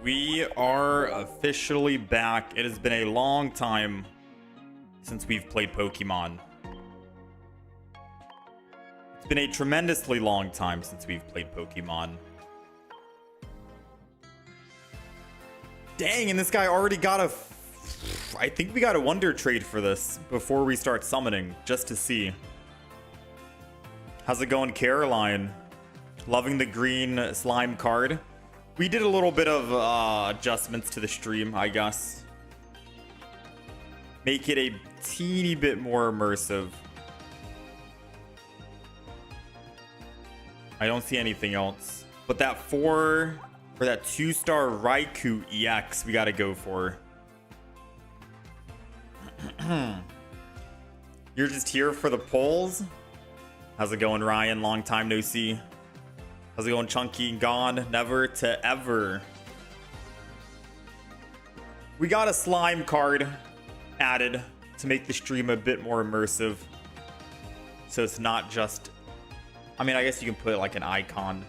We are officially back. It has been a long time since we've played Pokemon. It's been a tremendously long time since we've played Pokemon. Dang, and this guy already got a... I think we got a Wonder Trade for this before we start summoning, just to see. How's it going, Caroline? Loving the green slime card. We did a little bit of adjustments to the stream, I guess. Make it a teeny bit more immersive. I don't see anything else. But that 2-star Raikou EX we gotta go for. You're just here for the polls? How's it going, Ryan? Long time no see. How's it going, Chunky? Gone never to ever. We got a slime card added to make the stream a bit more immersive. So it's not just... I mean, I guess you can put like an icon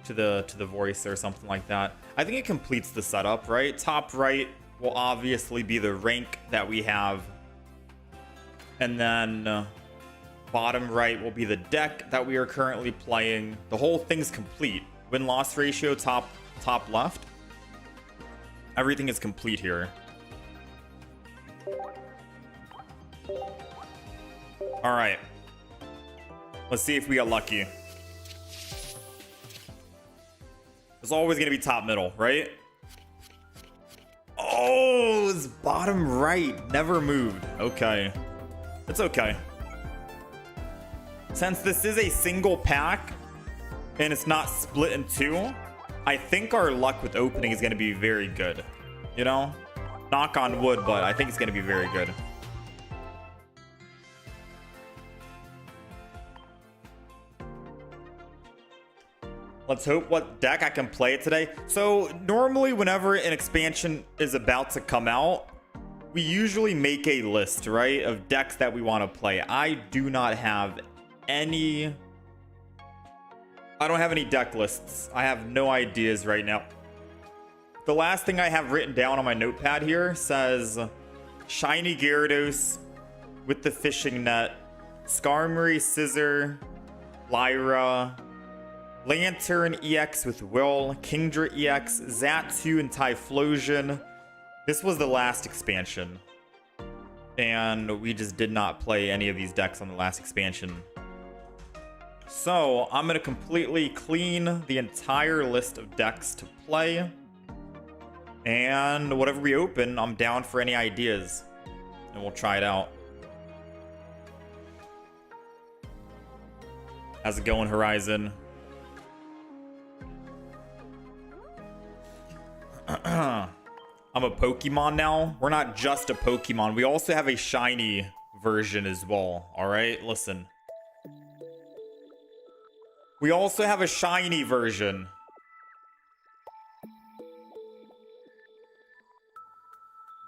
to the voice or something like that. I think it completes the setup, right? Top right will obviously be the rank that we have. And then... bottom right will be the deck that we are currently playing. The whole thing's complete. Win-loss ratio, top left. Everything is complete here. All right. Let's see if we got lucky. It's always going to be top middle, right? Oh, it's bottom right. Never moved. Okay. It's okay. Since this is a single pack and it's not split in two, I think our luck with opening is going to be very good. You know? Knock on wood, but I think it's going to be very good. Let's hope what deck I can play today. So normally whenever an expansion is about to come out, we usually make a list, right, of decks that we want to play. I do not have I don't have any deck lists. I have no ideas right now. The last thing I have written down on my notepad here says Shiny Gyarados with the fishing net, Skarmory Scizor, Lyra, Lantern EX with Will, Kingdra EX, Xatu and Typhlosion. This was the last expansion, and we just did not play any of these decks on the last expansion. So I'm going to completely clean the entire list of decks to play. And whatever we open, I'm down for any ideas. And we'll try it out. How's it going, Horizon? I'm a Pokemon now. We're not just a Pokemon. We also have a shiny version as well. All right, listen. We also have a shiny version.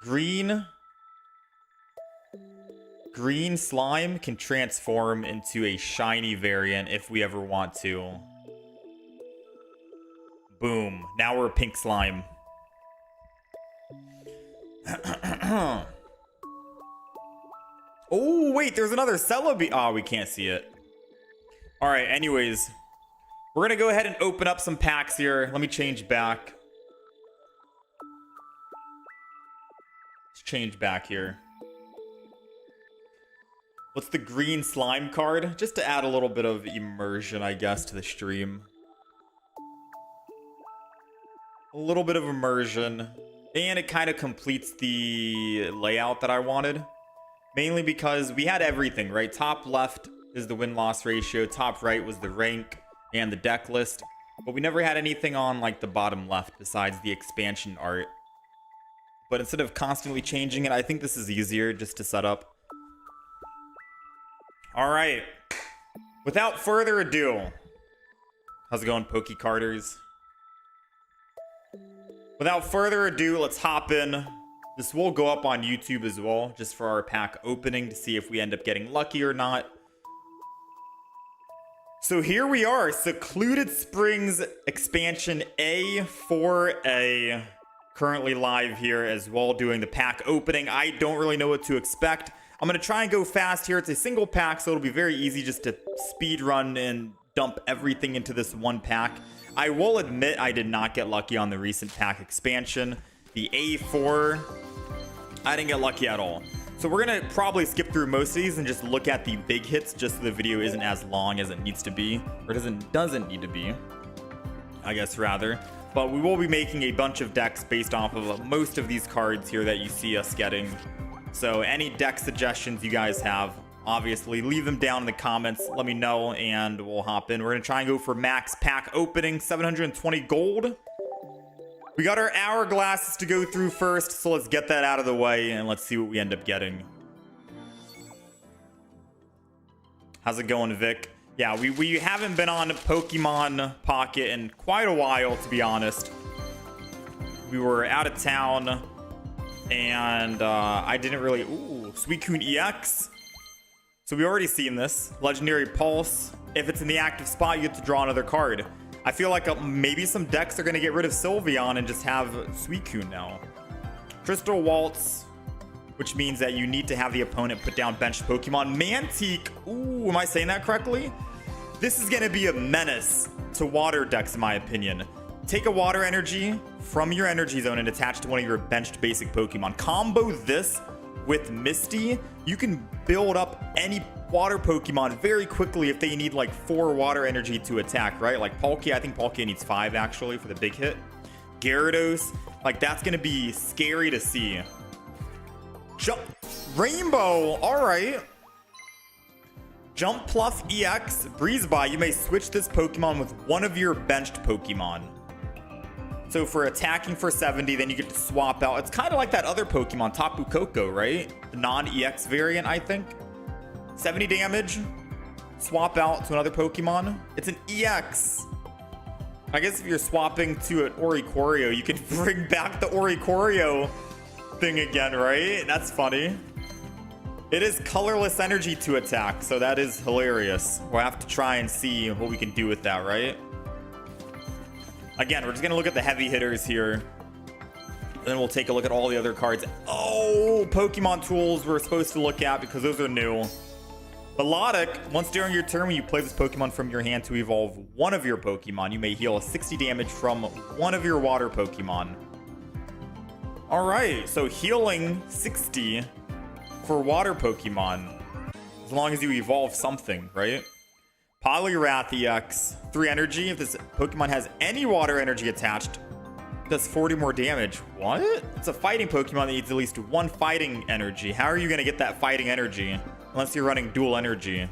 Green slime can transform into a shiny variant if we ever want to. Boom. Now we're a pink slime. Oh, wait, there's another Celebi. Oh, we can't see it. All right, anyways. We're going to go ahead and open up some packs here. Let me change back. Let's change back here. What's the green slime card? Just to add a little bit of immersion, I guess, to the stream. A little bit of immersion. And it kind of completes the layout that I wanted. Mainly because we had everything, right? Top left is the win-loss ratio. Top right was the rank and the deck list, but we never had anything on like the bottom left besides the expansion art. But instead of constantly changing it, I think this is easier just to set up. All right, without further ado, how's it going, Poke Carters? Without further ado, let's hop in. This will go up on YouTube as well, just for our pack opening to see if we end up getting lucky or not. So here we are, Secluded Springs expansion A4a, currently live here as well, doing the pack opening. I don't really know what to expect. I'm going to try and go fast here. It's a single pack, so it'll be very easy just to speed run and dump everything into this one pack. I will admit I did not get lucky on the recent pack expansion. The A4, I didn't get lucky at all. So we're going to probably skip through most of these and just look at the big hits just so the video isn't as long as it needs to be. Or doesn't need to be, I guess, rather. But we will be making a bunch of decks based off of most of these cards here that you see us getting. So any deck suggestions you guys have, obviously, leave them down in the comments. Let me know and we'll hop in. We're going to try and go for max pack opening, 720 gold. We got our hourglasses to go through first, so let's get that out of the way and let's see what we end up getting. How's it going, Vic? Yeah, we haven't been on Pokemon Pocket in quite a while, to be honest. We were out of town, and I didn't really... Ooh, Suicun EX. So we already seen this. Legendary Pulse. If it's in the active spot, you get to draw another card. I feel like maybe some decks are going to get rid of Sylveon and just have Suicun now. Crystal Waltz, which means that you need to have the opponent put down benched Pokemon. Miltank, ooh, am I saying that correctly? This is going to be a menace to water decks, in my opinion. Take a water energy from your energy zone and attach to one of your benched basic Pokemon. Combo this with Misty, you can build up any water Pokemon very quickly if they need like 4 water energy to attack, right? Like Palkia, I think Palkia needs 5 actually for the big hit. Gyarados, like that's gonna be scary to see. Jump Rainbow, all right. Jump Pluff EX, Breeze By, you may switch this Pokemon with one of your benched Pokemon. So for attacking for 70, then you get to swap out. It's kind of like that other Pokemon, Tapu Koko, right? The non-EX variant, I think. 70 damage, swap out to another Pokemon. It's an EX. I guess if you're swapping to an Oricorio, you can bring back the Oricorio thing again, right? That's funny. It is colorless energy to attack, so that is hilarious. We'll have to try and see what we can do with that, right? Again, we're just going to look at the heavy hitters here. Then we'll take a look at all the other cards. Oh, Pokemon tools we're supposed to look at because those are new. Melodic, once during your turn, when you play this Pokemon from your hand to evolve one of your Pokemon, you may heal 60 damage from one of your water Pokemon. Alright, so healing 60 for water Pokemon. As long as you evolve something, right? Poliwrath EX, 3 energy. If this Pokemon has any water energy attached, it does 40 more damage. What? It's a fighting Pokemon that needs at least 1 fighting energy. How are you going to get that fighting energy? Unless you're running dual energy.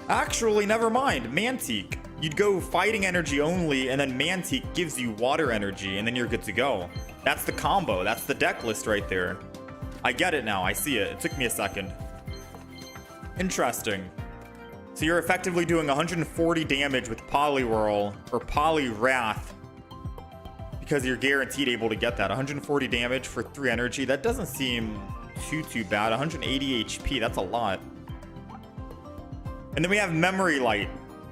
Actually, never mind. Miltank. You'd go fighting energy only, and then Miltank gives you water energy, and then you're good to go. That's the combo. That's the deck list right there. I get it now. I see it. It took me a second. Interesting. So you're effectively doing 140 damage with Poliwhirl or Poliwrath because you're guaranteed able to get that. 140 damage for 3 energy. That doesn't seem too bad. 180 HP. That's a lot. And then we have Memory Light.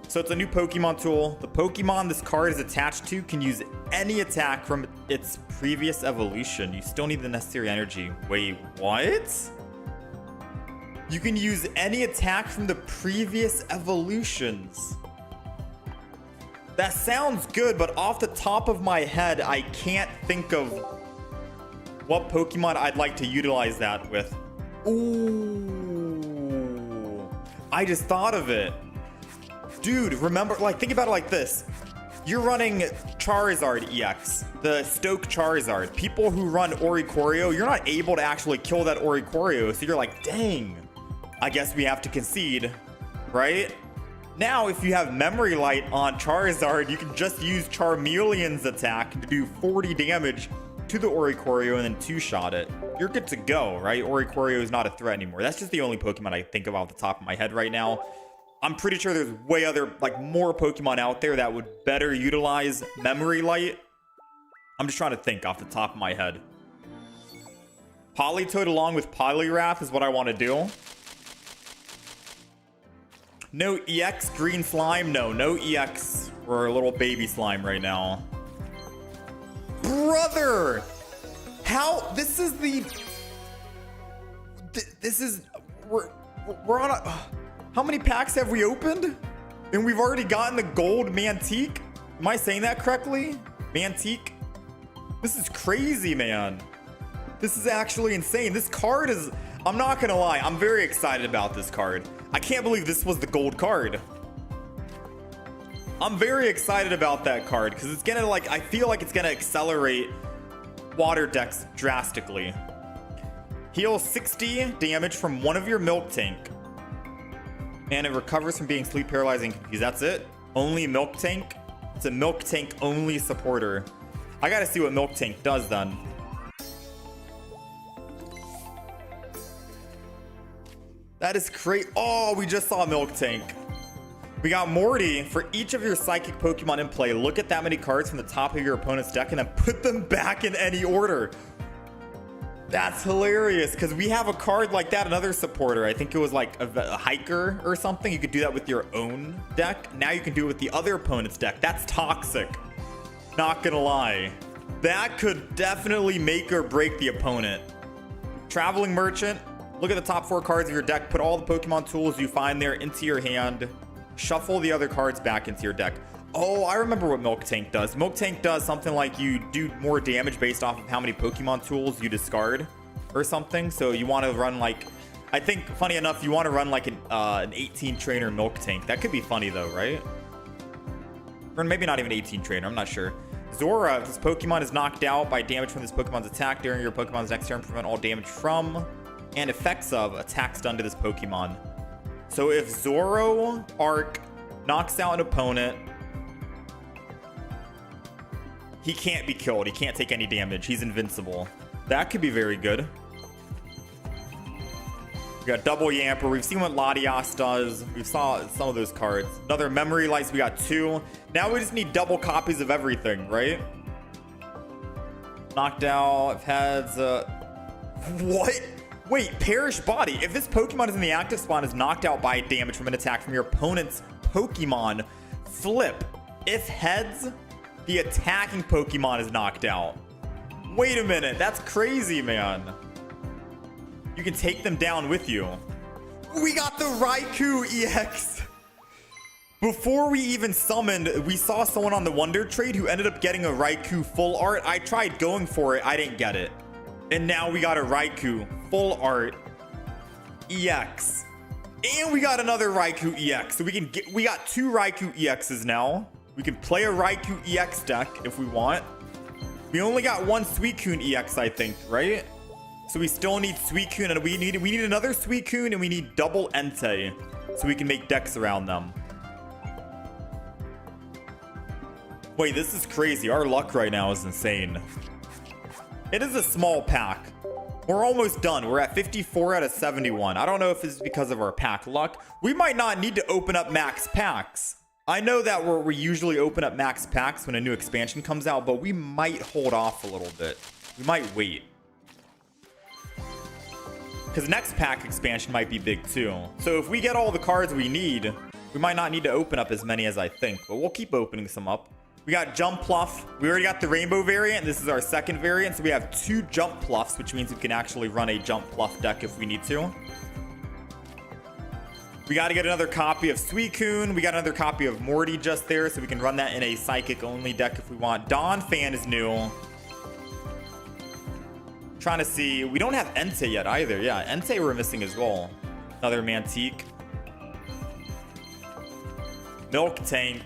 So it's a new Pokemon tool. The Pokemon this card is attached to can use any attack from its previous evolution. You still need the necessary energy. Wait, what? You can use any attack from the previous evolutions. That sounds good, but off the top of my head, I can't think of what Pokemon I'd like to utilize that with. Ooh, I just thought of it. Dude, remember, like, think about it like this. You're running Charizard EX, the Stoke Charizard. People who run Oricorio, you're not able to actually kill that Oricorio, so you're like, dang. I guess we have to concede, right? Now, if you have Memory Light on Charizard, you can just use Charmeleon's attack to do 40 damage to the Oricorio and then 2-shot it. You're good to go, right? Oricorio is not a threat anymore. That's just the only Pokemon I think of off the top of my head right now. I'm pretty sure there's way other, like, more Pokemon out there that would better utilize Memory Light. I'm just trying to think off the top of my head. Politoed along with Poliwrath is what I want to do. No EX green slime. No EX. We're a little baby slime right now. Brother! How? This is the... This is... We're on a... How many packs have we opened? And we've already gotten the gold Miltank? Am I saying that correctly? Miltank? This is crazy, man. This is actually insane. This card is... I'm not gonna lie. I'm very excited about this card. I can't believe this was the gold card. I'm very excited about that card because it's gonna, like, I feel like it's gonna accelerate water decks drastically. Heal 60 damage from one of your Miltank. And it recovers from being sleep paralyzing confused. That's it? Only Miltank? It's a Miltank only supporter. I gotta see what Miltank does then. That is great. Oh, we just saw Miltank. We got Morty. For each of your psychic Pokemon in play, look at that many cards from the top of your opponent's deck and then put them back in any order. That's hilarious because we have a card like that, another supporter. I think it was like a hiker or something. You could do that with your own deck. Now you can do it with the other opponent's deck. That's toxic. Not gonna lie. That could definitely make or break the opponent. Traveling Merchant. Look at the top 4 cards of your deck. Put all the Pokemon tools you find there into your hand. Shuffle the other cards back into your deck. Oh, I remember what Miltank does. Miltank does something like you do more damage based off of how many Pokemon tools you discard or something. So you want to run like, I think, funny enough, you want to run like an 18 trainer Miltank. That could be funny though, right? Or maybe not even 18 trainer. I'm not sure. Zora, if this Pokemon is knocked out by damage from this Pokemon's attack during your Pokemon's next turn, prevent all damage from and effects of attacks done to this Pokemon. So if Zoroark knocks out an opponent, he can't be killed. He can't take any damage. He's invincible. That could be very good. We got double Yamper. We've seen what Latias does. We saw some of those cards. Another Memory Lights. We got 2. Now we just need double copies of everything, right? Knocked out. Heads. What? Wait, Perish Body. If this Pokemon is in the active spawn is knocked out by damage from an attack from your opponent's Pokemon, flip. If heads, the attacking Pokemon is knocked out. Wait a minute. That's crazy, man. You can take them down with you. We got the Raikou EX. Before we even summoned, we saw someone on the Wonder Trade who ended up getting a Raikou full art. I tried going for it. I didn't get it. And now we got a Raikou full art EX. And we got another Raikou EX. So we got 2 Raikou EXs now. We can play a Raikou EX deck if we want. We only got 1 Suicun EX, I think, right? So we still need Suicun, and we need another Suicun, and we need double Entei so we can make decks around them. Wait, this is crazy. Our luck right now is insane. It is a small pack. We're almost done. We're at 54 out of 71. I don't know if it's because of our pack luck. We might not need to open up max packs. I know that we usually open up max packs when a new expansion comes out, but we might hold off a little bit. We might wait. Because next pack expansion might be big too. So if we get all the cards we need, we might not need to open up as many as I think, but we'll keep opening some up. We got Jump Pluff. We already got the Rainbow variant. This is our second variant. So we have 2 Jump Pluffs, which means we can actually run a Jump Pluff deck if we need to. We got to get another copy of Suicun. We got another copy of Morty just there, so we can run that in a Psychic only deck if we want. Dawn Fan is new. Trying to see. We don't have Entei yet either. Yeah, Entei we're missing as well. Another Miltank. Miltank.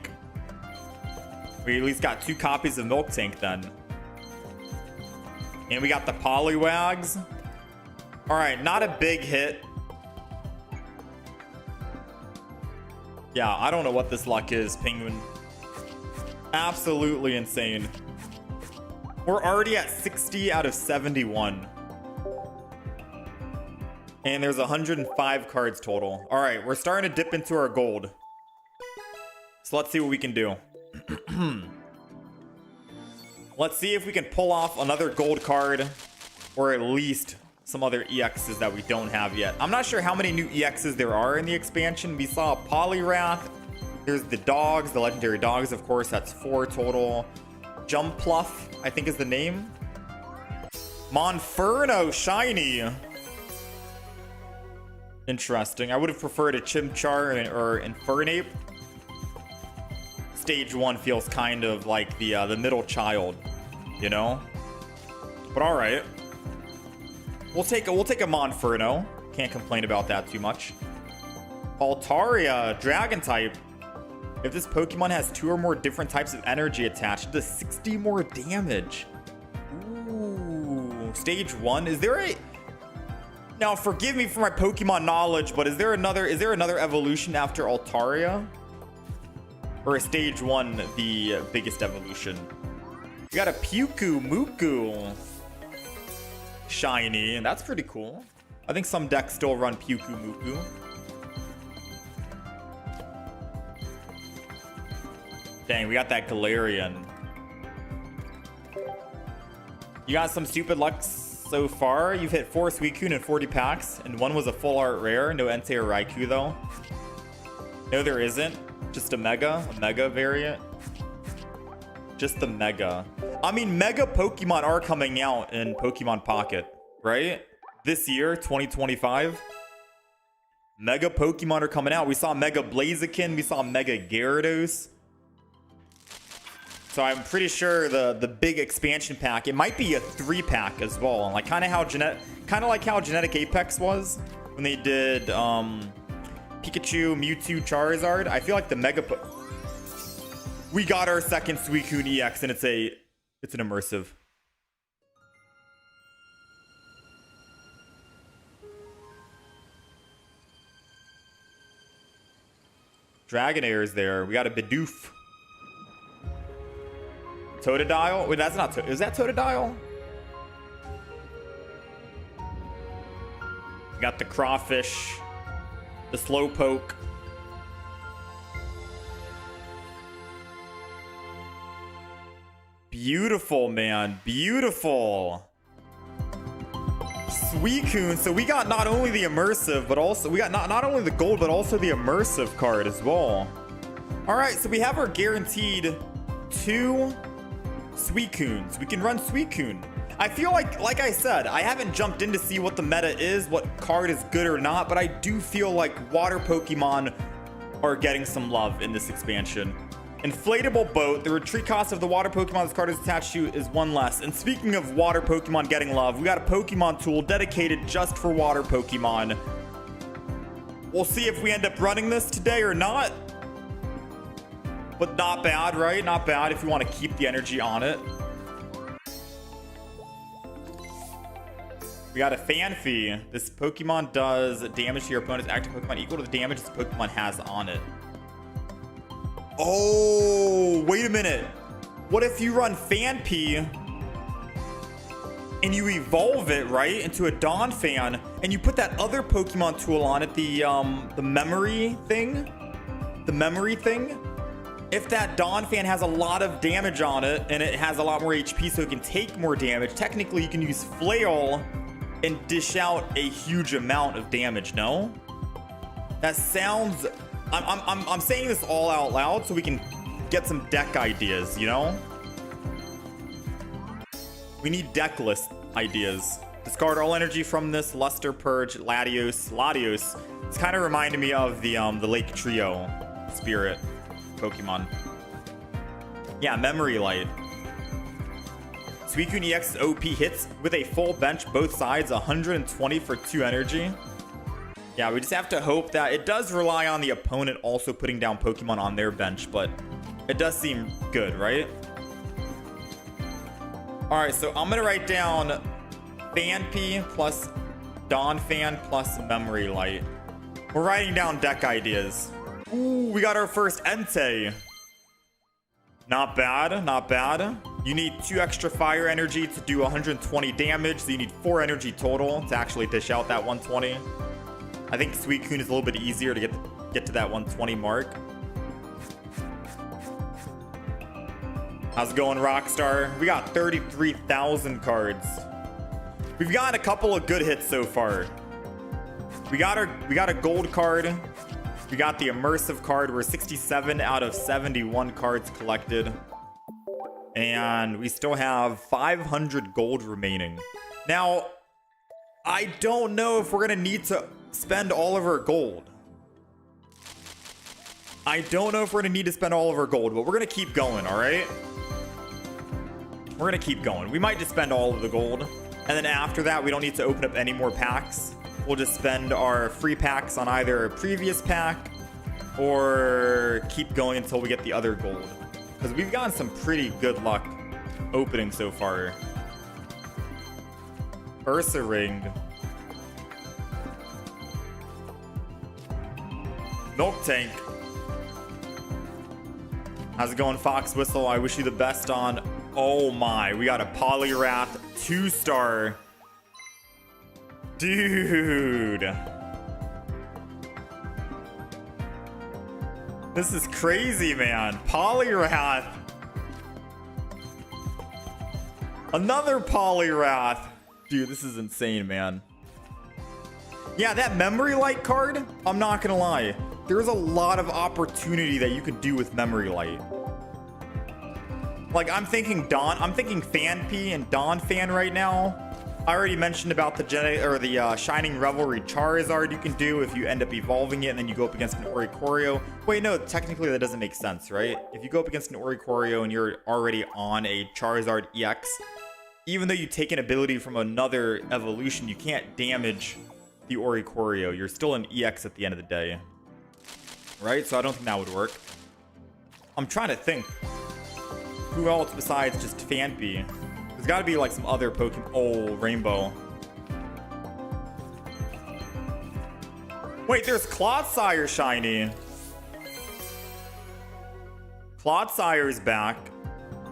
We at least got 2 copies of Miltank then. And we got the Poliwags. All right, not a big hit. Yeah, I don't know what this luck is, Penguin. Absolutely insane. We're already at 60 out of 71. And there's 105 cards total. All right, we're starting to dip into our gold. So let's see what we can do. Let's see if we can pull off another gold card, or at least some other EXs that we don't have yet. I'm not sure how many new EXs there are in the expansion. We saw Polyrath. There's the dogs, the legendary dogs, of course. That's 4 total. Jumpluff, I think is the name. Monferno, shiny. Interesting. I would have preferred a Chimchar or Infernape. Stage 1 feels kind of like the middle child, you know? But all right. We'll take a Monferno. Can't complain about that too much. Altaria, dragon type. If this Pokemon has 2 or more different types of energy attached, it does 60 more damage. Ooh, stage 1. Is there a... Now, forgive me for my Pokemon knowledge, but is there another evolution after Altaria? Or is stage 1 the biggest evolution? We got a Puku Muku. Shiny, and that's pretty cool. I think some decks still run Puku Muku. Dang, we got that Galarian. You got some stupid luck so far. You've hit 4 Suicune in 40 packs, and 1 was a full art rare. No Entei or Raikou, though. No, there isn't. Just a Mega variant. Just the Mega. I mean, Mega Pokemon are coming out in Pokemon Pocket, right? This year, 2025. Mega Pokemon are coming out. We saw Mega Blaziken. We saw Mega Gyarados. So I'm pretty sure the big expansion pack, it might be a 3-pack as well. Like kind of like how Genetic Apex was when they did Pikachu, Mewtwo, Charizard. I feel like the Mega we got our second Suicun EX, and it's an immersive. Dragonair is there. We got a Bidoof. Totodile? Wait, that's not is that Totodile? We got the Crawfish. The Slowpoke. Beautiful, man. Beautiful. Suicune. So we got not only the immersive, but also we got not only the gold, but also the immersive card as well. All right, so we have our guaranteed 2 Suicunes. We can run Suicune. I feel like I said, I haven't jumped in to see what the meta is, what card is good or not, but I do feel like water Pokemon are getting some love in this expansion. Inflatable Boat. The retreat cost of the water Pokemon this card is attached to is 1 less. And speaking of water Pokemon getting love, we got a Pokemon tool dedicated just for water Pokemon. We'll see if we end up running this today or not. But not bad, right? Not bad if you want to keep the energy on it. We got a Fanfy. This Pokemon does damage to your opponent's active Pokemon equal to the damage this Pokemon has on it. Oh, wait a minute. What if you run Fanpy and you evolve it, right, into a Donphan, and you put that other Pokemon tool on it, the memory thing? The memory thing? If that Donphan has a lot of damage on it and it has a lot more HP so it can take more damage, technically you can use Flail and dish out a huge amount of damage, no? That sounds... I'm saying this all out loud so we can get some deck ideas, you know? We need deck list ideas. Discard all energy from this. Luster, Purge, Latios. It's kind of reminding me of the Lake Trio Spirit Pokemon. Yeah, Memory Light. Suicune EX OP hits with a full bench both sides, 120 for 2 energy. Yeah, we just have to hope that it does rely on the opponent also putting down Pokemon on their bench, but it does seem good, right? All right, so I'm going to write down Fanpy plus Donphan plus Memory Light. We're writing down deck ideas. Ooh, we got our first Entei. Not bad, not bad. You need 2 extra fire energy to do 120 damage, so you need 4 energy total to actually dish out that 120. I think Suicune is a little bit easier to get to that 120 mark. How's it going, Rockstar? We got 33,000 cards. We've gotten a couple of good hits so far. We got a gold card. We got the immersive card. We're 67 out of 71 cards collected. And we still have 500 gold remaining. Now, I don't know if we're going to need to spend all of our gold. I don't know if we're going to need to spend all of our gold, but we're going to keep going, all right? We're going to keep going. We might just spend all of the gold. And then after that, we don't need to open up any more packs. We'll just spend our free packs on either a previous pack or keep going until we get the other gold. Because we've gotten some pretty good luck opening so far. Ursa Ring. Miltank. How's it going, Fox Whistle? I wish you the best on... Oh my, we got a Polyrath 2-star. Dude. This is crazy, man. Polyrath. Another Polyrath. Dude, this is insane, man. Yeah, that Memory Light card, I'm not gonna lie. There's a lot of opportunity that you could do with Memory Light. Like, I'm thinking Fan P and Dawn Fan right now. I already mentioned about the Shining Revelry Charizard you can do if you end up evolving it and then you go up against an Oricorio. Wait, no, technically that doesn't make sense, right? If you go up against an Oricorio and you're already on a Charizard EX, even though you take an ability from another evolution, you can't damage the Oricorio. You're still an EX at the end of the day. Right? So I don't think that would work. I'm trying to think. Who else besides just Fanpy? There's got to be like some other Pokemon. Oh, Rainbow. Wait, there's Clodsire shiny. Clodsire is back.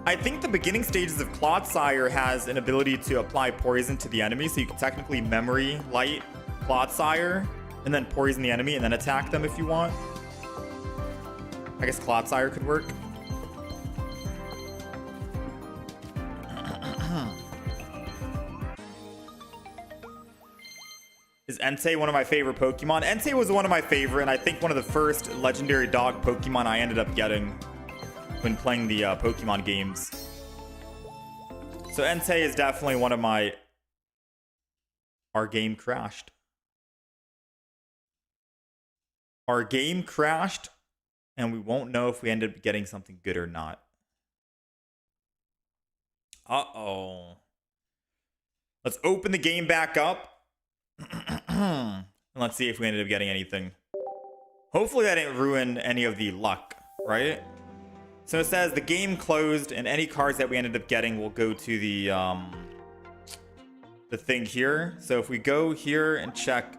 I think the beginning stages of Clodsire has an ability to apply poison to the enemy, so you can technically Memory Light Clodsire and then poison the enemy and then attack them if you want. I guess Clodsire could work. Is Entei one of my favorite Pokemon? Entei was one of my favorite, and I think one of the first legendary dog Pokemon I ended up getting when playing the Pokemon games. So Entei is definitely one of my... Our game crashed. Our game crashed, and we won't know if we ended up getting something good or not. Uh-oh. Let's open the game back up. And let's see if we ended up getting anything. Hopefully that didn't ruin any of the luck, right? So it says the game closed and any cards that we ended up getting will go to the thing here. So if we go here and check,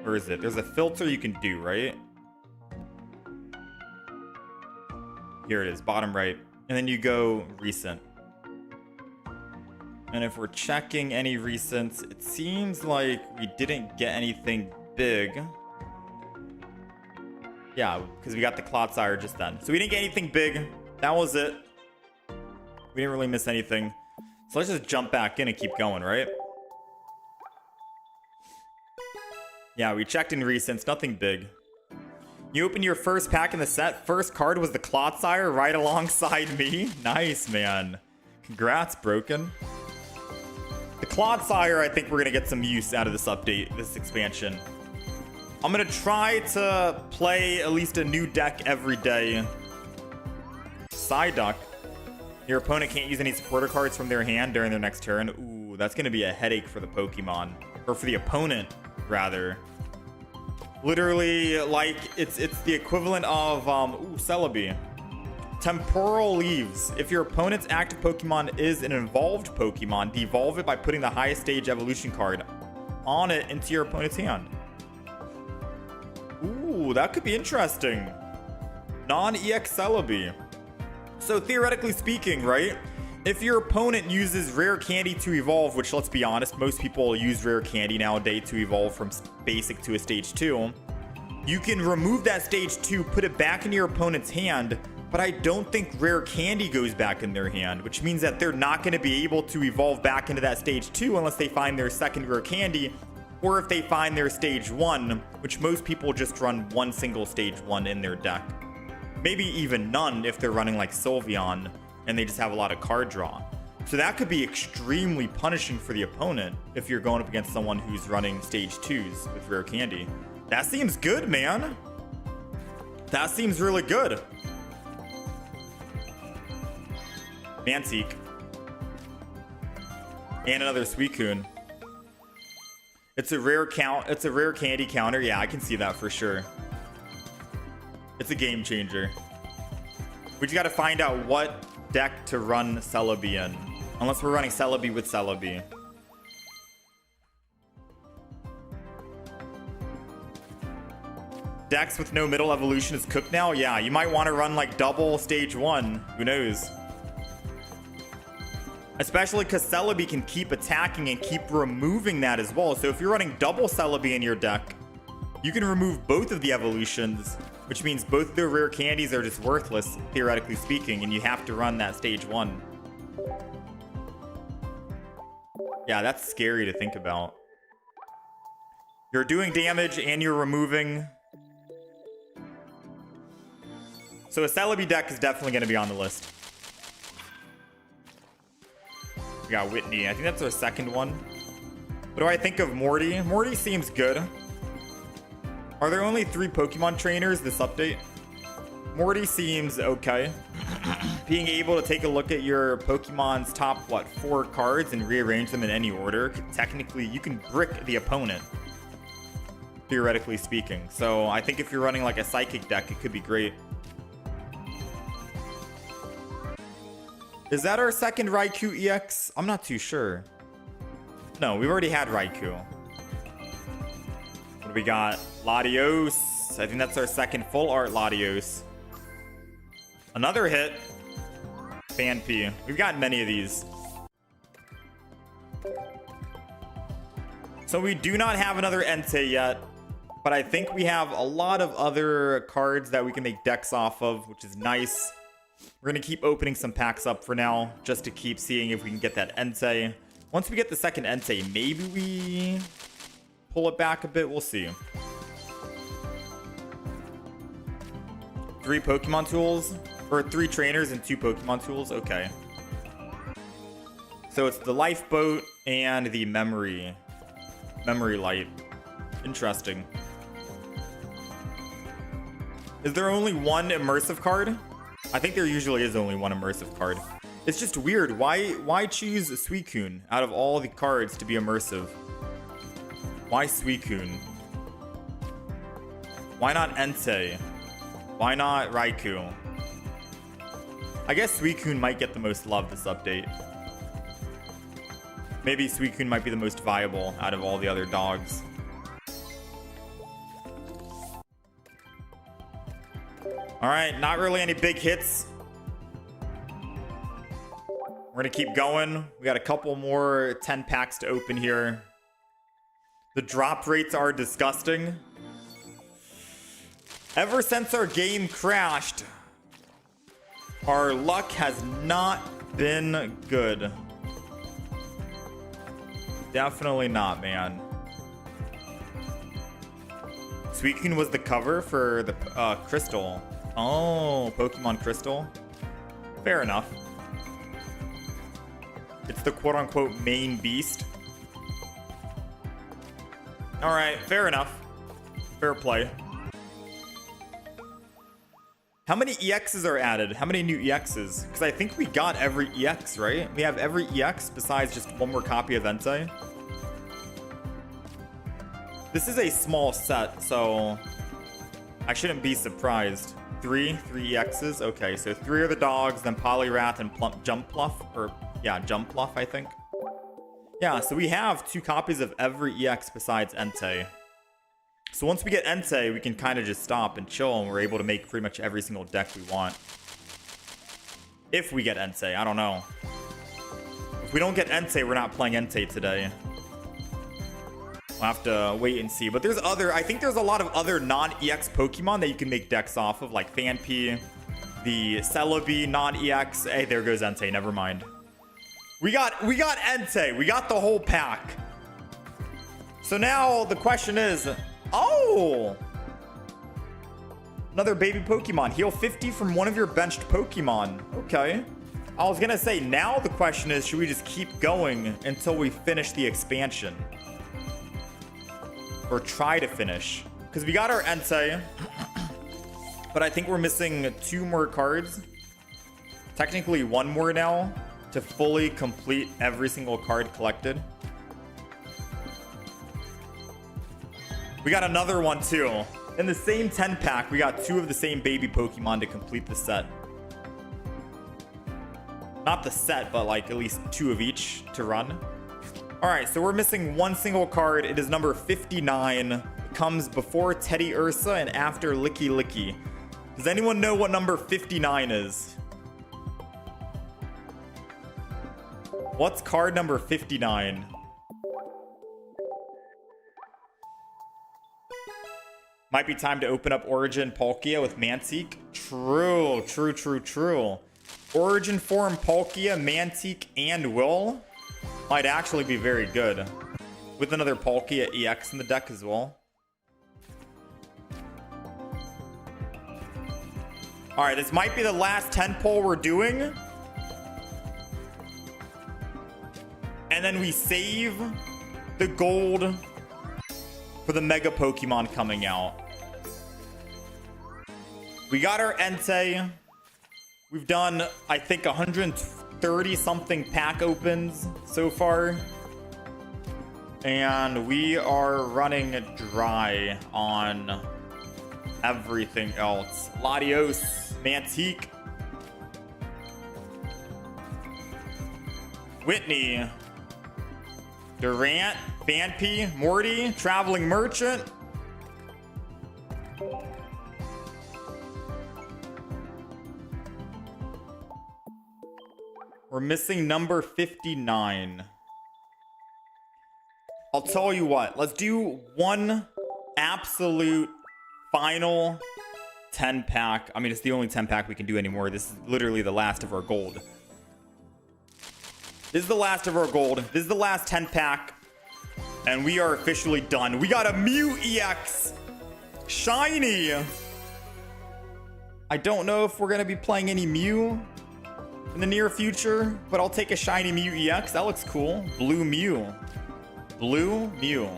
where is it? There's a filter you can do, right? Here it is, bottom right. And then you go recent. And if we're checking any recents, it seems like we didn't get anything big. Yeah, because we got the Clodsire just then. So we didn't get anything big. That was it. We didn't really miss anything. So let's just jump back in and keep going, right? Yeah, we checked in recents. Nothing big. You opened your first pack in the set. First card was the Clodsire right alongside me. Nice, man. Congrats, Broken. The Clodsire, I think we're going to get some use out of this update, this expansion. I'm going to try to play at least a new deck every day. Psyduck. Your opponent can't use any supporter cards from their hand during their next turn. Ooh, that's going to be a headache for the Pokemon. Or for the opponent, rather. Literally, like, it's the equivalent of, Celebi. Temporal Leaves. If your opponent's active Pokemon is an evolved Pokemon, devolve it by putting the highest stage evolution card on it into your opponent's hand. Ooh, that could be interesting. Non-EX Celebi. So theoretically speaking, right? If your opponent uses Rare Candy to evolve, which let's be honest, most people use Rare Candy nowadays to evolve from basic to a stage 2. You can remove that stage 2, put it back in your opponent's hand, but I don't think rare candy goes back in their hand, which means that they're not going to be able to evolve back into that stage 2 unless they find their second rare candy, or if they find their stage 1, which most people just run one single stage 1 in their deck. Maybe even none if they're running like Sylveon and they just have a lot of card draw. So that could be extremely punishing for the opponent if you're going up against someone who's running stage 2s with rare candy. That seems good, man. That seems really good. Manseek. And another Suicun. It's a rare count. It's a rare candy counter. Yeah, I can see that for sure. It's a game changer. We just got to find out what deck to run Celebi in. Unless we're running Celebi with Celebi. Decks with no middle evolution is cooked now? Yeah, you might want to run like double stage 1. Who knows? Especially because Celebi can keep attacking and keep removing that as well. So if you're running double Celebi in your deck, you can remove both of the evolutions, which means both of their rare candies are just worthless, theoretically speaking, and you have to run that stage 1. Yeah, that's scary to think about. You're doing damage and you're removing. So a Celebi deck is definitely going to be on the list. We got Whitney. I think that's our second one. What do I think of Morty? Morty seems good. Are there only 3 Pokemon trainers this update? Morty seems okay. Being able to take a look at your Pokemon's top, 4 cards and rearrange them in any order. Technically, you can brick the opponent. Theoretically speaking. So I think if you're running like a Psychic deck, it could be great. Is that our second Raikou EX? I'm not too sure. No, we've already had Raikou. What do we got? Latios. I think that's our second full art Latios. Another hit. Phanpy. We've got many of these. So we do not have another Entei yet. But I think we have a lot of other cards that we can make decks off of, which is nice. We're going to keep opening some packs up for now, just to keep seeing if we can get that Entei. Once we get the second Entei, maybe we pull it back a bit. We'll see. 3 Pokemon tools, or 3 trainers and 2 Pokemon tools. Okay. So it's the Lifeboat and the Memory Light. Interesting. Is there only one immersive card? I think there usually is only one immersive card. It's just weird. Why choose Suicun out of all the cards to be immersive? Why Suicun? Why not Entei? Why not Raikou? I guess Suicun might get the most love this update. Maybe Suicun might be the most viable out of all the other dogs. Alright, not really any big hits. We're gonna keep going. We got a couple more 10 packs to open here. The drop rates are disgusting. Ever since our game crashed, our luck has not been good. Definitely not, man. Suicun was the cover for the Crystal. Oh, Pokemon Crystal. Fair enough. It's the quote-unquote main beast. Alright, fair enough. Fair play. How many EXs are added? How many new EXs? Because I think we got every EX, right? We have every EX besides just one more copy of Entei. This is a small set, so I shouldn't be surprised. 3 EXs. Okay, so 3 are the dogs, then Poliwrath and Jumpluff, or yeah, Jumpluff, I think. Yeah, so we have 2 copies of every EX besides Entei. So once we get Entei, we can kind of just stop and chill, and we're able to make pretty much every single deck we want. If we get Entei, I don't know. If we don't get Entei, we're not playing Entei today. We'll have to wait and see. But there's I think there's a lot of other non-EX Pokemon that you can make decks off of, like Phanpy, the Celebi non-EX. Hey, there goes Entei. Never mind. We got Entei. We got the whole pack. So now the question is, oh, another baby Pokemon. Heal 50 from one of your benched Pokemon. Okay. I was gonna say, now the question is, should we just keep going until we finish the expansion? Or try to finish? Because we got our Entei, but I think we're missing 2 more cards. Technically 1 more now to fully complete every single card collected. We got another one too. In the same 10 pack, we got 2 of the same baby Pokemon to complete the set. Not the set, but like at least 2 of each to run. All right, so we're missing 1 single card. It is number 59. It comes before Teddy Ursa and after Licky Licky. Does anyone know what number 59 is? What's card number 59? Might be time to open up Origin Palkia with Mantique. True. Origin form Palkia, Mantique, and Will might actually be very good. With another Palkia EX in the deck as well. Alright, this might be the last 10 pull we're doing. And then we save the gold for the Mega Pokemon coming out. We got our Entei. We've done, I think, 130 something pack opens so far. And we are running dry on everything else. Latios, Mantique, Whitney, Durant, Phanpy, Morty, Traveling Merchant. We're missing number 59. I'll tell you what, let's do one absolute final 10 pack. I mean, it's the only 10 pack we can do anymore. This is literally the last of our gold. This is the last of our gold. This is the last 10 pack. And we are officially done. We got a Mew EX. Shiny. I don't know if we're going to be playing any Mew in the near future, but I'll take a shiny Mew EX. That looks cool. Blue Mew. Blue Mew.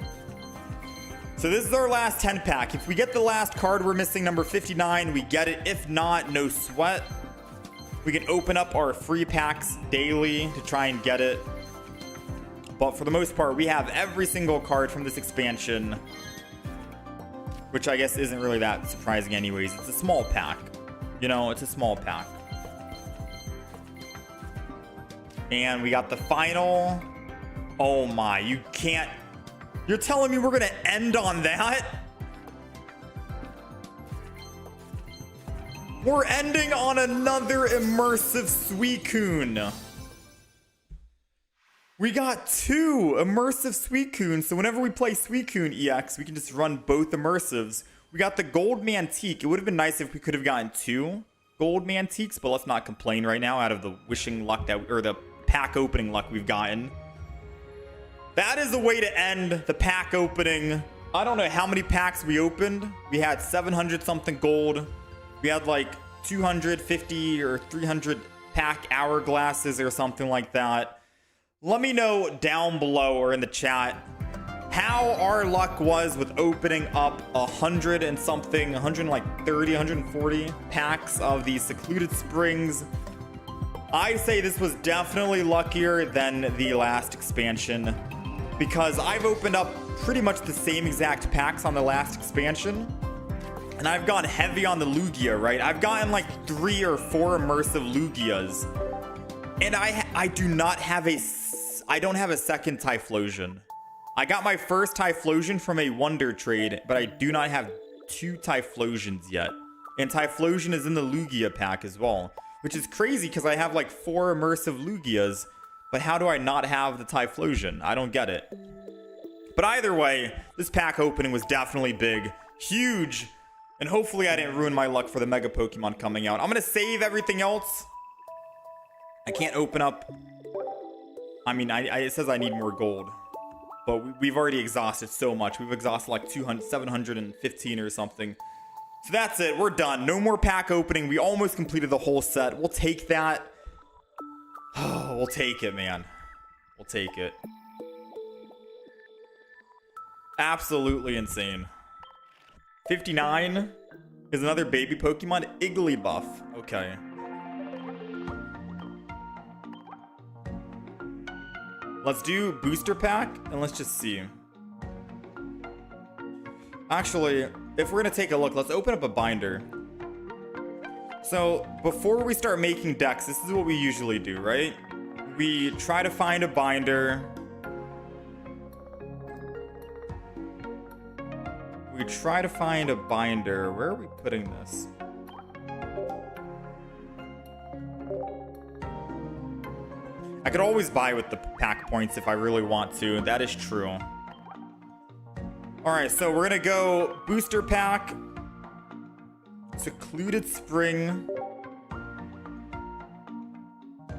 So this is our last 10 pack. If we get the last card we're missing, number 59, we get it. If not, no sweat. We can open up our free packs daily to try and get it. But for the most part, we have every single card from this expansion, which I guess isn't really that surprising anyways. It's a small pack. You know, it's a small pack. And we got the final. Oh my, you can't. You're telling me we're going to end on that? We're ending on another immersive Suicun. We got 2 immersive Suicuns. So whenever we play Suicun EX, we can just run both immersives. We got the gold Mantique. It would have been nice if we could have gotten 2 gold Mantiques, but let's not complain right now out of the wishing luck that, or the pack opening luck we've gotten. That is the way to end the pack opening. I don't know how many packs we opened. We had 700 something gold. We had like 250 or 300 pack hourglasses or something like that. Let me know down below or in the chat how our luck was with opening up 100 and something, 130, 140 packs of the Secluded Springs. I say this was definitely luckier than the last expansion, because I've opened up pretty much the same exact packs on the last expansion, and I've gone heavy on the Lugia, right? I've gotten like 3 or 4 immersive Lugias, and I do not have I don't have a second Typhlosion. I got my first Typhlosion from a Wonder Trade, but I do not have 2 Typhlosions yet. And Typhlosion is in the Lugia pack as well, which is crazy because I have like 4 immersive Lugias. But how do I not have the Typhlosion? I don't get it. But either way, this pack opening was definitely big. Huge And hopefully I didn't ruin my luck for the Mega Pokemon coming out. I'm going to save everything else. I can't open up. I mean, it says I need more gold. But we've already exhausted so much. We've exhausted like 715 or something. So that's it. We're done. No more pack opening. We almost completed the whole set. We'll take that. Oh, we'll take it, man. We'll take it. Absolutely insane. 59 is another baby Pokemon. Igglybuff. Okay. Let's do booster pack and let's just see. Actually, if we're gonna take a look, let's open up a binder. So before we start making decks, this is what we usually do, right? We try to find a binder. We try to find a binder. Where are we putting this? I could always buy with the pack points if I really want to. That is true. Alright, so we're gonna go booster pack. Secluded Spring.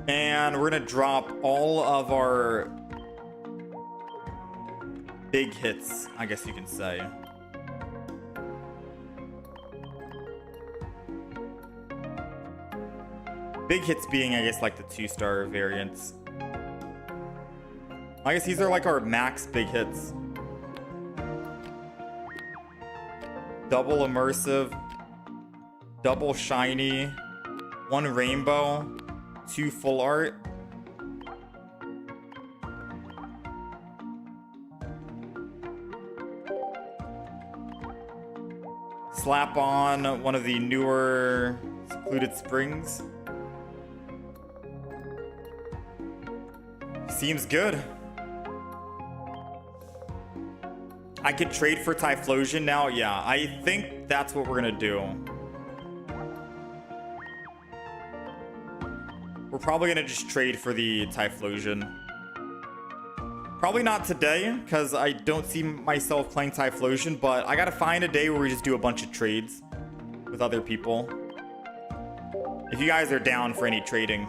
And we're gonna drop all of our big hits, I guess you can say. Big hits being, I guess, like the 2-star variants. I guess these are like our max big hits. Double immersive. Double shiny. 1 rainbow. 2 full art. Slap on one of the newer Secluded Springs. Seems good. I could trade for Typhlosion now. Yeah, I think that's what we're gonna do. We're probably gonna just trade for the Typhlosion. Probably not today, because I don't see myself playing Typhlosion, but I gotta find a day where we just do a bunch of trades with other people. If you guys are down for any trading.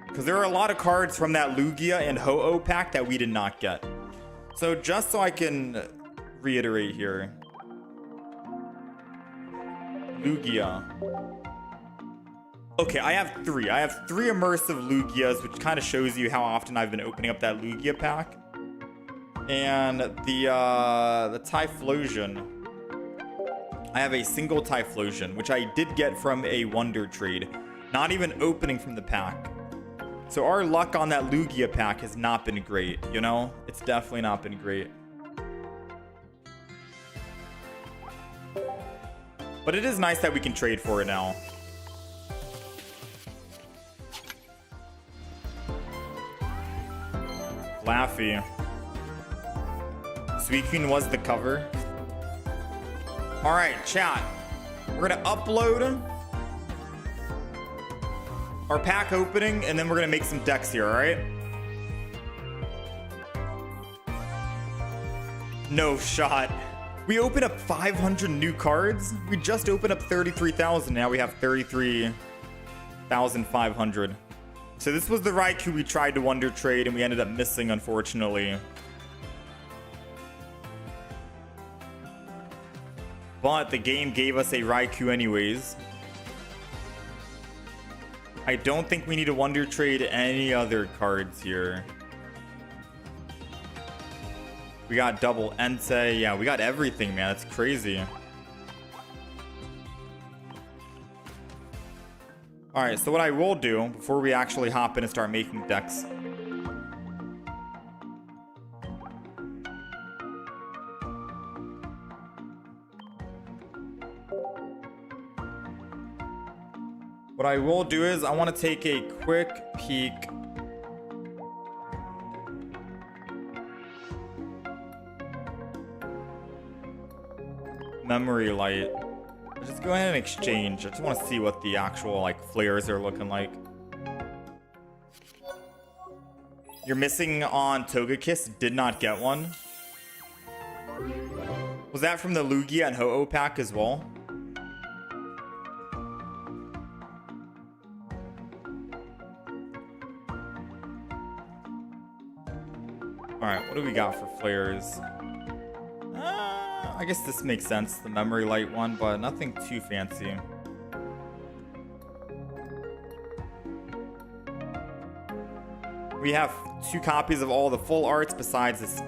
Because there are a lot of cards from that Lugia and Ho-Oh pack that we did not get. So just so I can reiterate here. Lugia. Okay, I have 3. I have 3 immersive Lugias, which kind of shows you how often I've been opening up that Lugia pack. And the Typhlosion. I have a single Typhlosion, which I did get from a Wonder trade. Not even opening from the pack. So our luck on that Lugia pack has not been great, you know? It's definitely not been great. But it is nice that we can trade for it now. Laffy. Suicun was the cover. Alright, chat. We're gonna upload our pack opening, and then we're gonna make some decks here, alright? No shot. We opened up 500 new cards. We just opened up 33,000. Now we have 33,500. So this was the Raikou we tried to Wonder trade, and we ended up missing, unfortunately. But the game gave us a Raikou anyways. I don't think we need to Wonder trade any other cards here. We got double Entei. Yeah, we got everything, man. That's crazy. Alright, so what I will do before we actually hop in and start making decks. What I will do is I want to take a quick peek. Memory light. Just go ahead and exchange. I just want to see what the actual like flares are looking like. You're missing on Togekiss. Did not get one. Was that from the Lugia and Ho-Oh pack as well? What do we got for flares? I guess this makes sense, the memory light one, but nothing too fancy. We have 2 copies of all the full arts besides this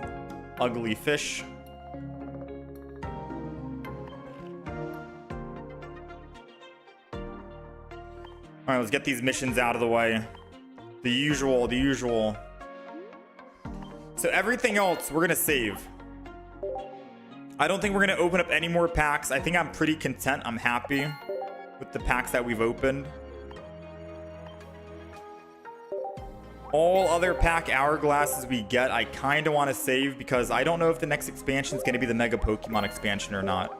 ugly fish. Alright, let's get these missions out of the way. The usual. So everything else, we're gonna save. I don't think we're gonna open up any more packs. I think I'm pretty content. I'm happy with the packs that we've opened. All other pack hourglasses we get, I kind of want to save because I don't know if the next expansion is going to be the Mega Pokemon expansion or not.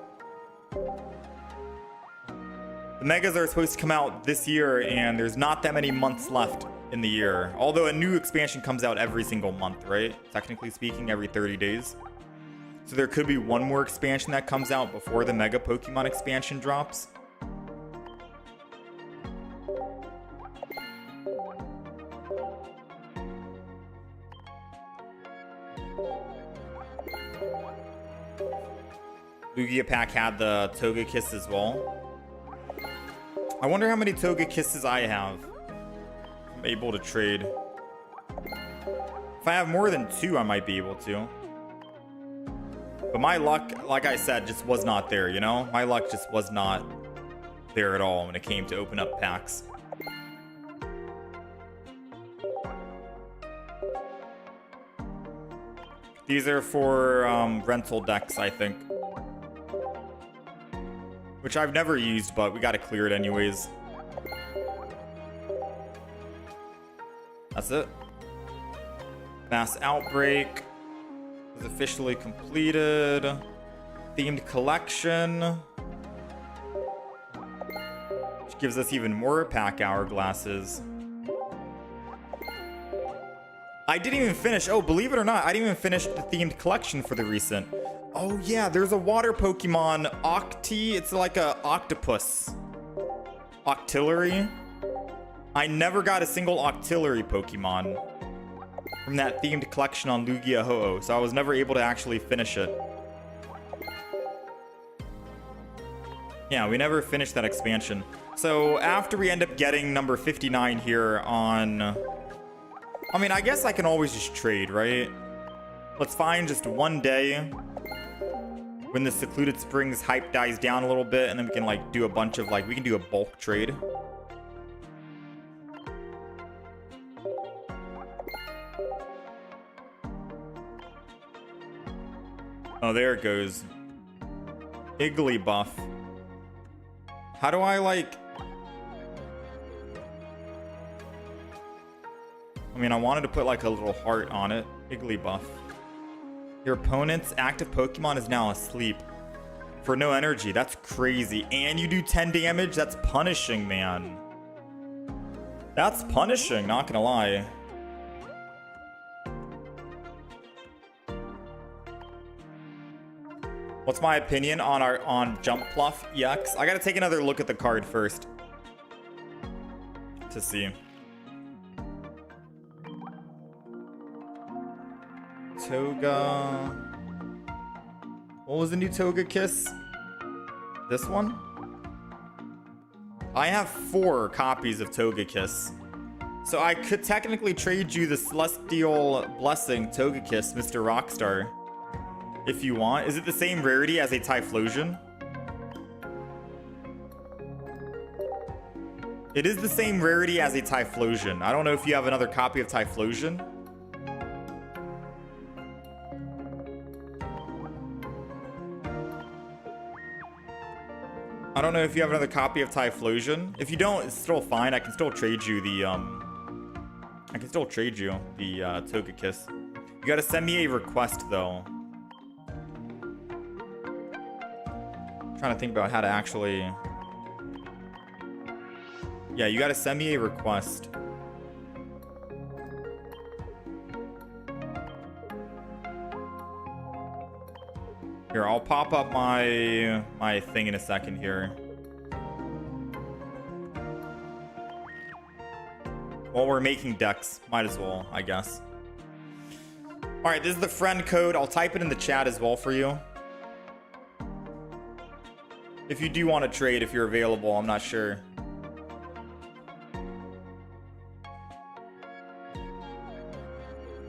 The Megas are supposed to come out this year, and there's not that many months left in the year. Although a new expansion comes out every single month, right? Technically speaking, every 30 days. So there could be one more expansion that comes out before the Mega Pokemon expansion drops. Lugia pack had the Togekiss as well. I wonder how many Togekisses I have. I'm able to trade. If I have more than 2, I might be able to. But my luck, like I said, just was not there, you know? My luck just was not there at all when it came to open up packs. These are for rental decks, I think. Which I've never used, but we gotta clear it anyways. That's it. Mass Outbreak is officially completed. Themed Collection, which gives us even more pack hourglasses. I didn't even finish. Oh, believe it or not, I didn't even finish the themed collection for the recent. Oh yeah, there's a water Pokemon, Octi. It's like a octopus. Octillery. I never got a single Octillery Pokemon from that themed collection on Lugia Ho-Oh, so I was never able to actually finish it. Yeah, we never finished that expansion. So after we end up getting number 59 here on... I mean, I guess I can always just trade, right? Let's find just one day when the Secluded Springs hype dies down a little bit, and then we can like do a bunch of like, we can do a bulk trade. Oh, there it goes. Igglybuff. How do I like... I mean, I wanted to put like a little heart on it. Igglybuff. Your opponent's active Pokemon is now asleep. For no energy. That's crazy. And you do 10 damage? That's punishing, man. That's punishing, not gonna lie. What's my opinion on Jumpluff EX? I gotta take another look at the card first to see. Toga. What was the new Togekiss? This one? I have 4 copies of Togekiss. So I could technically trade you the Celestial Blessing Togekiss, Mr. Rockstar, if you want. Is it the same rarity as a Typhlosion? It is the same rarity as a Typhlosion. I don't know if you have another copy of Typhlosion. I don't know if you have another copy of Typhlosion. If you don't, it's still fine. I can still trade you the Togekiss. You gotta send me a request though. I'm trying to think about how to actually... Yeah, you gotta send me a request. Here, I'll pop up my thing in a second here. While we're making decks, might as well, I guess. All right, this is the friend code. I'll type it in the chat as well for you. If you do want to trade, if you're available, I'm not sure.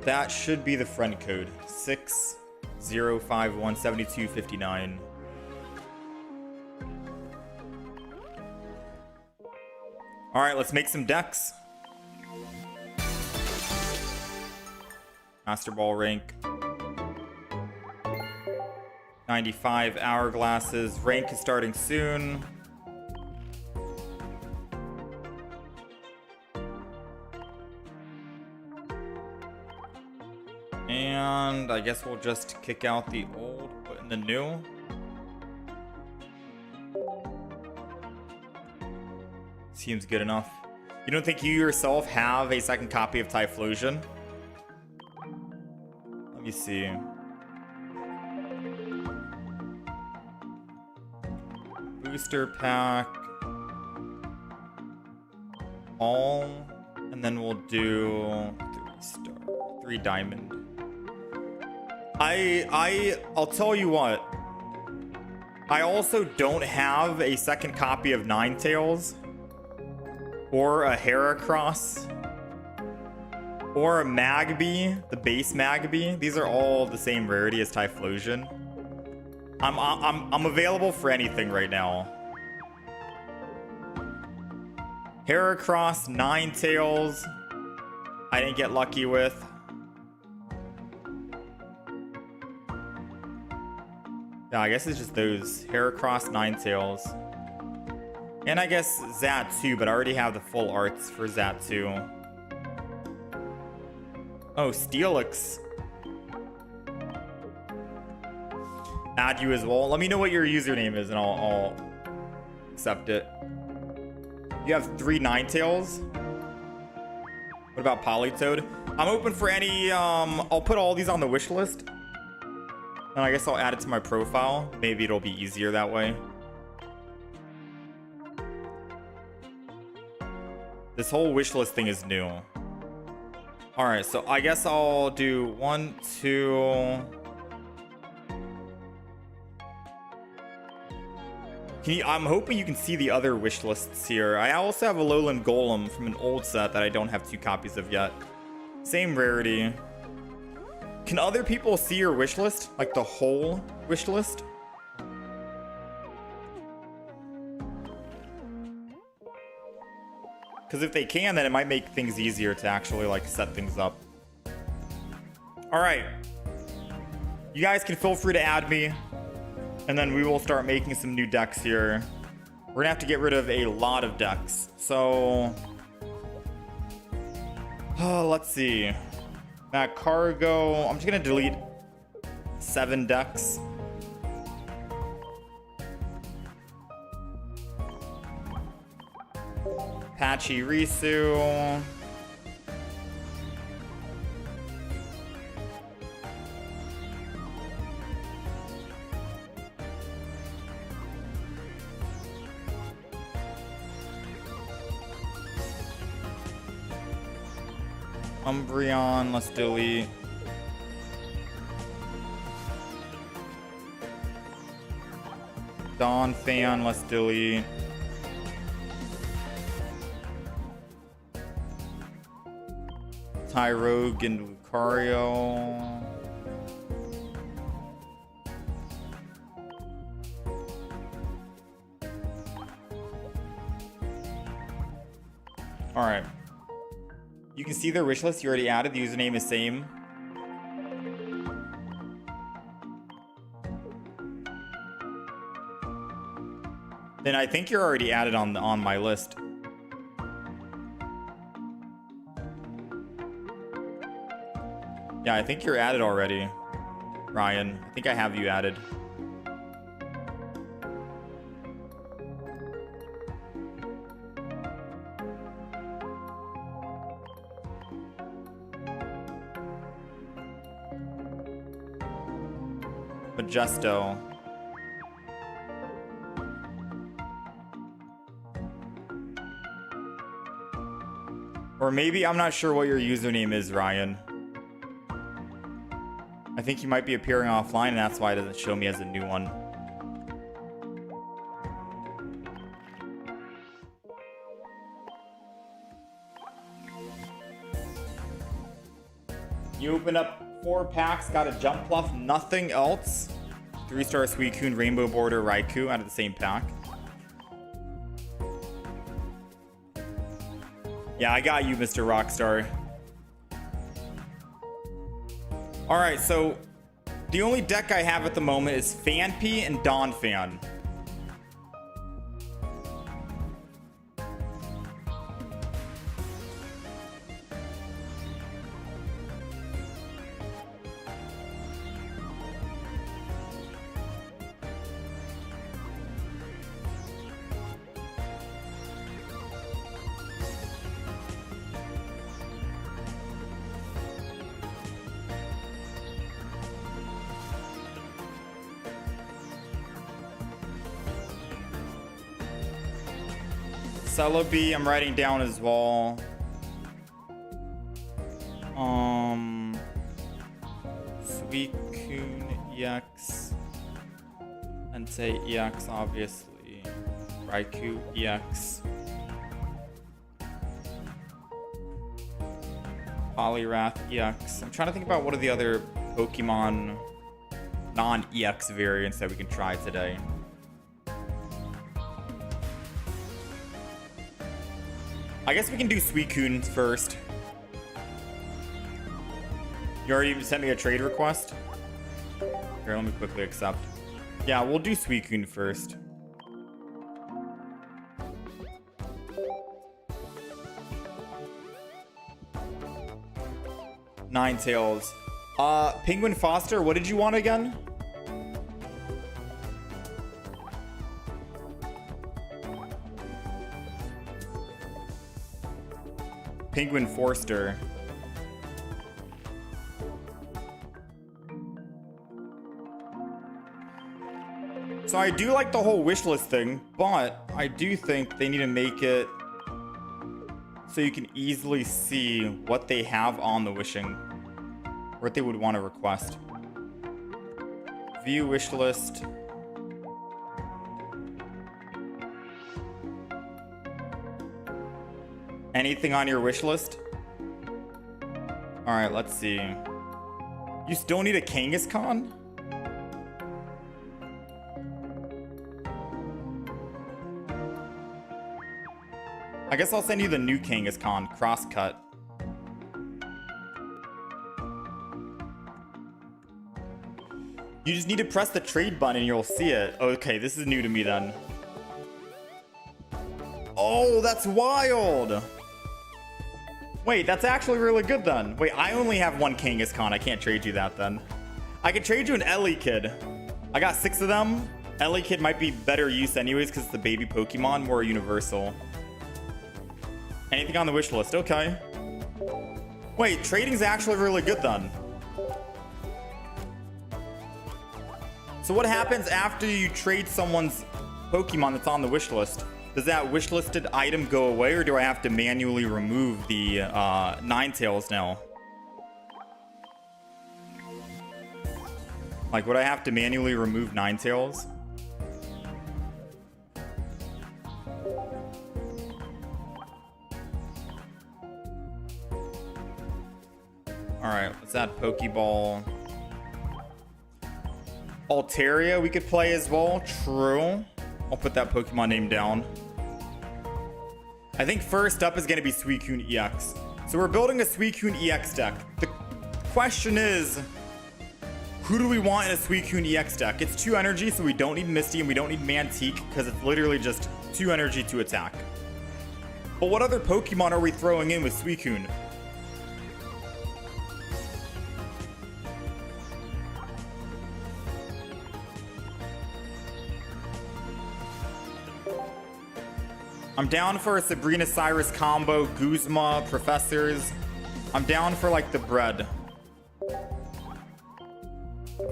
That should be the friend code. 60517259. All right, let's make some decks. Master Ball rank. 95 hourglasses. Rank is starting soon. And I guess we'll just kick out the old, put in the new. Seems good enough. You don't think you yourself have a second copy of Typhlosion? Let me see. Booster pack. All. And then we'll do 3-star. 3 diamond. I'll tell you what. I also don't have a second copy of Ninetales. Or a Heracross. Or a Magby. The base Magby. These are all the same rarity as Typhlosion. I'm available for anything right now. Heracross, Ninetales. I didn't get lucky with. Yeah, I guess it's just those. Heracross, Ninetales. And I guess Zat too, but I already have the full arts for Zat too. Oh, Steelix. Add you as well. Let me know what your username is and I'll accept it. You have 3 Ninetales. What about Politoed? I'm open for any, I'll put all these on the wish list. And I guess I'll add it to my profile. Maybe it'll be easier that way. This whole wish list thing is new. All right, so I guess I'll do 1, 2. I'm hoping you can see the other wish lists here. I also have a Lowland Golem from an old set that I don't have 2 copies of yet. Same rarity. Can other people see your wish list? Like the whole wish list? Because if they can, then it might make things easier to actually like set things up. All right. You guys can feel free to add me. And then we will start making some new decks here. We're gonna have to get rid of a lot of decks. So, let's see. That cargo, I'm just gonna delete 7 decks. Patchy Risu. Umbreon, let's delete. Dawn Fan, let's delete. Tyrogue and Lucario. Alright. You can see their wish list you already added. The username is same. Then I think you're already added on my list. Yeah, I think you're added already, Ryan. I think I have you added. Majesto. Or maybe, I'm not sure what your username is, Ryan. think he might be appearing offline, and that's why it doesn't show me as a new one. You open up 4 packs, got a jump pluff, nothing else. 3-star Suicun Rainbow Border Raikou out of the same pack. Yeah, I got you, Mr. Rockstar. Alright, so the only deck I have at the moment is Fanpy and Donphan. Celebi, I'm writing down as well. Suicun EX. Entei EX, obviously. Raikou EX. Poliwrath EX. I'm trying to think about what are the other Pokemon non-EX variants that we can try today. I guess we can do Suicun first. You already sent me a trade request? Here, let me quickly accept. Yeah, we'll do Suicun first. Ninetales. Penguin Foster, what did you want again? Penguin Forster. So I do like the whole wish list thing, but I do think they need to make it so you can easily see what they have on the wishing, what they would want to request. View wish list. Anything on your wish list? All right, let's see. You still need a Kangaskhan? I guess I'll send you the new Kangaskhan, Crosscut. You just need to press the trade button and you'll see it. Okay, this is new to me then. Oh, that's wild! Wait, that's actually really good then. Wait, I only have one Kangaskhan. I can't trade you that then. I can trade you an Elekid. I got 6 of them. Elekid might be better use anyways because it's the baby Pokemon, more universal. Anything on the wish list? Okay. Wait, trading's actually really good then. So what happens after you trade someone's Pokemon that's on the wish list? Does that wish listed item go away, or do I have to manually remove the Ninetales now? Like, would I have to manually remove Ninetales? Alright, let's add Pokeball. Altaria we could play as well. True. I'll put that Pokemon name down. I think first up is going to be Suicun EX. So we're building a Suicun EX deck. The question is, who do we want in a Suicun EX deck? It's 2 energy, so we don't need Misty and we don't need Mantique because it's literally just 2 energy to attack. But what other Pokemon are we throwing in with Suicun? I'm down for a Sabrina Cyrus combo, Guzma, Professors. I'm down for like the bread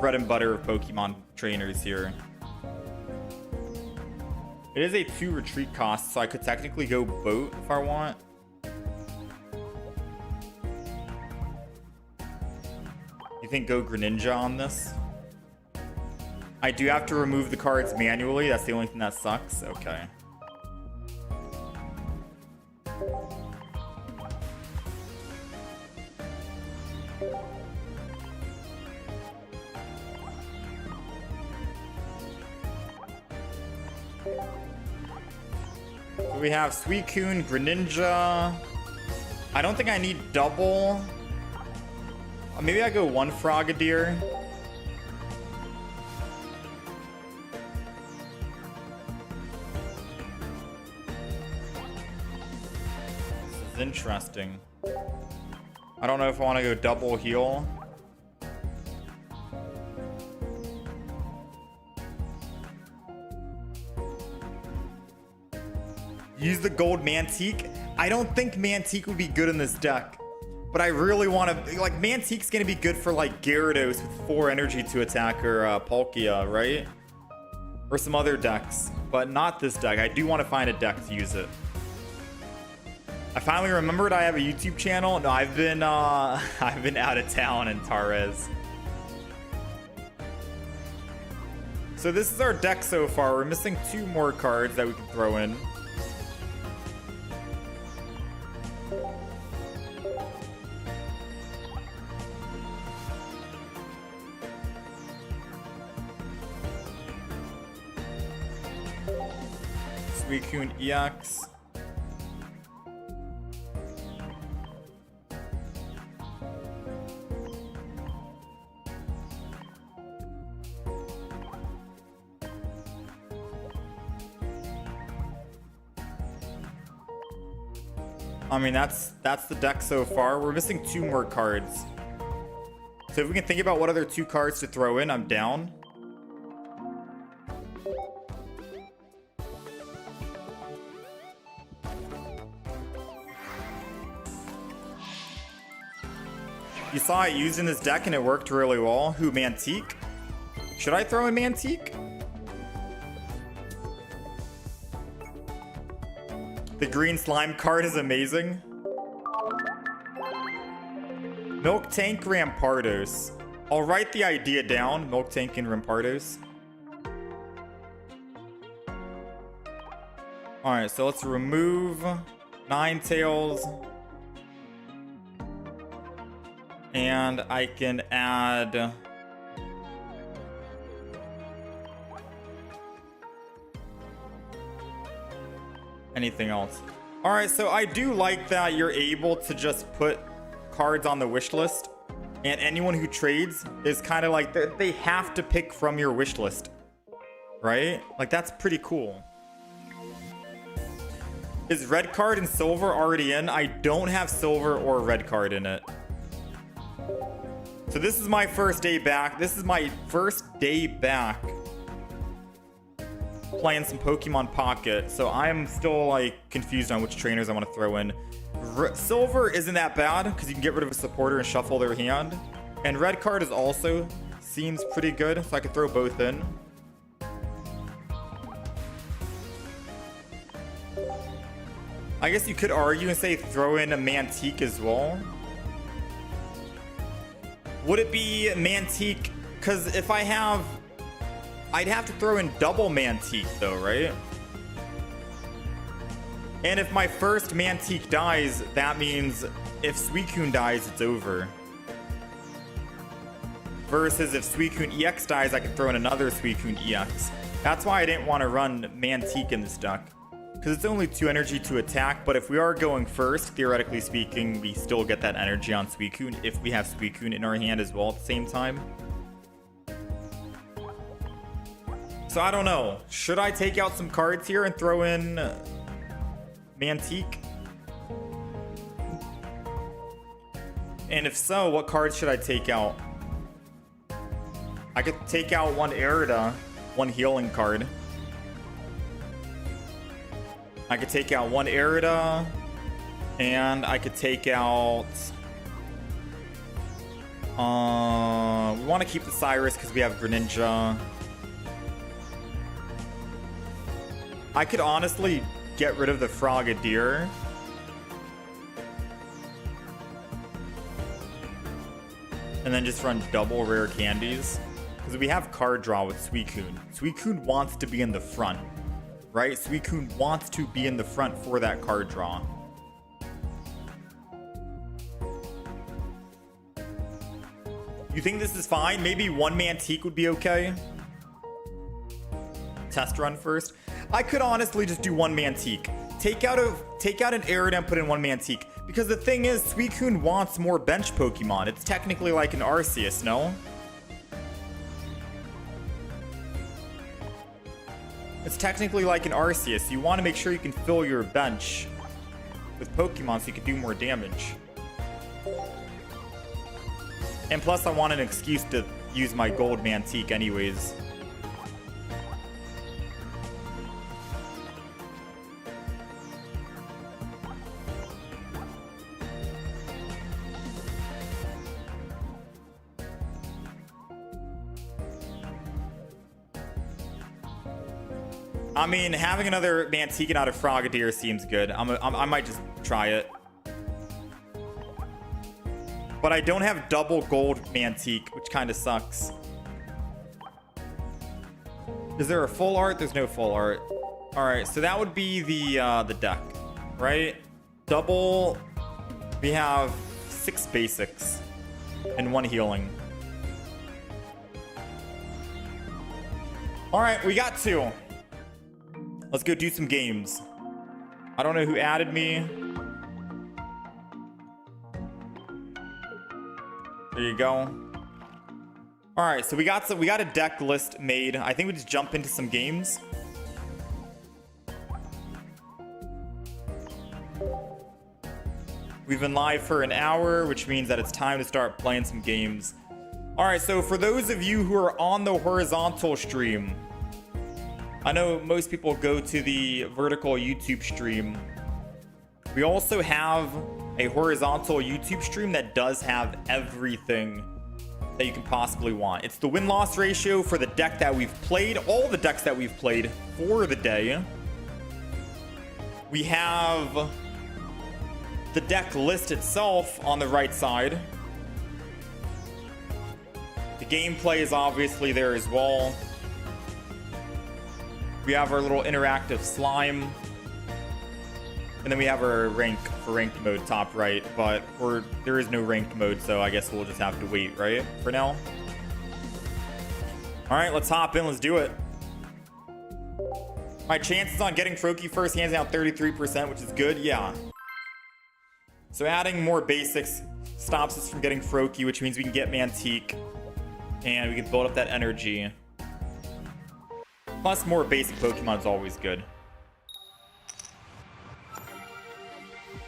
and butter of Pokemon trainers here. It is a 2 retreat cost, so I could technically go boat if I want. You think go Greninja on this. I do have to remove the cards manually. That's the only thing that sucks. Okay. So we have Suicun, Greninja. I don't think I need double. Maybe I go one Frogadier. This is interesting. I don't know if I want to go double heal. Use the gold Mantique. I don't think Mantique would be good in this deck. But I really want to... Like, Mantique's going to be good for, like, Gyarados with 4 energy to attack, or Palkia, right? Or some other decks. But not this deck. I do want to find a deck to use it. I finally remembered I have a YouTube channel. No, I've been out of town in Tarez. So this is our deck so far. We're missing 2 more cards that we can throw in. Secluded EX. I mean, that's the deck so far. We're missing 2 more cards. So if we can think about what other 2 cards to throw in, I'm down. You saw it used in this deck and it worked really well. Who, Mantique? Should I throw in Mantique? The green slime card is amazing. Miltank, Rampardos. I'll write the idea down. Miltank and Rampardos. Alright, so let's remove Ninetales. And I can add... anything else. Alright, so I do like that you're able to just put cards on the wish list. And anyone who trades is kind of like... they have to pick from your wish list. Right? Like, that's pretty cool. Is red card and silver already in? I don't have silver or red card in it. So this is my first day back. This is my first day back playing some Pokemon Pocket. So I'm still like confused on which trainers I want to throw in. Silver isn't that bad because you can get rid of a supporter and shuffle their hand. And red card is also seems pretty good. So I could throw both in. I guess you could argue and say throw in a Mantique as well. Would it be Mantique? Because if I have... I'd have to throw in double Mantique though, right? And if my first Mantique dies, that means if Suicun dies, it's over. Versus if Suicun EX dies, I can throw in another Suicun EX. That's why I didn't want to run Mantique in this deck. Because it's only 2 energy to attack, but if we are going first, theoretically speaking, we still get that energy on Suicun if we have Suicun in our hand as well at the same time. So I don't know. Should I take out some cards here and throw in Mantique? And if so, what cards should I take out? I could take out one Erida, one healing card. I could take out one Erida, and I could take out... we want to keep the Cyrus because we have Greninja. I could honestly get rid of the Frogadier. and then just run double rare candies. Because we have card draw with Suicun. Suicun wants to be in the front, right? Suicun wants to be in the front for that card draw. You think this is fine? Maybe one Mantique would be okay. Test run first. I could honestly just do one Mantique. Take out an Aerodem, put in one Mantique. Because the thing is, Suicun wants more bench Pokemon. It's technically like an Arceus, no? It's technically like an Arceus. You want to make sure you can fill your bench with Pokemon so you can do more damage. And plus, I want an excuse to use my gold Mantique anyways. I mean, having another Mantique and out of Frogadier seems good. I might just try it. But I don't have double gold Mantique, which kind of sucks. Is there a full art? There's no full art. All right, so that would be the deck, right? Double. We have 6 basics and 1 healing. All right, we got 2. Let's go do some games. I don't know who added me. There you go. All right, so we got a deck list made. I think we just jump into some games. We've been live for an hour, which means that it's time to start playing some games. All right, so for those of you who are on the horizontal stream, I know most people go to the vertical YouTube stream. We also have a horizontal YouTube stream that does have everything that you can possibly want. It's the win-loss ratio for the deck that we've played, all the decks that we've played for the day. We have the deck list itself on the right side. The gameplay is obviously there as well. We have our little interactive slime. And then we have our rank for ranked mode top right, but there is no ranked mode, so I guess we'll just have to wait, right? For now. All right, let's hop in. Let's do it. My chances on getting Froakie first hands down 33%, which is good. Yeah. So adding more basics stops us from getting Froakie, which means we can get Mantique. And we can build up that energy. Plus, more basic Pokemon is always good.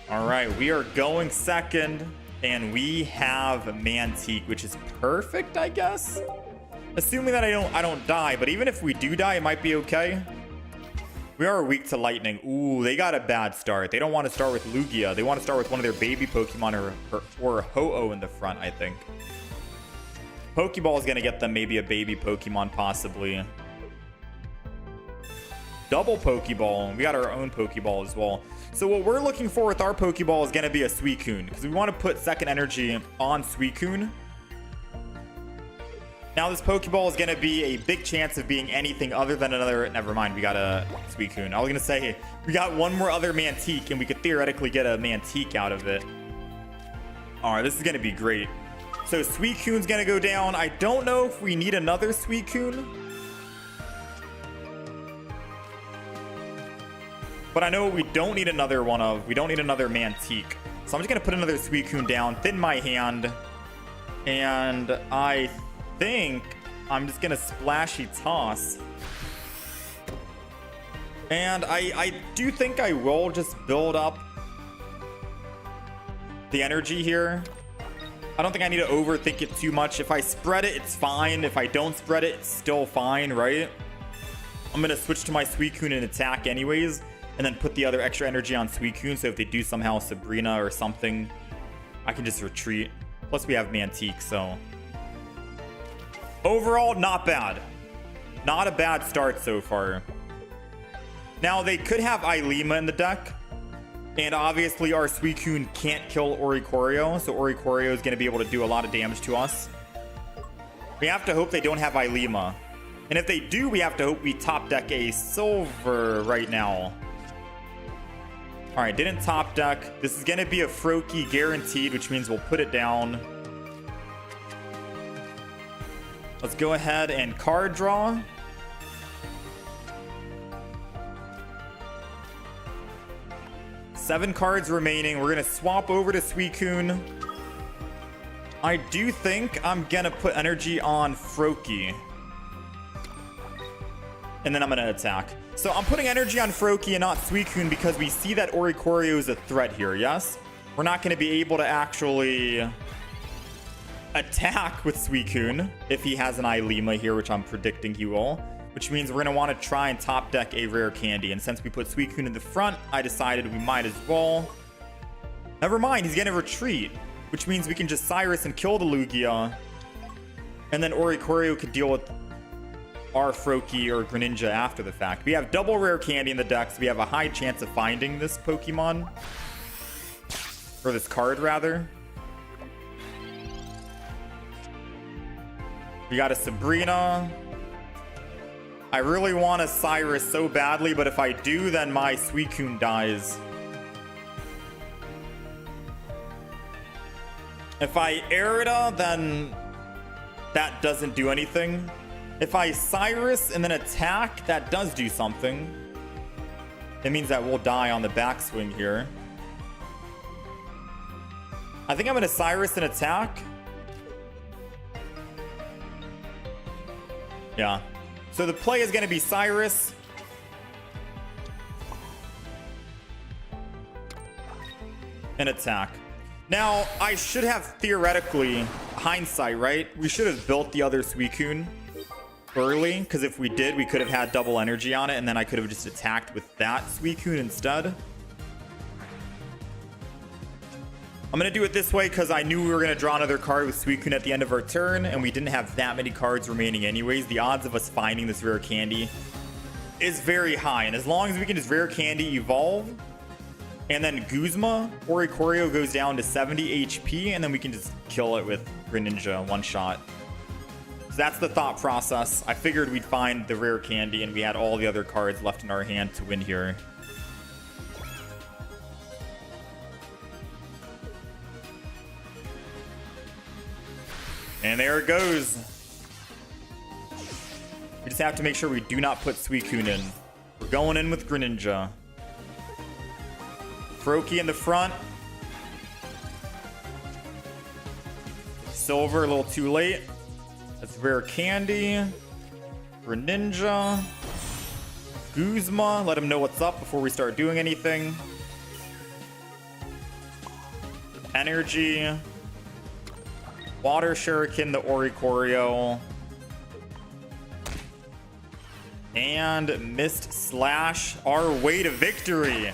All right, we are going second, and we have Mantique, which is perfect, I guess. Assuming that I don't die, but even if we do die, it might be okay. We are weak to lightning. Ooh, they got a bad start. They don't want to start with Lugia. They want to start with one of their baby Pokemon or Ho-Oh in the front, I think. Pokeball is going to get them maybe a baby Pokemon, possibly. Double Pokeball. We got our own Pokeball as well. So what we're looking for with our Pokeball is going to be a Suicun, because we want to put second energy on Suicun. Now this Pokeball is going to be a big chance of being anything other than another... Never mind, we got a Suicun. I was going to say, we got one more other Mantique, and we could theoretically get a Mantique out of it. Alright, this is going to be great. So Suicun's going to go down. I don't know if we need another Suicun. But I know what we don't need another one of. We don't need another Mantique. So I'm just going to put another Suicun down, thin my hand. And I think I'm just going to Splashy Toss. And I do think I will just build up the energy here. I don't think I need to overthink it too much. If I spread it, it's fine. If I don't spread it, it's still fine, right? I'm going to switch to my Suicun and attack anyways. And then put the other extra energy on Suicun, so if they do somehow Sabrina or something, I can just retreat. Plus we have Mantique, so... Overall, not bad. Not a bad start so far. Now, they could have Ilima in the deck. And obviously our Suicun can't kill Oricorio, so Oricorio is going to be able to do a lot of damage to us. We have to hope they don't have Ilima. And if they do, we have to hope we top deck a silver right now. Alright, didn't top deck. This is going to be a Froakie guaranteed, which means we'll put it down. Let's go ahead and card draw. Seven cards remaining. We're going to swap over to Suicun. I do think I'm going to put energy on Froakie. And then I'm going to attack. So I'm putting energy on Froakie and not Suicun because we see that Oricorio is a threat here, yes? We're not going to be able to actually attack with Suicun if he has an Ilima here, which I'm predicting he will. Which means we're going to want to try and top deck a rare candy. And since we put Suicun in the front, I decided we might as well. Never mind, he's going to retreat. Which means we can just Cyrus and kill the Lugia. And then Oricorio could deal with our Froakie or Greninja after the fact. We have double rare candy in the deck, so we have a high chance of finding this Pokemon. Or this card, rather. We got a Sabrina. I really want a Cyrus so badly, but if I do, then my Suicun dies. If I Erida, then that doesn't do anything. If I Cyrus and then attack, that does do something. It means that we'll die on the backswing here. I think I'm going to Cyrus and attack. Yeah. So the play is going to be Cyrus. And attack. Now, I should have theoretically, hindsight, right? We should have built the other Suicun early, because if we did, we could have had double energy on it, and then I could have just attacked with that Suicun instead. I'm going to do it this way because I knew we were going to draw another card with Suicun at the end of our turn, and we didn't have that many cards remaining anyways. The odds of us finding this rare candy is very high, and as long as we can just rare candy evolve, and then Guzma, Oricorio goes down to 70 HP, and then we can just kill it with Greninja one shot. So that's the thought process. I figured we'd find the rare candy, and we had all the other cards left in our hand to win here. And there it goes. We just have to make sure we do not put Suicun in. We're going in with Greninja. Froakie in the front. Silver, a little too late. That's rare candy. Greninja. Guzma. Let him know what's up before we start doing anything. Energy. Water Shuriken, the Oricorio. And Mist Slash, our way to victory.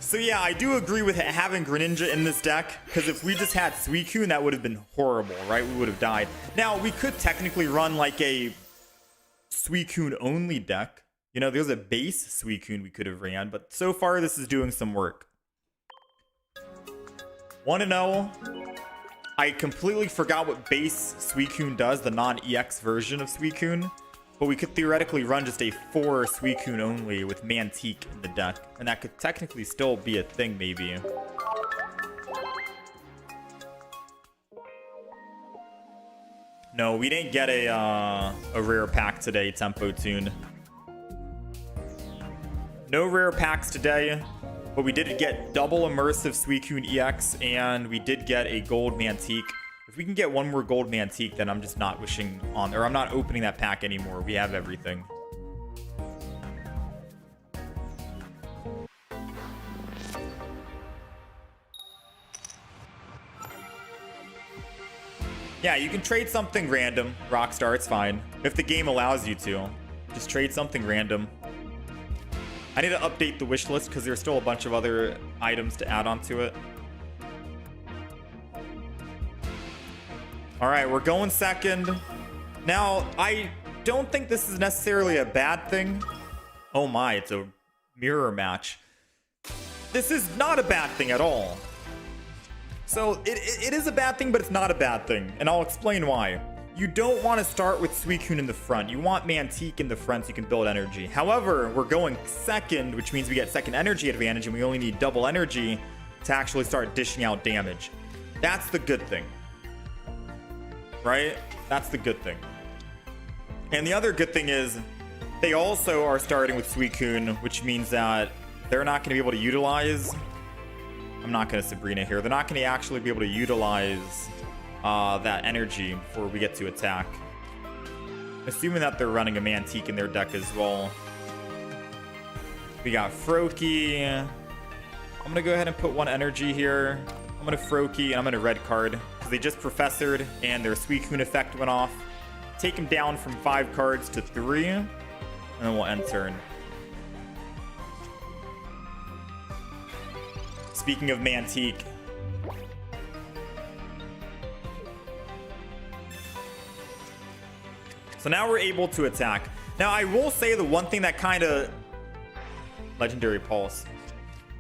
So yeah, I do agree with having Greninja in this deck, because if we just had Suicun, that would have been horrible, right? We would have died. Now, we could technically run like a Suicun only deck. You know, there's a base Suicun we could have ran, but so far this is doing some work. 1-0. I completely forgot what base Suicun does, the non-EX version of Suicun. But we could theoretically run just a 4 Suicun only with Miltank in the deck. And that could technically still be a thing, maybe. No, we didn't get a rare pack today, Tempo Tune. No rare packs today. But we did get double immersive Suicun EX, and we did get a gold Miltank. If we can get one more gold Miltank, then I'm just not wishing on, or I'm not opening that pack anymore. We have everything. Yeah, you can trade something random, Rockstar, it's fine. If the game allows you to. Just trade something random. I need to update the wish list because there's still a bunch of other items to add onto it. All right, we're going second. Now, I don't think this is necessarily a bad thing. Oh my, it's a mirror match. this is not a bad thing at all. So it is a bad thing, but it's not a bad thing. And I'll explain why. You don't want to start with Suicun in the front. You want Miltank in the front so you can build energy. However, we're going second, which means we get second energy advantage, and we only need double energy to actually start dishing out damage. That's the good thing. Right? That's the good thing. And the other good thing is they also are starting with Suicun, which means that they're not going to be able to utilize... I'm not going to Sabrina here. They're not going to actually be able to utilize that energy before we get to attack. Assuming that they're running a Miltank in their deck as well. We got Froakie. I'm going to go ahead and put one energy here. I'm going to Froakie and I'm going to red card because they just professored and their Suicun effect went off. Take him down from 5 cards to 3 and then we'll end turn. Speaking of Miltank, so now we're able to attack. Now I will say the one thing that kind of Legendary Pulse.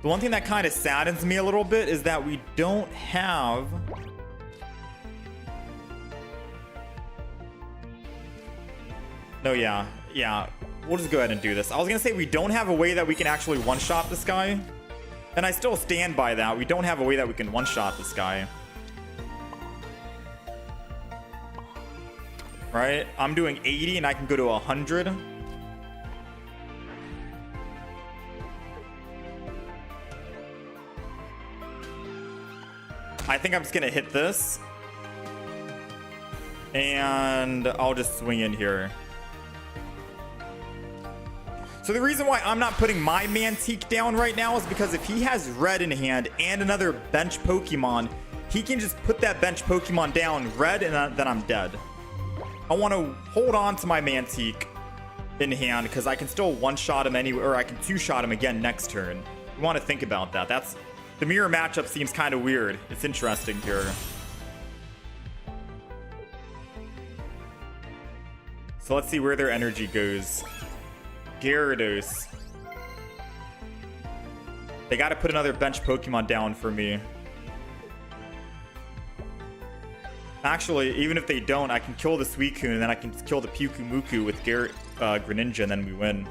The one thing that kind of saddens me a little bit is that we don't have yeah. We'll just go ahead and do this. I was gonna say we don't have a way that we can actually one-shot this guy. And I still stand by that. We don't have a way that we can one-shot this guy. Right? I'm doing 80 and I can go to 100. I think I'm just gonna hit this. And I'll just swing in here. So the reason why I'm not putting my Miltank down right now is because if he has red in hand and another bench Pokemon, he can just put that bench Pokemon down red and then I'm dead. I want to hold on to my Miltank in hand because I can still one-shot him anyway, or I can two-shot him again next turn. You want to think about that. That's the mirror matchup seems kind of weird. It's interesting here. So let's see where their energy goes. Gyarados. They got to put another bench Pokemon down for me. Actually, even if they don't, I can kill the Suicune and then I can kill the Pyukumuku with Greninja and then we win.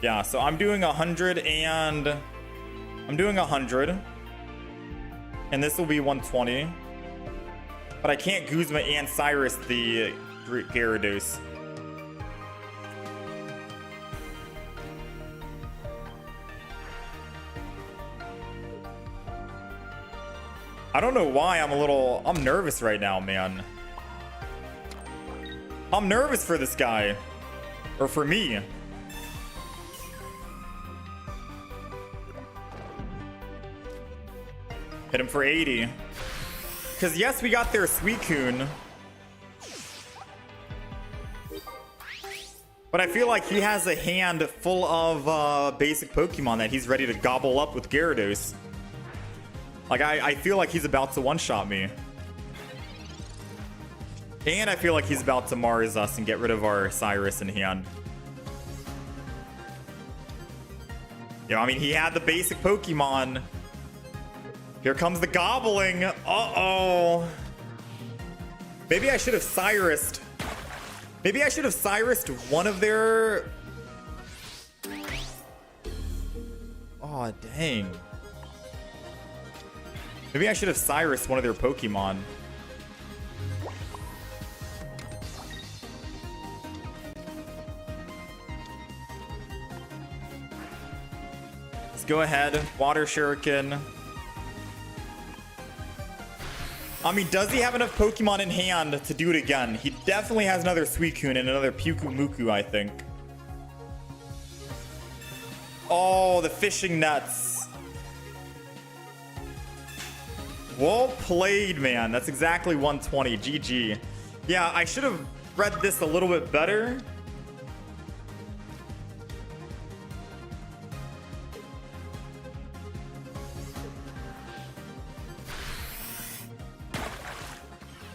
Yeah, so I'm doing 100 and... I'm doing 100. And this will be 120. But I can't Guzma and Cyrus the Gyarados. I don't know why I'm nervous right now, man. I'm nervous for this guy. Or for me. Hit him for 80. Because yes, we got their Suicune. But I feel like he has a hand full of basic Pokemon that he's ready to gobble up with Gyarados. Like, I feel like he's about to one-shot me. And I feel like he's about to Mars us and get rid of our Cyrus in hand. You know, I mean, he had the basic Pokemon. Here comes the gobbling. Uh-oh. Maybe I should have Cyrused. Maybe I should have Cyrused one of their... Oh, dang. Maybe I should have Cyrused one of their Pokemon. Let's go ahead. Water Shuriken. I mean, does he have enough Pokemon in hand to do it again? He definitely has another Suicune and another Pyukumuku, I think. Oh, the fishing nets. Well played, man. That's exactly 120. GG. Yeah, I should have read this a little bit better.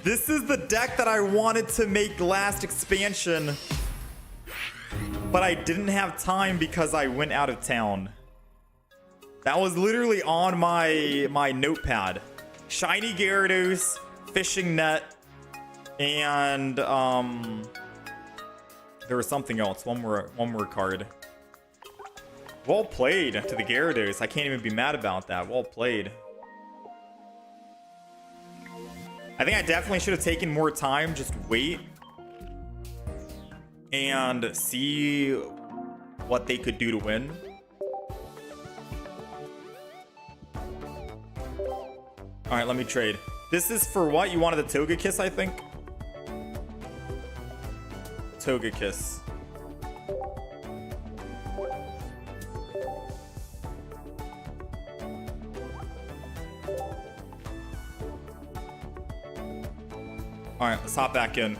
This is the deck that I wanted to make last expansion. but I didn't have time because I went out of town. That was literally on my notepad. Shiny Gyarados, fishing net, and there was something else. One more card. Well played to the Gyarados. I can't even be mad about that. Well played. I think I definitely should have taken more time. Just wait and see what they could do to win. All right, let me trade. This is for what? You wanted the Togekiss, I think? Togekiss. All right, let's hop back in.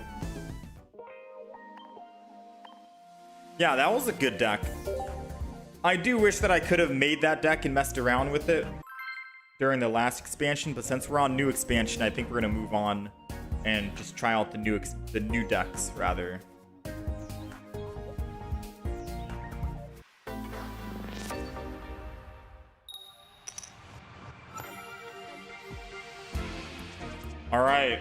Yeah, that was a good deck. I do wish that I could have made that deck and messed around with it during the last expansion, but since we're on new expansion, I think we're gonna move on and just try out the new decks rather. All right,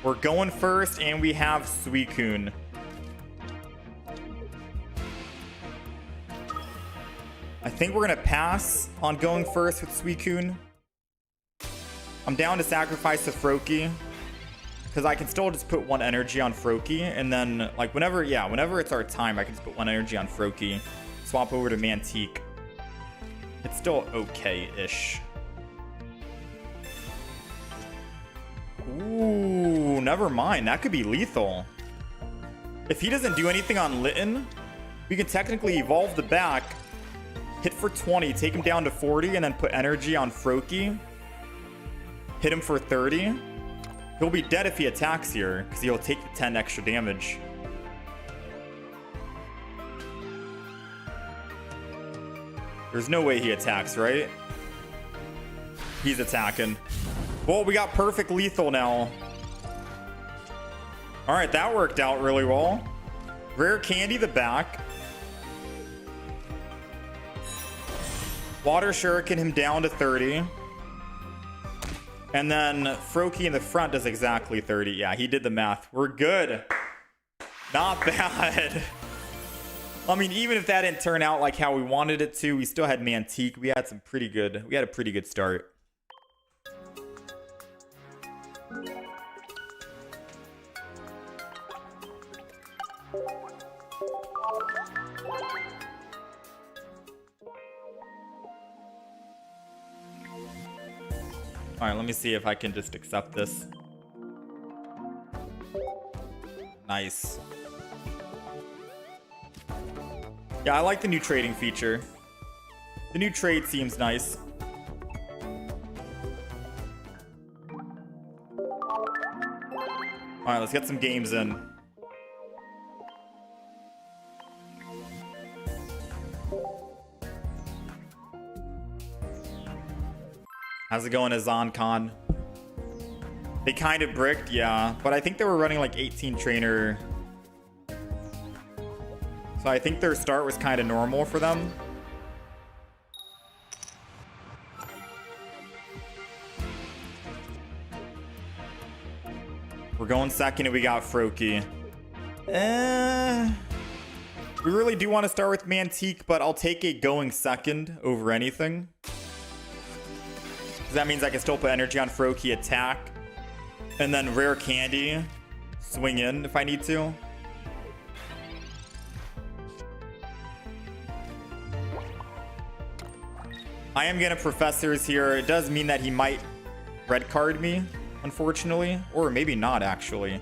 we're going first, and we have Suicun. I think we're gonna pass on going first with Suicun. I'm down to sacrifice the Froakie because I can still just put one energy on Froakie, and then like whenever it's our time, I can just put one energy on Froakie, swap over to Miltank. It's still okay-ish. Ooh, never mind. That could be lethal. If he doesn't do anything on Litten, we can technically evolve the back, hit for 20, take him down to 40, and then put energy on Froakie. Hit him for 30. He'll be dead if he attacks here, because he'll take the 10 extra damage. There's no way he attacks, right? He's attacking. Well, we got perfect lethal now. All right, that worked out really well. Rare Candy the back. Water Shuriken him down to 30. And then Froakie in the front does exactly 30. Yeah, he did the math. We're good. Not bad. I mean, even if that didn't turn out like how we wanted it to, we still had Miltank. We had a pretty good start. All right, let me see if I can just accept this. Nice. Yeah, I like the new trading feature. The new trade seems nice. All right, let's get some games in. How's it going, AzanCon? They kind of bricked, yeah. But I think they were running like 18 trainer. So I think their start was kind of normal for them. We're going second and we got Froakie. We really do want to start with Miltank, but I'll take it going second over anything. That means I can still put energy on Froakie, attack, and then Rare Candy, swing in if I need to. I am getting Professors here. It does mean that he might red card me, unfortunately, or maybe not actually.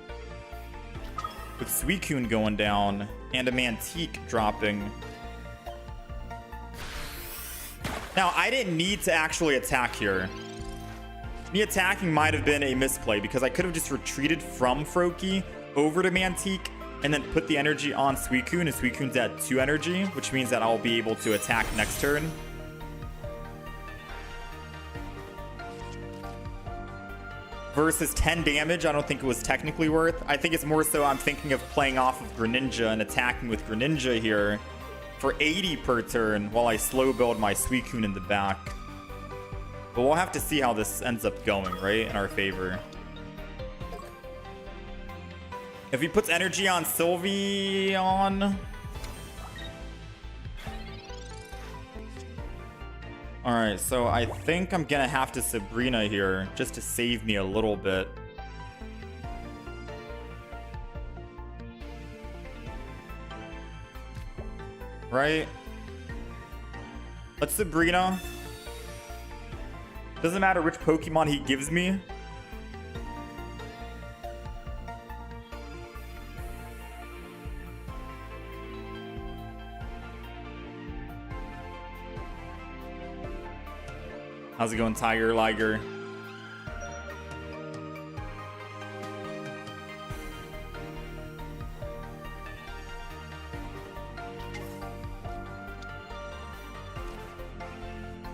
With Suicun going down and a Miltank dropping. Now, I didn't need to actually attack here. Me attacking might have been a misplay because I could have just retreated from Froakie over to Miltank and then put the energy on Suicun, and Suicun's at 2 energy, which means that I'll be able to attack next turn. versus 10 damage, I don't think it was technically worth. I think it's more so I'm thinking of playing off of Greninja and attacking with Greninja here for 80 per turn while I slow build my Suicun in the back. But we'll have to see how this ends up going, right? In our favor. If he puts energy on Sylveon... Alright, so I think I'm gonna have to Sabrina here just to save me a little bit. Right? Let's Sabrina. Doesn't matter which Pokemon he gives me. How's it going, Tiger Liger?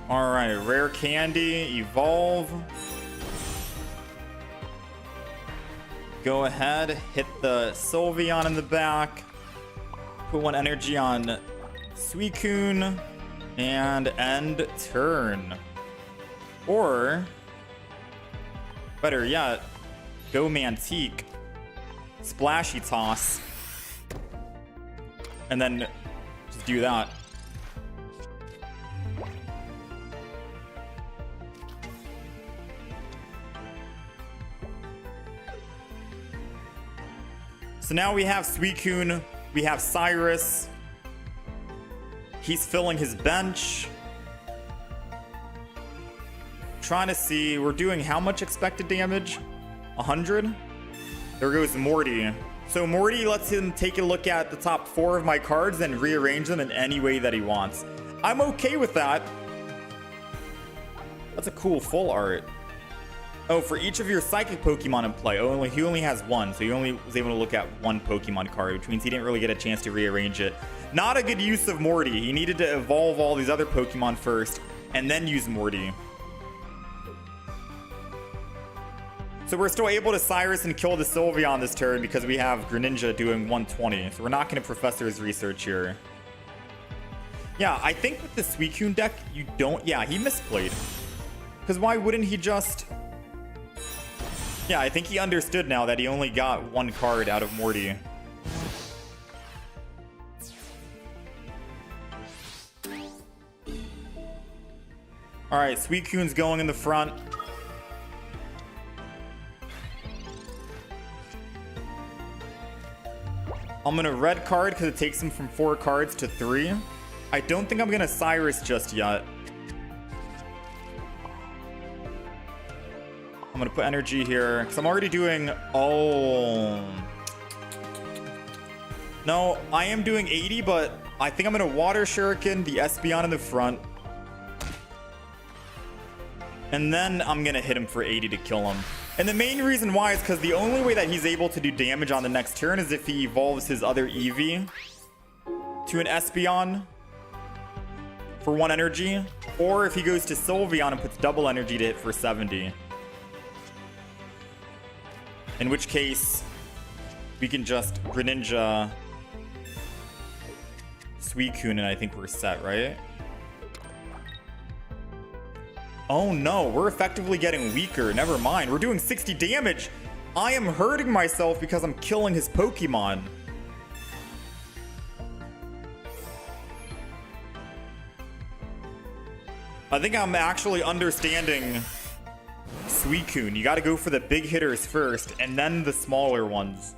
All right, rare candy, evolve. Go ahead, hit the Sylveon in the back. Put one energy on Suicun and end turn. Or, better yet, go Miltank, Splashy Toss, and then just do that. So now we have Suicun, we have Cyrus, he's filling his bench. Trying to see, we're doing how much expected damage? 100? There goes Morty. So Morty lets him take a look at the top 4 of my cards and rearrange them in any way that he wants. I'm okay with that. That's a cool full art. Oh, for each of your psychic Pokemon in play, he only has one, so he only was able to look at one Pokemon card, which means he didn't really get a chance to rearrange it. Not a good use of Morty. He needed to evolve all these other Pokemon first and then use Morty. So we're still able to Cyrus and kill the Sylveon this turn because we have Greninja doing 120. So we're not going to Professor's Research here. Yeah, I think with the Suicune deck, you don't... Yeah, he misplayed. Because why wouldn't he just... Yeah, I think he understood now that he only got one card out of Morty. Alright, Suicune's going in the front. I'm gonna red card because it takes him from 4 cards to 3. I don't think I'm gonna Cyrus just yet. I'm gonna put energy here because I'm already doing... Oh. No, I am doing 80, but I think I'm gonna Water Shuriken the Espeon in the front. And then I'm gonna hit him for 80 to kill him. And the main reason why is because the only way that he's able to do damage on the next turn is if he evolves his other Eevee to an Espeon for 1 energy, or if he goes to Sylveon and puts double energy to hit for 70. In which case, we can just Greninja Suicune and I think we're set, right? Oh no, we're effectively getting weaker. Never mind. We're doing 60 damage. I am hurting myself because I'm killing his Pokemon. I think I'm actually understanding Suicune. You gotta go for the big hitters first and then the smaller ones.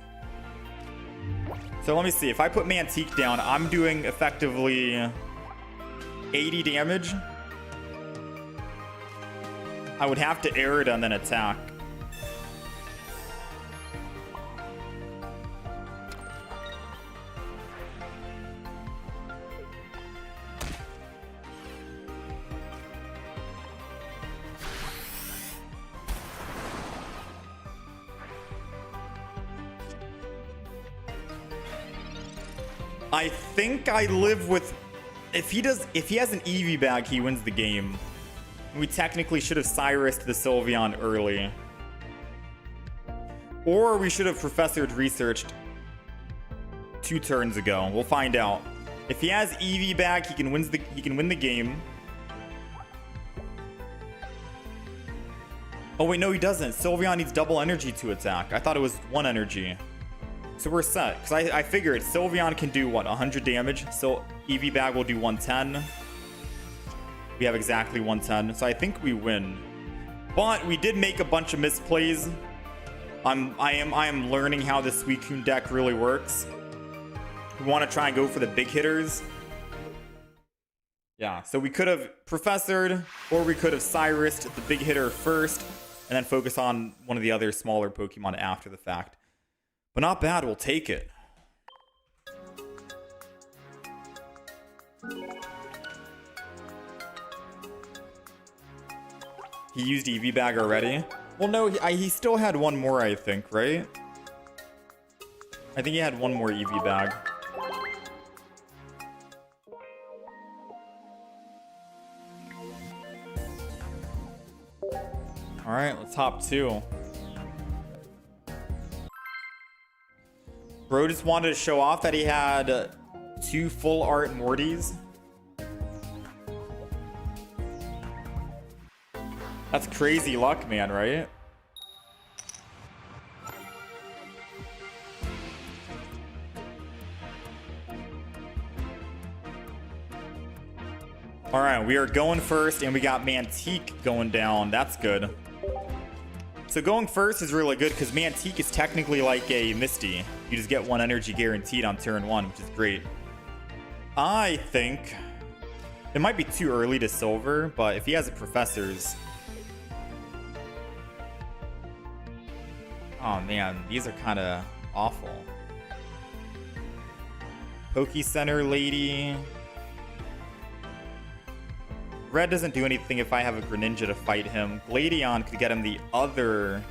So let me see. If I put Miltank down, I'm doing effectively 80 damage. I would have to air it and then attack. I think I live with... If he has an Eevee bag, he wins the game. We technically should have Cyrused the Sylveon early. Or we should have professored researched 2 turns ago. We'll find out. If he has EV back, he can win the game. Oh wait, no he doesn't. Sylveon needs double energy to attack. I thought it was 1 energy. So we're set. Because I figured Sylveon can do what, 100 damage. So EV bag will do 110. We have exactly 110. So I think we win. But we did make a bunch of misplays. I am learning how the Suicun deck really works. We want to try and go for the big hitters. Yeah, so we could have professored, or we could have Cyrused the big hitter first, and then focus on one of the other smaller Pokemon after the fact. But not bad, we'll take it. He used EV bag already? Well, no, he still had one more, I think, right? I think he had one more EV bag. All right, let's hop 2. Bro just wanted to show off that he had 2 full art Mortys. That's crazy luck, man, right? All right, we are going first, and we got Miltank going down. That's good. So going first is really good because Miltank is technically like a Misty. You just get 1 energy guaranteed on turn 1, which is great. I think it might be too early to silver, but if he has a Professor's... Oh man, these are kind of awful. Poke Center Lady. Red doesn't do anything if I have a Greninja to fight him. Gladion could get him the other...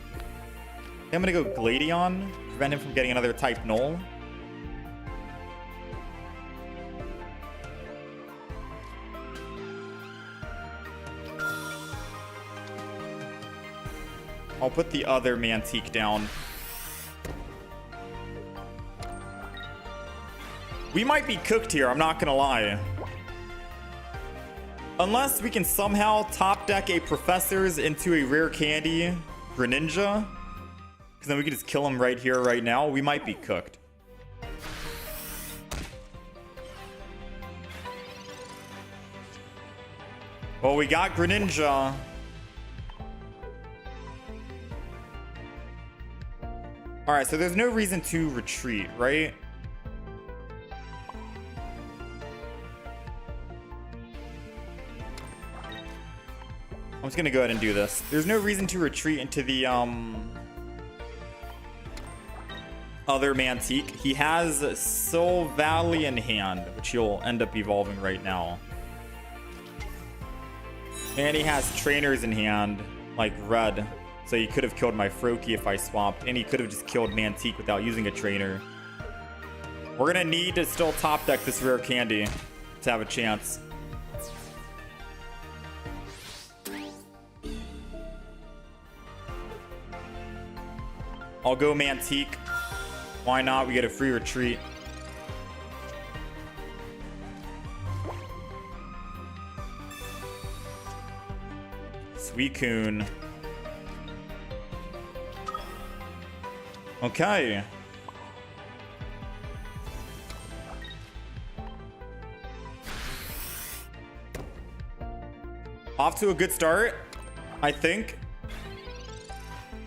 I'm gonna go Gladion. Prevent him from getting another type null. I'll put the other Miltank down. We might be cooked here, I'm not gonna lie. Unless we can somehow top deck a Professor's into a rare candy Greninja, because then we can just kill him right here, right now. We might be cooked. Well, we got Greninja. Alright, so there's no reason to retreat, right? I'm just gonna go ahead and do this. There's no reason to retreat into the other Miltank. He has Soul Valley in hand, which he'll end up evolving right now. And he has trainers in hand, like Red. So he could have killed my Froakie if I swapped, and he could have just killed Miltank without using a trainer. We're gonna need to still top deck this rare candy to have a chance. I'll go Miltank. Why not? We get a free retreat. Suicun. Okay. Off to a good start, I think.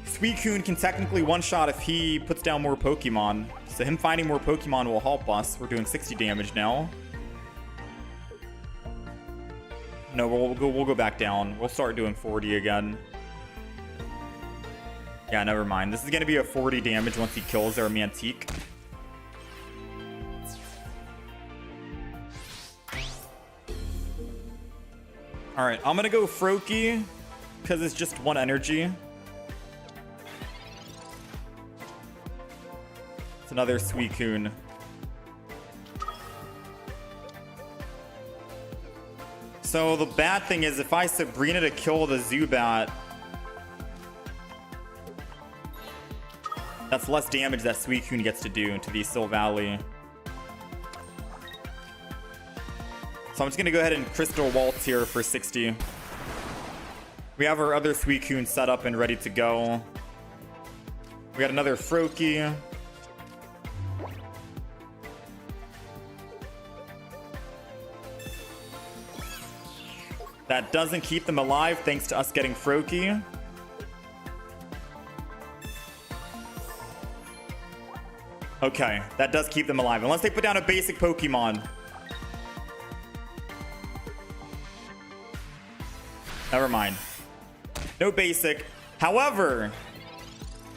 Suicun can technically one-shot if he puts down more Pokemon. So him finding more Pokemon will help us. We're doing 60 damage now. No, we'll go back down. We'll start doing 40 again. Yeah, never mind. This is going to be a 40 damage once he kills our Miltank. Alright, I'm going to go Froakie because it's just 1 energy. It's another Suicun. So the bad thing is if I Sabrina to kill the Zubat, That's less damage that Suicun gets to do to the Sil Valley. So I'm just going to go ahead and Crystal Waltz here for 60. We have our other Suicun set up and ready to go. We got another Froakie. That doesn't keep them alive thanks to us getting Froakie. Okay, that does keep them alive. Unless they put down a basic Pokemon. Never mind. No basic. However,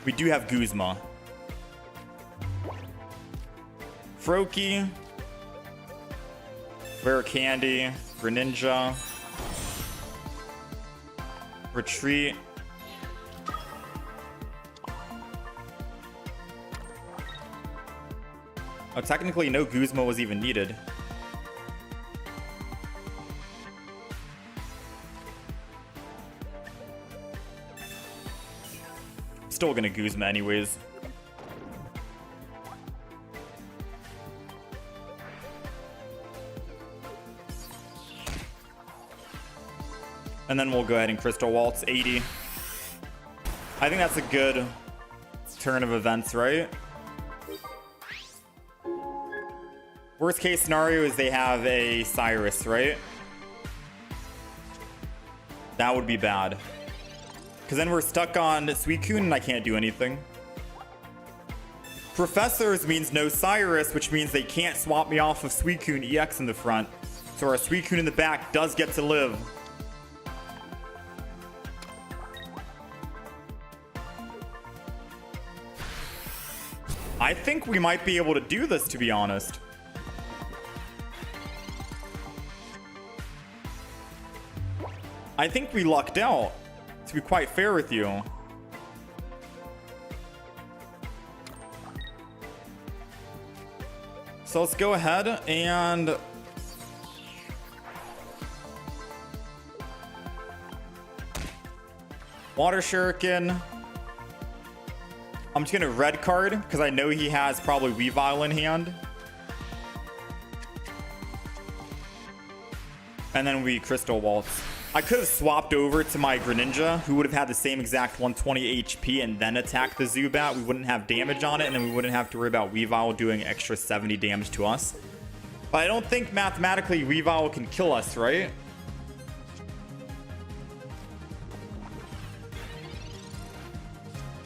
we do have Guzma. Froakie. Rare Candy. Greninja. Retreat. Oh, technically no Guzma was even needed. Still gonna Guzma anyways. And then we'll go ahead and Crystal Waltz 80. I think that's a good turn of events, right? Worst case scenario is they have a Cyrus, right? That would be bad. Because then we're stuck on Suicun and I can't do anything. Professors means no Cyrus, which means they can't swap me off of Suicun EX in the front. So our Suicun in the back does get to live. I think we might be able to do this, to be honest. I think we lucked out, to be quite fair with you. So let's go ahead and Water Shuriken. I'm just gonna red card because I know he has probably Weavile in hand. And then we Crystal Waltz. I could have swapped over to my Greninja, who would have had the same exact 120 HP and then attack the Zubat. We wouldn't have damage on it, and then we wouldn't have to worry about Weavile doing extra 70 damage to us. But I don't think mathematically Weavile can kill us, right?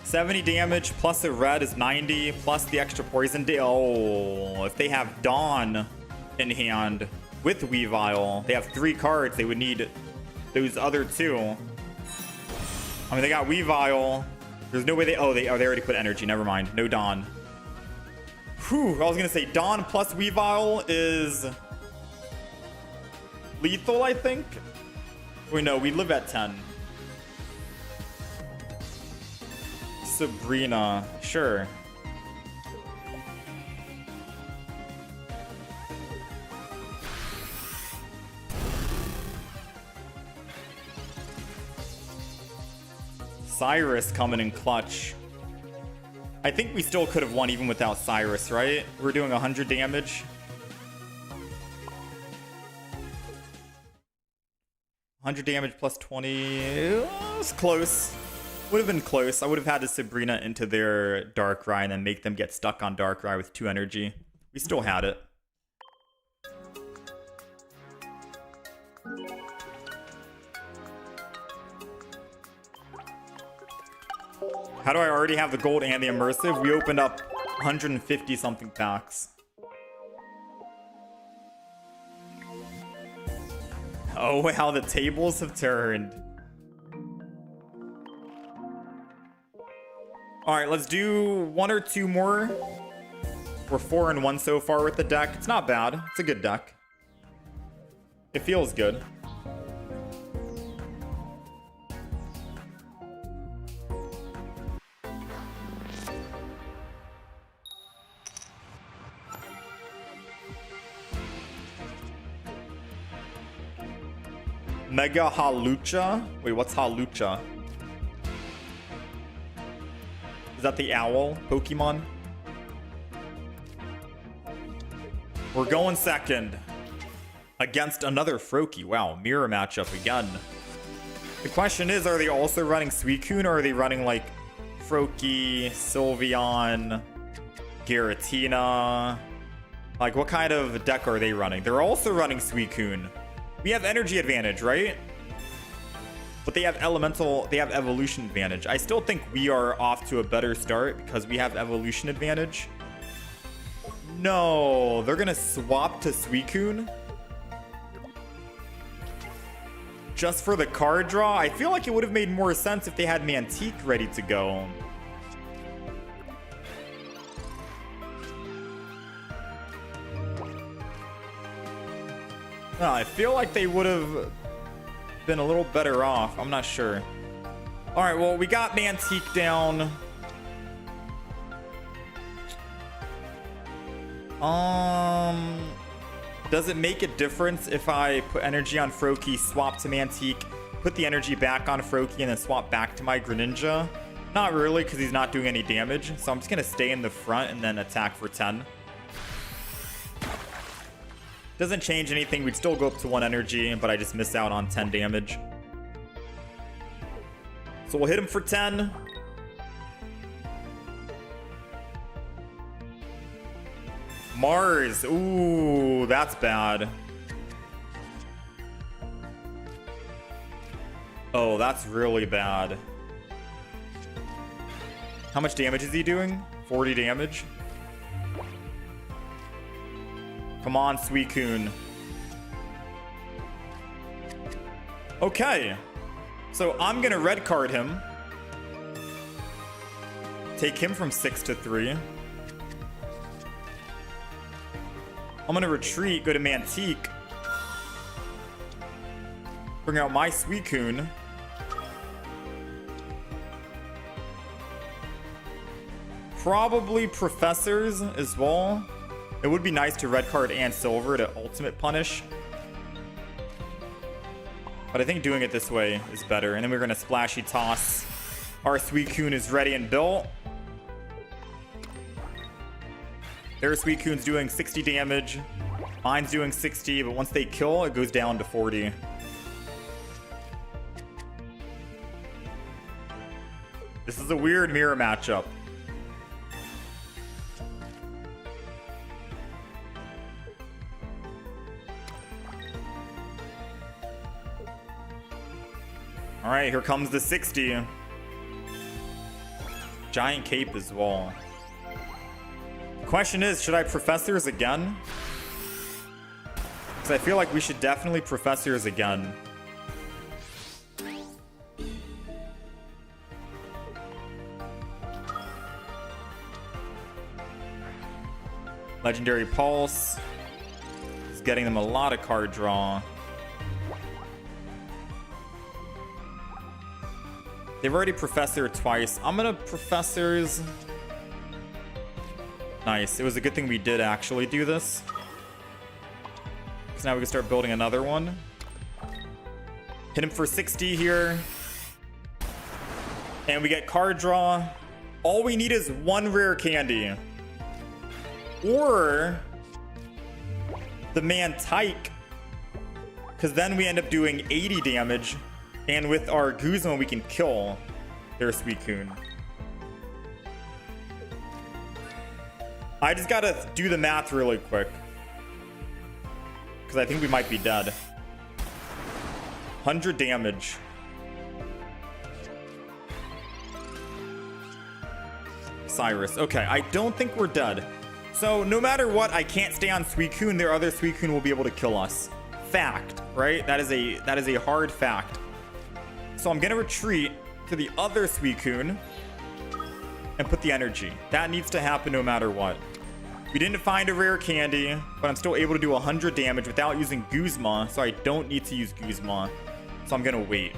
$70 damage plus a red is 90 plus the extra poison. Oh, if they have Dawn in hand with Weavile, they have 3 cards. They would need those other 2. I mean, they got Weavile. There's no way they already put energy. Never mind. No Dawn. Whew, I was gonna say Dawn plus Weavile is lethal, I think. Wait, no, we live at 10. Sabrina, sure. Cyrus coming in clutch. I think we still could have won even without Cyrus, right? We're doing 100 damage. 100 damage plus 20. It's close. Would have been close. I would have had to Sabrina into their Darkrai and then make them get stuck on Darkrai with 2 energy. We still had it. How do I already have the gold and the immersive? We opened up 150 something packs. Oh, how the tables have turned. All right, let's do 1 or 2 more. We're 4-1 so far with the deck. It's not bad. It's a good deck. It feels good. Mega Halucha? Wait, what's Halucha? Is that the owl Pokemon? We're going second against another Froakie. Wow, mirror matchup again. The question is, are they also running Suicun, or are they running like Froakie, Sylveon, Giratina? Like, what kind of deck are they running? They're also running Suicun. We have energy advantage, right? But they have evolution advantage. I still think we are off to a better start because we have evolution advantage. No, they're gonna swap to Suicun just for the card draw. I feel like it would have made more sense if they had Miltank ready to go. No, I feel like they would have been a little better off. I'm not sure. All right, well, we got Miltank down. Does it make a difference if I put energy on Froakie, swap to Miltank, put the energy back on Froakie, and then swap back to my Greninja? Not really, because he's not doing any damage. So I'm just going to stay in the front and then attack for 10. Doesn't change anything. We'd still go up to 1 energy, but I just miss out on 10 damage. So we'll hit him for 10. Mars. Ooh, that's bad. Oh, that's really bad. How much damage is he doing? 40 damage. Come on, Suicun. Okay. So I'm going to red card him. Take him from 6 to 3. I'm going to retreat, go to Miltank. Bring out my Suicun. Probably Professors as well. It would be nice to red card and silver to ultimate punish. But I think doing it this way is better. And then we're going to splashy toss. Our Suicun is ready and built. Their Suicun's doing 60 damage. Mine's doing 60, but once they kill, it goes down to 40. This is a weird mirror matchup. All right, here comes the 60. Giant cape as well. Question is, should I Professors again? Because I feel like we should definitely Professors again. Legendary Pulse is getting them a lot of card draw. They've already Professored twice. I'm gonna Professors. Nice. It was a good thing we did actually do this. Because now we can start building another one. Hit him for 60 here. And we get card draw. All we need is 1 rare candy. Or the Miltank. Because then we end up doing 80 damage. And with our Guzma, we can kill their Suicun. I just gotta do the math really quick. Because I think we might be dead. 100 damage. Cyrus. Okay, I don't think we're dead. So no matter what, I can't stay on Suicun. Their other Suicun will be able to kill us. Fact, right? That is a hard fact. So I'm gonna retreat to the other Suicun and put the energy. That needs to happen no matter what. We didn't find a rare candy, but I'm still able to do 100 damage without using Guzma, so I don't need to use Guzma. So I'm gonna wait.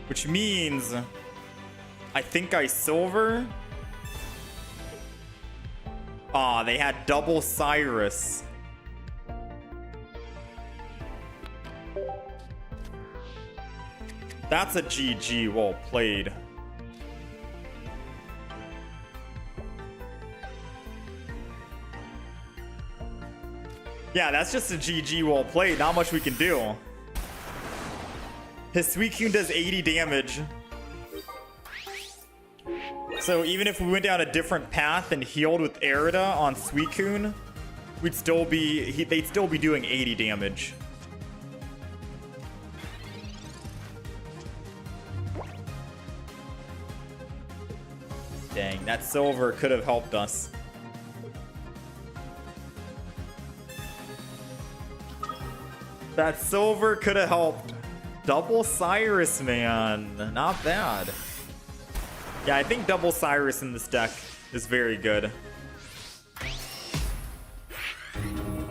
Which means I think I silver. Ah, they had double Cyrus. That's a GG, well played. Yeah, that's just a GG well played. Not much we can do. His Suicun does 80 damage. So even if we went down a different path and healed with Erida on Suicun, they'd still be doing 80 damage. Dang, that silver could have helped us. That silver could have helped. Double Cyrus, man. Not bad. Yeah, I think double Cyrus in this deck is very good.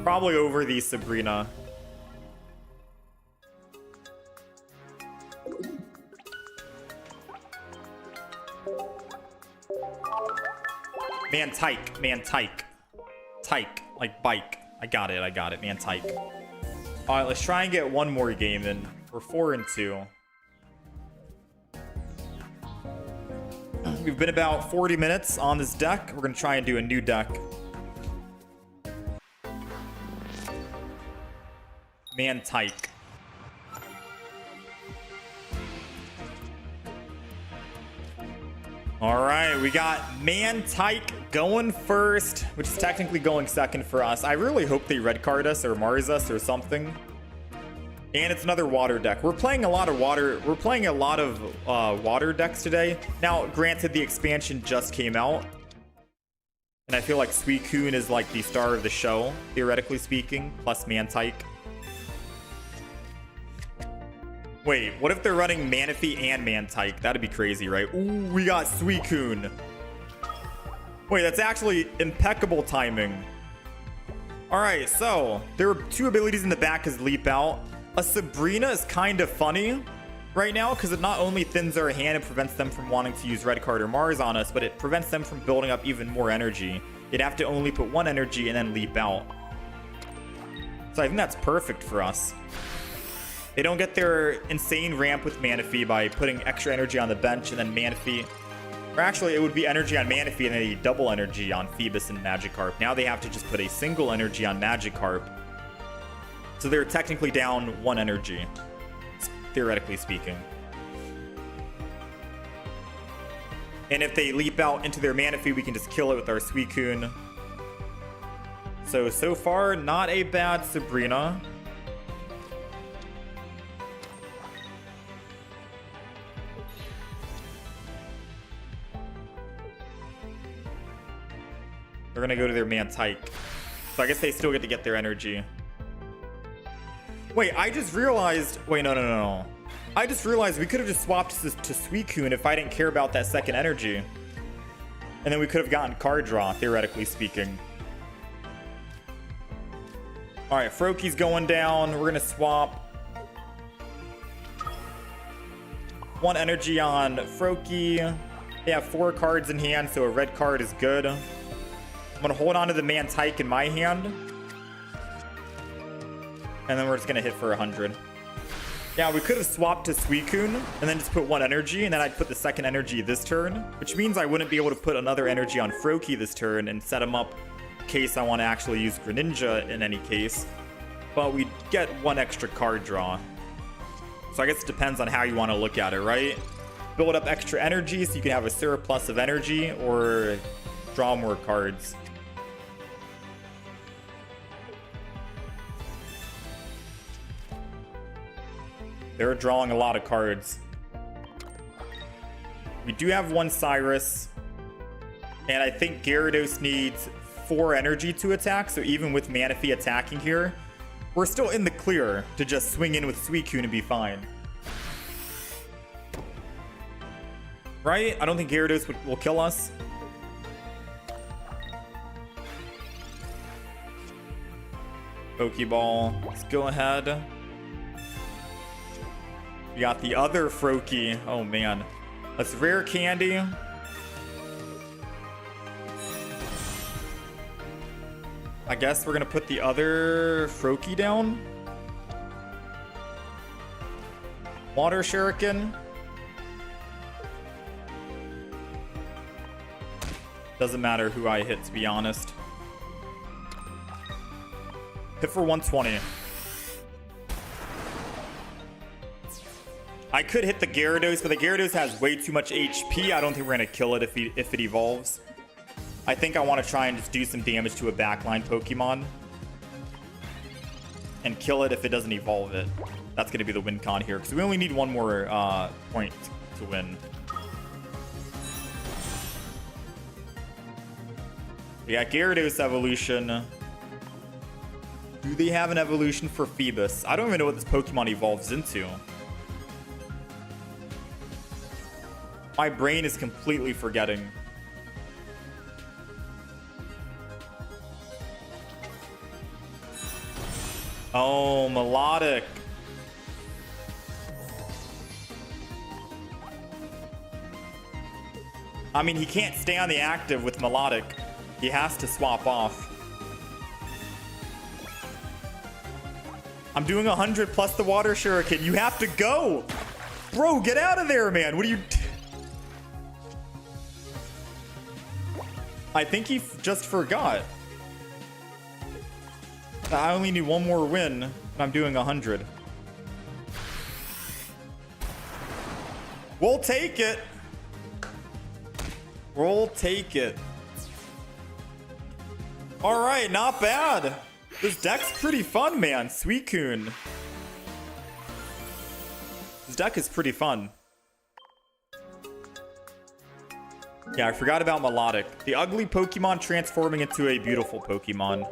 Probably over the Sabrina. Miltank. Tyke, like bike. I got it, Miltank. All right, let's try and get one more game in. We're 4-2. We've been about 40 minutes on this deck. We're gonna try and do a new deck. Miltank. All right, we got Miltank going first, which is technically going second for us. I really hope they red card us or Mars us or something. And it's another water deck. We're playing a lot of water. We're playing a lot of water decks today. Now, granted, the expansion just came out, and I feel like Suicun is like the star of the show, theoretically speaking, plus Miltank. Wait, what if they're running Manaphy and Miltank? That'd be crazy, right? Ooh, we got Suicun. Wait, that's actually impeccable timing. All right, so there are two abilities in the back as Leap Out. A Sabrina is kind of funny right now because it not only thins their hand and prevents them from wanting to use red card or Mars on us, but it prevents them from building up even more energy. You'd have to only put one energy and then Leap Out. So I think that's perfect for us. They don't get their insane ramp with Manaphy by putting extra energy on the bench and then Manaphy. Or actually, it would be energy on Manaphy and then a double energy on Phoebus and Magikarp. Now they have to just put a single energy on Magikarp. So they're technically down one energy, theoretically speaking. And if they leap out into their Manaphy, we can just kill it with our Suicun. So far, not a bad Sabrina. They're gonna go to their Miltank. So I guess they still get to get their energy. Wait, I just realized... Wait, no. I just realized we could have just swapped to Suicun if I didn't care about that second energy. And then we could have gotten card draw, theoretically speaking. Alright, Froaki's going down. We're gonna swap. One energy on Froakie. They have 4 cards in hand, so a red card is good. I'm gonna hold on to the Miltank in my hand. And then we're just gonna hit for 100. Yeah, we could have swapped to Suicun and then just put one energy, and then I'd put the second energy this turn, which means I wouldn't be able to put another energy on Froakie this turn and set him up in case I want to actually use Greninja in any case. But we get one extra card draw. So I guess it depends on how you want to look at it, right? Build up extra energy so you can have a surplus of energy, or draw more cards. They're drawing a lot of cards. We do have one Cyrus. And I think Gyarados needs 4 energy to attack. So even with Manaphy attacking here, we're still in the clear to just swing in with Suicun and be fine. Right? I don't think Gyarados will kill us. Pokeball. Let's go ahead. We got the other Froakie. Oh, man. Let's rare candy. I guess we're going to put the other Froakie down. Water Shuriken. Doesn't matter who I hit, to be honest. Hit for 120. I could hit the Gyarados, but the Gyarados has way too much HP. I don't think we're going to kill it if it evolves. I think I want to try and just do some damage to a backline Pokemon. And kill it if it doesn't evolve it. That's going to be the win con here, because we only need one more point to win. We got Gyarados evolution. Do they have an evolution for Phoebus? I don't even know what this Pokemon evolves into. My brain is completely forgetting. Oh, Melodic. I mean, he can't stay on the active with Melodic. He has to swap off. I'm doing 100 plus the Water Shuriken. You have to go. Bro, get out of there, man. What are you... I think he just forgot. I only need one more win, and I'm doing 100. We'll take it. We'll take it. All right, not bad. This deck's pretty fun, man. Suicun. This deck is pretty fun. Yeah, I forgot about Melodic. The ugly Pokemon transforming into a beautiful Pokemon.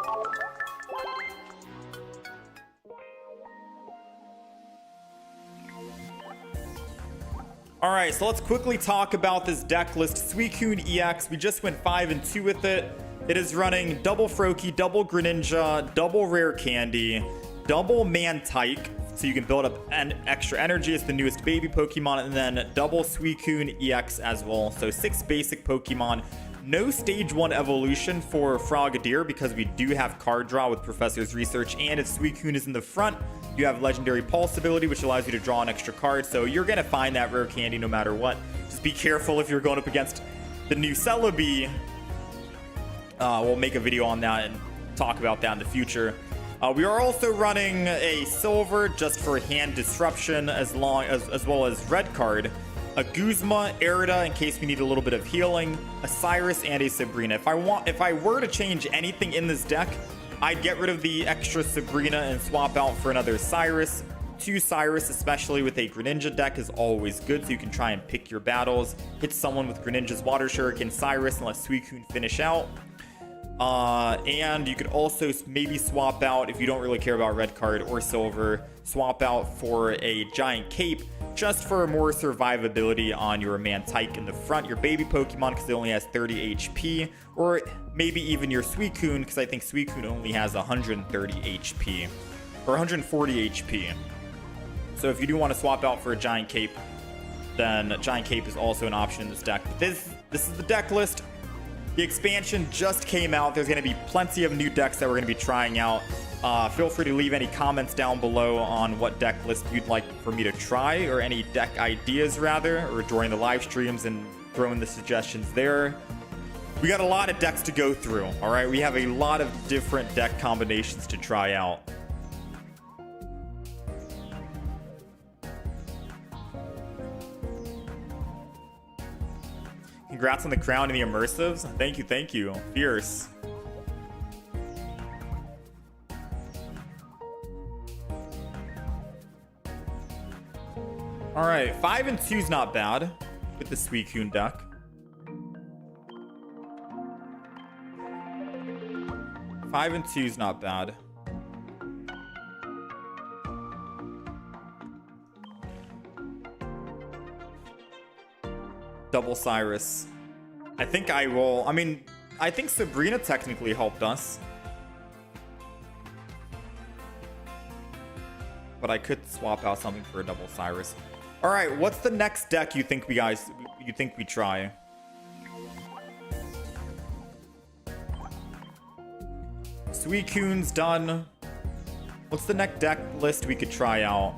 Alright, so let's quickly talk about this deck list. Suicun EX, we just went 5-2 with it. It is running double Froakie, double Greninja, double Rare Candy, double Miltank, so you can build up an extra energy as the newest baby Pokemon, and then double Suicun EX as well. So 6 basic Pokemon. No stage 1 evolution for Frogadier because we do have card draw with Professor's Research, and if Suicun is in the front, you have Legendary Pulse ability, which allows you to draw an extra card, so you're going to find that Rare Candy no matter what. Just be careful if you're going up against the new Celebi. We'll make a video on that and talk about that in the future. We are also running a silver just for hand disruption, as well as red card, a Guzma, Erida in case we need a little bit of healing, a Cyrus, and a Sabrina. If I were to change anything in this deck, I'd get rid of the extra Sabrina and swap out for another Cyrus. 2 Cyrus, especially with a Greninja deck, is always good, so you can try and pick your battles. Hit someone with Greninja's Water Shuriken, Cyrus, and let Suicun finish out. And you could also maybe swap out, if you don't really care about red card or silver, swap out for a Giant Cape just for more survivability on your Miltank in the front, your baby Pokemon, because it only has 30 HP, or maybe even your Suicun, because I think Suicun only has 130 HP or 140 HP. So if you do want to swap out for a Giant Cape, then Giant Cape is also an option in this deck. But this is the deck list. The expansion just came out. There's going to be plenty of new decks that we're going to be trying out. Feel free to leave any comments down below on what deck list you'd like for me to try, or any deck ideas rather, or during the live streams, and throw in the suggestions there. We got a lot of decks to go through, all right? We have a lot of different deck combinations to try out. Congrats on the crown and the immersives. Thank you, thank you. Fierce. All right, 5-2 is not bad with the Suicun deck. Five and 2 is not bad. Double Cyrus. I think I will. I mean, I think Sabrina technically helped us. But I could swap out something for a double Cyrus. All right, what's the next deck you think we try? Suicun's done. What's the next deck list we could try out?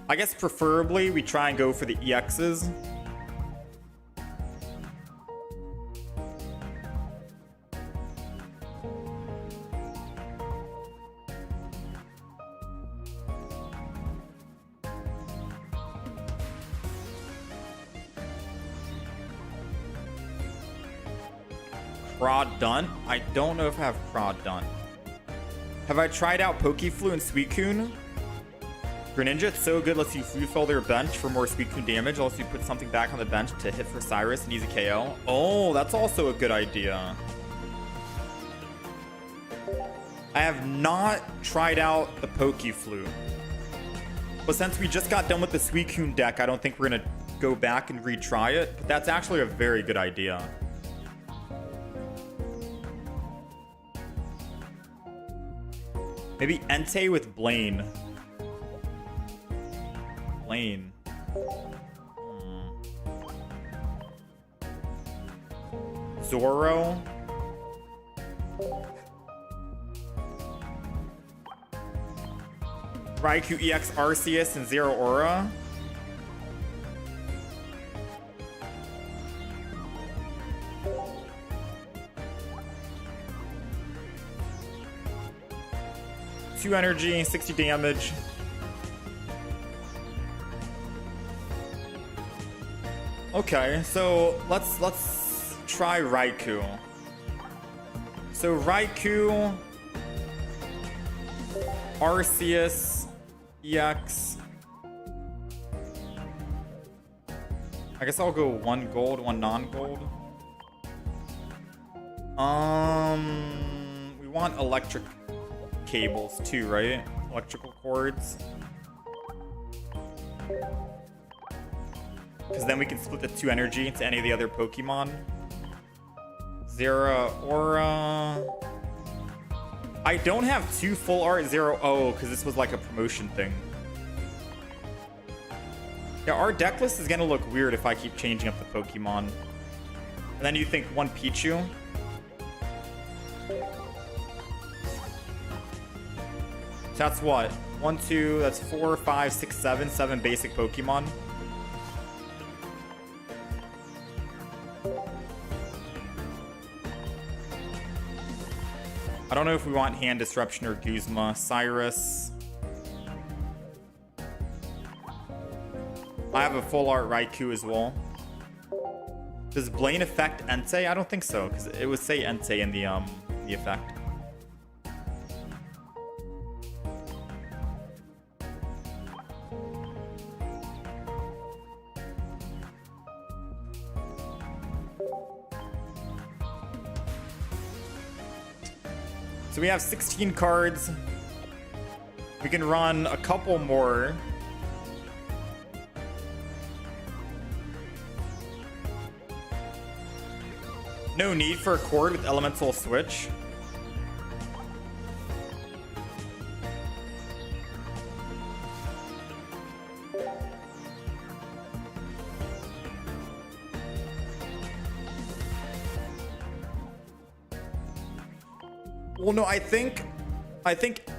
I guess preferably we try and go for the EXs. Prod Done? I don't know if I have Prod Done. Have I tried out Pokeflu and Suicun? Greninja, it's so good, lets you refill their bench for more Suicun damage, lets you put something back on the bench to hit for Cyrus and easy KO. Oh, that's also a good idea. I have not tried out the Pokeflu. But since we just got done with the Suicun deck, I don't think we're going to go back and retry it. But that's actually a very good idea. Maybe Entei with Blaine. Blaine. Zoro. Raikou EX Arceus and Zero Aura. Two energy, 60 damage. Okay, so let's try Raikou. So Raikou, Arceus, EX. I guess I'll go one gold, one non-gold. We want electric cables too, right? Electrical cords. Because then we can split the two energy into any of the other Pokemon. Zero Aura. I don't have two full art Zero. Oh, because this was like a promotion thing. Yeah, our deck list is going to look weird if I keep changing up the Pokemon. And then you think one Pichu. So that's what? 1, 2, that's 4, 5, 6, 7 basic Pokemon. I don't know if we want Hand Disruption or Guzma. Cyrus. I have a full art Raikou as well. Does Blaine affect Entei? I don't think so, because it would say Entei in the effect. So we have 16 cards. We can run a couple more. No need for a cord with Elemental Switch. Well, no, I think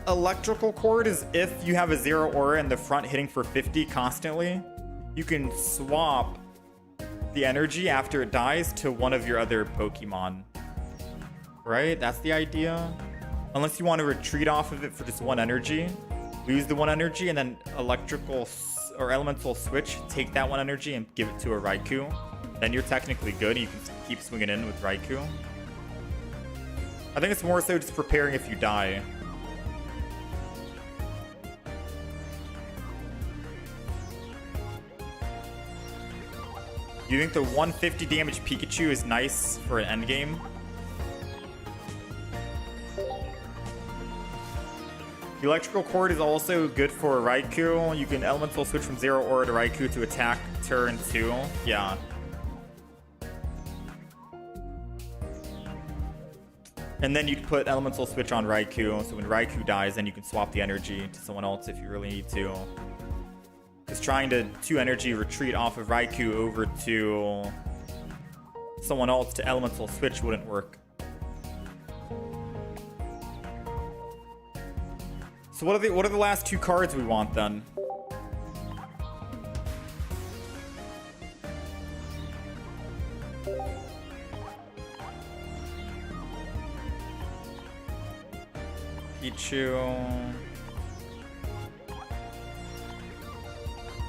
electrical cord is if you have a Zero Aura in the front hitting for 50 constantly, you can swap the energy after it dies to one of your other Pokemon. Right? That's the idea. Unless you want to retreat off of it for just one energy, lose the one energy, and then electrical or elemental switch, take that one energy and give it to a Raikou. Then you're technically good. You can keep swinging in with Raikou. I think it's more so just preparing if you die. You think the 150 damage Pikachu is nice for an endgame? The electrical cord is also good for Raikou. You can elemental switch from Zero Aura to Raikou to attack turn 2. Yeah. And then you can put elemental switch on Raikou, so when Raikou dies, then you can swap the energy to someone else if you really need to. Because trying to 2 energy retreat off of Raikou over to someone else to elemental switch wouldn't work. So what are the last 2 cards we want then? Pichu.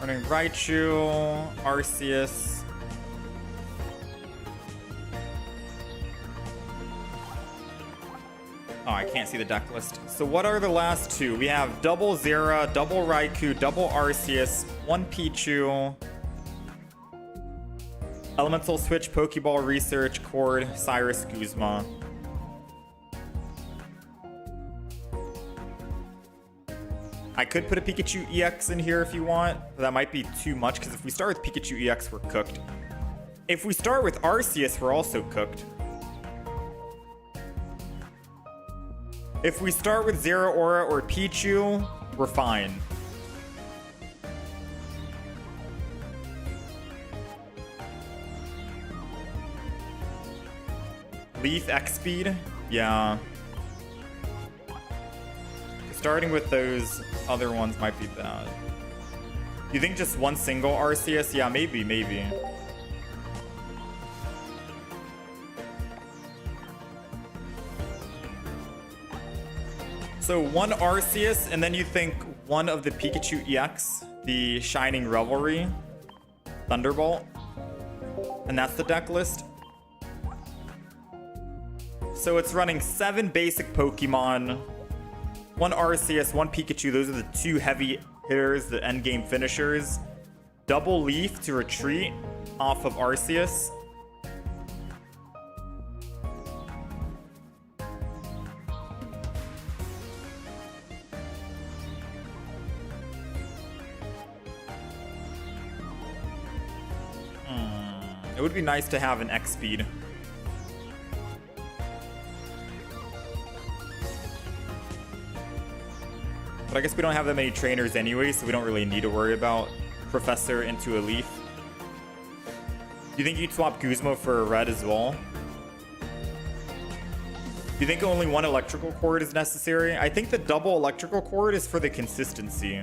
Running Raichu, Arceus. Oh, I can't see the deck list. So what are the last two? We have double Zera, double Raikou, double Arceus, one Pichu, Elemental Switch, Pokeball Research, Cord, Cyrus, Guzma. I could put a Pikachu EX in here if you want, but that might be too much because if we start with Pikachu EX, we're cooked. If we start with Arceus, we're also cooked. If we start with Zeraora or Pichu, we're fine. Leaf X speed? Yeah. Starting with those other ones might be bad. You think just one single Arceus? Yeah, maybe. So one Arceus, and then you think one of the Pikachu EX, the Shining Revelry, Thunderbolt, and that's the deck list. So it's running 7 basic Pokemon, one Arceus, one Pikachu. Those are the 2 heavy hitters, the endgame finishers. Double Leaf to retreat off of Arceus. It would be nice to have an X speed. But I guess we don't have that many trainers anyway, so we don't really need to worry about Professor into a Leaf. You think you'd swap Guzma for a red as well? You think only one electrical cord is necessary? I think the double electrical cord is for the consistency.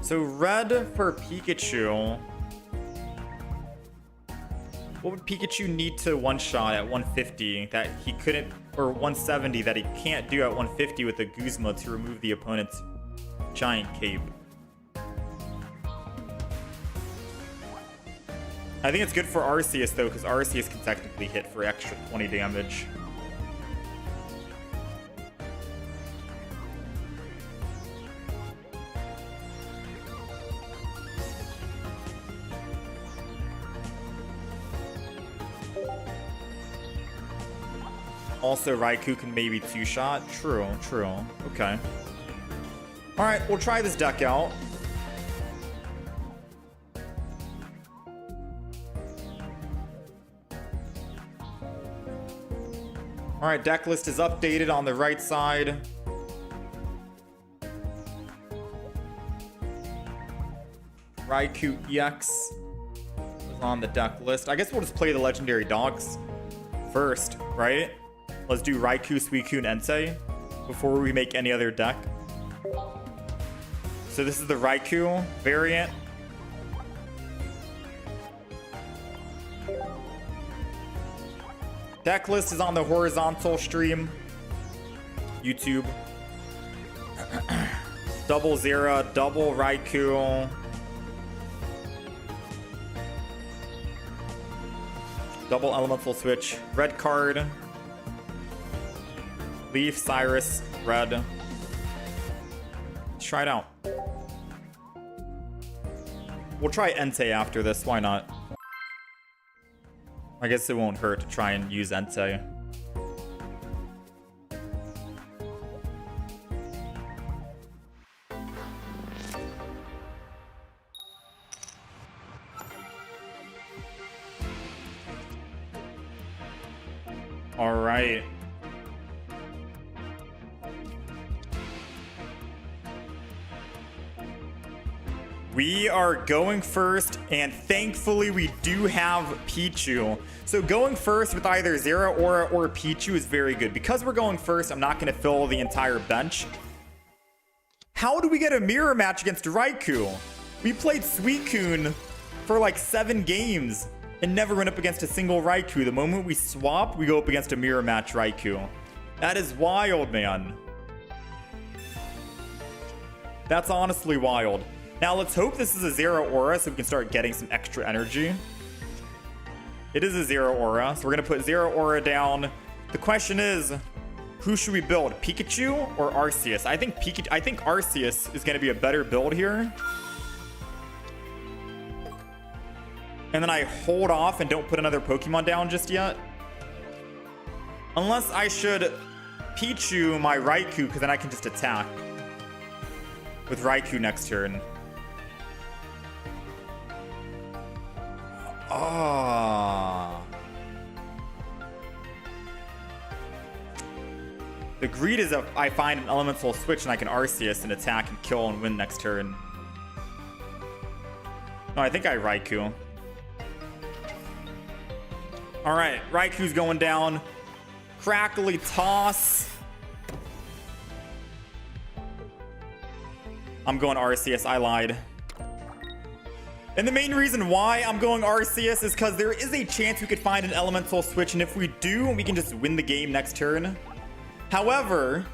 So red for Pikachu. What would Pikachu need to one-shot at 150 that he couldn't, or 170 that he can't do at 150 with the Guzma to remove the opponent's giant cape? I think it's good for Arceus though, because Arceus can technically hit for extra 20 damage. Also, Raikou can maybe 2-shot. True. Okay. Alright, we'll try this deck out. Alright, deck list is updated on the right side. Raikou EX is on the deck list. I guess we'll just play the legendary dogs first, right? Let's do Raikou, Suicun, Entei before we make any other deck. So this is the Raikou variant. Deck list is on the horizontal stream. YouTube. Double Zera, double Raikou. Double elemental switch. Red card. Leaf, Cyrus, red. Let's try it out. We'll try Entei after this, why not? I guess it won't hurt to try and use Entei. All right. We are going first, and thankfully we do have Pichu. So going first with either Zeraora or Pichu is very good. Because we're going first, I'm not going to fill the entire bench. How do we get a mirror match against Raikou? We played Suicun for like 7 games and never went up against a single Raikou. The moment we swap, we go up against a mirror match Raikou. That is wild, man. That's honestly wild. Now let's hope this is a Zeraora so we can start getting some extra energy. It is a 0 aura, so we're gonna put 0 aura down. The question is, who should we build, Pikachu or Arceus? I think Arceus is gonna be a better build here. And then I hold off and don't put another Pokemon down just yet. Unless I should Pichu my Raikou, because then I can just attack with Raikou next turn. Ah. The greed is if I find an elemental switch and I can Arceus and attack and kill and win next turn. No, I think I Raikou. Alright, Raikou's going down. Crackly toss. I'm going Arceus, I lied. And the main reason why I'm going Arceus is because there is a chance we could find an elemental switch, and if we do, we can just win the game next turn. However,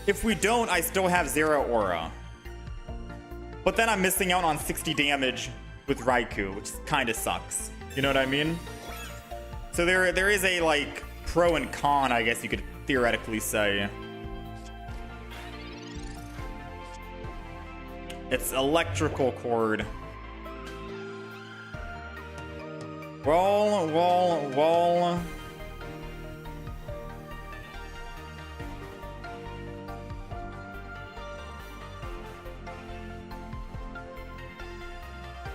if we don't, I still have 0 aura. But then I'm missing out on 60 damage with Raikou, which kind of sucks. You know what I mean? So there is a, like, pro and con, I guess you could theoretically say. It's electrical cord. Roll.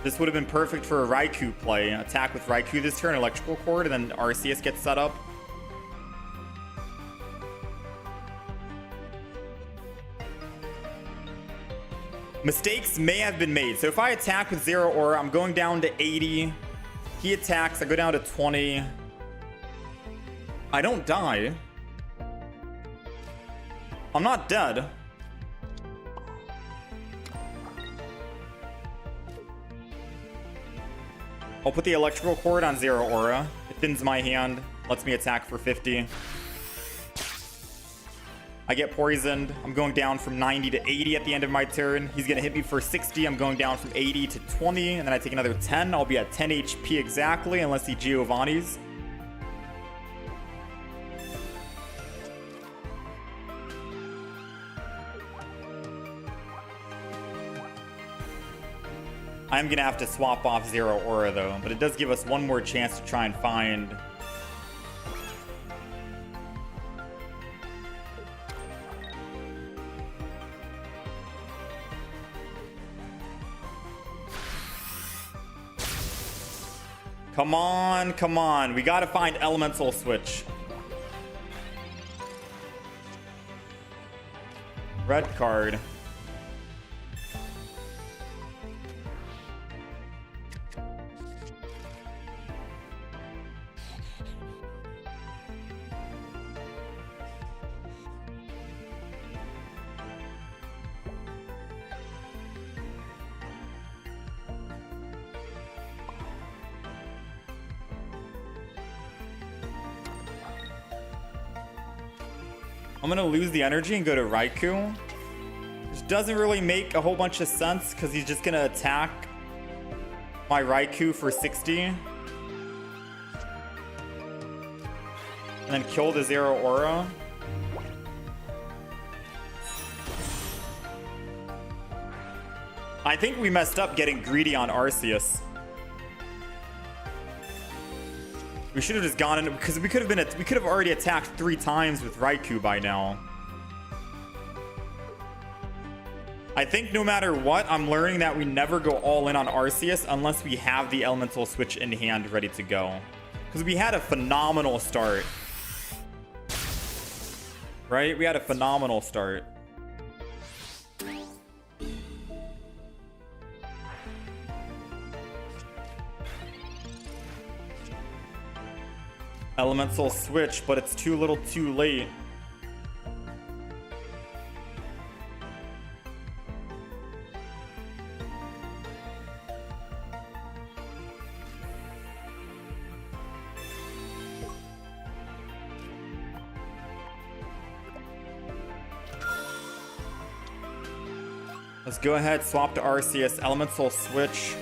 This would have been perfect for a Raikou play. Attack with Raikou this turn, electrical cord, and then Arceus gets set up. Mistakes may have been made. So if I attack with 0 aura, I'm going down to 80. He attacks, I go down to 20. I don't die. I'm not dead. I'll put the electrical cord on 0 aura. It thins my hand, lets me attack for 50. I get poisoned. I'm going down from 90 to 80 at the end of my turn. He's going to hit me for 60. I'm going down from 80 to 20, and then I take another 10. I'll be at 10 HP exactly, unless he Giovanni's. I'm going to have to swap off 0 aura, though, but it does give us one more chance to try and find... Come on, come on. We gotta find elemental switch. Red card. I'm gonna lose the energy and go to Raikou, which doesn't really make a whole bunch of sense because he's just gonna attack my Raikou for 60 and then kill the 0 aura. I think we messed up getting greedy on Arceus. We should have just gone in because we could have already attacked 3 times with Raikou by now. I think no matter what, I'm learning that we never go all in on Arceus unless we have the elemental switch in hand ready to go. Because we had a phenomenal start. Right? We had a phenomenal start. Elemental switch, but it's too little too late. Let's go ahead, swap to Arceus, elemental switch.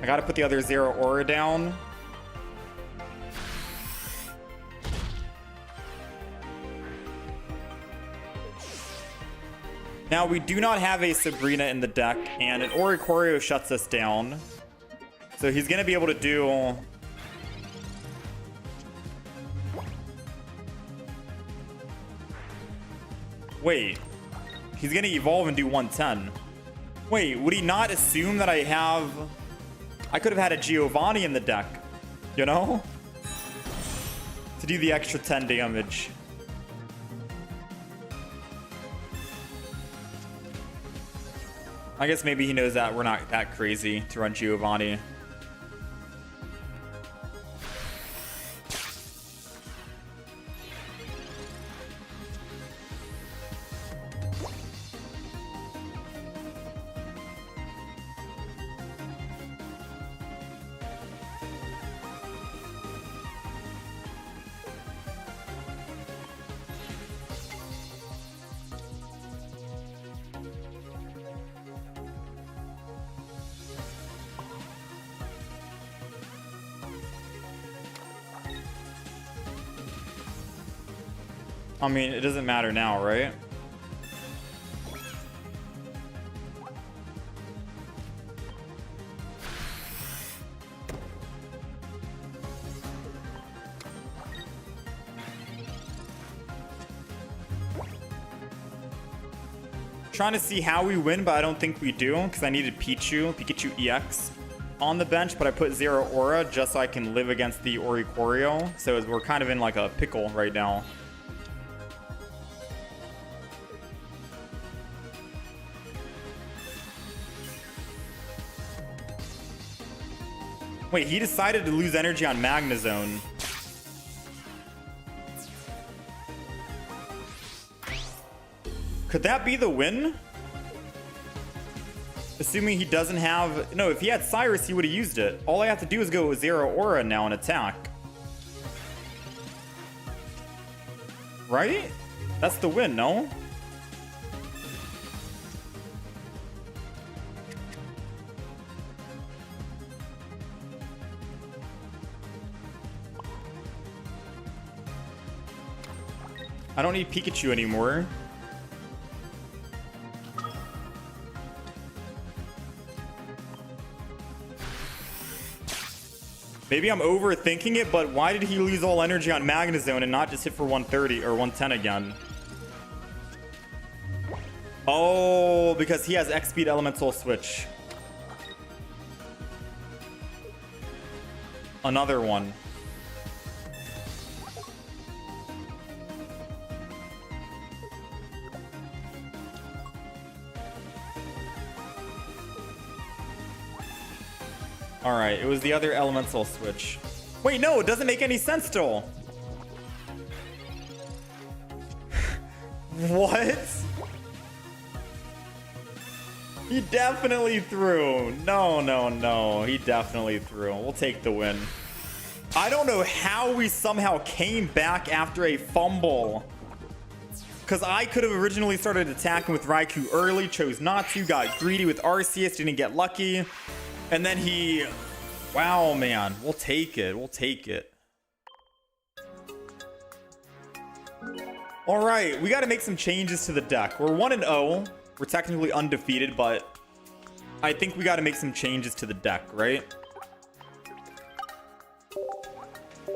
gotta put the other Zero Aura down. Now, we do not have a Sabrina in the deck, and an Oricorio shuts us down. So he's going to be able to do... Wait. He's going to evolve and do 110. Wait, would he not assume that I have... I could have had a Giovanni in the deck, you know? To do the extra 10 damage. I guess maybe he knows that we're not that crazy to run Giovanni. I mean, it doesn't matter now, right? Trying to see how we win, but I don't think we do, because I needed Pikachu EX on the bench, but I put Zero Aura just so I can live against the Oricorio. So we're kind of in like a pickle right now. Wait, he decided to lose energy on Magnezone. Could that be the win? Assuming he doesn't have... No, if he had Cyrus, he would have used it. All I have to do is go with Zero Aura now and attack. Right? That's the win, no? I don't need Pikachu anymore. Maybe I'm overthinking it, but why did he lose all energy on Magnezone and not just hit for 130 or 110 again? Oh, because he has X-Speed Elemental Switch. Another one. Alright, it was the other elemental switch. Wait, no, it doesn't make any sense still. What? He definitely threw. No. He definitely threw. We'll take the win. I don't know how we somehow came back after a fumble. Because I could have originally started attacking with Raikou early, chose not to, got greedy with Arceus, didn't get lucky. And then he... Wow, man. We'll take it. We'll take it. All right. We got to make some changes to the deck. We're 1-0. We're technically undefeated, but I think we got to make some changes to the deck, right?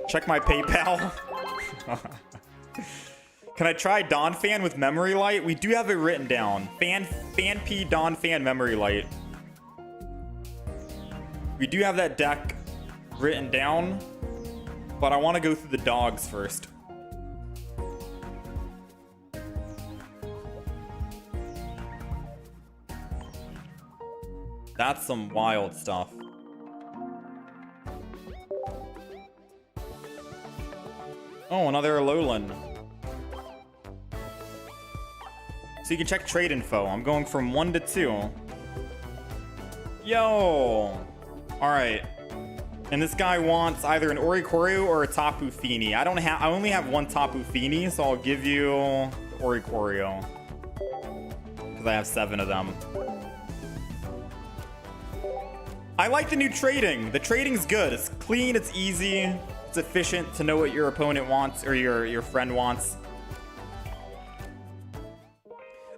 Check my PayPal. Can I try Donphan with Memory Light? We do have it written down. Fan P Donphan Memory Light. We do have that deck written down, but I want to go through the dogs first. That's some wild stuff. Oh, another Alolan. So you can check trade info. I'm going from 1 to 2. Yo! Alright. And this guy wants either an Oricorio or a Tapu Fini. I only have one Tapu Fini, so I'll give you the Oricorio. Because I have 7 of them. I like the new trading. The trading's good. It's clean, it's easy, it's efficient to know what your opponent wants or your friend wants.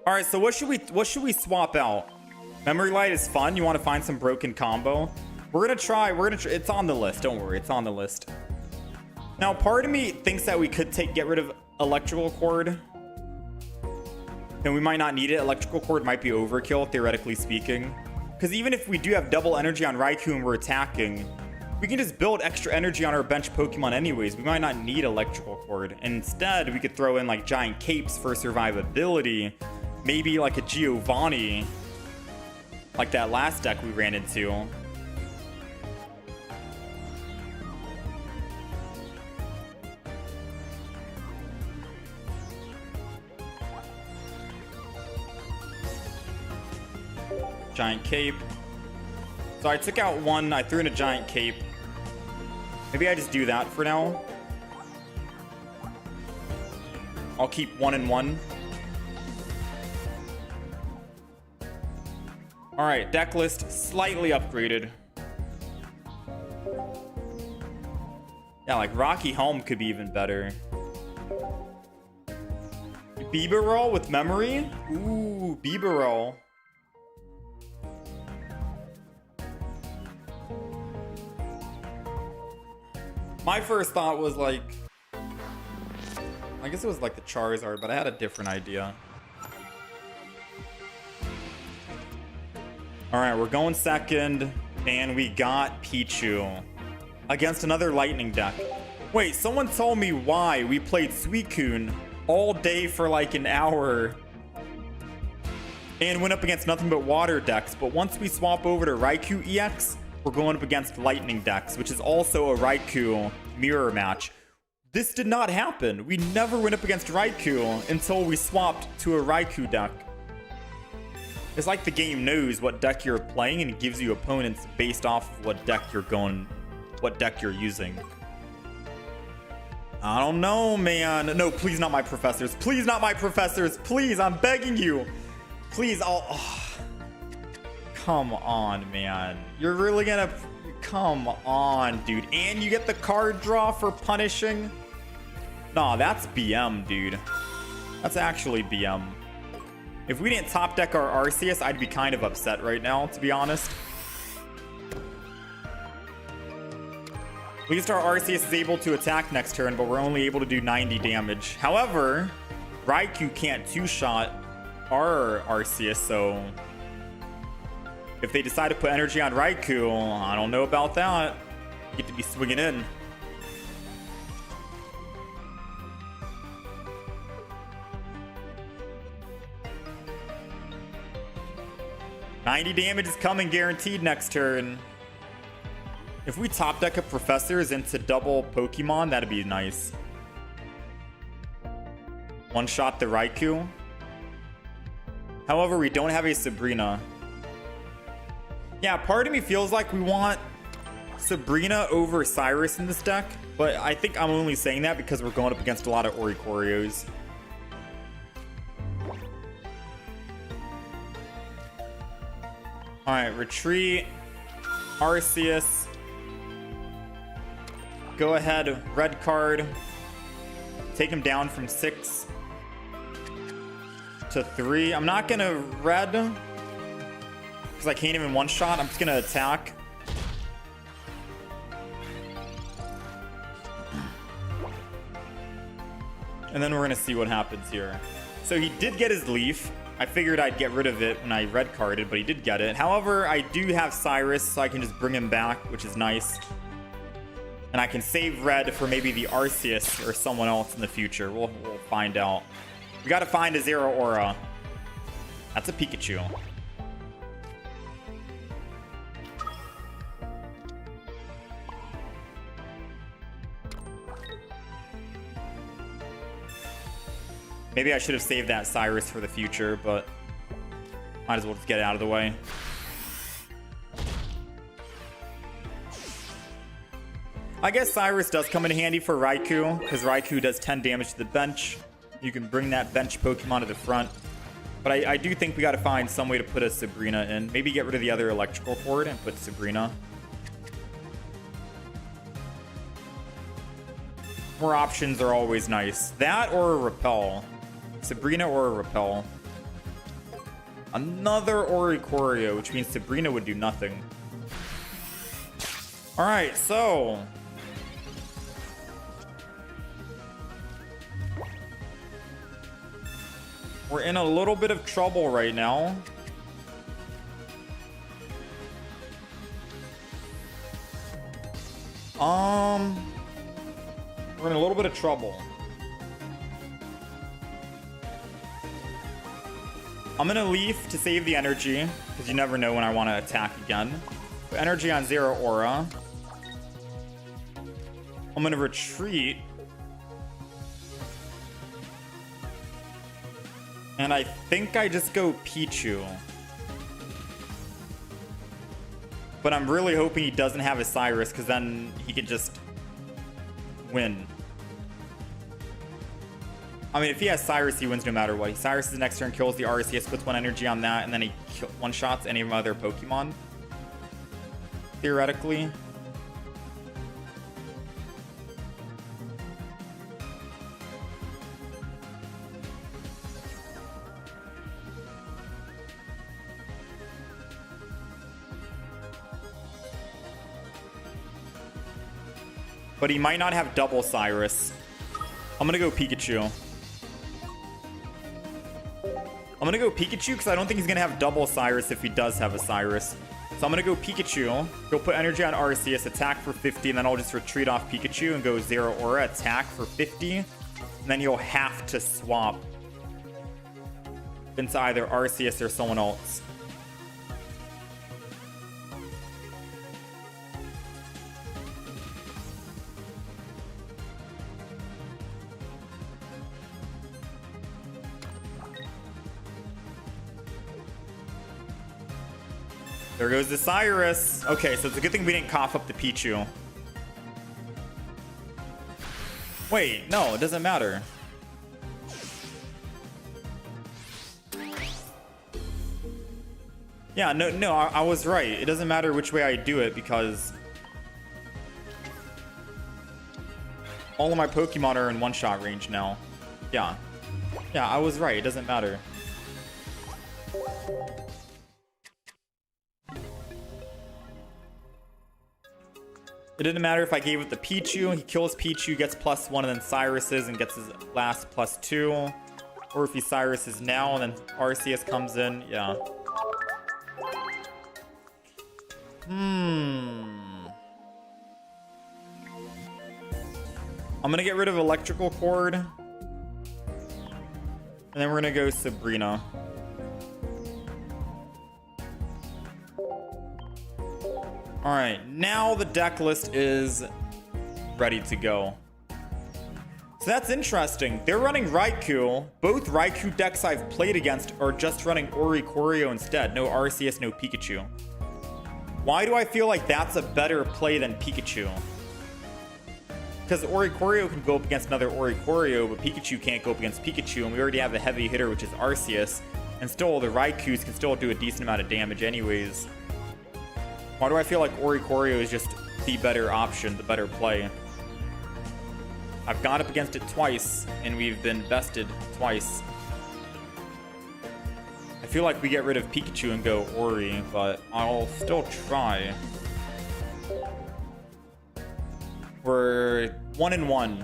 All right, so what should we swap out? Memory Light is fun. You want to find some broken combo? We're gonna try. It's on the list. Don't worry, it's on the list. Now, part of me thinks that we could get rid of Electrical Cord. And we might not need it. Electrical Cord might be overkill, theoretically speaking. Because even if we do have double energy on Raikou and we're attacking, we can just build extra energy on our bench Pokemon anyways. We might not need Electrical Cord. And instead, we could throw in like Giant Capes for survivability. Maybe like a Giovanni, like that last deck we ran into. Giant Cape. So I took out one, I threw in a Giant Cape. Maybe I just do that for now. I'll keep 1 and 1. All right, deck list slightly upgraded. Yeah, like Rocky Helm could be even better. Bibarel with memory? Ooh, Bibarel. My first thought was like, I guess it was like the Charizard, but I had a different idea. All right, we're going second, and we got Pichu against another Lightning deck. Wait, someone told me why we played Suicun all day for like an hour and went up against nothing but water decks, but once we swap over to Raikou EX, we're going up against Lightning decks, which is also a Raikou mirror match. This did not happen. We never went up against Raikou until we swapped to a Raikou deck. It's like the game knows what deck you're playing and it gives you opponents based off of what deck you're using. I don't know, man. No, please not my professors. Please not my professors. Please, I'm begging you. Please, come on, man. You're really gonna... Come on, dude. And you get the card draw for punishing? Nah, that's BM, dude. That's actually BM. If we didn't top deck our Arceus, I'd be kind of upset right now, to be honest. At least our Arceus is able to attack next turn, but we're only able to do 90 damage. However, Raikou can't two-shot our Arceus, so... if they decide to put energy on Raikou, I don't know about that. You get to be swinging in. $90 damage is coming guaranteed next turn. If we top deck up Professors into double Pokemon, that'd be nice. One shot the Raikou. However, we don't have a Sabrina. Yeah, part of me feels like we want Sabrina over Cyrus in this deck, but I think I'm only saying that because we're going up against a lot of Oricorios. Alright, retreat. Arceus. Go ahead, red card. Take him down from 6 to 3. I'm not gonna red because I can't even one-shot. I'm just gonna attack. And then we're gonna see what happens here. So he did get his leaf. I figured I'd get rid of it when I red carded, but he did get it. However, I do have Cyrus, so I can just bring him back, which is nice. And I can save red for maybe the Arceus or someone else in the future. We'll find out. We gotta find a Zero Aura. That's a Pikachu. Maybe I should have saved that Cyrus for the future, but might as well just get it out of the way. I guess Cyrus does come in handy for Raikou, because Raikou does 10 damage to the bench. You can bring that bench Pokemon to the front. But I do think we got to find some way to put a Sabrina in. Maybe get rid of the other electrical cord and put Sabrina. More options are always nice. That or a Repel. Sabrina or a Repel. Another Oricorio, which means Sabrina would do nothing. Alright, so... we're in a little bit of trouble right now. We're in a little bit of trouble. I'm gonna leaf to save the energy, because you never know when I want to attack again. Put energy on Zero Aura. I'm gonna retreat. And I think I just go Pichu. But I'm really hoping he doesn't have a Cyrus, because then he could just win. I mean, if he has Cyrus, he wins no matter what. He Cyrus' next turn, kills the Arceus, puts 1 energy on that, and then he one-shots any of my other Pokemon. Theoretically. But he might not have double Cyrus. I'm gonna go Pikachu. I'm gonna go Pikachu because I don't think he's gonna have double Cyrus if he does have a Cyrus. So I'm gonna go Pikachu. Go put energy on Arceus, attack for 50, and then I'll just retreat off Pikachu and go Zero Aura, attack for 50. And then you'll have to swap into either Arceus or someone else. There goes the Cyrus. Okay, so it's a good thing we didn't cough up the Pichu. Wait, no, it doesn't matter. Yeah, no, I was right. It doesn't matter which way I do it because all of my Pokemon are in one-shot range now. Yeah, I was right. It doesn't matter. It didn't matter if I gave it the Pichu. He kills Pichu, gets +1, and then Cyruses and gets his last +2. Or if he Cyruses now and then Arceus comes in. Yeah. I'm gonna get rid of Electrical Cord. And then we're gonna go Sabrina. Alright, now the deck list is ready to go. So that's interesting. They're running Raikou. Both Raikou decks I've played against are just running Oricorio instead. No Arceus, no Pikachu. Why do I feel like that's a better play than Pikachu? Because Oricorio can go up against another Oricorio, but Pikachu can't go up against Pikachu, and we already have a heavy hitter, which is Arceus. And still, the Raikous can still do a decent amount of damage anyways. Why do I feel like Oricorio is just the better option, the better play? I've gone up against it twice, and we've been bested twice. I feel like we get rid of Pikachu and go Ori, but I'll still try. We're 1-1.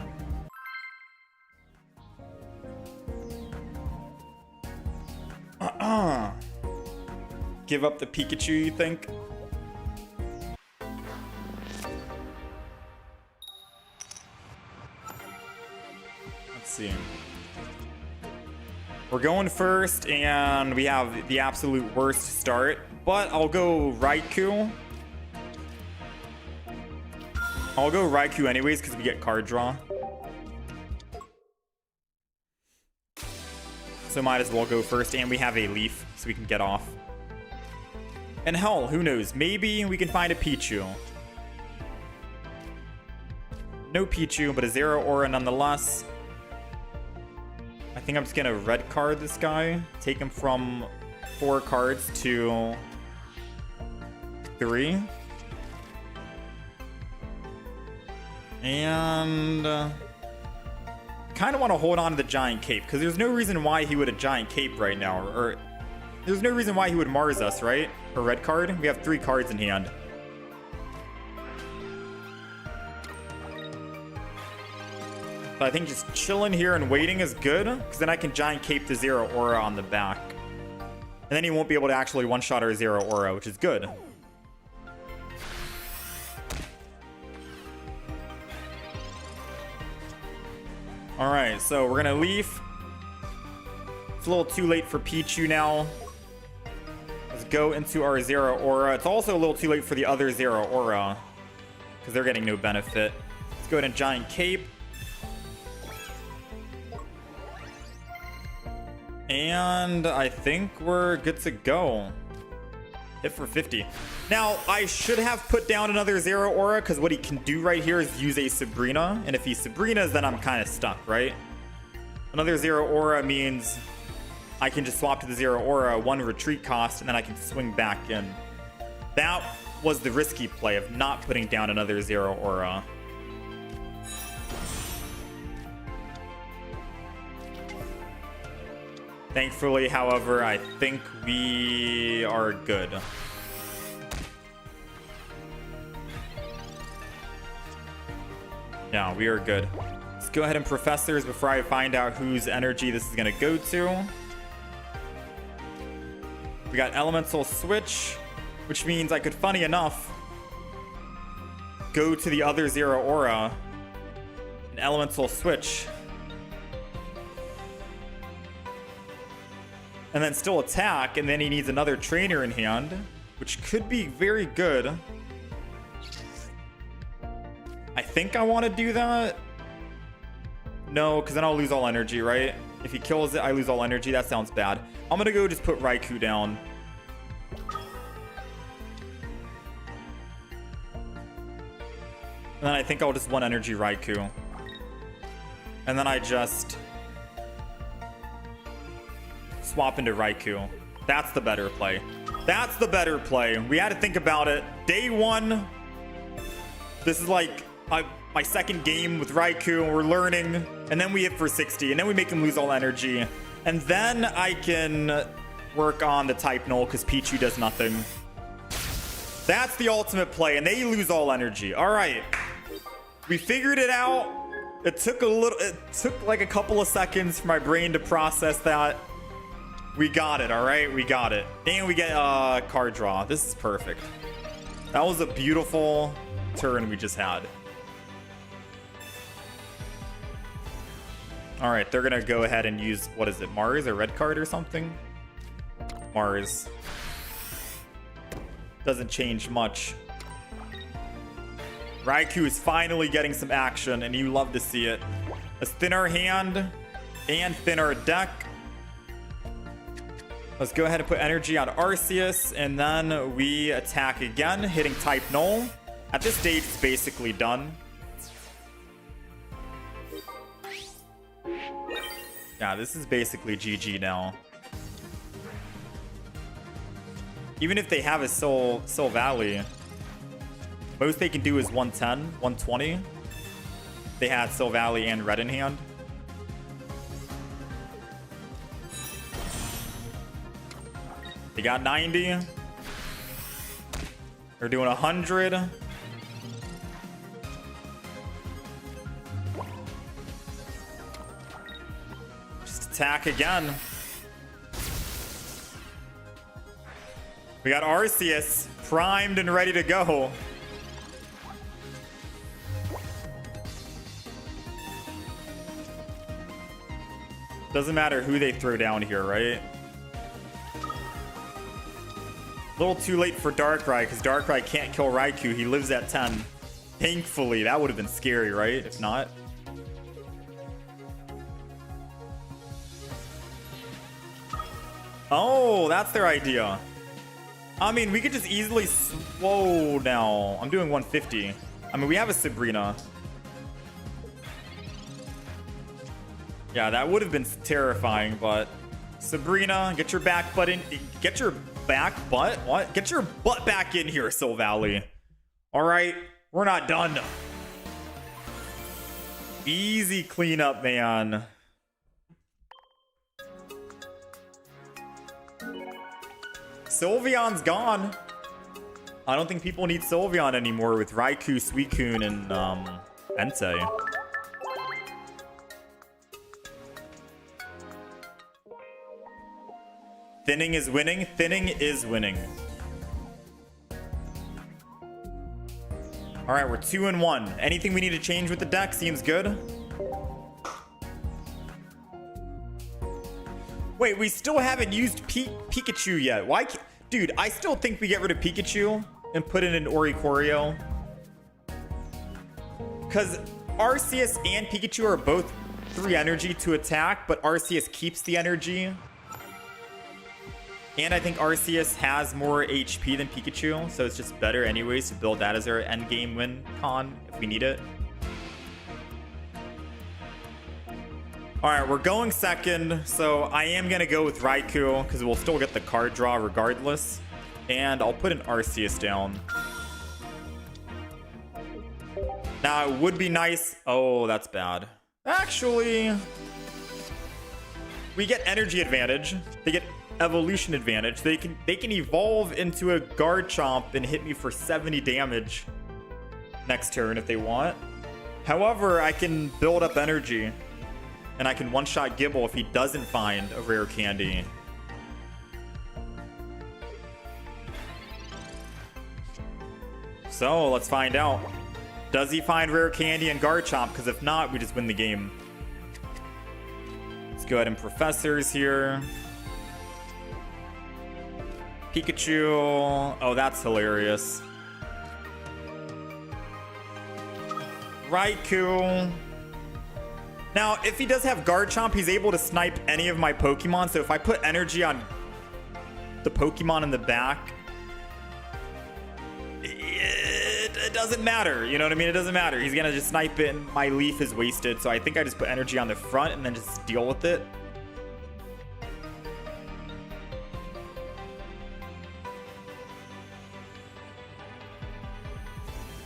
Give up the Pikachu, you think? Let's see. We're going first, and we have the absolute worst start, but I'll go Raikou. I'll go Raikou anyways, because we get card draw. So might as well go first, and we have a leaf, so we can get off. And hell, who knows? Maybe we can find a Pichu. No Pichu, but a Zero Aura nonetheless. I think I'm just gonna red card this guy. Take him from 4 cards to 3. And kind of want to hold on to the Giant Cape, because there's no reason why he would a Giant Cape right now. Or there's no reason why he would Mars us, right? For red card. We have 3 cards in hand. So I think just chilling here and waiting is good, because then I can Giant Cape the Zero Aura on the back. And then he won't be able to actually one-shot our Zero Aura, which is good. Alright, so we're gonna leaf. It's a little too late for Pichu now. Let's go into our Zero Aura. It's also a little too late for the other Zero Aura, because they're getting no benefit. Let's go ahead and Giant Cape. And I think we're good to go. Hit for 50. Now, I should have put down another Zero Aura, because what he can do right here is use a Sabrina. And if he Sabrinas, then I'm kind of stuck, right? Another Zero Aura means I can just swap to the Zero Aura, 1 retreat cost, and then I can swing back in. That was the risky play of not putting down another Zero Aura. Thankfully, however, I think we are good. Yeah, we are good. Let's go ahead and Professors before I find out whose energy this is going to go to. We got Elemental Switch, which means I could, funny enough, go to the other Zero Aura and Elemental Switch. And then still attack, and then he needs another trainer in hand, which could be very good. I think I want to do that. No, because then I'll lose all energy, right? If he kills it, I lose all energy. That sounds bad. I'm going to go just put Raikou down. And then I think I'll just 1 energy Raikou. And then I just swap into Raikou. That's the better play. That's the better play. We had to think about it. Day 1. This is like my second game with Raikou, and we're learning. And then we hit for 60, and then we make him lose all energy. And then I can work on the type null, because Pichu does nothing. That's the ultimate play, and they lose all energy. All right. We figured it out. It took like a couple of seconds for my brain to process that. We got it, all right? We got it. And we get card draw. This is perfect. That was a beautiful turn we just had. All right, they're going to go ahead and use, what is it, Mars or red card or something? Mars. Doesn't change much. Raikou is finally getting some action, and you love to see it. Let's thin our hand and thin our deck. Let's go ahead and put energy on Arceus, and then we attack again, hitting type null. At this stage, it's basically done. Yeah, this is basically GG now. Even if they have a Soul Valley, most they can do is 110, 120. They had Soul Valley and Red in hand. They got 90. They're doing 100. Just attack again. We got Arceus primed and ready to go. Doesn't matter who they throw down here, right? A little too late for Darkrai, because Darkrai can't kill Raikou. He lives at 10. Thankfully, that would have been scary, right? If not. Oh, that's their idea. I mean, we could just easily... Whoa, now. I'm doing 150. I mean, we have a Sabrina. Yeah, that would have been terrifying, but Sabrina, get your back butt in. Get your back butt? What? Get your butt back in here, Soul Valley. All right, we're not done. Easy cleanup, man. Sylveon's gone. I don't think people need Sylveon anymore with Raikou, Suicun, and Entei. Thinning is winning. Thinning is winning. All right, we're 2-1. Anything we need to change with the deck seems good. Wait, we still haven't used Pikachu yet. Why? Dude, I still think we get rid of Pikachu and put in an Oricorio. Because Arceus and Pikachu are both 3 energy to attack, but Arceus keeps the energy. And I think Arceus has more HP than Pikachu, so it's just better anyways to build that as our endgame win con if we need it. Alright, we're going second, so I am going to go with Raikou, because we'll still get the card draw regardless. And I'll put an Arceus down. Now, it would be nice... Oh, that's bad. Actually... We get energy advantage. They get evolution advantage. They can evolve into a Garchomp and hit me for 70 damage next turn if they want. However, I can build up energy. And I can one-shot Gibble if he doesn't find a rare candy. So, let's find out. Does he find rare candy and Garchomp? Because if not, we just win the game. Let's go ahead and Professors here. Pikachu. Oh, that's hilarious. Raikou. Now, if he does have Garchomp, he's able to snipe any of my Pokemon. So if I put energy on the Pokemon in the back, it doesn't matter. You know what I mean? It doesn't matter. He's going to just snipe it and my Leaf is wasted. So I think I just put energy on the front and then just deal with it.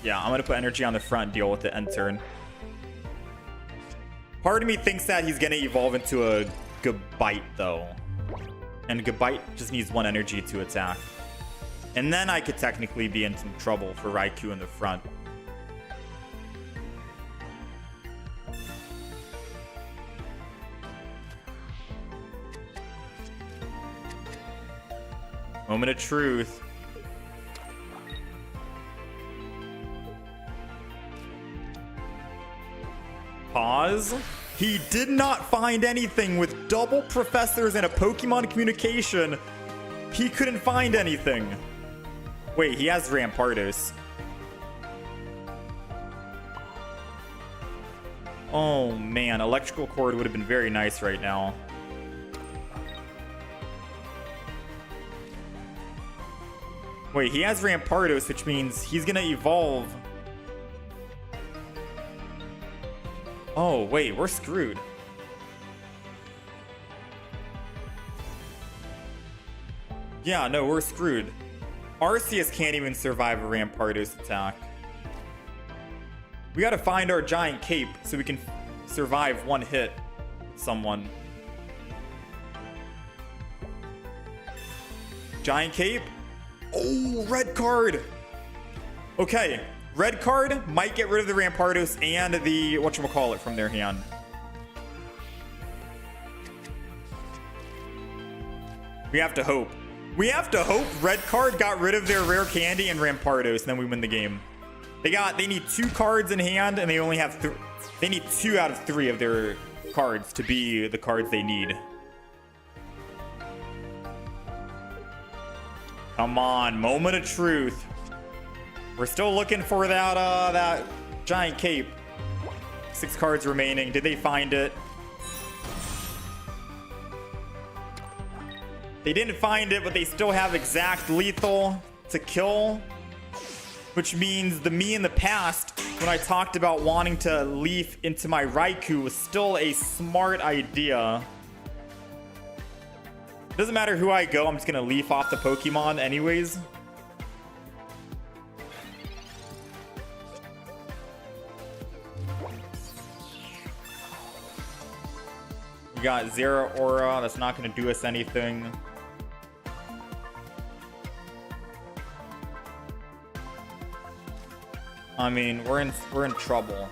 Yeah, I'm going to put energy on the front and deal with it end turn. Part of me thinks that he's going to evolve into a Gabite, though. And Gabite just needs 1 energy to attack. And then I could technically be in some trouble for Raikou in the front. Moment of truth. Pause. He did not find anything with double Professors and a Pokemon Communication. He couldn't find anything. Wait, he has Rampardos. Oh man, Electrical Cord would have been very nice right now. Wait, he has Rampardos, which means he's gonna evolve. Oh, wait, we're screwed. Yeah, no, we're screwed. Arceus can't even survive a Rampardos attack. We gotta find our giant cape so we can survive 1 hit with someone. Giant cape? Oh, red card! Okay. Red card might get rid of the Rampardos and the whatchamacallit from their hand. We have to hope. We have to hope red card got rid of their rare candy and Rampardos, and then we win the game. They need 2 cards in hand, and they only have they need 2 out of 3 of their cards to be the cards they need. Come on, moment of truth. We're still looking for that giant cape. 6 cards remaining. Did they find it? They didn't find it, but they still have exact lethal to kill, which means the me in the past when I talked about wanting to leaf into my Raikou was still a smart idea. Doesn't matter who I go, I'm just gonna leaf off the Pokemon anyways. We got Zeraora, that's not gonna do us anything. I mean, we're in trouble,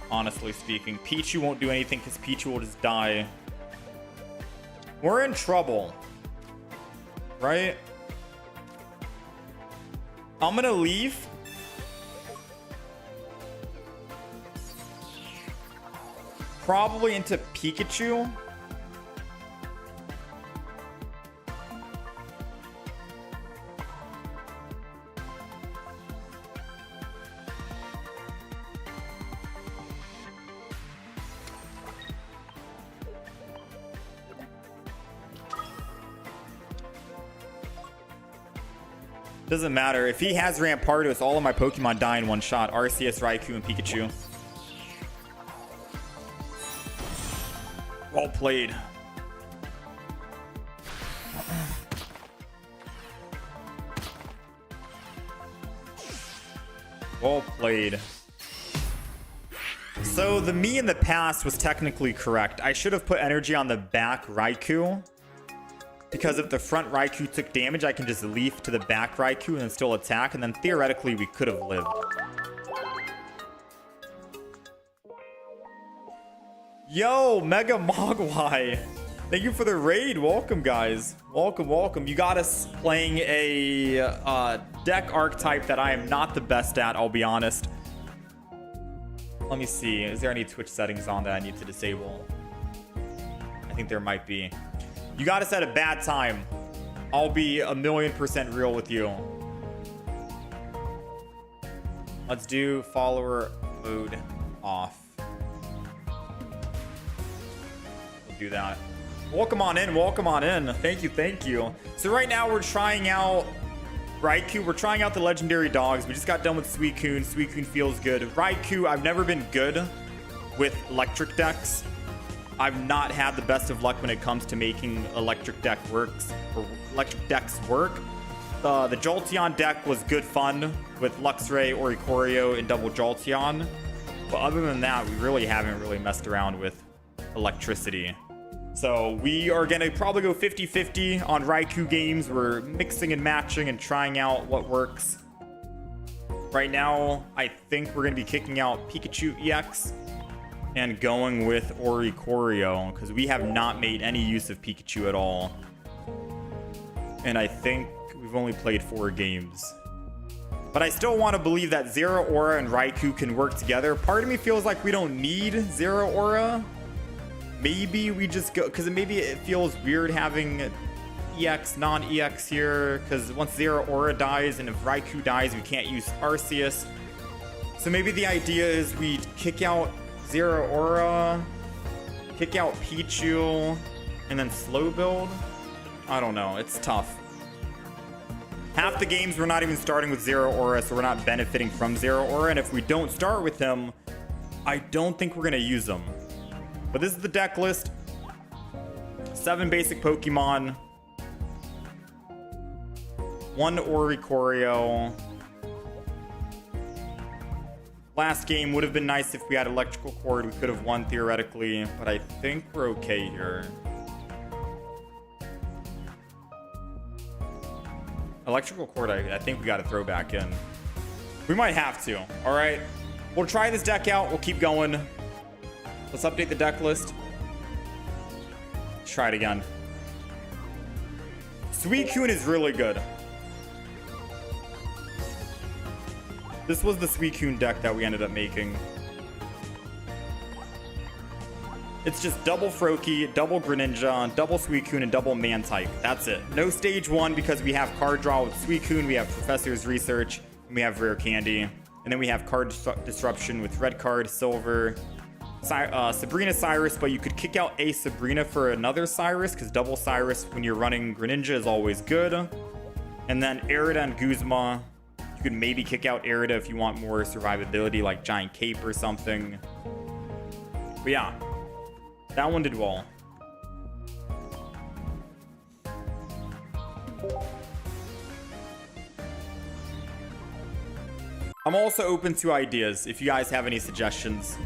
honestly speaking. Pichu won't do anything because Pichu will just die. We're in trouble, right? I'm gonna leave. Probably into Pikachu. Doesn't matter. If he has Rampardos, all of my Pokemon die in one shot. Arceus, Raikou, and Pikachu. Well played. Well played. So the me in the past was technically correct. I should have put energy on the back Raikou. Because if the front Raikou took damage, I can just leaf to the back Raikou and then still attack. And then theoretically, we could have lived. Yo, Mega Mogwai. Thank you for the raid. Welcome, guys. Welcome, welcome. You got us playing a deck archetype that I am not the best at, I'll be honest. Let me see. Is there any Twitch settings on that I need to disable? I think there might be. You got us at a bad time. I'll be 1,000,000% real with you. Let's do follower mode off. We'll do that. Welcome on in. Welcome on in. Thank you. Thank you. So right now we're trying out Raikou. We're trying out the legendary dogs. We just got done with Suicun. Suicun feels good. Raikou, I've never been good with electric decks. I've not had the best of luck when it comes to making electric decks work. The Jolteon deck was good fun with Luxray, Oricorio, and double Jolteon. But other than that, we really haven't messed around with electricity. So we are going to probably go 50-50 on Raikou games. We're mixing and matching and trying out what works. Right now, I think we're going to be kicking out Pikachu EX. And going with Oricorio, because we have not made any use of Pikachu at all. And I think we've only played 4 games. But I still want to believe that Zeraora and Raikou can work together. Part of me feels like we don't need Zeraora. Maybe we just go, because maybe it feels weird having EX, non-EX here. Because once Zeraora dies and if Raikou dies, we can't use Arceus. So maybe the idea is we kick out Zeraora, kick out Pichu, and then slow build. I don't know. It's tough. Half the games we're not even starting with Zeraora, so we're not benefiting from Zeraora. And if we don't start with him, I don't think we're going to use him. But this is the deck list. 7 basic Pokemon. 1 Oricorio. Last game would have been nice if we had electrical cord. We could have won theoretically, but I think we're okay here. Electrical cord, I think we got to throw back in. We might have to. All right. We'll try this deck out. We'll keep going. Let's update the deck list. Let's try it again. Suicun is really good. This was the Suicun deck that we ended up making. It's just double Froakie, double Greninja, double Suicun, and double Mantyke. That's it. No stage 1 because we have card draw with Suicun, we have Professor's Research, and we have Rare Candy. And then we have card disruption with Red Card, Silver, Sabrina Cyrus, but you could kick out a Sabrina for another Cyrus because double Cyrus when you're running Greninja is always good. And then Arida and Guzma. You You could maybe kick out Erida if you want more survivability, like Giant Cape or something. But yeah, that one did well. I'm also open to ideas if you guys have any suggestions.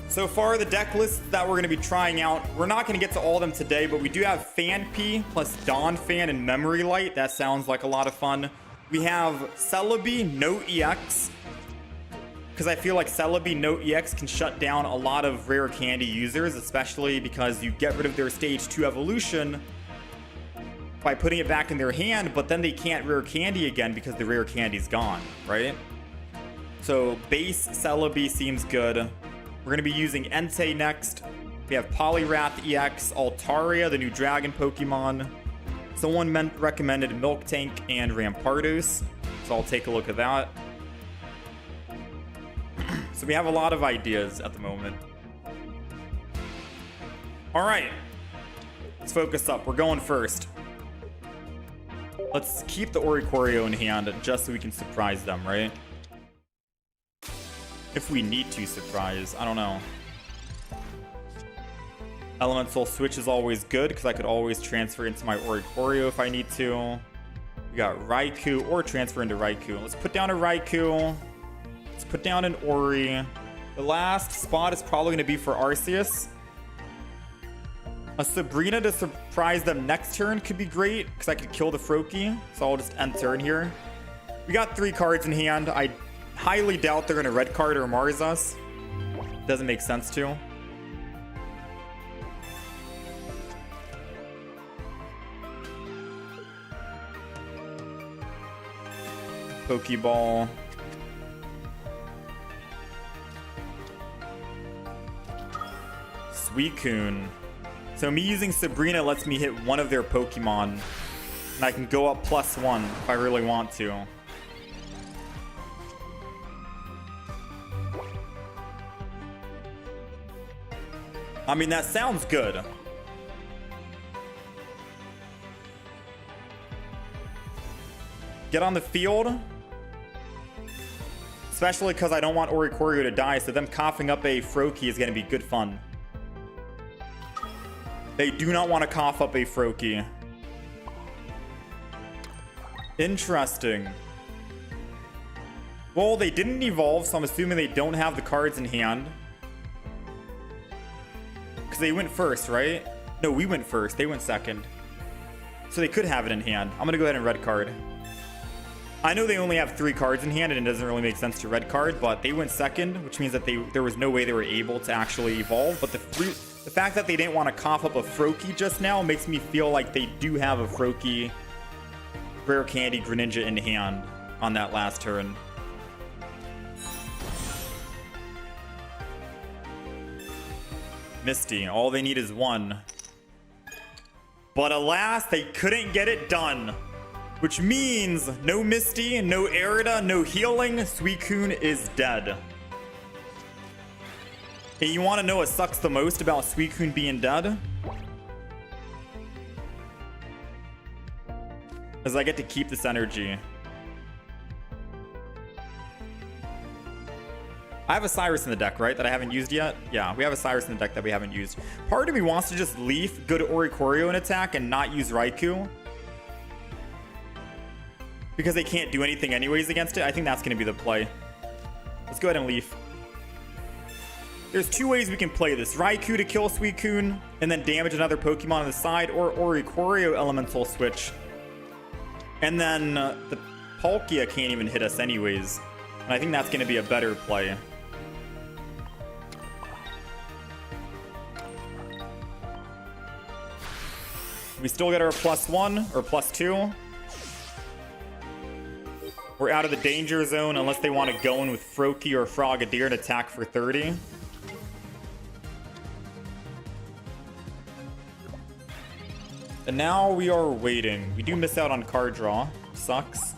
So far, the deck lists that we're going to be trying out, we're not going to get to all of them today, but we do have Fan P plus Dawn Fan and Memory Light. That sounds like a lot of fun. We have Celebi Note EX, because I feel like Celebi Note EX can shut down a lot of rare candy users, especially because you get rid of their stage 2 evolution by putting it back in their hand, but then they can't rare candy again because the rare candy's gone, right? So base Celebi seems good. We're going to be using Entei next. We have Poliwrath EX, Altaria, the new dragon Pokemon. Someone recommended Miltank and Rampardos, so I'll take a look at that. So we have a lot of ideas at the moment. All right, let's focus up. We're going first. Let's keep the Oricorio in hand just so we can surprise them, right? If we need to surprise, I don't know. Elemental Switch is always good because I could always transfer into my Oricorio if I need to. We got Raikou or transfer into Raikou. Let's put down a Raikou. Let's put down an Ori. The last spot is probably going to be for Arceus. A Sabrina to surprise them next turn could be great because I could kill the Froakie. So I'll just end turn here. We got 3 cards in hand. I highly doubt they're going to red card or Mars us. Doesn't make sense to. Pokeball. Suicun. So me using Sabrina lets me hit one of their Pokemon. And I can go up +1 if I really want to. I mean, that sounds good. Get on the field. Especially because I don't want Oricorio to die, so them coughing up a Froakie is going to be good fun. They do not want to cough up a Froakie. Interesting. Well, they didn't evolve, so I'm assuming they don't have the cards in hand. Because they went first, right? No, we went first. They went second. So they could have it in hand. I'm going to go ahead and red card. I know they only have 3 cards in hand, and it doesn't really make sense to red card, but they went second, which means that there was no way they were able to actually evolve. But the fact that they didn't want to cough up a Froakie just now makes me feel like they do have a Froakie Rare Candy Greninja in hand on that last turn. Misty, all they need is 1. But alas, they couldn't get it done. Which means no Misty, no Erida, no healing. Suicun is dead. Hey, you want to know what sucks the most about Suicun being dead? Is I get to keep this energy. I have a Cyrus in the deck, right? That I haven't used yet? Yeah, we have a Cyrus in the deck that we haven't used. Part of me wants to just leaf, go to Oricorio and attack and not use Raikou. Because they can't do anything anyways against it. I think that's going to be the play. Let's go ahead and leaf. There's 2 ways we can play this. Raikou to kill Suicun and then damage another Pokemon on the side, or Oricorio Elemental Switch. And then the Palkia can't even hit us anyways. And I think that's going to be a better play. We still get our +1 or +2. We're out of the danger zone unless they want to go in with Froakie or Frogadier and attack for 30. And now we are waiting. We do miss out on card draw. Sucks.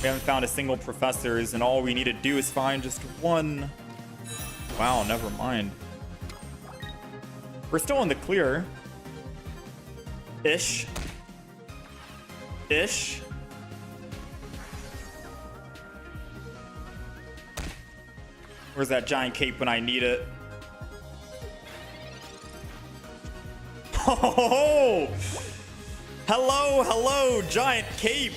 We haven't found a single Professors, and all we need to do is find just 1. Wow, never mind. We're still in the clear. Ish. Where's that giant cape when I need it? Oh! Hello, hello, giant cape!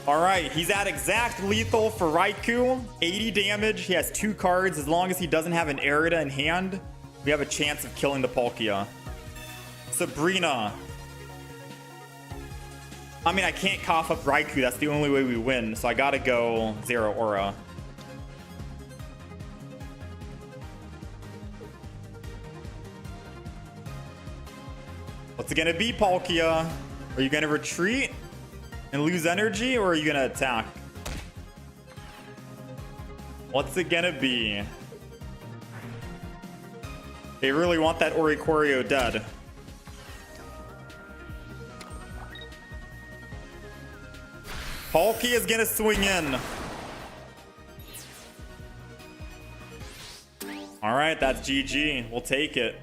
Alright, he's at exact lethal for Raikou. 80 damage, he has 2 cards. As long as he doesn't have an Erida in hand, we have a chance of killing the Palkia. Sabrina. I mean, I can't cough up Raikou. That's the only way we win. So I gotta go Zero Aura. What's it gonna be, Palkia? Are you gonna retreat and lose energy, or are you gonna attack? What's it gonna be? They really want that Oricorio dead. Palkia is gonna swing in. Alright, that's GG. We'll take it.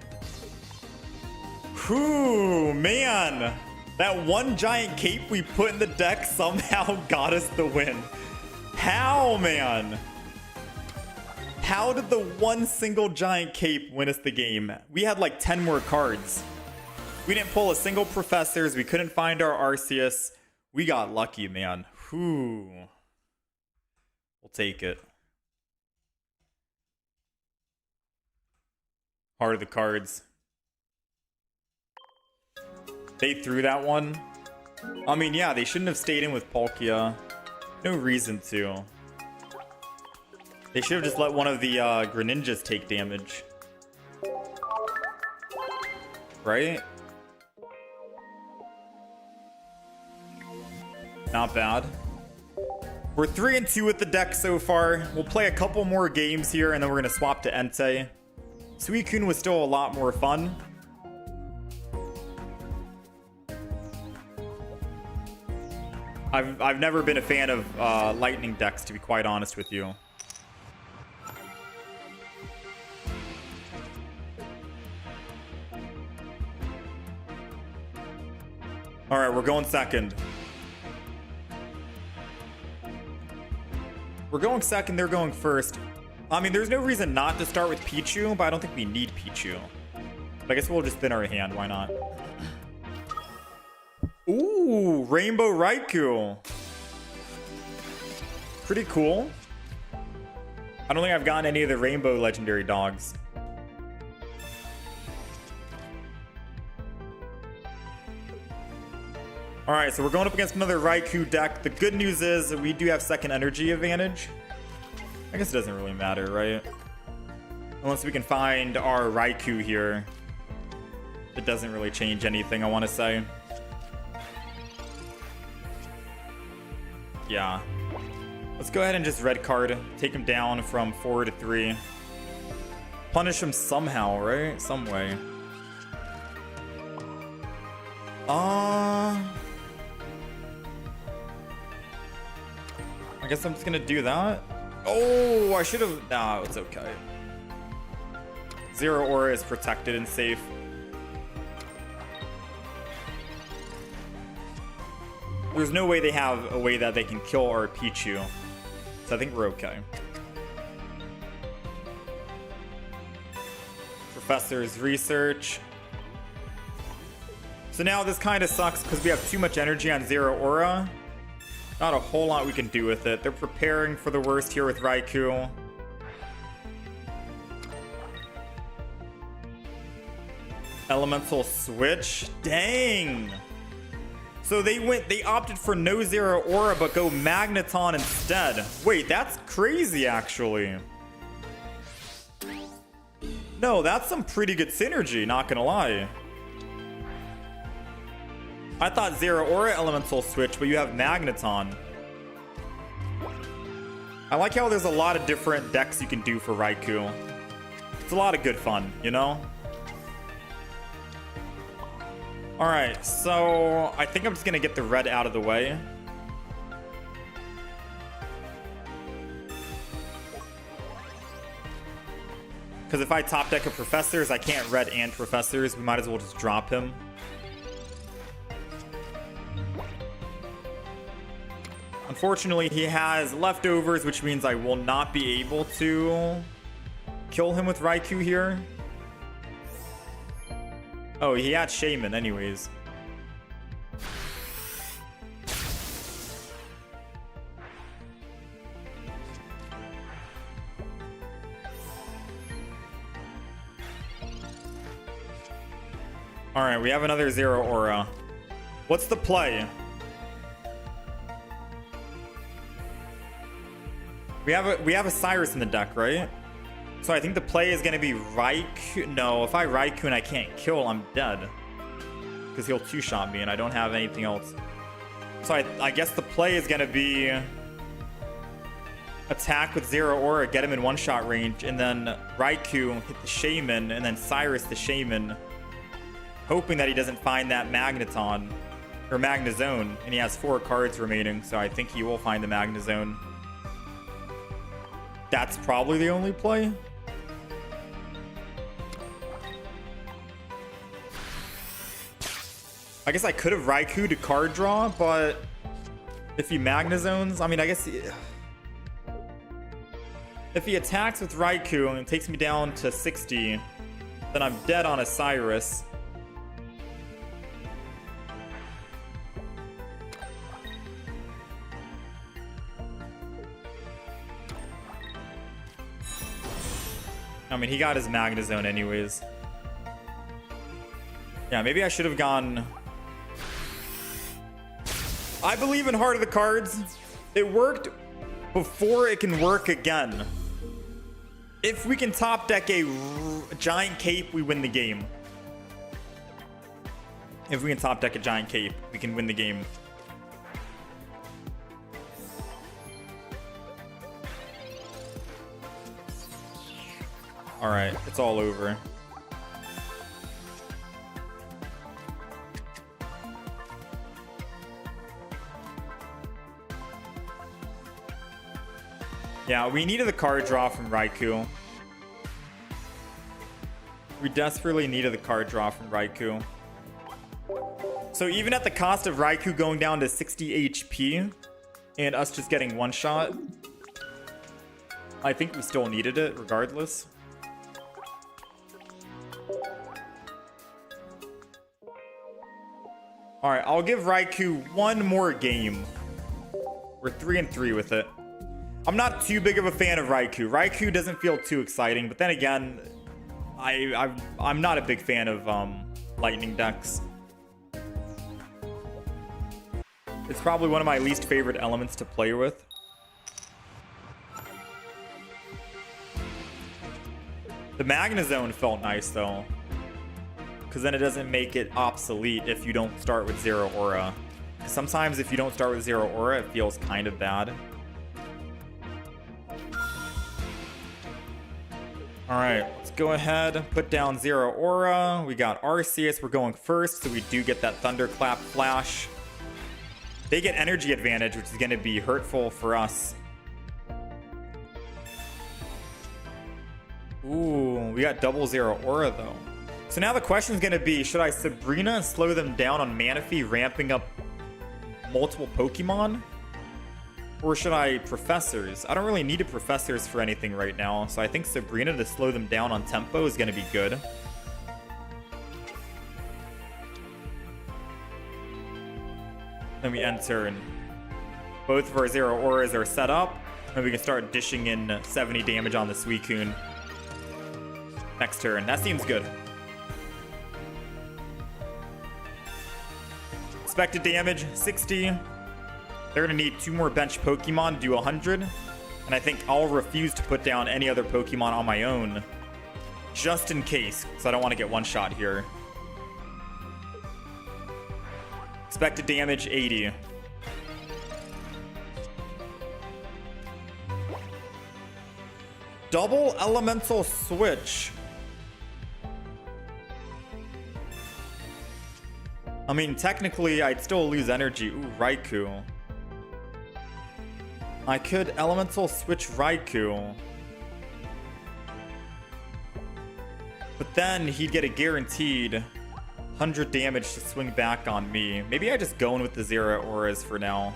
Whew, man. That one giant cape we put in the deck somehow got us the win. How, man? How did the one single giant cape win us the game? We had like 10 more cards. We didn't pull a single Professors. We couldn't find our Arceus. We got lucky, man. Whew. We'll take it. Heart of the cards. They threw that one. I mean, yeah, they shouldn't have stayed in with Palkia. No reason to. They should have just let one of the Greninjas take damage. Right? Not bad. We're 3-2 with the deck so far. We'll play a couple more games here, and then we're going to swap to Entei. Suicun was still a lot more fun. I've never been a fan of lightning decks, to be quite honest with you. All right, we're going second. We're going second, they're going first. I mean, there's no reason not to start with Pichu, but I don't think we need Pichu. But I guess we'll just thin our hand, why not? Ooh, Rainbow Raikou. Pretty cool. I don't think I've gotten any of the Rainbow Legendary dogs. Alright, so we're going up against another Raikou deck. The good news is that we do have second energy advantage. I guess it doesn't really matter, right? Unless we can find our Raikou here. It doesn't really change anything, I want to say. Yeah. Let's go ahead and just red card. Take him down from 4 to 3. Punish him somehow, right? Some way. I guess I'm just gonna do that. Oh, I should have. No, it's okay. Zero Aura is protected and safe. There's no way they have a way that they can kill our Pichu. So I think we're okay. Professor's research. So now this kind of sucks because we have too much energy on Zero Aura. Not a whole lot we can do with it. They're preparing for the worst here with Raikou. Elemental switch. Dang. So they opted for no Zero Aura but go Magneton instead. Wait, that's crazy actually. No, that's some pretty good synergy, not gonna lie. I thought Zero Aura Elemental switch, but you have Magneton. I like how there's a lot of different decks you can do for Raikou. It's a lot of good fun, you know? Alright, so I think I'm just gonna get the red out of the way. Because if I top deck a Professors, I can't red and Professors. We might as well just drop him. Unfortunately, he has leftovers, which means I will not be able to kill him with Raikou here. Oh, he had Shaman anyways. Alright, we have another Zero Aura. What's the play? We have a Cyrus in the deck, right? So I think the play is gonna be Raikou. No, if I Raikou and I can't kill, I'm dead. Because he'll two-shot me and I don't have anything else. So I guess the play is gonna be attack with Zero Aura, get him in one-shot range, and then Raikou hit the Shaman, and then Cyrus the Shaman, hoping that he doesn't find that Magneton or Magnezone, and he has 4 cards remaining, so I think he will find the Magnezone. That's probably the only play. I guess I could have Raikou to card draw, but if he Magnezones, I mean, I guess if he attacks with Raikou and takes me down to 60, then I'm dead on a Cyrus. I mean, he got his Magnezone anyways. Yeah, maybe I should have gone... I believe in Heart of the Cards. It worked before it can work again. If we can top deck a Giant Cape, we win the game. If we can top deck a Giant Cape, we can win the game. All right, it's all over. Yeah, we needed the card draw from Raikou. We desperately needed the card draw from Raikou. So even at the cost of Raikou going down to 60 HP and us just getting one shot, I think we still needed it regardless. All right, I'll give Raikou one more game. We're 3-3 with it. I'm not too big of a fan of Raikou. Raikou doesn't feel too exciting, but then again, I'm not a big fan of lightning decks. It's probably one of my least favorite elements to play with. The Magnezone felt nice though, because then it doesn't make it obsolete if you don't start with Zero Aura. Sometimes if you don't start with Zero Aura, it feels kind of bad. All right, let's go ahead and put down Zero Aura. We got Arceus, we're going first, so we do get that Thunderclap Flash. They get energy advantage, which is going to be hurtful for us. Ooh, we got double Zero Aura though. So now the question is going to be, should I Sabrina and slow them down on Manaphy, ramping up multiple Pokemon? Or should I Professors? I don't really need a Professors for anything right now, so I think Sabrina to slow them down on tempo is going to be good. Then we end turn. Both of our Zero Auras are set up, and we can start dishing in 70 damage on the Suicun. Next turn. That seems good. Expected damage, 60. They're going to need 2 more bench Pokemon to do 100. And I think I'll refuse to put down any other Pokemon on my own, just in case, because I don't want to get one shot here. Expected damage, 80. Double Elemental Switch. I mean, technically, I'd still lose energy. Ooh, Raikou. I could Elemental Switch Raikou. But then he'd get a guaranteed 100 damage to swing back on me. Maybe I just go in with the Zero Auras for now.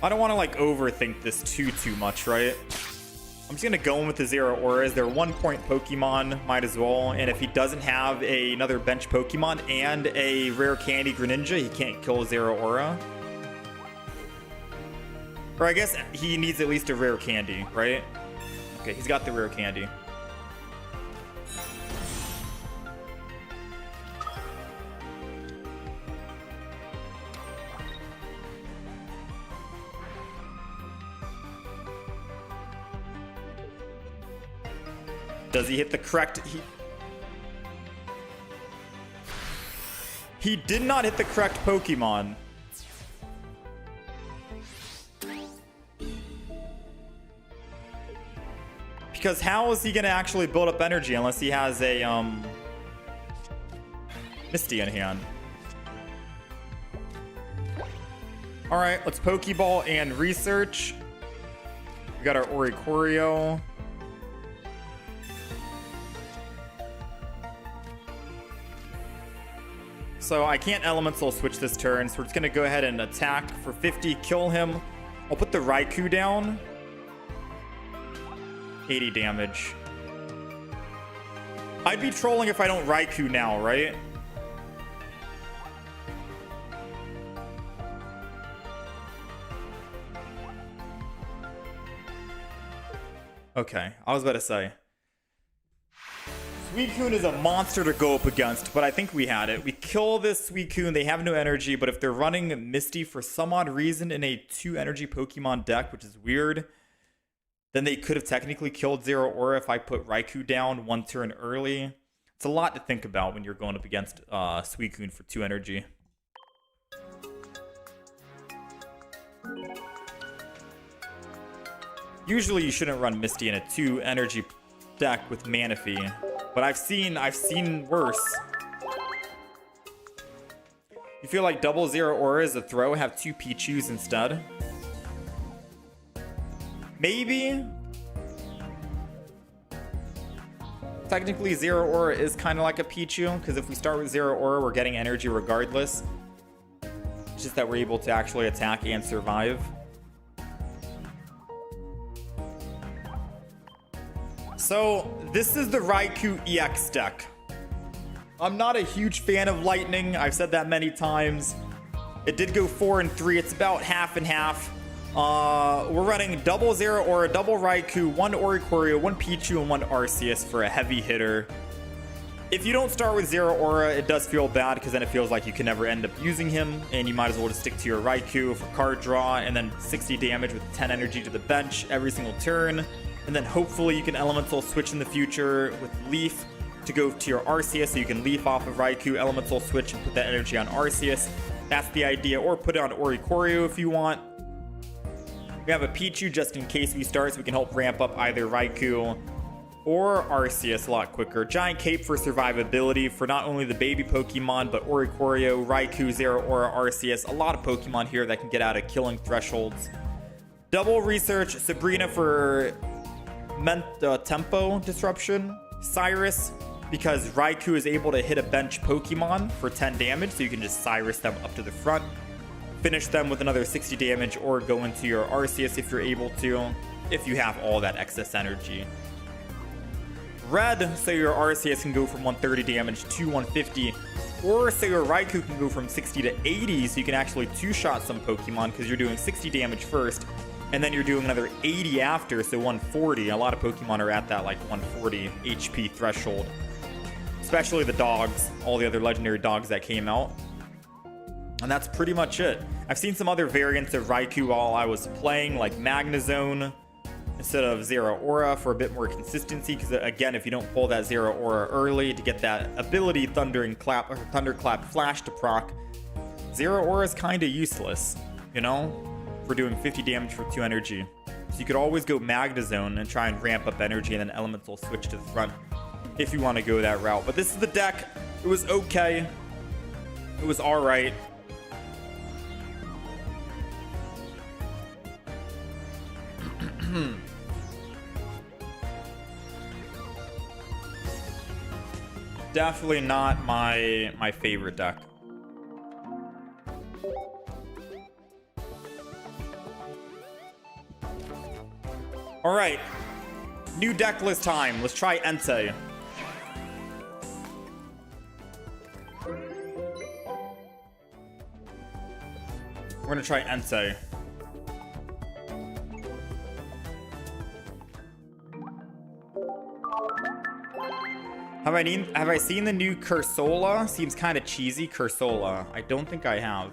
I don't want to like overthink this too much, right? I'm just gonna go in with the Zero Auras. They're 1-point Pokemon, might as well. And if he doesn't have another bench Pokemon and a rare candy Greninja, he can't kill a Zero Aura. Or I guess he needs at least a rare candy, right? Okay, he's got the rare candy. Does he hit the correct... He did not hit the correct Pokemon. Because how is he going to actually build up energy unless he has a Misty in hand? Alright, let's Pokeball and research. We got our Oricorio. So I can't Elemental switch this turn, so we're just going to go ahead and attack for 50, kill him. I'll put the Raikou down. 80 damage. I'd be trolling if I don't Raikou now, right? Okay, I was about to say. Suicun is a monster to go up against, but I think we had it. We kill this Suicun, they have no energy, but if they're running Misty for some odd reason in a 2 energy Pokemon deck, which is weird, then they could have technically killed Zero Aura if I put Raikou down 1 turn early. It's a lot to think about when you're going up against Suicun for 2 energy. Usually you shouldn't run Misty in a 2 energy deck with Manaphy, but I've seen worse. You feel like double Zero Aura is a throw, have 2 Pichus instead? Maybe. Technically, Zero Aura is kind of like a Pichu, because if we start with Zero Aura, we're getting energy regardless. It's just that we're able to actually attack and survive. So, this is the Raikou EX deck. I'm not a huge fan of Lightning. I've said that many times. It did go 4 and 3. It's about half and half. We're running double Zero Aura, double Raikou, 1 Oricorio, 1 Pichu, and 1 Arceus for a heavy hitter. If you don't start with Zero Aura, it does feel bad because then it feels like you can never end up using him, and you might as well just stick to your Raikou for card draw, and then 60 damage with 10 energy to the bench every single turn. And then hopefully you can Elemental switch in the future with Leaf to go to your Arceus, so you can Leaf off of Raikou, Elemental switch, and put that energy on Arceus. That's the idea, or put it on Oricorio if you want. We have a Pichu just in case we start, so we can help ramp up either Raikou or Arceus a lot quicker. Giant Cape for survivability for not only the baby Pokemon, but Oricorio, Raikou, Zero Aura, Arceus. A lot of Pokemon here that can get out of killing thresholds. Double Research, Sabrina for tempo disruption. Cyrus, because Raikou is able to hit a bench Pokemon for 10 damage, so you can just Cyrus them up to the front. Finish them with another 60 damage, or go into your Arceus if you're able to, if you have all that excess energy. Red, so your Arceus can go from 130 damage to 150, or so your Raikou can go from 60 to 80, so you can actually 2-shot some Pokemon, because you're doing 60 damage first, and then you're doing another 80 after, so 140. A lot of Pokemon are at that like 140 HP threshold, especially the dogs, all the other legendary dogs that came out. And that's pretty much it. I've seen some other variants of Raikou while I was playing, like Magnezone instead of Zero Aura for a bit more consistency, because again, if you don't pull that Zero Aura early to get that ability Thunderclap Flash to proc, Zero Aura is kind of useless, you know, for doing 50 damage for 2 energy. So you could always go Magnezone and try and ramp up energy, and then Elemental switch to the front if you want to go that route. But this is the deck. It was okay. It was alright. Definitely not my favorite deck. All right, new deck list time. Let's try Entei. We're gonna try Entei. Have I seen the new Cursola? Seems kind of cheesy, Cursola. I don't think I have.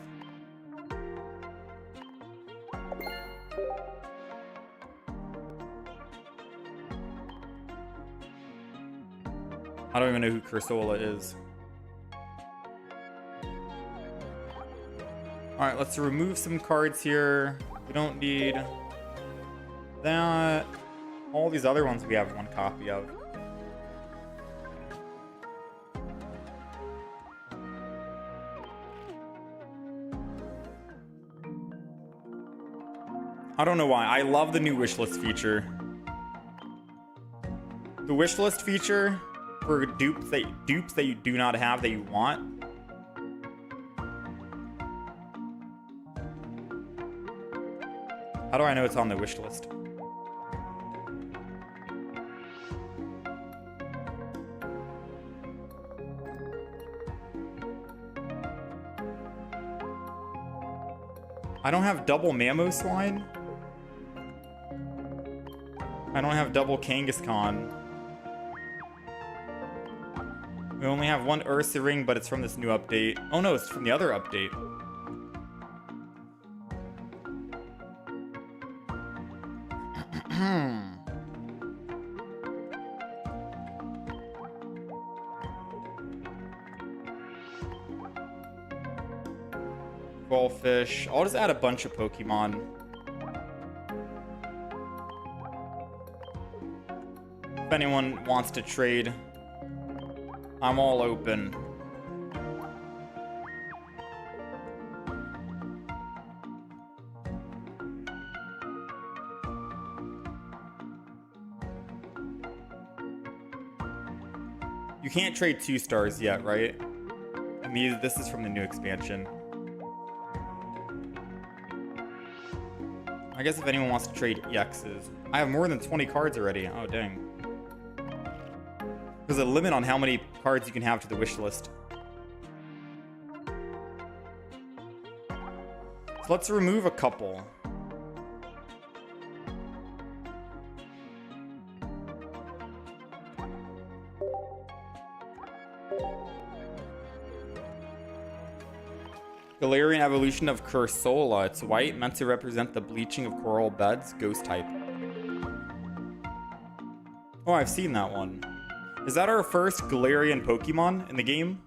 I don't even know who Cursola is. Alright, let's remove some cards here. We don't need that. All these other ones we have one copy of. I don't know why. I love the new wishlist feature. The wishlist feature for dupes that you do not have that you want. How do I know it's on the wishlist? I don't have double Mamoswine. I don't have double Kangaskhan. We only have one Ursa Ring, but it's from this new update. Oh no, it's from the other update. Ballfish. I'll just add a bunch of Pokemon. If anyone wants to trade, I'm all open. You can't trade 2 stars yet, right? And this is from the new expansion. I guess if anyone wants to trade EXs. I have more than 20 cards already. Oh, dang. There's a limit on how many cards you can have to the wish list. So let's remove a couple. Galarian evolution of Cursola. It's white, meant to represent the bleaching of coral beds, ghost type. Oh, I've seen that one. Is that our first Galarian Pokemon in the game?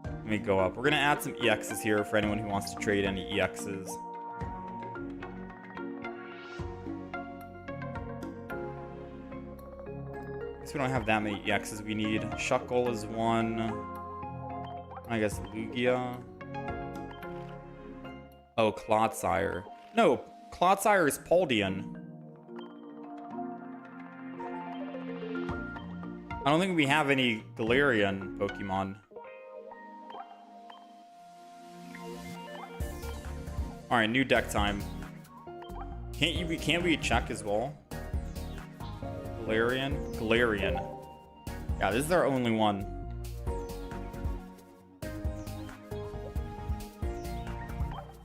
Let me go up. We're gonna add some EXs here for anyone who wants to trade any EXs. Guess we don't have that many EXs we need. Shuckle is one. I guess Lugia. Oh, Clodsire. No, Clodsire is Paldean. I don't think we have any Galarian Pokemon. Alright, new deck time. Can't we check as well? Galarian. Yeah, this is our only one.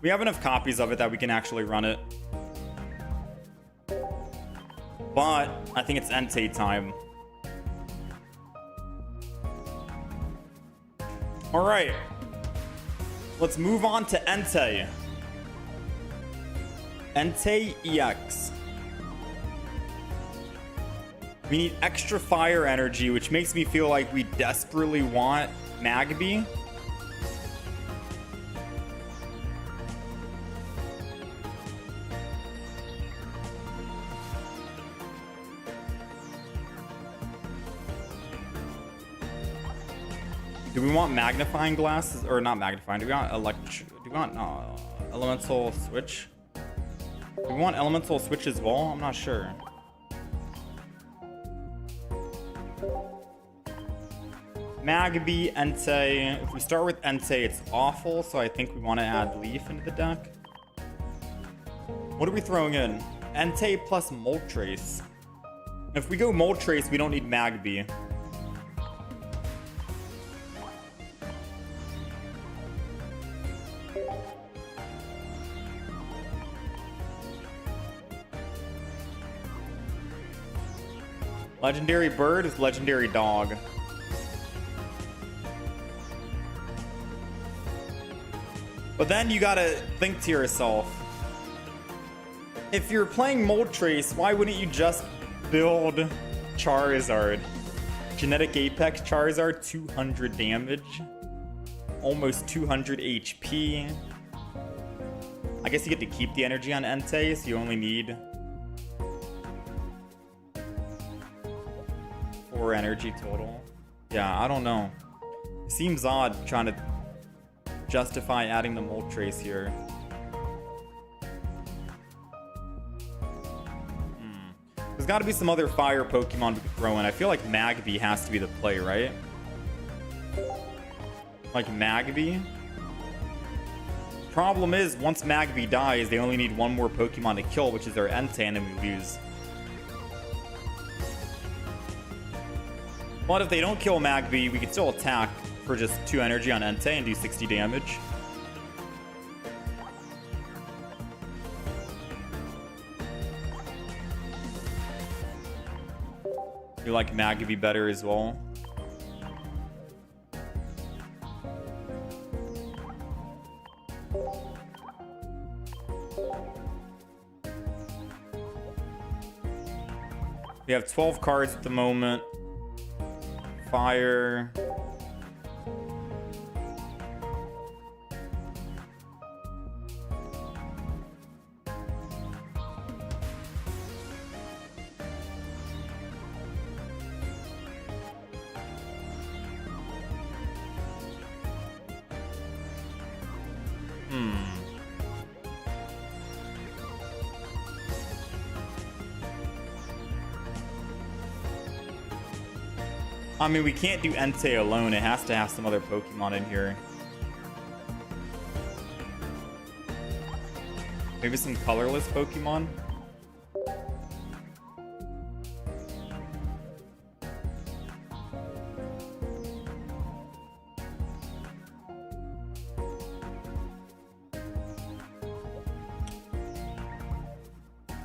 We have enough copies of it that we can actually run it. But I think it's Entei time. Alright. Let's move on to Entei. Entei EX. We need extra fire energy, which makes me feel like we desperately want Magby. Do we want magnifying glasses? Or not magnifying, do we want elemental switch? Do we want elemental switch as well? I'm not sure. Magby, Entei. If we start with Entei, it's awful, so I think we want to add Leaf into the deck. What are we throwing in? Entei plus Moltres. If we go Moltres, we don't need Magby. Legendary bird is legendary dog. But then you gotta think to yourself, if you're playing Moltres, why wouldn't you just build Charizard? Genetic Apex Charizard, 200 damage, almost 200 HP. I guess you get to keep the energy on Entei, so you only need 4 energy total. Yeah, I don't know. It seems odd trying to justify adding the Moltres here. There's got to be some other fire Pokemon we could throw in. I feel like Magby has to be the play, right? Like Magby. Problem is, once Magby dies, they only need one more Pokemon to kill, which is their Entei, and then we lose. But if they don't kill Magby, we can still attack for just 2 energy on Entei and do 60 damage. You like Magby better as well? We have 12 cards at the moment. Fire. I mean, we can't do Entei alone. It has to have some other Pokemon in here. Maybe some colorless Pokemon?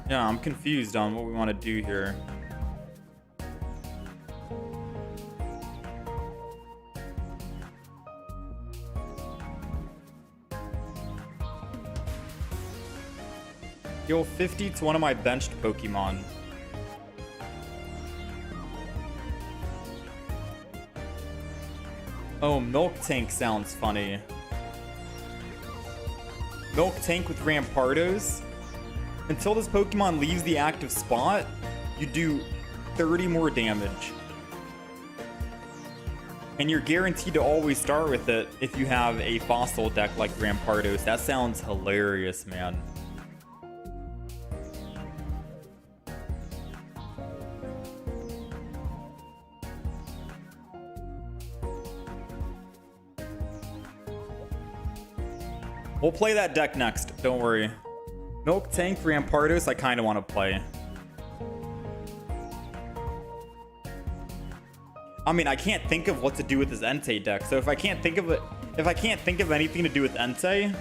Yeah, I'm confused on what we want to do here. Heal 50 to one of my benched Pokemon. Oh, Miltank sounds funny. Miltank with Rampardos. Until this Pokemon leaves the active spot, you do 30 more damage. And you're guaranteed to always start with it if you have a fossil deck like Rampardos. That sounds hilarious, man. We'll play that deck next, don't worry. Miltank, Rampardos, I kind of want to play. I mean, I can't think of what to do with this Entei deck, so if I can't think of anything to do with Entei,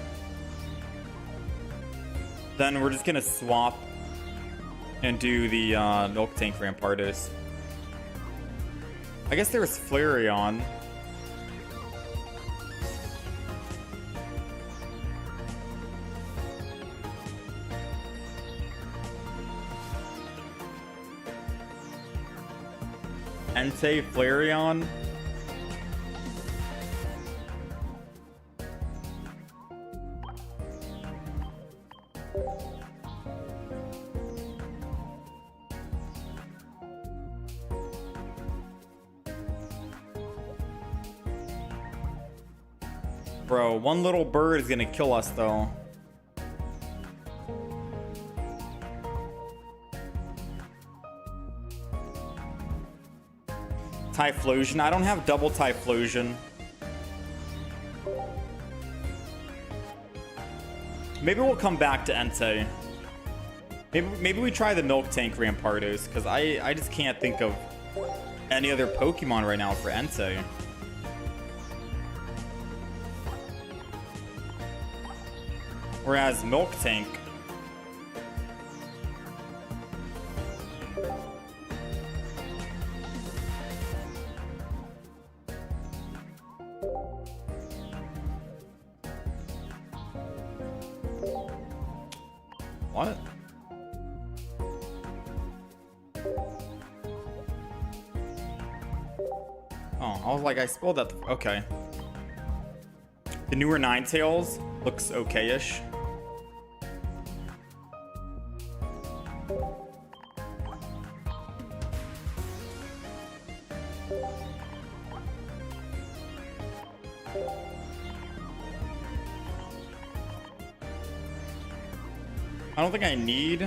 then we're just gonna swap and do the Miltank, Rampardos. I guess there was Flareon. Entei, Flareon. Bro, one little bird is gonna kill us though. Typhlosion. I don't have double Typhlosion. Maybe we'll come back to Entei. Maybe we try the Miltank Rampardos, because I just can't think of any other Pokemon right now for Entei. Whereas Miltank... What? Oh, I was like, I spelled that. Okay. The newer Ninetales looks okay-ish. I don't think I need...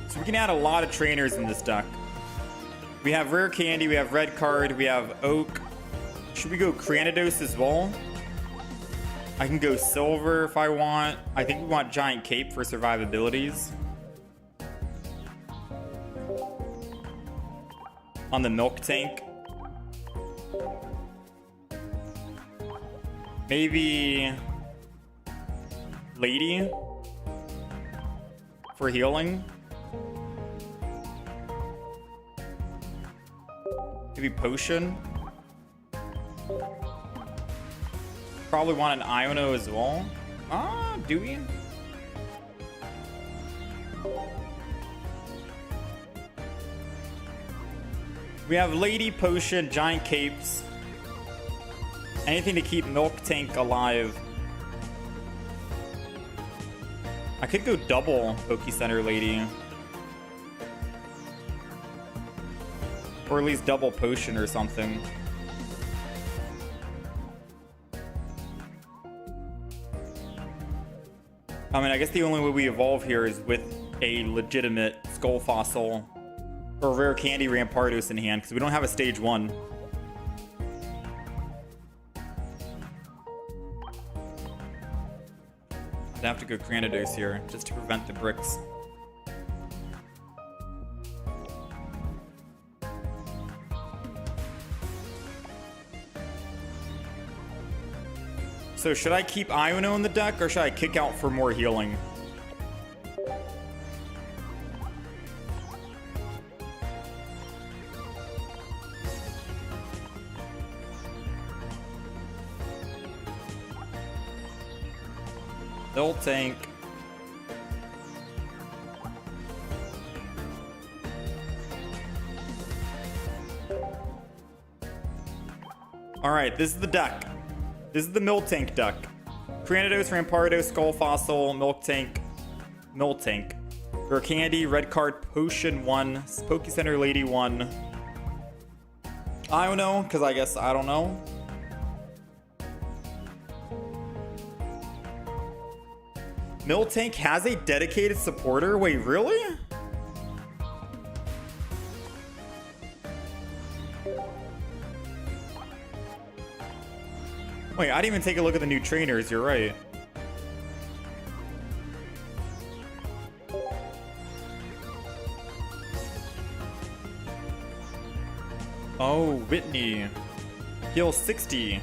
So we can add a lot of trainers in this deck. We have Rare Candy, we have Red Card, we have Oak. Should we go Cranidos as well? I can go Silver if I want. I think we want Giant Cape for survivabilities. On the Miltank. Maybe Lady for healing. Maybe Potion. Probably want an Iono as well. Ah, do we? We have Lady, Potion, Giant Capes. Anything to keep Miltank alive. I could go double Poke Center Lady. Or at least double Potion or something. I mean, I guess the only way we evolve here is with a legitimate Skull Fossil or Rare Candy Rampardos in hand, because we don't have a stage 1. I'd have to go Cranidos here, just to prevent the bricks. So should I keep Iono in the deck, or should I kick out for more healing? Miltank. Alright, this is the deck. This is the Miltank deck. Cranidos, Rampardos, Skull Fossil, Miltank, Rare Candy, Red Card, Potion 1, Poke Center Lady 1. I don't know, because I guess I don't know. Miltank has a dedicated supporter? Wait, really? Wait, I didn't even take a look at the new trainers, you're right. Oh, Whitney. Heal 60.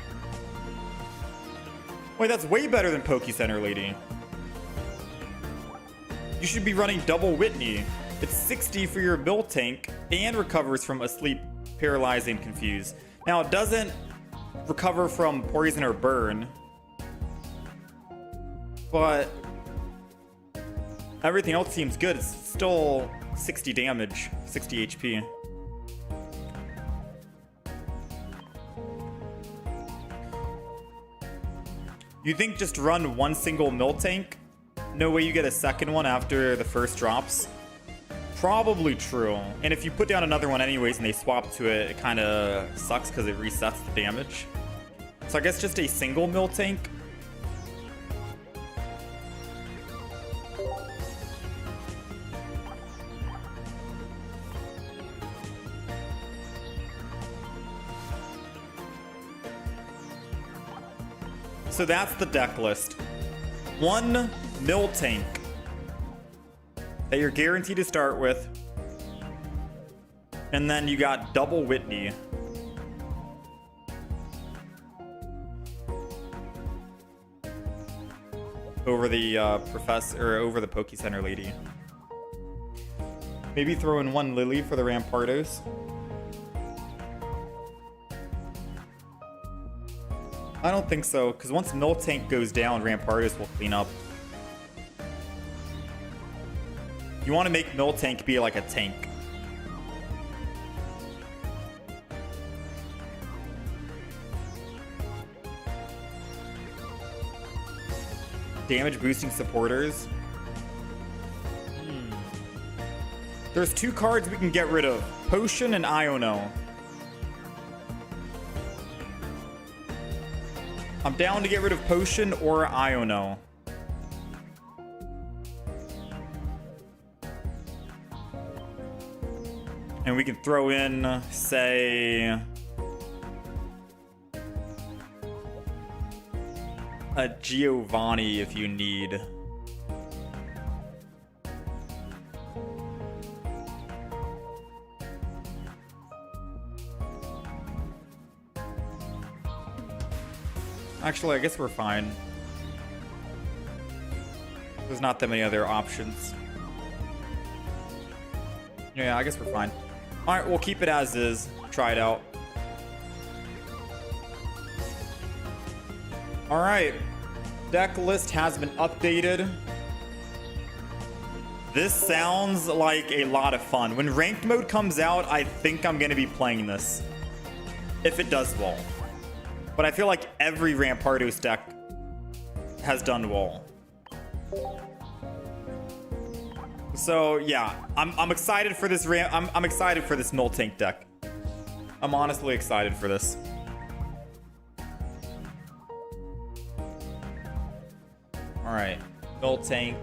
Wait, that's way better than Poke Center Lady. You should be running double Whitney. It's 60 for your Miltank and recovers from Asleep, Paralyzing, Confuse. Now, it doesn't recover from Poison or Burn, but everything else seems good. It's still 60 damage, 60 HP. You think just run one single Miltank? No way you get a second one after the first drops? Probably true. And if you put down another one anyways and they swap to it, it kind of sucks because it resets the damage. So I guess just a single Miltank. So that's the deck list. One Miltank that you're guaranteed to start with. And then you got double Whitney. Over the professor, or over the Poke Center lady. Maybe throw in one Lily for the Rampardos. I don't think so, because once Miltank goes down, Rampardos will clean up. You want to make Miltank be like a tank. Damage boosting supporters. There's two cards we can get rid of. Potion and Iono. I'm down to get rid of Potion or Iono. And we can throw in, say, a Giovanni if you need. Actually, I guess we're fine. There's not that many other options. Yeah, I guess we're fine. Alright, we'll keep it as is. Try it out. Alright. Deck list has been updated. This sounds like a lot of fun. When ranked mode comes out, I think I'm going to be playing this. If it does well. But I feel like every Rampardos deck has done well. So yeah, I'm excited for this I'm excited for this Miltank deck. I'm honestly excited for this. All right, Miltank.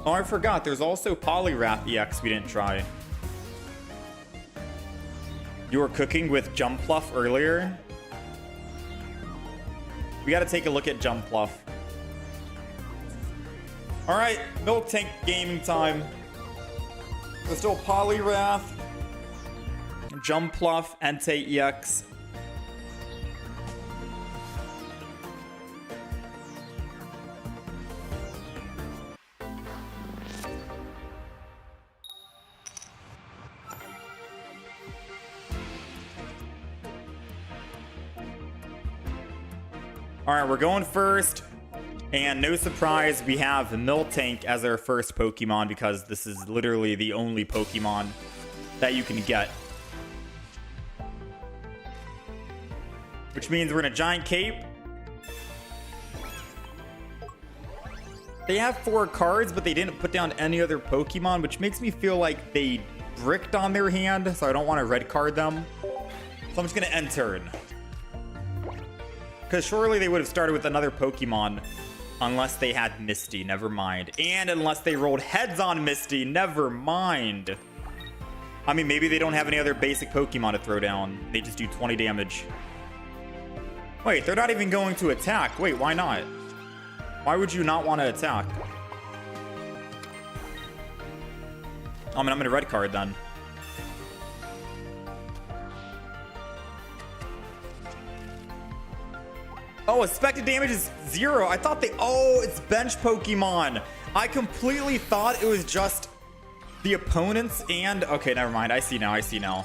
Oh, I forgot. There's also Poliwrath EX we didn't try. You were cooking with Jumpluff earlier. We got to take a look at Jumpluff. All right, Miltank gaming time. There's still Poliwrath, Jumpluff, Entei EX. All right, we're going first. And no surprise, we have Miltank as our first Pokemon because this is literally the only Pokemon that you can get. Which means we're in a giant cape. They have 4 cards, but they didn't put down any other Pokemon, which makes me feel like they bricked on their hand, so I don't want to red card them. So I'm just going to end turn. Because surely they would have started with another Pokemon unless they had Misty, never mind. And unless they rolled heads on Misty, never mind. I mean, maybe they don't have any other basic Pokemon to throw down. They just do 20 damage. Wait, they're not even going to attack. Wait, why not? Why would you not want to attack? I mean, I'm going to red card then. Oh, expected damage is 0. I thought they... Oh, it's bench Pokemon. I completely thought it was just the opponents and... Okay, never mind. I see now. I see now.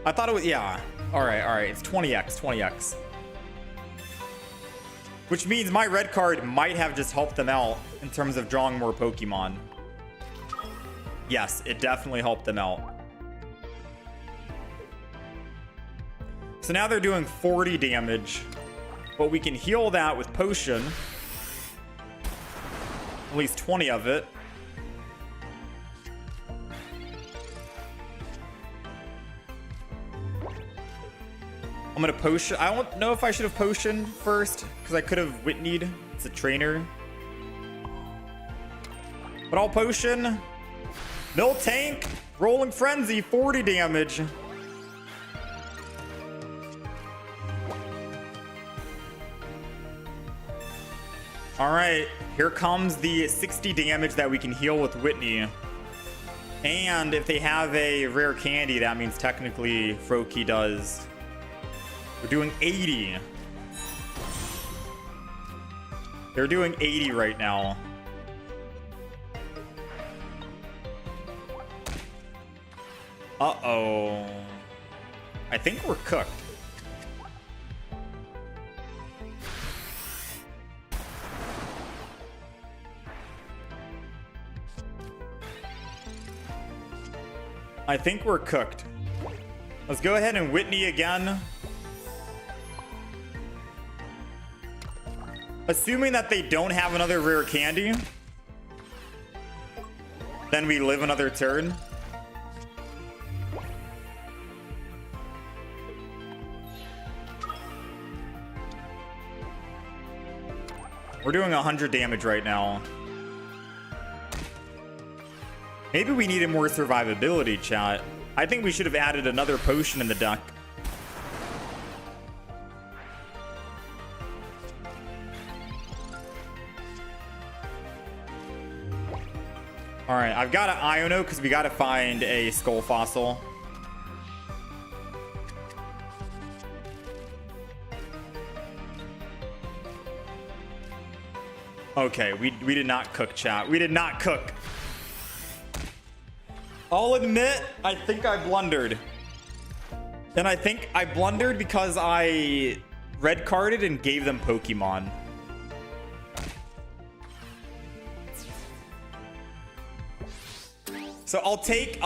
I thought it was... Yeah. All right, all right. It's 20x. 20x. Which means my red card might have just helped them out in terms of drawing more Pokemon. Yes, it definitely helped them out. So now they're doing 40 damage. But we can heal that with Potion. At least 20 of it. I'm gonna Potion. I don't know if I should have Potioned first, because I could have Whitneyed. It's a trainer. But I'll Potion. Miltank. Rolling Frenzy. 40 damage. All right, here comes the 60 damage that we can heal with Whitney. And if they have a rare candy, that means technically Froakie does. We're doing 80. They're doing 80 right now. Uh-oh. I think we're cooked. I think we're cooked. Let's go ahead and Whitney again. Assuming that they don't have another rare candy, then we live another turn. We're doing 100 damage right now. Maybe we needed more survivability, chat. I think we should have added another potion in the deck. Alright, I've got an Iono because we got to find a Skull Fossil. Okay, we did not cook, chat. We did not cook. I'll admit, I think I blundered. And I think I blundered because I red carded and gave them Pokemon. So I'll take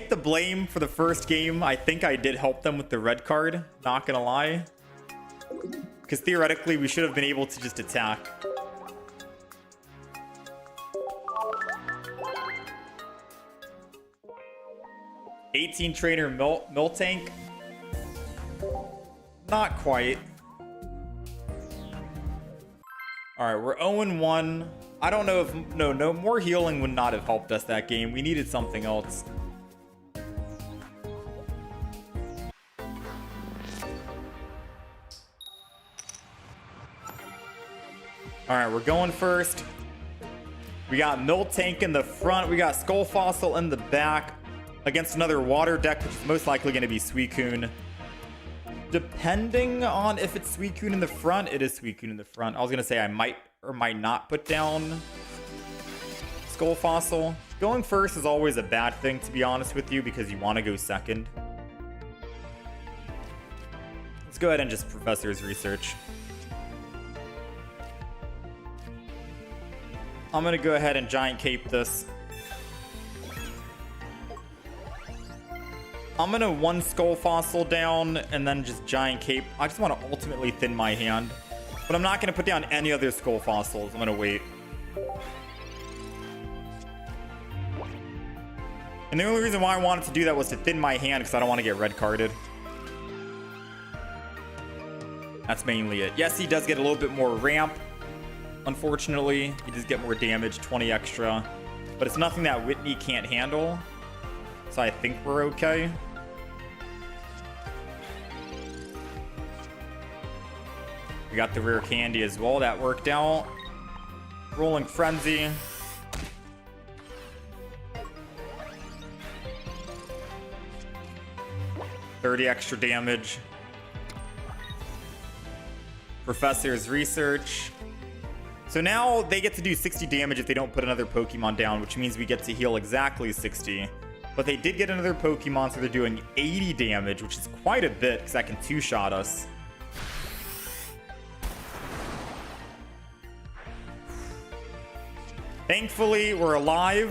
the blame for the first game. I think I did help them with the red card, not gonna lie. Because theoretically we should have been able to just attack. $18 trainer Miltank. Not quite. Alright, we're 0-1. I don't know if... No, more healing would not have helped us that game. We needed something else. Alright, we're going first. We got Miltank in the front. We got Skull Fossil in the back. Against another water deck, which is most likely going to be Suicun. Depending on if it's Suicun in the front, it is Suicun in the front. I was going to say I might or might not put down Skull Fossil. Going first is always a bad thing, to be honest with you, because you want to go second. Let's go ahead and just Professor's Research. I'm going to go ahead and Giant Cape this. I'm going to one Skull Fossil down and then just Giant Cape. I just want to ultimately thin my hand. But I'm not going to put down any other Skull Fossils. I'm going to wait. And the only reason why I wanted to do that was to thin my hand because I don't want to get red carded. That's mainly it. Yes, he does get a little bit more ramp. Unfortunately, he does get more damage, 20 extra. But it's nothing that Whitney can't handle. So I think we're okay. We got the rare candy as well. That worked out. Rolling Frenzy. $30 extra damage. Professor's Research. So now they get to do 60 damage if they don't put another Pokemon down, which means we get to heal exactly 60. But they did get another Pokemon, so they're doing 80 damage, which is quite a bit because that can two-shot us. Thankfully, we're alive.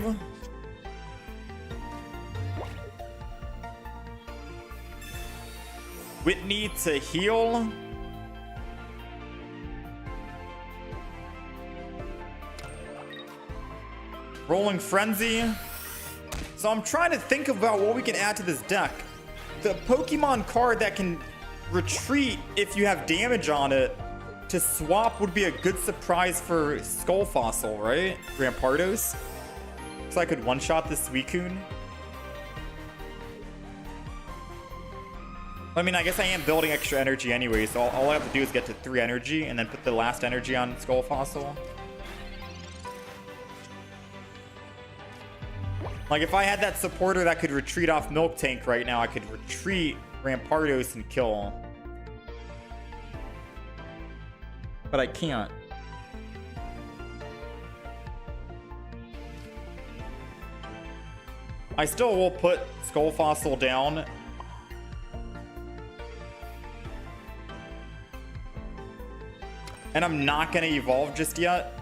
Whitney to heal. Rolling Frenzy. So I'm trying to think about what we can add to this deck. The Pokemon card that can retreat if you have damage on it to swap would be a good surprise for Skull Fossil, right? Rampardos. So I could one-shot this Suicun. I mean, I guess I am building extra energy anyway, so all I have to do is get to 3 energy and then put the last energy on Skull Fossil. Like, if I had that supporter that could retreat off Miltank right now, I could retreat Rampardos and kill. But I can't. I still will put Skull Fossil down. And I'm not going to evolve just yet.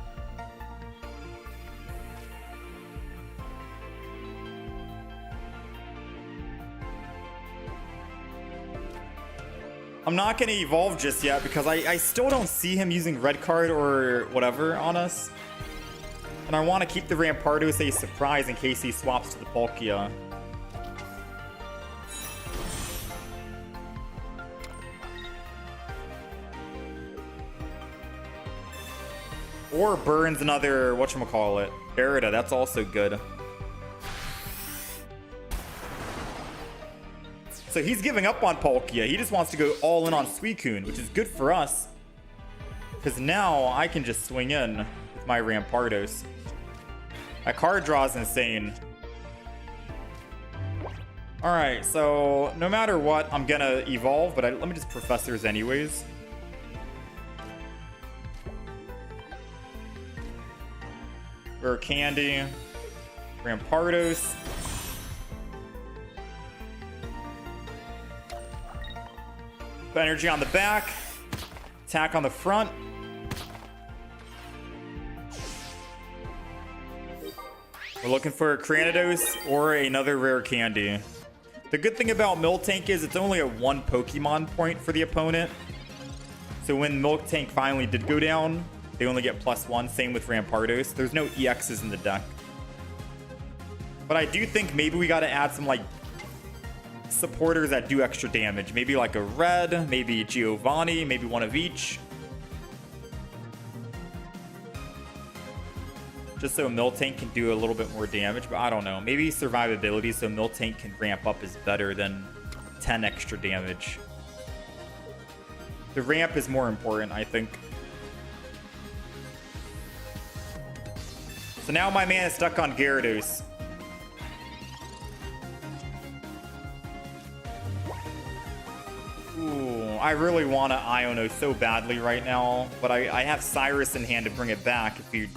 I'm not going to evolve just yet because I still don't see him using red card or whatever on us. And I want to keep the Rampardos a surprise in case he swaps to the Palkia. Or burns another, whatchamacallit, Barada. That's also good. So he's giving up on Palkia. He just wants to go all in on Suicun, which is good for us. Because now I can just swing in with my Rampardos. My card draw is insane. Alright, so no matter what, I'm going to evolve. But let me just Professors anyways. Rare Candy. Rampardos. Put energy on the back. Attack on the front. We're looking for a Cranidos or another Rare Candy. The good thing about Miltank is it's only a 1 Pokemon point for the opponent. So when Miltank finally did go down, they only get +1. Same with Rampardos. There's no EXs in the deck. But I do think maybe we got to add some like supporters that do extra damage. Maybe like a red, maybe Giovanni, maybe one of each. Just so Miltank can do a little bit more damage, but I don't know. Maybe survivability so Miltank can ramp up is better than 10 extra damage. The ramp is more important, I think. So now my man is stuck on Gyarados. Ooh, I really want to Iono so badly right now, but I have Cyrus in hand to bring it back if you...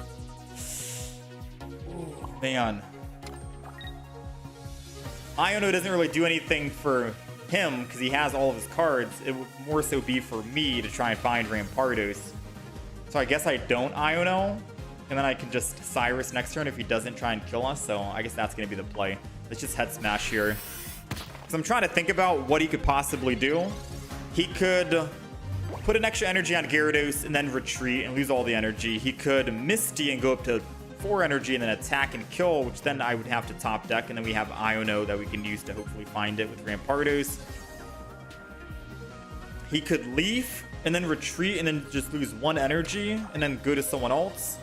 Ooh, man. Iono doesn't really do anything for him because he has all of his cards. It would more so be for me to try and find Rampardos. So I guess I don't Iono, and then I can just Cyrus next turn if he doesn't try and kill us. So I guess that's going to be the play. Let's just head smash here. So I'm trying to think about what he could possibly do. He could put an extra energy on Gyarados and then retreat and lose all the energy. He could Misty and go up to 4 energy and then attack and kill, which then I would have to top deck. And then we have Iono that we can use to hopefully find it with Rampardos. He could Leaf and then retreat and then just lose 1 energy and then go to someone else.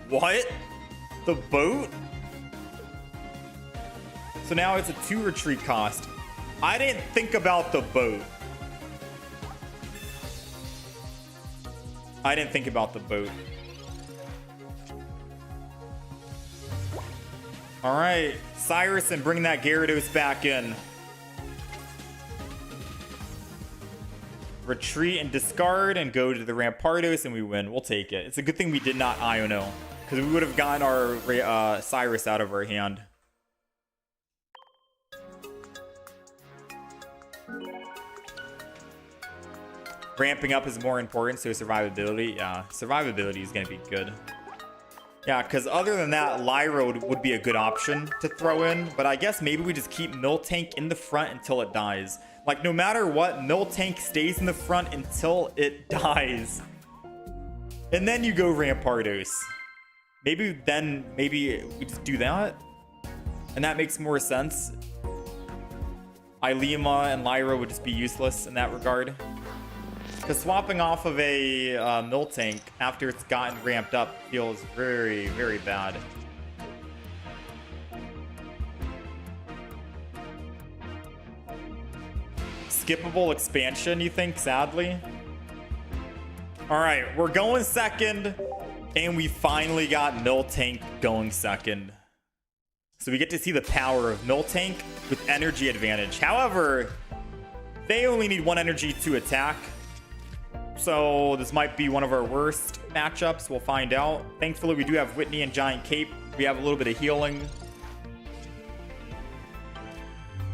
What? The boat? So now it's a 2 retreat cost. I didn't think about the boat. I didn't think about the boat. All right, Cyrus and bring that Gyarados back in. Retreat and discard and go to the Rampardos and we win. We'll take it. It's a good thing we did not Iono, because we would have gotten our Cyrus out of our hand. Ramping up is more important, so survivability. Yeah, survivability is going to be good. Yeah, because other than that, Lyra would be a good option to throw in. But I guess maybe we just keep Miltank in the front until it dies. Like, no matter what, Miltank stays in the front until it dies. And then you go Rampardos. Maybe we just do that. And that makes more sense. Ilima and Lyra would just be useless in that regard. Because swapping off of a Miltank after it's gotten ramped up feels very, very bad. Skippable expansion, you think, sadly? All right, we're going second, and we finally got Miltank going second. So we get to see the power of Miltank with energy advantage. However, they only need 1 energy to attack. So this might be one of our worst matchups. We'll find out. Thankfully, we do have Whitney and Giant Cape. We have a little bit of healing.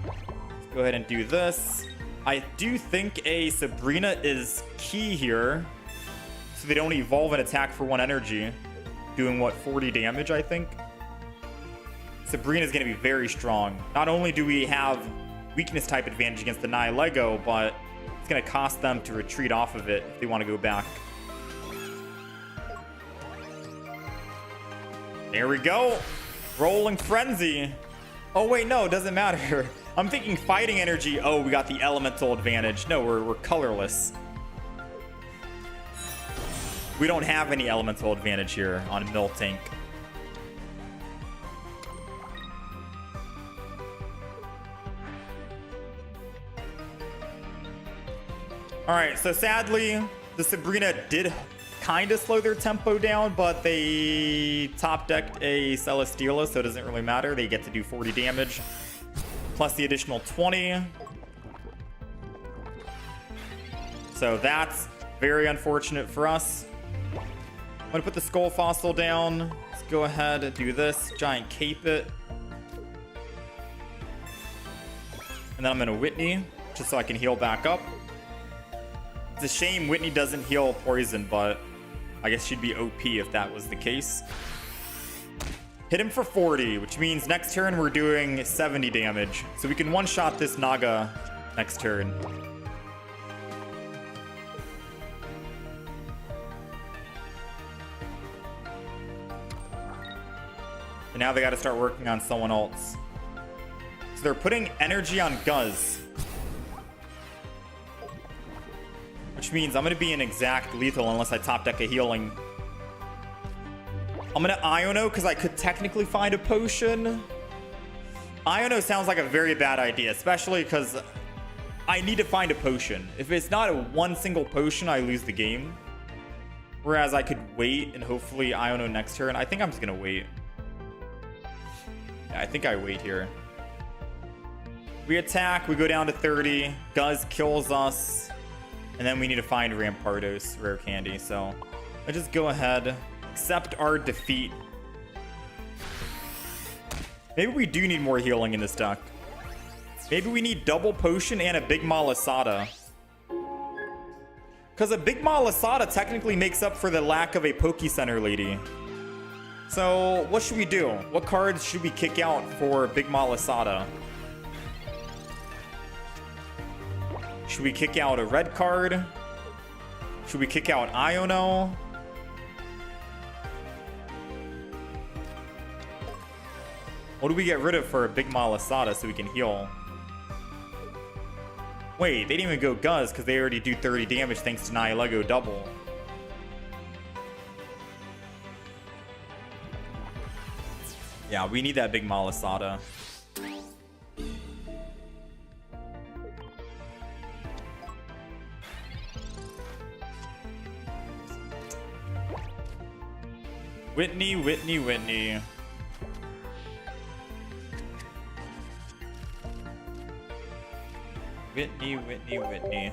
Let's go ahead and do this. I do think a Sabrina is key here, so they don't evolve and attack for 1 energy. Doing, what, 40 damage, I think? Sabrina is going to be very strong. Not only do we have weakness type advantage against the Nihilego, but it's going to cost them to retreat off of it if they want to go back. There we go. Rolling Frenzy. Oh, wait, no, it doesn't matter. I'm thinking fighting energy. Oh, we got the elemental advantage. No, we're colorless. We don't have any elemental advantage here on Miltank. All right, so sadly, the Sabrina did kind of slow their tempo down, but they top decked a Celesteela, so it doesn't really matter. They get to do 40 damage, plus the additional 20. So that's very unfortunate for us. I'm gonna put the Skull Fossil down. Let's go ahead and do this. Giant Cape it. And then I'm gonna Whitney, just so I can heal back up. It's a shame Whitney doesn't heal poison, but I guess she'd be OP if that was the case. Hit him for 40, which means next turn we're doing 70 damage. So we can one-shot this Naga next turn. And now they got to start working on someone else. So they're putting energy on Guz, which means I'm going to be an exact lethal unless I top deck a healing. I'm going to Iono because I could technically find a potion. Iono sounds like a very bad idea, especially because I need to find a potion. If it's not a 1 single potion, I lose the game. Whereas I could wait and hopefully Iono next turn. I think I'm just going to wait. Yeah, I think I wait here. We attack, we go down to 30. Guz kills us. And then we need to find Rampardos rare candy. So I just go ahead, accept our defeat. Maybe we do need more healing in this deck. Maybe we need double potion and a Big Malasada. Because a Big Malasada technically makes up for the lack of a Poke Center lady. So what should we do? What cards should we kick out for Big Malasada? Should we kick out a red card? Should we kick out Iono? What do we get rid of for a Big Malasada so we can heal? Wait, they didn't even go Guz because they already do 30 damage thanks to Nihilego double. Yeah, we need that Big Malasada. Whitney, Whitney, Whitney. Whitney, Whitney, Whitney.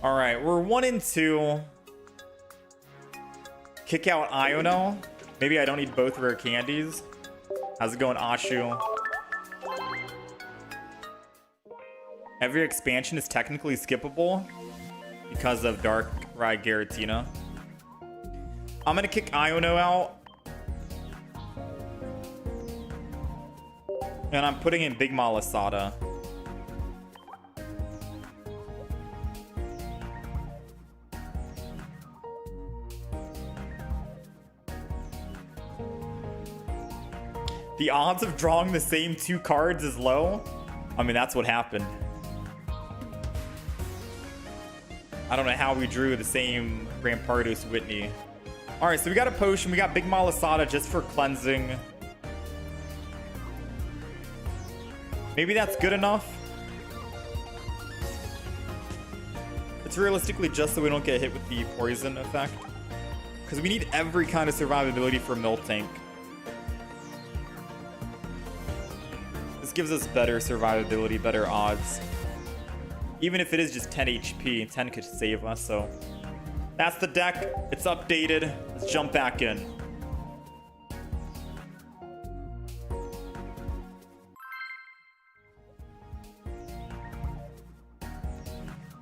All right, we're 1 and 2. Kick out Iono. Maybe I don't need both rare candies. How's it going, Ashu? Every expansion is technically skippable because of Dark Ride Giratina. I'm gonna kick Iono out. And I'm putting in Big Malasada. The odds of drawing the same 2 cards is low. I mean, that's what happened. I don't know how we drew the same Rampardos Whitney. All right, so we got a potion. We got Big Malasada just for cleansing. Maybe that's good enough. It's realistically just so we don't get hit with the poison effect. Because we need every kind of survivability for Miltank. This gives us better survivability, better odds. Even if it is just 10 HP, 10 could save us, so... That's the deck. It's updated. Let's jump back in.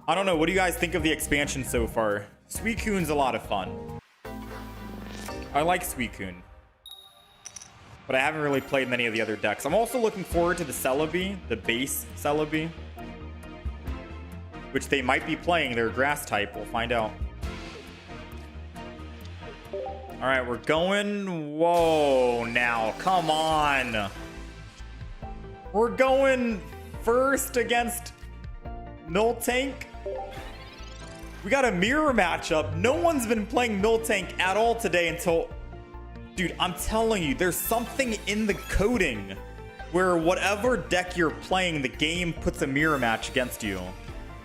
I don't know. What do you guys think of the expansion so far? Suicun's a lot of fun. I like Suicun. But I haven't really played many of the other decks. I'm also looking forward to the Celebi, the base Celebi. Which they might be playing. They're grass type. We'll find out. Alright, we're going... Whoa, now. Come on. We're going first against Miltank. We got a mirror matchup. No one's been playing Miltank at all today until... Dude, I'm telling you, there's something in the coding where whatever deck you're playing, the game puts a mirror match against you.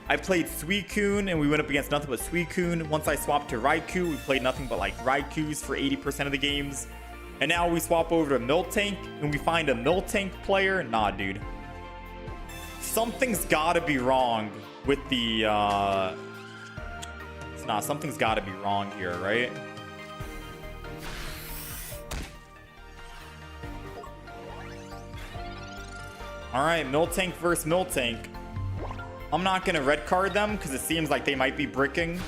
I played Suicun, and we went up against nothing but Suicun. Once I swapped to Raikou, we played nothing but like Raikus for 80% of the games. And now we swap over to Miltank, and we find a Miltank player. Nah, dude. Something's gotta be wrong with the, something's gotta be wrong here, right? Alright, Miltank versus Miltank. I'm not going to red card them because it seems like they might be bricking.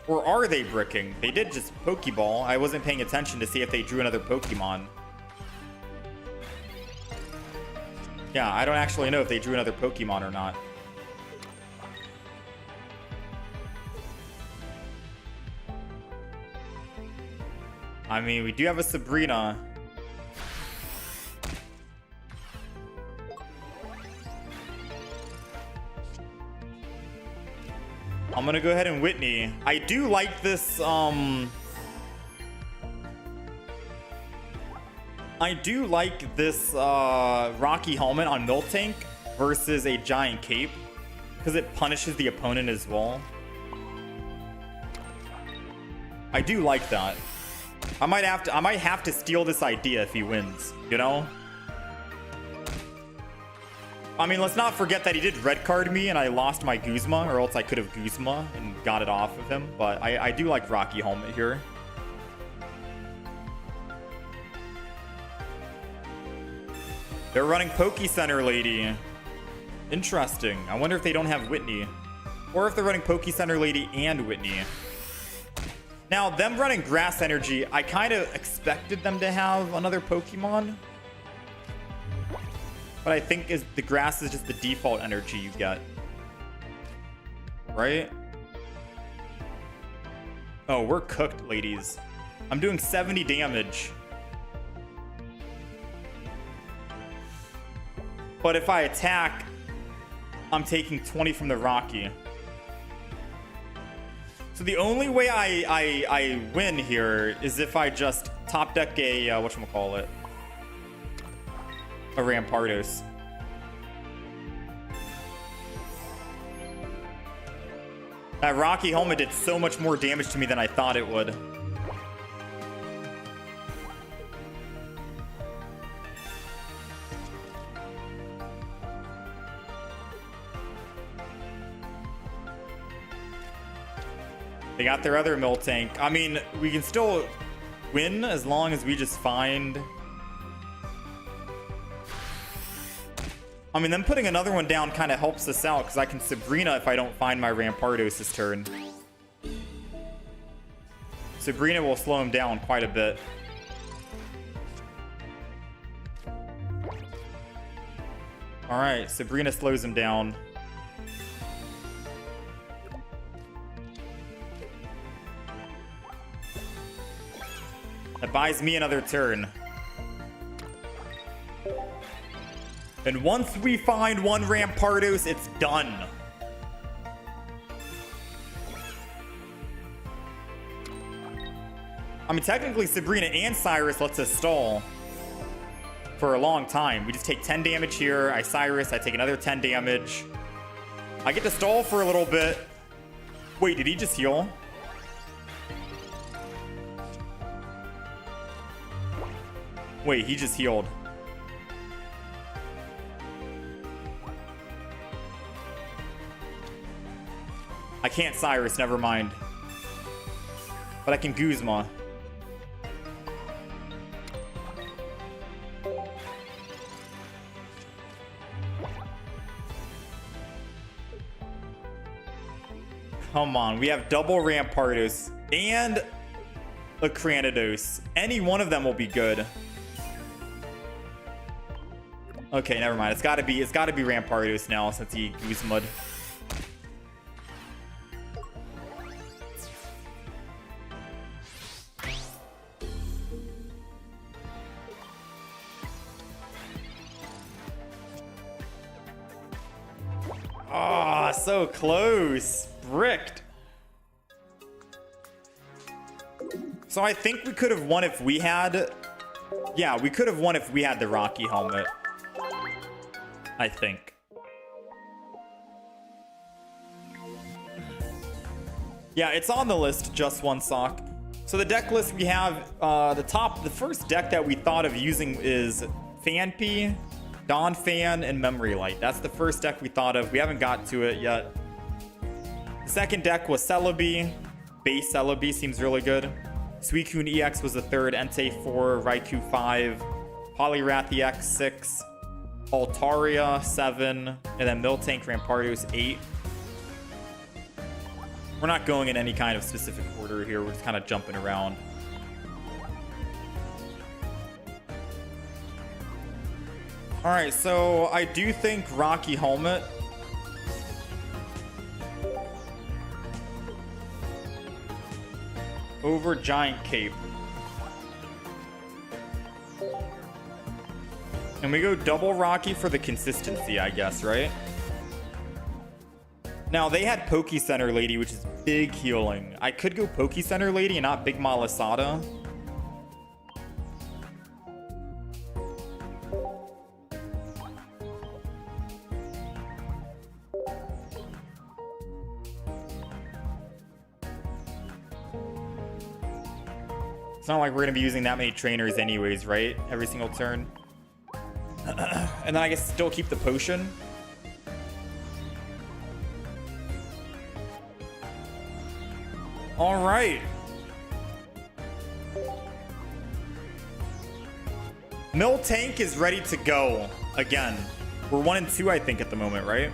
Or are they bricking? They did just Pokeball. I wasn't paying attention to see if they drew another Pokemon. Yeah, I don't actually know if they drew another Pokemon or not. I mean, we do have a Sabrina. I'm gonna go ahead and Whitney. I do like this, Rocky helmet on Miltank versus a giant cape because it punishes the opponent as well. I do like that. I might have to steal this idea if he wins, you know? I mean, let's not forget that he did red card me and I lost my Guzma, or else I could have Guzma and got it off of him. But I do like Rocky helmet here. They're running Poke Center Lady. Interesting. I wonder if they don't have Whitney. Or if they're running Poke Center Lady and Whitney. Now, them running Grass Energy, I kind of expected them to have another Pokemon. But I think the grass is just the default energy you get. Right? Oh, we're cooked, ladies. I'm doing 70 damage. But if I attack, I'm taking 20 from the Rocky. So the only way I win here is if I just top deck a, whatchamacallit? A Rampardos. That Rocky helmet did so much more damage to me than I thought it would. They got their other Miltank. I mean, we can still win as long as we just find... I mean, them putting another one down kind of helps us out because I can Sabrina if I don't find my Rampardos this turn. Sabrina will slow him down quite a bit. Alright, Sabrina slows him down. That buys me another turn. And once we find one Rampardos, it's done. I mean, technically, Sabrina and Cyrus lets us stall for a long time. We just take 10 damage here. I Cyrus, I take another 10 damage. I get to stall for a little bit. Wait, did he just heal? Wait, he just healed. I can't Cyrus, never mind. But I can Guzma. Come on, we have double Rampardos and a Cranidos. Any one of them will be good. Okay, never mind. It's gotta be Rampardos now since he Guzma'd. Ah, so close. Bricked. So I think we could have won if we had... Yeah, we could have won if we had the Rocky helmet. I think. Yeah, it's on the list, just one sock. So the deck list we have, the first deck that we thought of using is Fanpy, Dawn Fan, and Memory Light. That's the first deck we thought of. We haven't got to it yet. The second deck was Celebi. Base Celebi seems really good. Suicun EX was the third. Entei 4, Raikou 5, Poliwrath EX 6, Altaria 7, and then Miltank Rampardos 8. We're not going in any kind of specific order here. We're just kind of jumping around. All right, so I do think Rocky Helmet. Over Giant Cape. And we go double Rocky for the consistency, I guess, right? Now, they had Poke Center Lady, which is big healing. I could go Poke Center Lady and not Big Malasada. It's not like we're going to be using that many trainers anyways, right? Every single turn. And then I guess still keep the potion. All right. Miltank is ready to go again. We're 1 and 2, I think, at the moment, right?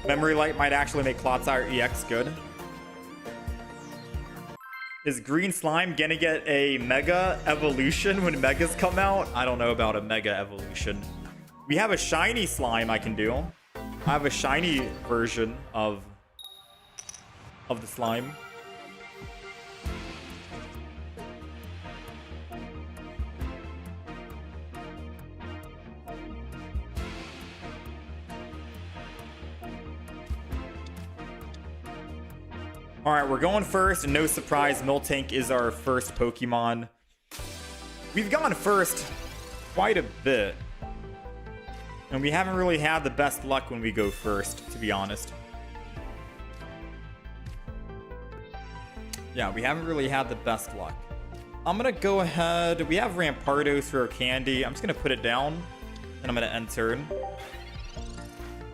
Memory Light might actually make Clotsire EX good. Is Green Slime gonna get a Mega Evolution when Megas come out? I don't know about a Mega Evolution. We have a shiny slime I can do. I have a shiny version of the slime. All right, we're going first, and no surprise, Miltank is our first Pokemon. We've gone first quite a bit, and we haven't really had the best luck when we go first, to be honest. Yeah, we haven't really had the best luck. I'm gonna go ahead. We have Rampardos for our candy. I'm just gonna put it down, and I'm gonna end turn.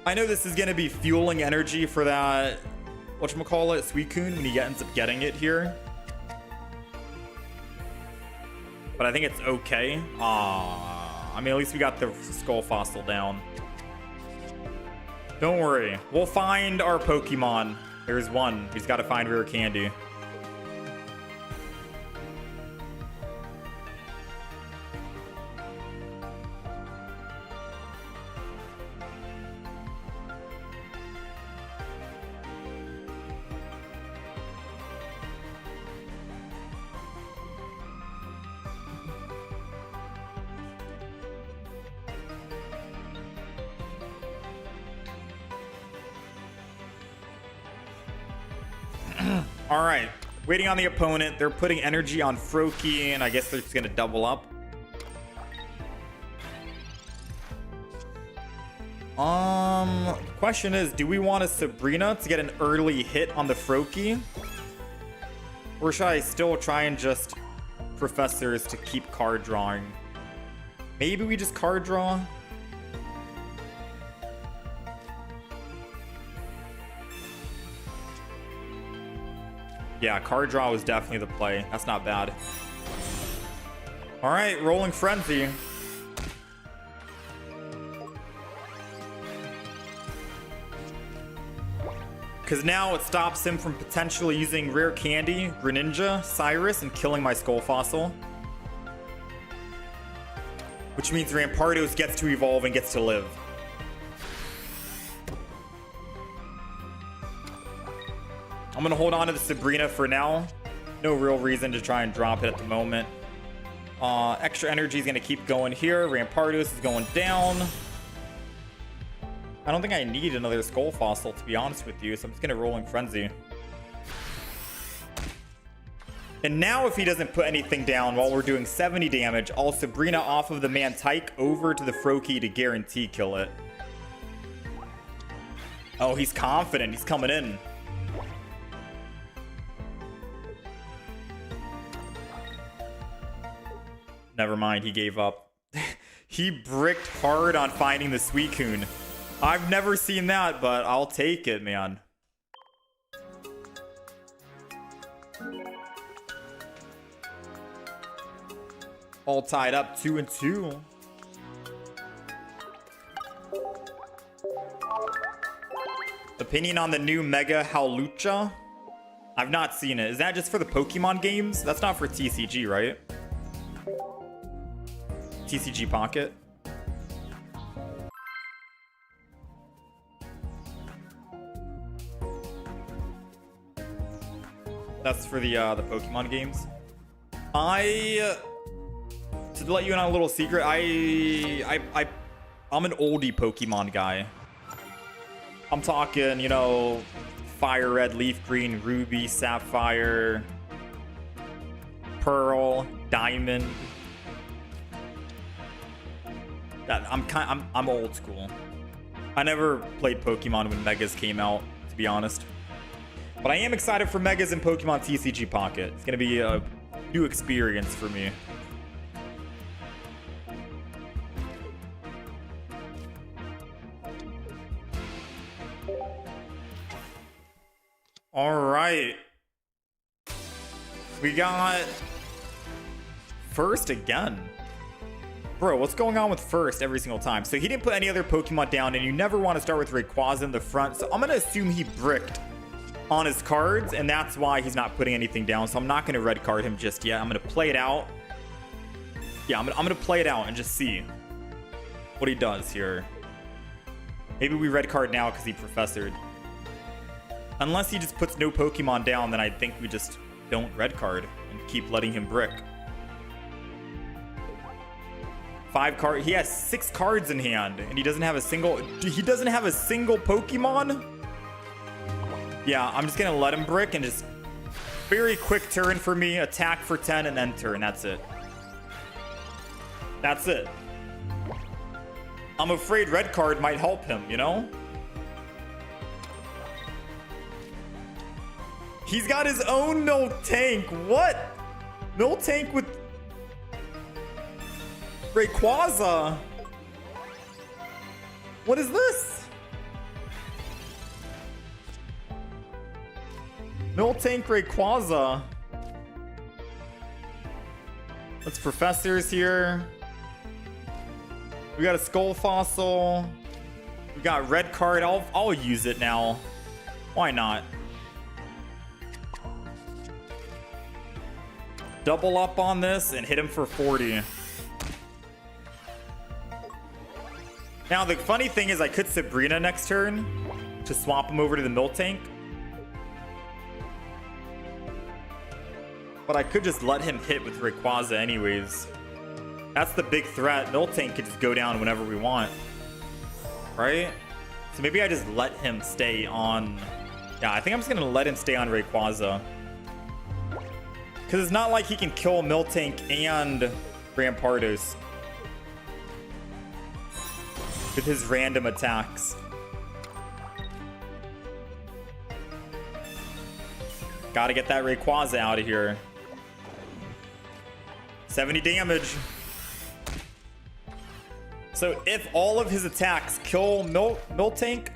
I know this is gonna be fueling energy for that, whatchamacallit, Suicun, when he ends up getting it here. But I think it's okay. I mean, at least we got the Skull Fossil down. Don't worry. We'll find our Pokemon. There's one. He's got to find Rare Candy. All right, waiting on the opponent. They're putting energy on Froakie, and I guess they're just gonna double up. Question is, do we want a Sabrina to get an early hit on the Froakie? Or should I still try and just Professors to keep card drawing? Maybe we just card draw? Yeah, card draw was definitely the play. That's not bad. All right, Rolling Frenzy. Because now it stops him from potentially using Rare Candy, Greninja, Cyrus, and killing my Skull Fossil. Which means Rampardos gets to evolve and gets to live. I'm going to hold on to the Sabrina for now. No real reason to try and drop it at the moment. Extra energy is going to keep going here. Rampardos is going down. I don't think I need another Skull Fossil, to be honest with you, so I'm just going to Rolling Frenzy. And now if he doesn't put anything down while we're doing 70 damage, I'll Sabrina off of the Miltank over to the Froakie to guarantee kill it. Oh, he's confident. He's coming in. Never mind, he gave up. He bricked hard on finding the Suicun. I've never seen that, but I'll take it, man. All tied up 2-2. Opinion on the new Mega Hawlucha? I've not seen it. Is that just for the Pokemon games? That's not for TCG, right? TCG Pocket. That's for the Pokemon games. To let you in on a little secret, I'm an oldie Pokemon guy. I'm talking, you know, Fire Red, Leaf Green, Ruby, Sapphire, Pearl, Diamond. I'm old school. I never played Pokemon when Megas came out, to be honest. But I am excited for Megas and Pokemon TCG Pocket. It's gonna be a new experience for me. All right. We got First again. Bro, what's going on with First every single time? So he didn't put any other Pokemon down, and you never want to start with Rayquaza in the front. So I'm going to assume he bricked on his cards, and that's why he's not putting anything down. So I'm not going to red card him just yet. I'm going to play it out. Yeah, I'm going to play it out and just see what he does here. Maybe we red card now because he professored. Unless he just puts no Pokemon down, then I think we just don't red card and keep letting him brick. 5 cards. He has 6 cards in hand, and he doesn't have a single. He doesn't have a single Pokemon. Yeah, I'm just gonna let him brick and just very quick turn for me, attack for 10, and then turn. That's it. That's it. I'm afraid red card might help him, you know? He's got his own Miltank. What? Miltank with Rayquaza. What is this? Miltank Rayquaza. Let's professors here. We got a Skull Fossil. We got red card. I'll use it now. Why not? Double up on this and hit him for 40. Now, the funny thing is I could Sabrina next turn to swap him over to the Miltank. But I could just let him hit with Rayquaza anyways. That's the big threat. Miltank could just go down whenever we want. Right? So maybe I just let him stay on... Yeah, I think I'm just going to let him stay on Rayquaza. Because it's not like he can kill Miltank and Rampardos with his random attacks. Gotta get that Rayquaza out of here. 70 damage. So if all of his attacks kill Miltank,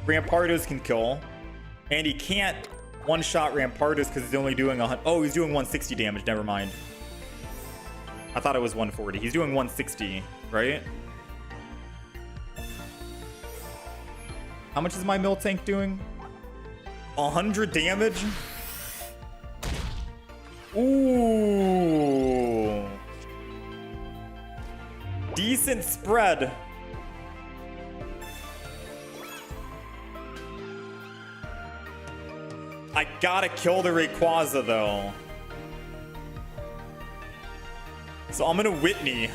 Rampardos can kill. And he can't one-shot Rampardos because he's only doing oh, he's doing 160 damage. Never mind. I thought it was 140. He's doing 160, right? How much is my Miltank doing? 100 damage? Ooh. Decent spread. I gotta kill the Rayquaza though. So I'm gonna Whitney.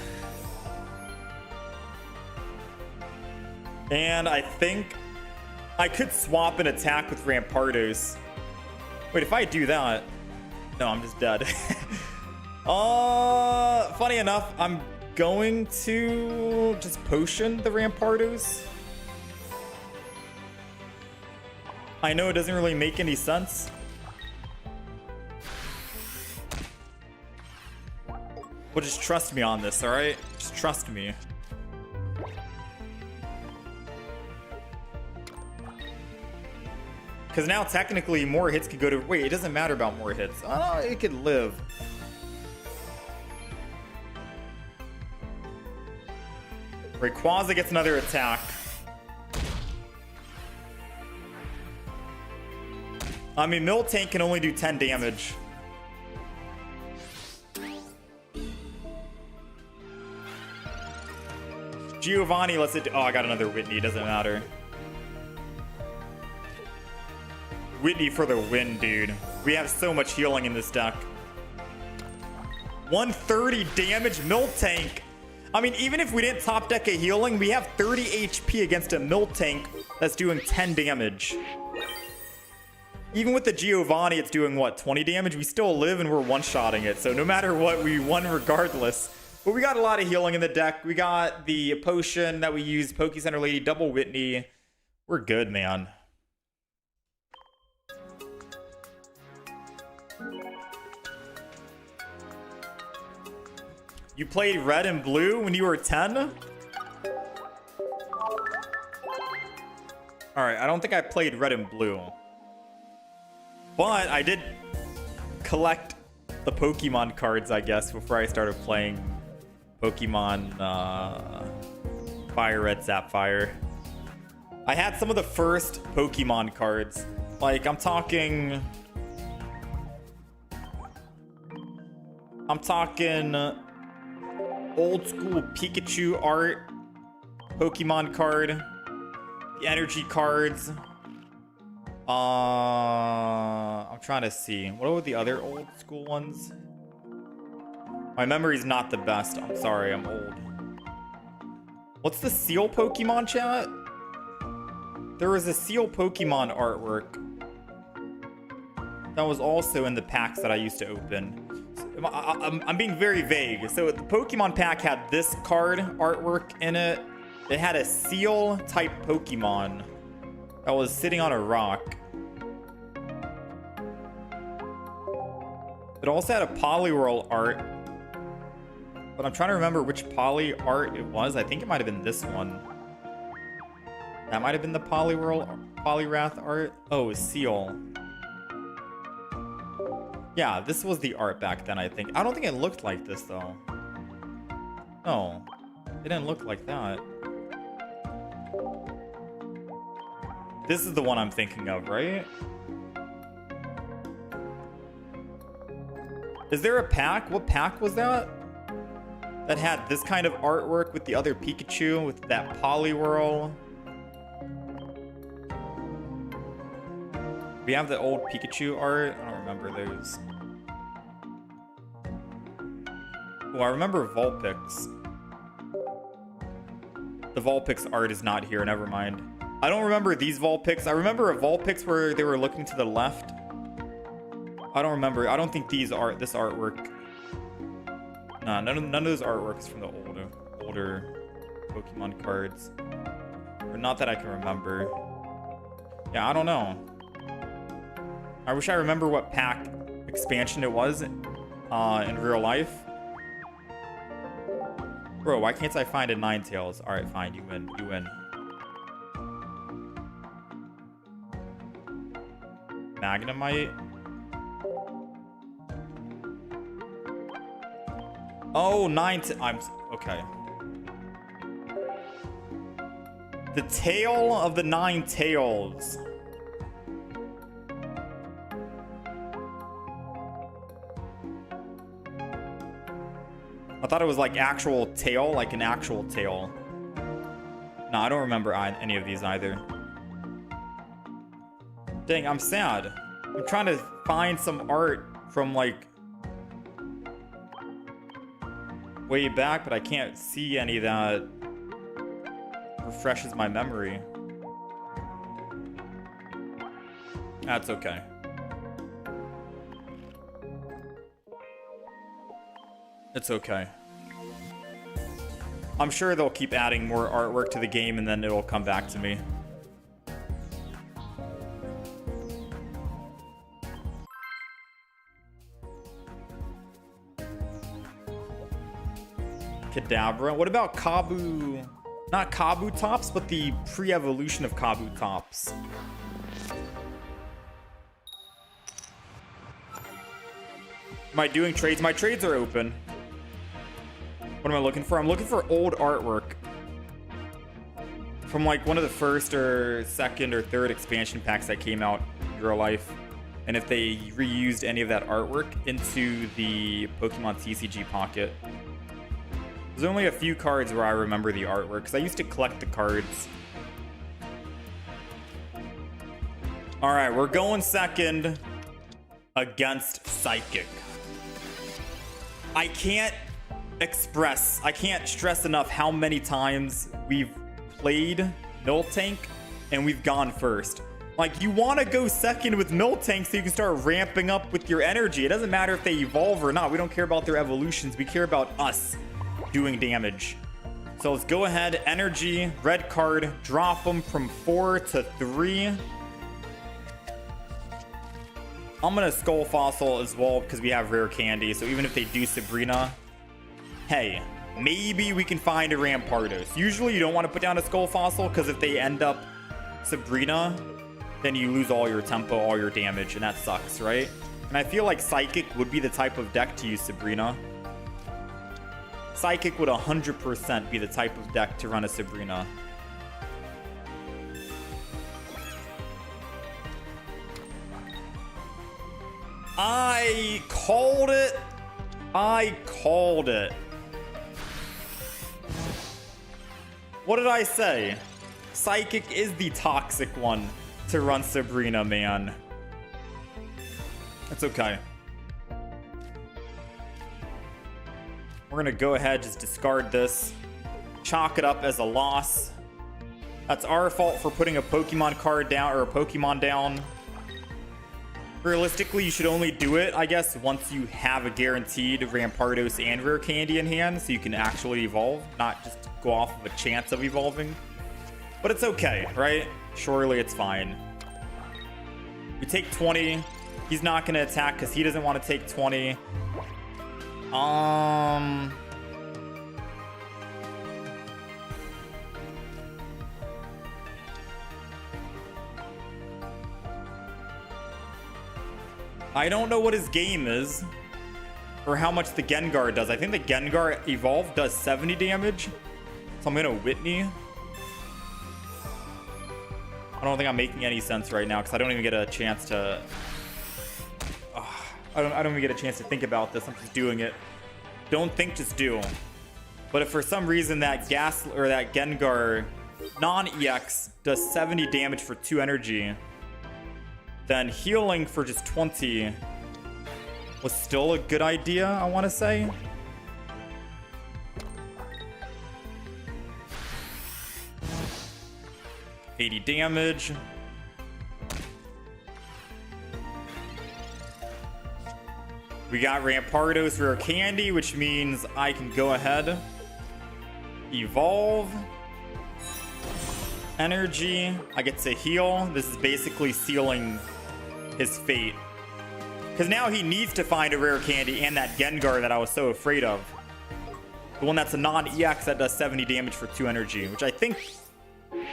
And I think I could swap an attack with Rampardos. Wait, if I do that... No, I'm just dead. Funny enough, I'm going to just potion the Rampardos. I know it doesn't really make any sense. But just trust me on this, alright? Just trust me. Because now technically more hits could go to... Wait, it doesn't matter about more hits. Oh, it could live. Rayquaza gets another attack. I mean, Miltank can only do 10 damage. Giovanni lets it... Oh, I got another Whitney. Doesn't matter. Whitney for the win, dude. We have so much healing in this deck. 130 damage Miltank. I mean, even if we didn't top deck a healing, we have 30 HP against a Miltank that's doing 10 damage. Even with the Giovanni, it's doing, what, 20 damage? We still live and we're one-shotting it. So no matter what, we won regardless. But we got a lot of healing in the deck. We got the potion that we used, Poke Center Lady, double Whitney. We're good, man. You played red and blue when you were 10? Alright, I don't think I played red and blue. But I did collect the Pokemon cards, I guess, before I started playing Pokemon Fire Red Sapphire. I had some of the first Pokemon cards. Like, I'm talking old school Pikachu art, Pokemon card, the energy cards. I'm trying to see. What are the other old school ones? My memory's not the best. I'm sorry, I'm old. What's the Seal Pokemon, chat? There was a Seal Pokemon artwork that was also in the packs that I used to open. I'm being very vague. So the Pokemon pack had this card artwork in it. It had a Seal type Pokemon that was sitting on a rock. It also had a Poliwhirl art, but I'm trying to remember which Poly art it was. I think it might have been this one. That might have been the Poliwrath art. Oh, it was Seal. Yeah, this was the art back then, I think. I don't think it looked like this, though. No, it didn't look like that. This is the one I'm thinking of, right? Is there a pack? What pack was that? That had this kind of artwork with the other Pikachu, with that Poliwhirl. We have the old Pikachu art. I don't remember those. Oh, I remember Vulpix. The Vulpix art is not here. Never mind. I don't remember these Vulpix. I remember a Vulpix where they were looking to the left. I don't remember. I don't think this artwork. Nah, none of those artworks from the older Pokemon cards. Or not that I can remember. Yeah, I don't know. I wish I remember what pack expansion it was in real life. Bro, why can't I find a Ninetales? All right, fine, you win. You win. Magnemite. Oh, I'm okay. The tail of the Ninetales. I thought it was like actual tail, like an actual tail. No, I don't remember any of these either. Dang, I'm sad. I'm trying to find some art from like way back, but I can't see any that refreshes my memory. That's okay. It's okay. I'm sure they'll keep adding more artwork to the game and then it'll come back to me. Kadabra. What about Kabu? Not Kabutops, but the pre-evolution of Kabutops. Am I doing trades? My trades are open. What am I looking for? I'm looking for old artwork from like one of the first or second or third expansion packs that came out in real life. And if they reused any of that artwork into the Pokemon TCG pocket. There's only a few cards where I remember the artwork because I used to collect the cards. All right, we're going second against Psychic. I can't stress enough how many times we've played Miltank and we've gone first. Like, you want to go second with Miltank so you can start ramping up with your energy. It doesn't matter if they evolve or not. We don't care about their evolutions. We care about us doing damage. So let's go ahead. Energy, red card, drop them from 4 to 3. I'm gonna Skull Fossil as well because we have rare candy. So even if they do Sabrina, hey, maybe we can find a Rampardos. Usually you don't want to put down a Skull Fossil because if they end up Sabrina, then you lose all your tempo, all your damage, and that sucks, right? And I feel like Psychic would be the type of deck to use Sabrina. Psychic would 100% be the type of deck to run a Sabrina. I called it. I called it. What did I say? Psychic is the toxic one to run Sabrina, man. That's okay. We're gonna go ahead, just discard this. Chalk it up as a loss. That's our fault for putting a Pokemon card down, or a Pokemon down. Realistically, you should only do it, I guess, once you have a guaranteed Rampardos and rare candy in hand, so you can actually evolve, not just go off of a chance of evolving. But it's okay, right? Surely it's fine. We take 20. He's not going to attack because he doesn't want to take 20. I don't know what his game is or how much the Gengar does. I think the Gengar evolved does 70 damage. So I'm going to Whitney. I don't think I'm making any sense right now because I don't even get a chance to... I don't even get a chance to think about this. I'm just doing it. Don't think, just do. But if for some reason that that Gengar non-EX does 70 damage for 2 energy, then healing for just 20 was still a good idea, I want to say. $80 damage. We got Rampardos rare candy, which means I can go ahead, evolve, energy. I get to heal. This is basically sealing his fate. Because now he needs to find a rare candy and that Gengar that I was so afraid of. The one that's a non-EX that does 70 damage for 2 energy, which I think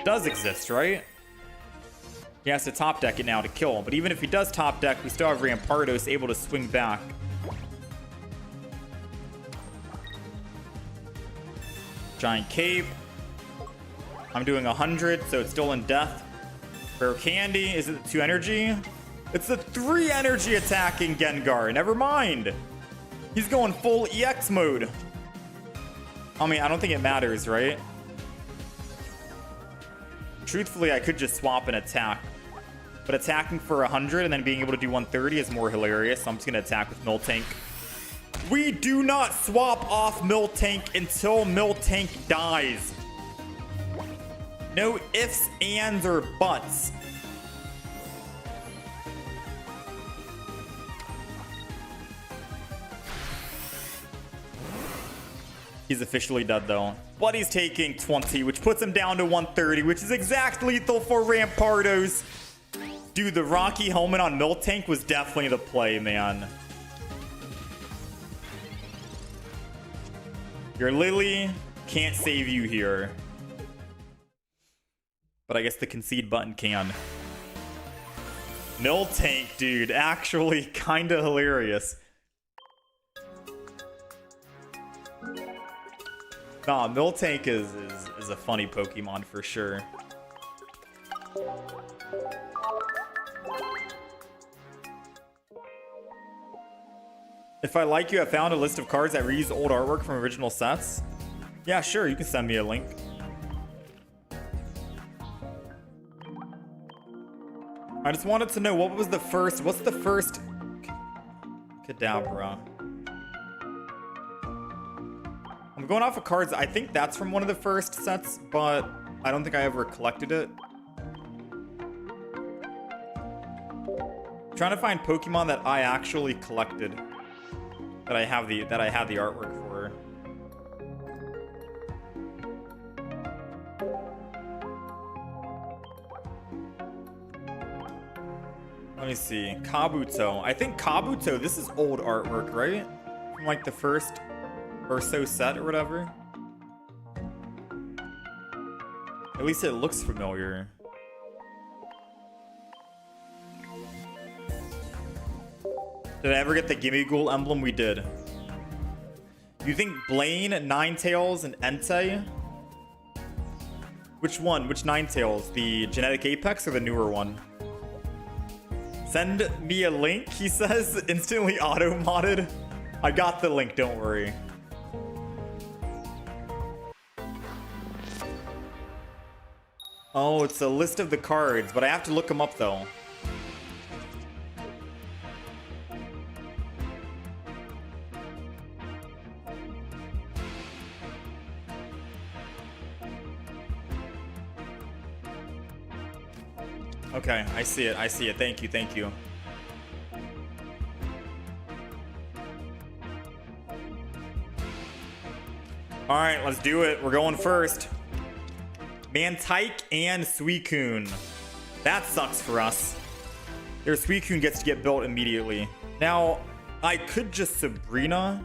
does exist, right? He has to top deck it now to kill. But even if he does top deck, we still have Rampardos able to swing back. Giant Cape. I'm doing 100, so it's still in death. Rare candy. Is it 2 energy? It's the 3 energy attacking Gengar. Never mind. He's going full EX mode. I mean, I don't think it matters, right? Truthfully, I could just swap and attack. But attacking for 100 and then being able to do 130 is more hilarious. So I'm just going to attack with Miltank. We do not swap off Miltank until Miltank dies. No ifs, ands, or buts. He's officially dead though. But he's taking 20, which puts him down to 130, which is exact lethal for Rampardos. Dude, the Rocky helmet on Miltank was definitely the play, man. Your Lily can't save you here. But I guess the concede button can. Miltank, dude, actually kind of hilarious. Nah, Miltank is a funny Pokemon for sure. If I like you, I found a list of cards that reuse old artwork from original sets. Yeah, sure, you can send me a link. I just wanted to know what's the first Kadabra? I'm going off of cards. I think that's from one of the first sets, but I don't think I ever collected it. I'm trying to find Pokemon that I actually collected. That I had the artwork for. Let me see. Kabuto. I think Kabuto, this is old artwork, right? From like the first or so set or whatever. At least it looks familiar. Did I ever get the Gimme Ghoul emblem? We did. You think Blaine, Ninetales, and Entei? Which one? Which Ninetales? The Genetic Apex or the newer one? Send me a link, he says. Instantly auto-modded. I got the link, don't worry. Oh, it's a list of the cards, but I have to look them up though. Okay, I see it. I see it. Thank you. Thank you. All right, let's do it. We're going first. Miltank and Suicun. That sucks for us. Their Suicun gets to get built immediately. Now, I could just Sabrina.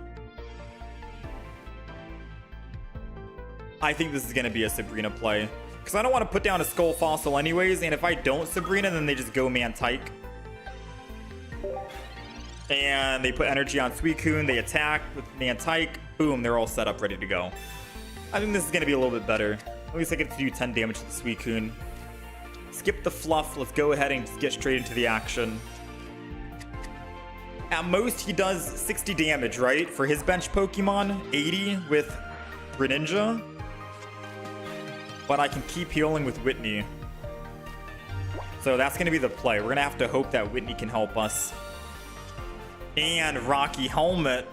I think this is going to be a Sabrina play. Because I don't want to put down a Skull Fossil anyways, and if I don't Sabrina, then they just go Miltank. And they put energy on Suicun, they attack with Miltank, boom, they're all set up, ready to go. I think this is going to be a little bit better. At least I get to do 10 damage to the Suicun. Skip the fluff, let's go ahead and just get straight into the action. At most, he does 60 damage, right? For his bench Pokemon, 80 with Greninja. But I can keep healing with Whitney. So that's going to be the play. We're going to have to hope that Whitney can help us. And Rocky Helmet.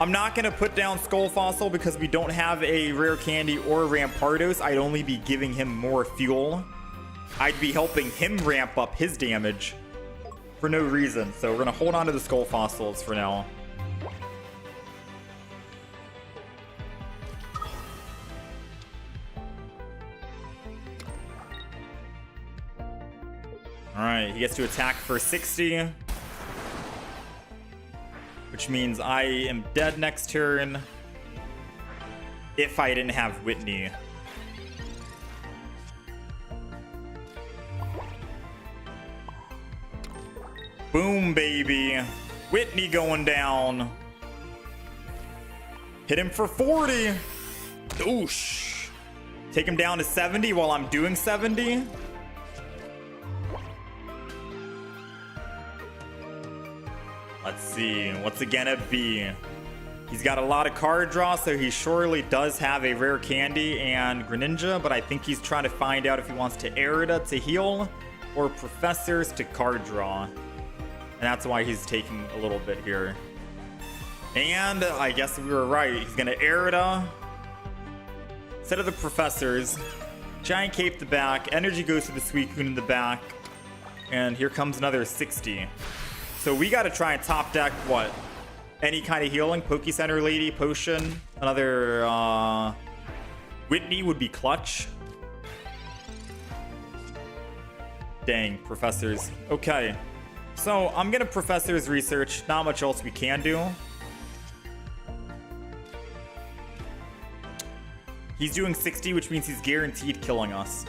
I'm not going to put down Skull Fossil because we don't have a Rare Candy or Rampardos. I'd only be giving him more fuel. I'd be helping him ramp up his damage for no reason. So we're going to hold on to the Skull Fossils for now. All Alright, he gets to attack for 60. Which means I am dead next turn. If I didn't have Whitney. Boom, baby. Whitney going down. Hit him for 40. Oosh. Take him down to 70 while I'm doing 70. Let's see. What's it gonna be? He's got a lot of card draw, so he surely does have a rare candy and Greninja, but I think he's trying to find out if he wants to Erida to heal or Professors to card draw. And that's why he's taking a little bit here. And I guess we were right. He's gonna Erida instead of the Professors. Giant Cape the back. Energy goes to the Suicun in the back. And here comes another 60. So we gotta try and top deck what? Any kind of healing. Poke Center Lady, Potion. Another Whitney would be clutch. Dang, Professors. Okay. So I'm gonna Professor's Research. Not much else we can do. He's doing 60, which means he's guaranteed killing us.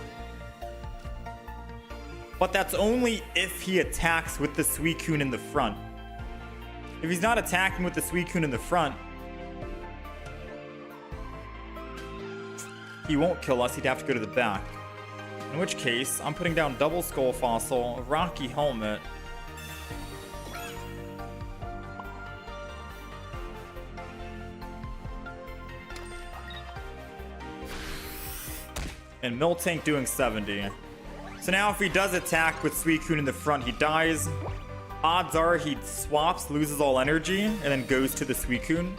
But that's only if he attacks with the Suicun in the front. If he's not attacking with the Suicun in the front, he won't kill us. He'd have to go to the back. In which case, I'm putting down double Skull Fossil, a Rocky Helmet. And Miltank doing 70. So now if he does attack with Suicun in the front, he dies. Odds are he swaps, loses all energy, and then goes to the Suicun.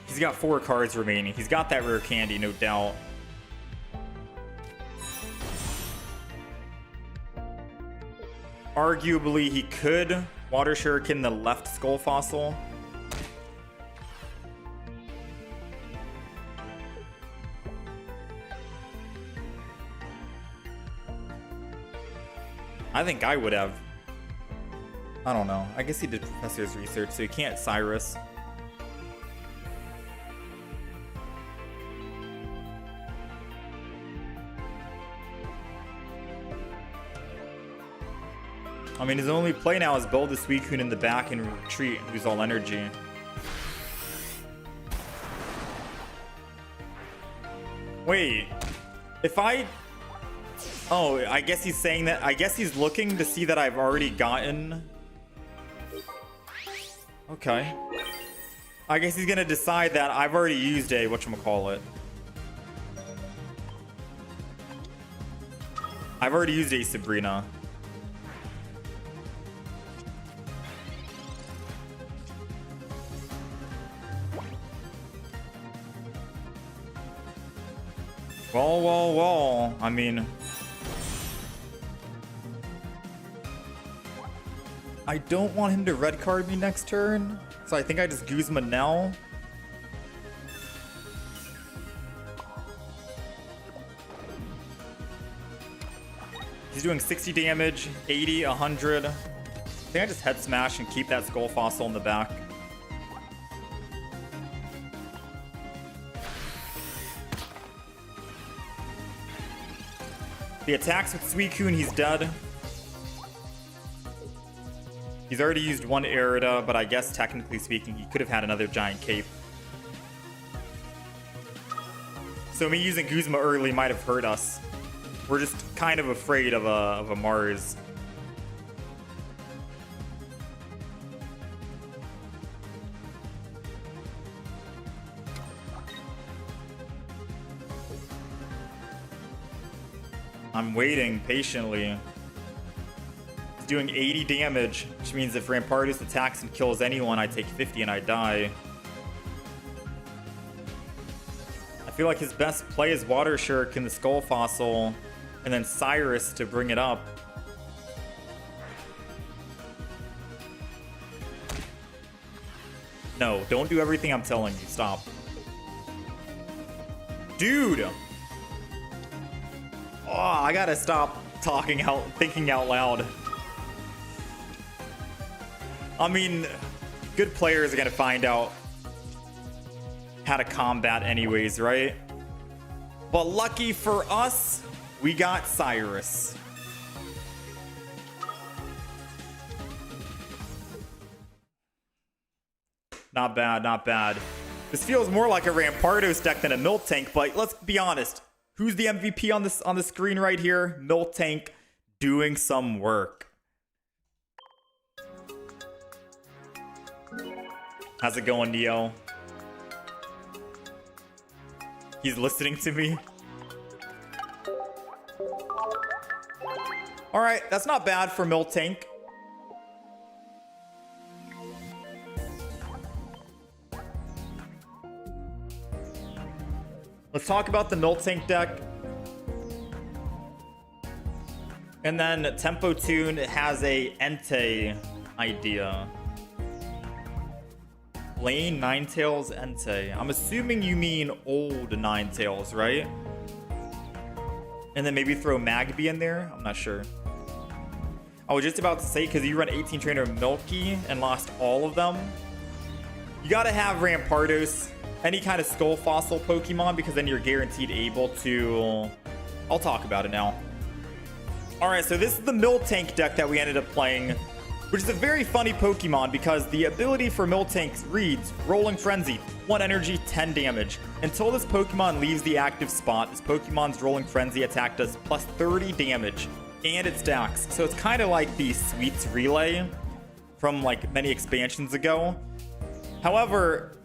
He's got 4 cards remaining. He's got that rare candy, no doubt. Arguably, he could Water Shuriken the left Skull Fossil. I think I would have. I don't know. I guess he did Professor's Research, so he can't Cyrus. I mean, his only play now is build the Suicun in the back and retreat and lose all energy. Wait. If I... Oh, I guess he's saying that... I guess he's looking to see that I've already gotten... Okay. I guess he's gonna decide that I've already used a... whatchamacallit. I've already used a Sabrina. Well. I mean... I don't want him to red card me next turn, so I think I just Guzma now. He's doing 60 damage, 80, 100. I think I just head smash and keep that Skull Fossil in the back. He attacks with Suicun, he's dead. He's already used one Erida, but I guess technically speaking, he could have had another Giant Cape. So me using Guzma early might have hurt us. We're just kind of afraid of a Mars. I'm waiting patiently. He's doing 80 damage, which means if Rampardos attacks and kills anyone, I take 50 and I die. I feel like his best play is Water Shuriken, the Skull Fossil, and then Cyrus to bring it up. No, don't do everything I'm telling you. Stop. Dude! Oh, I gotta stop thinking out loud. I mean, good players are gonna find out how to combat anyways, right? But lucky for us, we got Cyrus. Not bad, not bad. This feels more like a Rampardos deck than a Miltank, but let's be honest. Who's the MVP on the screen right here? Miltank doing some work. How's it going, Neo? He's listening to me. All right, that's not bad for Miltank. Let's talk about the Miltank deck. And then Tempo Tune has a Entei idea. Lane Ninetales Entei. I'm assuming you mean old Ninetales, right? And then maybe throw Magby in there? I'm not sure. I was just about to say, because you run 18 trainer Milky and lost all of them, you gotta have Rampardos, any kind of Skull Fossil Pokemon, because then you're guaranteed able to... I'll talk about it now. Alright, so this is the Miltank deck that we ended up playing, which is a very funny Pokemon because the ability for Miltank reads Rolling Frenzy, 1 energy, 10 damage. Until this Pokemon leaves the active spot, this Pokemon's Rolling Frenzy attack does plus 30 damage, and it stacks. So it's kind of like the Sweets Relay from like many expansions ago. However,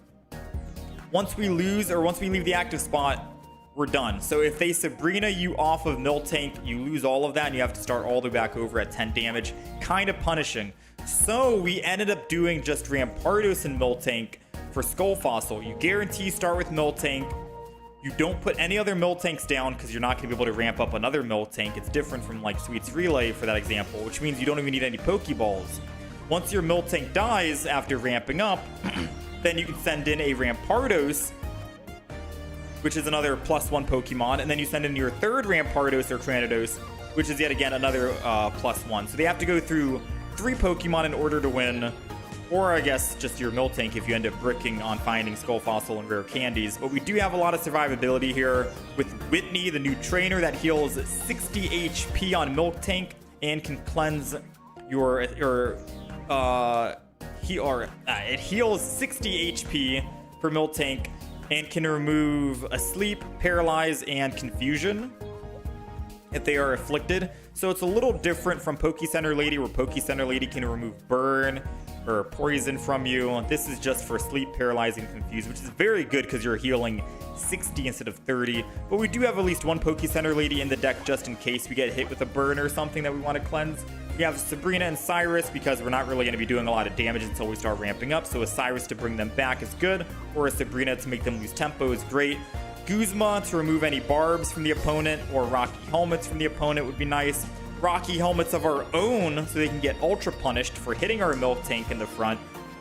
once we leave the active spot, we're done. So if they Sabrina you off of Miltank, you lose all of that and you have to start all the way back over at 10 damage. Kind of punishing. So we ended up doing just Rampardos and Miltank for Skull Fossil. You guarantee start with Miltank. You don't put any other Miltanks down because you're not going to be able to ramp up another Miltank. It's different from like Sweets Relay for that example, which means you don't even need any Pokeballs. Once your Miltank dies after ramping up, then you can send in a Rampardos, which is another +1 Pokemon, and then you send in your third Rampardos or Cranidos, which is yet again another +1. So they have to go through 3 Pokemon in order to win, or I guess just your Miltank if you end up bricking on finding Skull Fossil and rare candies. But we do have a lot of survivability here with Whitney, the new trainer that heals 60 HP on Miltank and can cleanse it heals 60 HP for Miltank and can remove Asleep, Paralyze, and Confusion if they are afflicted. So it's a little different from Pokecenter Lady, where Pokecenter Lady can remove Burn or Poison from you. This is just for Sleep, Paralyze, and Confuse, which is very good because you're healing 60 instead of 30. But we do have at least one Pokecenter Lady in the deck just in case we get hit with a Burn or something that we want to cleanse. We have Sabrina and Cyrus because we're not really going to be doing a lot of damage until we start ramping up. So a Cyrus to bring them back is good, or a Sabrina to make them lose tempo is great. Guzma to remove any barbs from the opponent, or Rocky Helmets from the opponent would be nice. Rocky Helmets of our own so they can get ultra punished for hitting our Miltank in the front.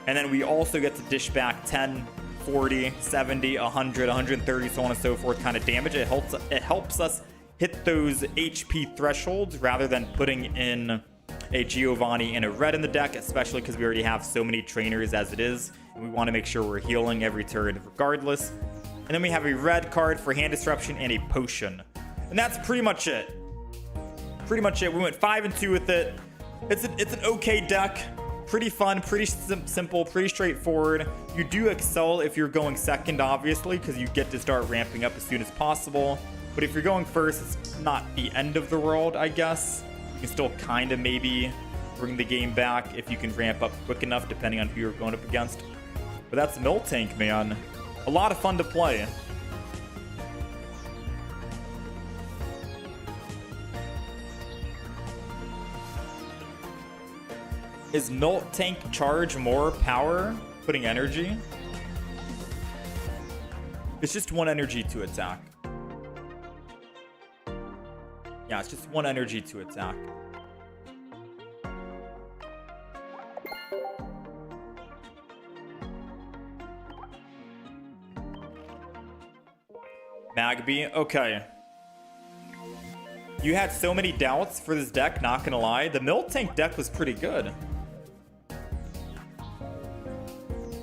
And then we also get to dish back 10, 40, 70, 100, 130, so on and so forth kind of damage. It helps us hit those HP thresholds rather than putting in a Giovanni and a red in the deck, especially because we already have so many trainers as it is, and we want to make sure we're healing every turn regardless. And then we have a red card for hand disruption and a potion, and that's pretty much it. We went 5-2 with it. It's an okay deck, pretty fun, pretty simple, pretty straightforward. You do excel if you're going second, obviously, because you get to start ramping up as soon as possible. But if you're going first, it's not the end of the world, I guess. You can still kind of maybe bring the game back if you can ramp up quick enough, depending on who you're going up against. But that's Miltank, man. A lot of fun to play. Is Miltank charge more power, putting energy? It's just 1 energy to attack. Yeah, it's just 1 energy to attack. Magby, okay. You had so many doubts for this deck, not gonna lie. The Miltank deck was pretty good.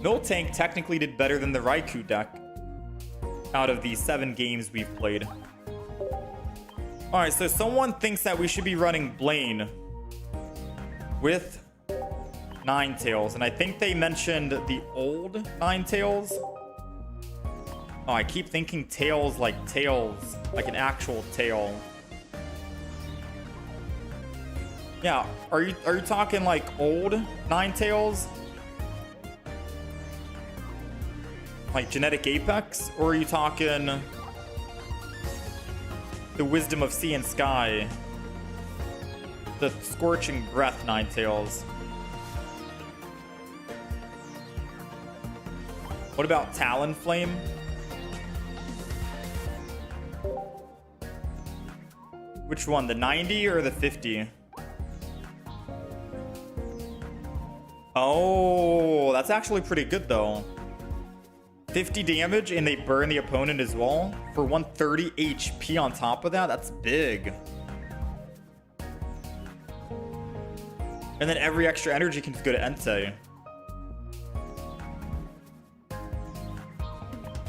Miltank technically did better than the Raikou deck out of the 7 games we've played. Alright, so someone thinks that we should be running Blaine with Ninetales, and I think they mentioned the old Ninetales. Oh, I keep thinking tails like tails, like an actual tail. Yeah, are you talking like old Ninetales? Like Genetic Apex? Or are you talking the Wisdom of Sea and Sky? The Scorching Breath Ninetales? What about Talonflame? Which one, the 90 or the 50? Oh, that's actually pretty good though. 50 damage and they burn the opponent as well for 130 HP on top of that. That's big. And then every extra energy can just go to Entei.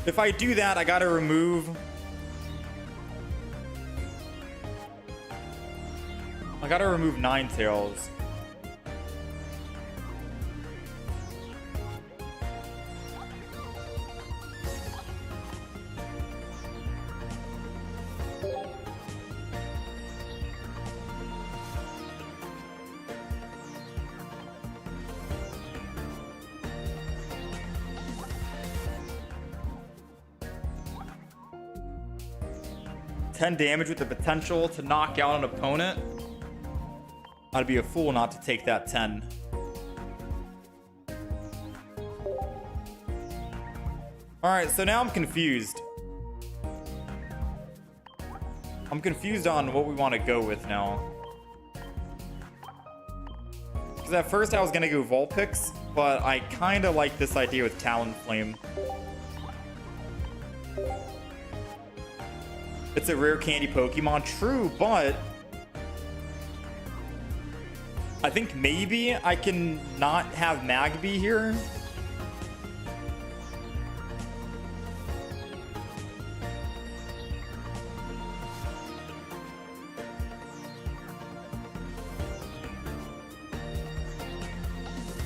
If I do that, I gotta remove... Ninetales. $10 damage with the potential to knock out an opponent. I'd be a fool not to take that 10. Alright, so now I'm confused. I'm confused on what we want to go with now. Because at first I was going to go Vulpix, but I kind of like this idea with Talonflame. It's a rare candy Pokemon, true, but I think maybe I can not have Magby here.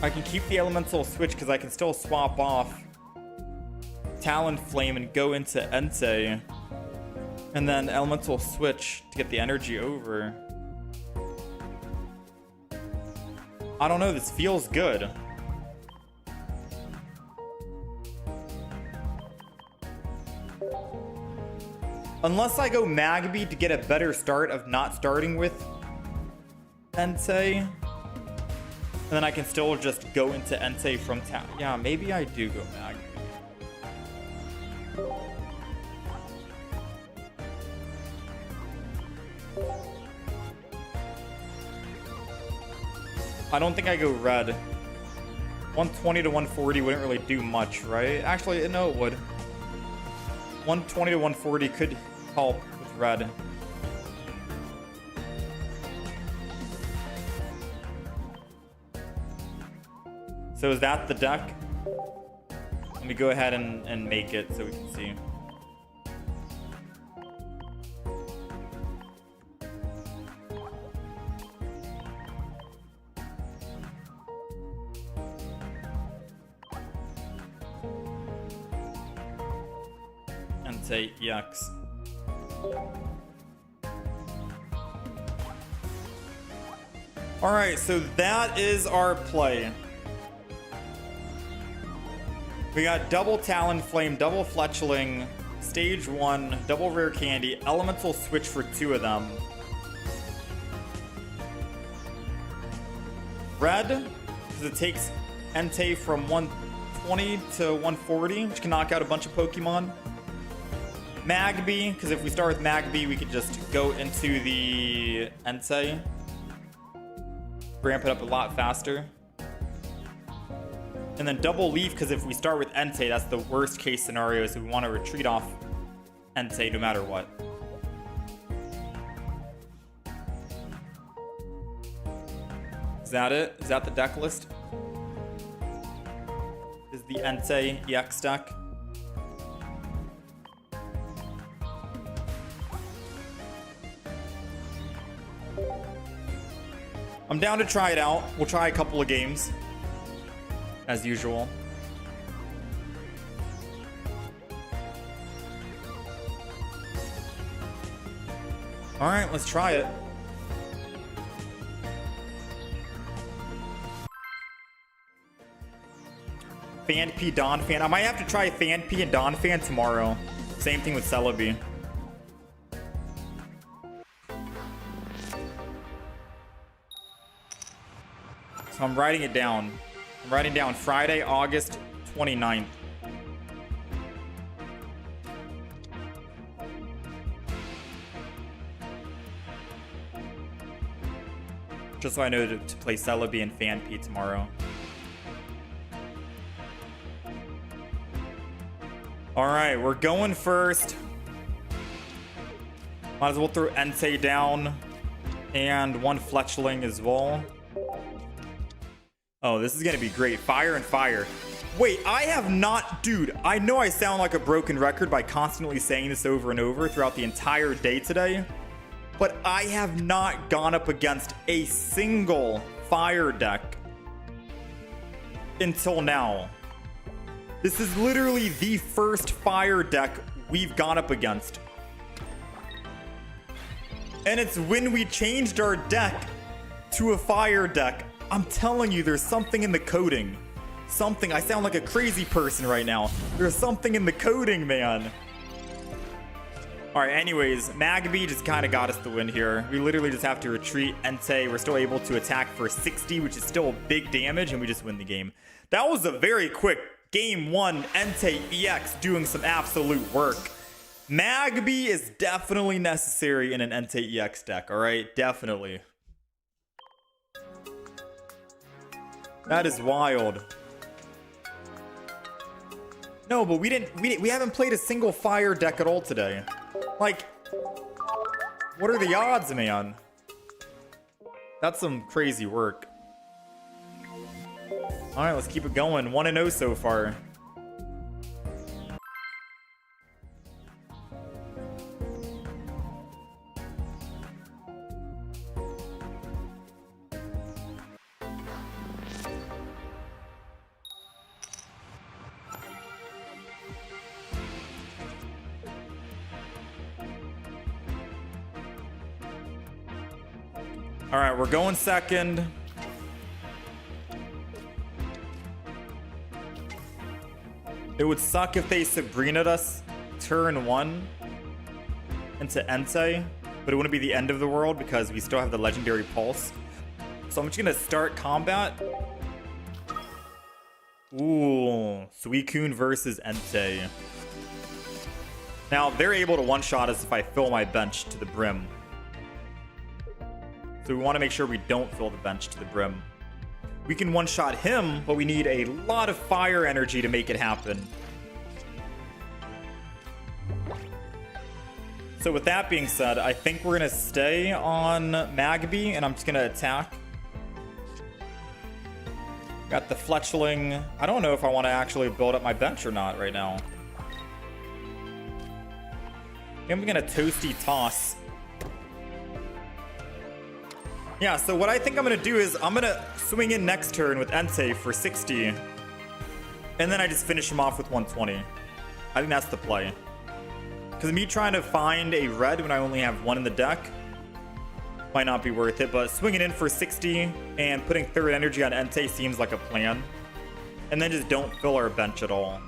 I can keep the Elemental Switch because I can still swap off Talonflame and go into Entei. And then Elemental Switch to get the energy over. I don't know, this feels good. Unless I go Magby to get a better start of not starting with Entei. And then I can still just go into Entei from town. Yeah, maybe I do go Magby. I don't think I go red. 120 to 140 wouldn't really do much, right? Actually, no, it would. 120 to 140 could help with red. So is that the deck? Let me go ahead and make it so we can see. Entei EX. Alright, so that is our play. We got double Talonflame, double Fletchling, stage 1, double rare candy, elemental switch for 2 of them. Red, because it takes Entei from 120 to 140, which can knock out a bunch of Pokemon. Magby, because if we start with Magby, we could just go into the Entei. Ramp it up a lot faster. And then double Leaf, because if we start with Entei, that's the worst case scenario, so we want to retreat off Entei no matter what. that it? Is that the deck list? Is the Entei EX deck? I'm down to try it out. We'll try a couple of games, as usual. All right, let's try it. Fan P, Don Fan. I might have to try Fan P and Don Fan tomorrow. Same thing with Celebi. So I'm writing it down. I'm writing down Friday, August 29th. Just so I know to play Celebi and Fan P tomorrow. Alright, we're going first. Might as well throw Entei down. And one Fletchling as well. Oh, this is gonna be great. Fire and fire. Wait, I have not... Dude, I know I sound like a broken record by constantly saying this over and over throughout the entire day today. But I have not gone up against a single fire deck until now. This is literally the first fire deck we've gone up against. And it's when we changed our deck to a fire deck. I'm telling you, there's something in the coding. Something. I sound like a crazy person right now. There's something in the coding, man. Alright, anyways, Magby just kind of got us the win here. We literally just have to retreat. Entei, we're still able to attack for 60, which is still big damage, and we just win the game. That was a very quick game one. Entei EX doing some absolute work. Magby is definitely necessary in an Entei EX deck, alright? Definitely. That is wild. No, but we haven't played a single fire deck at all today. Like, what are the odds, man? That's some crazy work. Alright, let's keep it going. 1-0 so far. Alright, we're going second. It would suck if they Sabrina'd us turn 1 into Entei, but it wouldn't be the end of the world because we still have the legendary pulse. So I'm just gonna start combat. Ooh, Suicun versus Entei. Now, they're able to one-shot us if I fill my bench to the brim. So we want to make sure we don't fill the bench to the brim. We can one-shot him, but we need a lot of fire energy to make it happen. So with that being said, I think we're going to stay on Magby, and I'm just going to attack. Got the Fletchling. I don't know if I want to actually build up my bench or not right now. I'm going to Toasty Toss. Yeah, so what I think I'm going to do is I'm going to swing in next turn with Entei for 60. And then I just finish him off with 120. I think that's the play. Because me trying to find a red when I only have one in the deck might not be worth it. But swinging in for 60 and putting third energy on Entei seems like a plan. And then just don't fill our bench at all.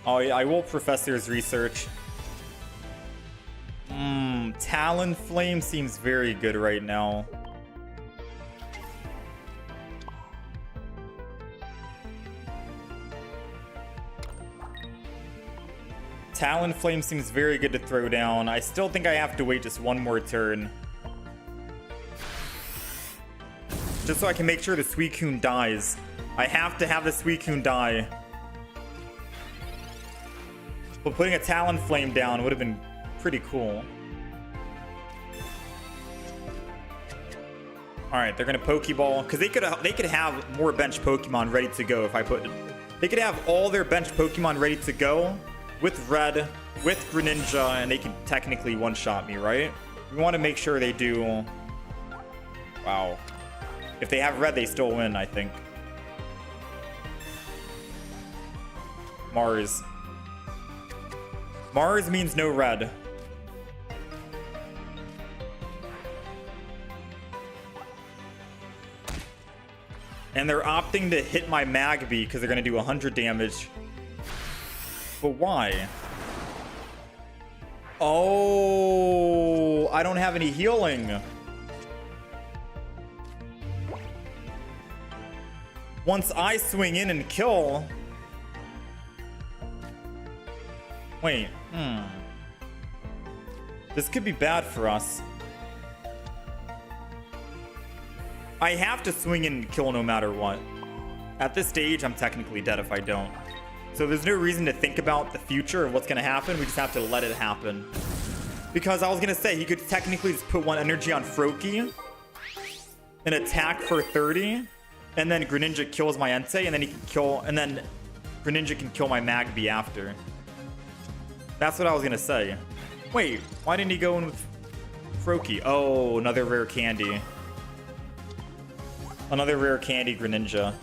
Oh, yeah, I will Professor's Research. Talonflame seems very good right now. Talonflame seems very good to throw down. I still think I have to wait just one more turn. Just so I can make sure the Suicun dies. I have to have the Suicun die But putting a Talonflame down would have been pretty cool. All right, they're gonna Pokeball because they could have more bench Pokemon ready to go if I put. They could have all their bench Pokemon ready to go with Red, with Greninja, and they can technically one-shot me, right? We want to make sure they do. Wow. If they have Red, they still win, I think. Mars. Mars means no Red. And they're opting to hit my Magby because they're going to do 100 damage. But why? Oh, I don't have any healing. Once I swing in and kill... Wait, This could be bad for us. I have to swing in and kill no matter what. At this stage, I'm technically dead if I don't. So there's no reason to think about the future of what's going to happen. We just have to let it happen. Because I was going to say, he could technically just put 1 energy on Froakie and attack for 30. And then Greninja kills my Entei, and then he can kill... And then Greninja can kill my Magby after. That's what I was going to say. Wait, why didn't he go in with Froakie? Oh, another rare candy. Another rare candy Greninja.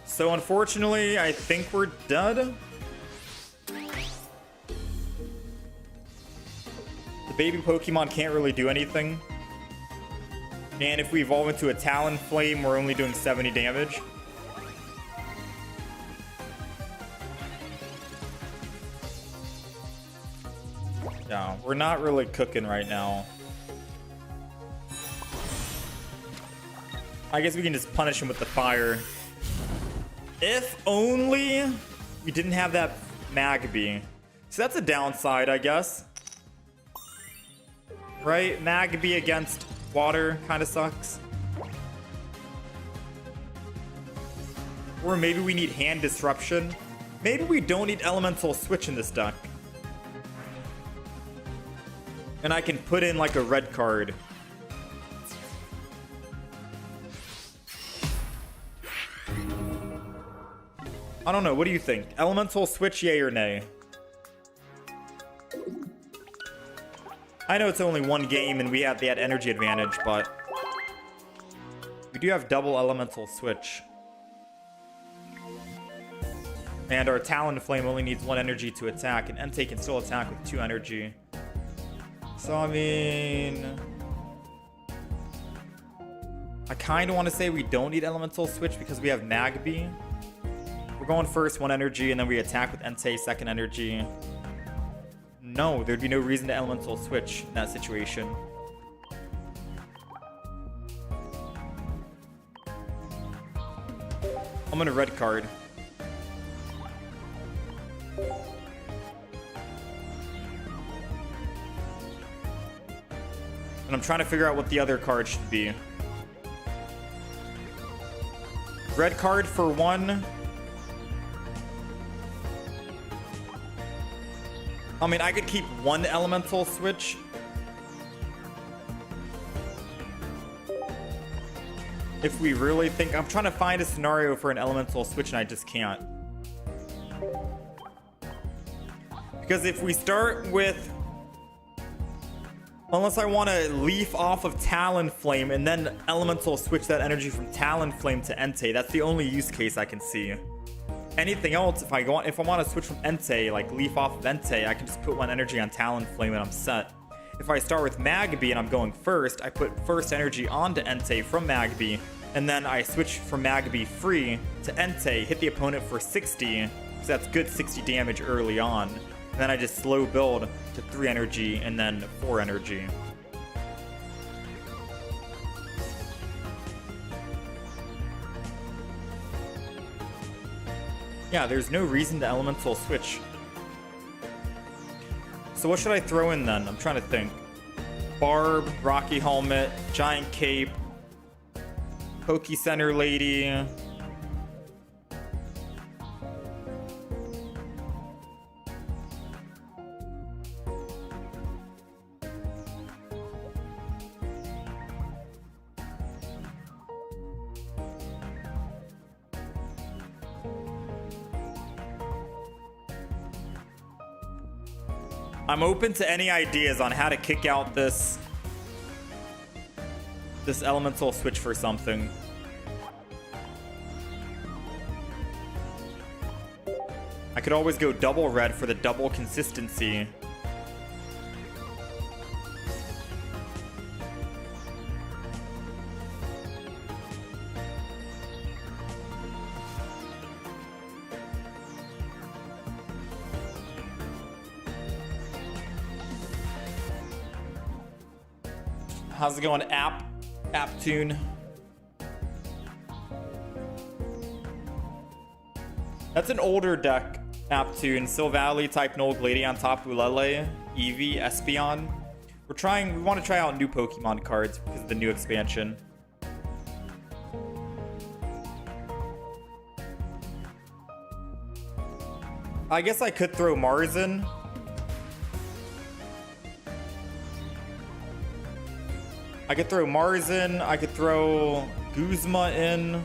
So unfortunately, I think we're dead. The baby Pokemon can't really do anything. And if we evolve into a Talonflame, we're only doing 70 damage. Yeah, we're not really cooking right now. I guess we can just punish him with the fire. If only we didn't have that Magby. So that's a downside, I guess. Right? Magby against water kind of sucks. Or maybe we need Hand Disruption. Maybe we don't need Elemental Switch in this deck. And I can put in like a red card. I don't know. What do you think? Elemental Switch, yay or nay? I know it's only one game and we have that energy advantage, but we do have double Elemental Switch. And our Talonflame only needs 1 energy to attack, and Entei can still attack with 2 energy. So, I mean... I kind of want to say we don't need Elemental Switch because we have Magby. We're going first 1 energy, and then we attack with Entei 2nd energy. No, there'd be no reason to Elemental Switch in that situation. I'm gonna red card. And I'm trying to figure out what the other card should be. Red card for 1. I mean, I could keep 1 Elemental Switch. If we really think... I'm trying to find a scenario for an Elemental Switch and I just can't. Because if we start with... Unless I want to leaf off of Talonflame and then Elemental Switch that energy from Talonflame to Entei, that's the only use case I can see. Anything else, if I want to switch from Entei, like leaf off of Entei, I can just put 1 energy on Talonflame and I'm set. If I start with Magby and I'm going first, I put first energy onto Entei from Magby, and then I switch from Magby free to Entei, hit the opponent for 60, so that's good 60 damage early on. And then I just slow build to 3 energy and then 4 energy. Yeah, there's no reason to elemental switch. So what should I throw in then? I'm trying to think. Barb, Rocky Helmet, Giant Cape, Poke Center Lady. I'm open to any ideas on how to kick out this elemental switch for something. I could always go double red for the double consistency. How's it going, app tune? That's an older deck, app tune. Sil Valley, Type Null, Gladion, Top Ulele, Eevee, Espeon. We want to try out new Pokemon cards because of the new expansion. I guess I could throw Mars in. I could throw Mars in. I could throw Guzma in.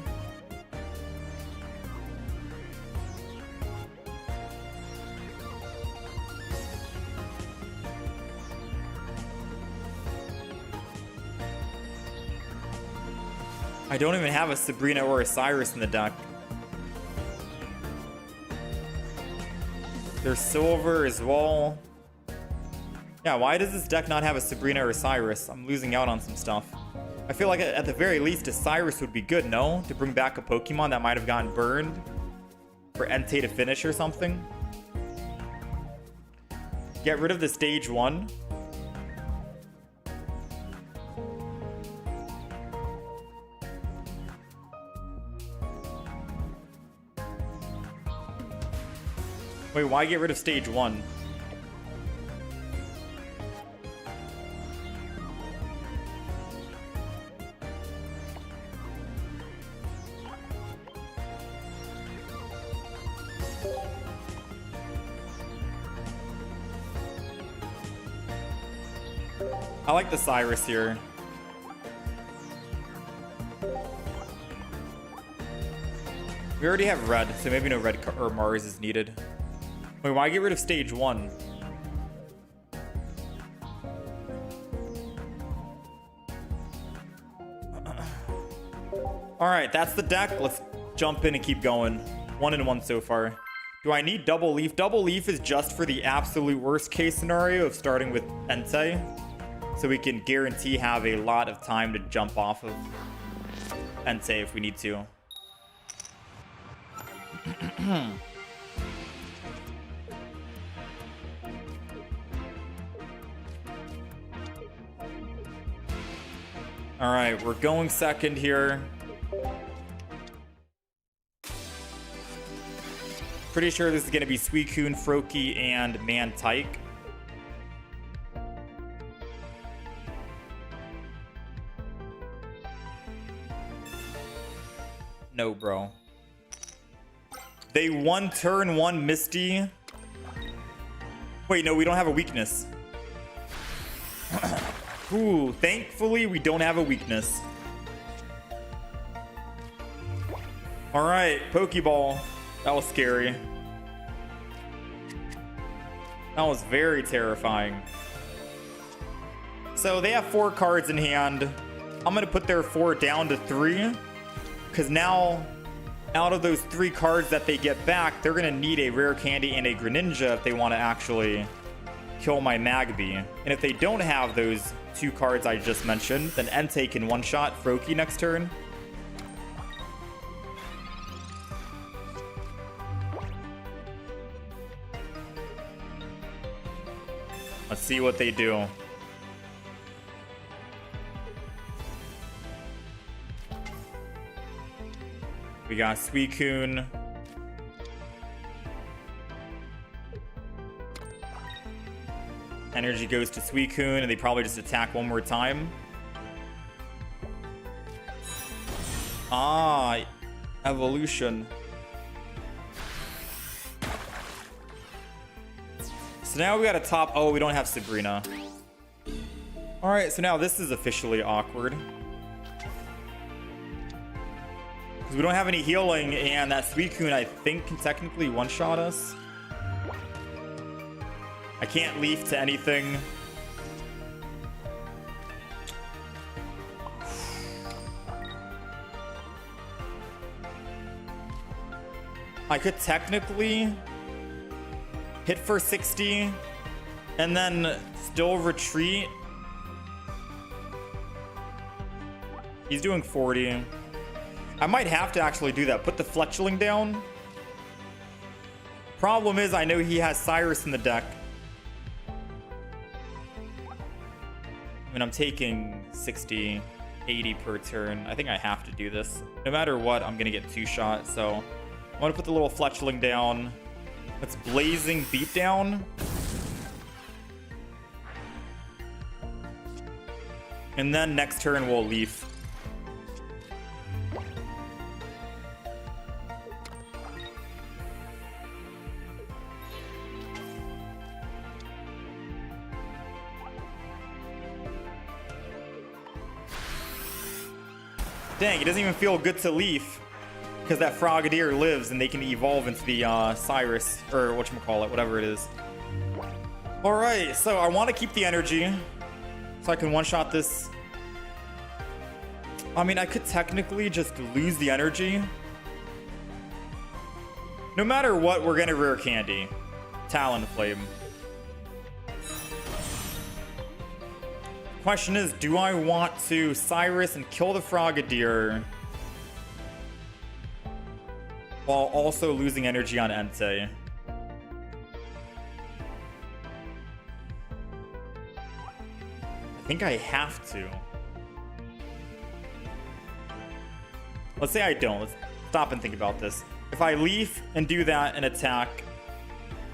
I don't even have a Sabrina or a Cyrus in the deck. There's Silver as well. Yeah, why does this deck not have a Sabrina or a Cyrus? I'm losing out on some stuff. I feel like at the very least a Cyrus would be good, no? To bring back a Pokemon that might have gotten burned for Entei to finish or something. Get rid of the stage 1. Wait, why get rid of stage 1? I like the Cyrus here. We already have red, so maybe no red or Mars is needed. Wait, why get rid of stage 1? Alright, that's the deck. Let's jump in and keep going. 1-1 so far. Do I need Double Leaf? Double Leaf is just for the absolute worst case scenario of starting with Entei. So we can guarantee have a lot of time to jump off of Entei if we need to. All right, we're going second here. Pretty sure this is going to be Suicun, Froakie, and Miltank. No, bro. They won turn 1 Misty. Wait, no, we don't have a weakness. Ooh, thankfully we don't have a weakness. All right, Pokeball. That was scary. That was very terrifying. So they have 4 cards in hand. I'm gonna put their 4 down to 3. Because now, out of those 3 cards that they get back, they're gonna need a Rare Candy and a Greninja if they want to actually kill my Magby. And if they don't have those 2 cards I just mentioned, then Entei can one-shot Froakie next turn. Let's see what they do. We got Suicun. Energy goes to Suicun, and they probably just attack one more time. Ah, evolution. So now we got a top. Oh, we don't have Sabrina. All right, so now this is officially awkward. Because we don't have any healing, and that Suicun, I think, can technically one-shot us. I can't leaf to anything. I could technically hit for 60 and then still retreat. He's doing 40. I might have to actually do that. Put the Fletchling down. Problem is, I know he has Cyrus in the deck. I mean, I'm taking 60, 80 per turn. I think I have to do this. No matter what, I'm going to get 2-shot. So I want to put the little Fletchling down. Let's Blazing Beatdown. And then next turn we'll Leaf. Dang, it doesn't even feel good to Leaf. Because that Frogadier lives and they can evolve into the Cyrus, or whatchamacallit, whatever it is. Alright, so I want to keep the energy. So I can one-shot this. I mean, I could technically just lose the energy. No matter what, we're going to Rare Candy. Talonflame. Question is, do I want to Cyrus and kill the Frogadier while also losing energy on Entei? I think I have to. Let's say I don't. Let's stop and think about this. If I Leaf and do that and attack,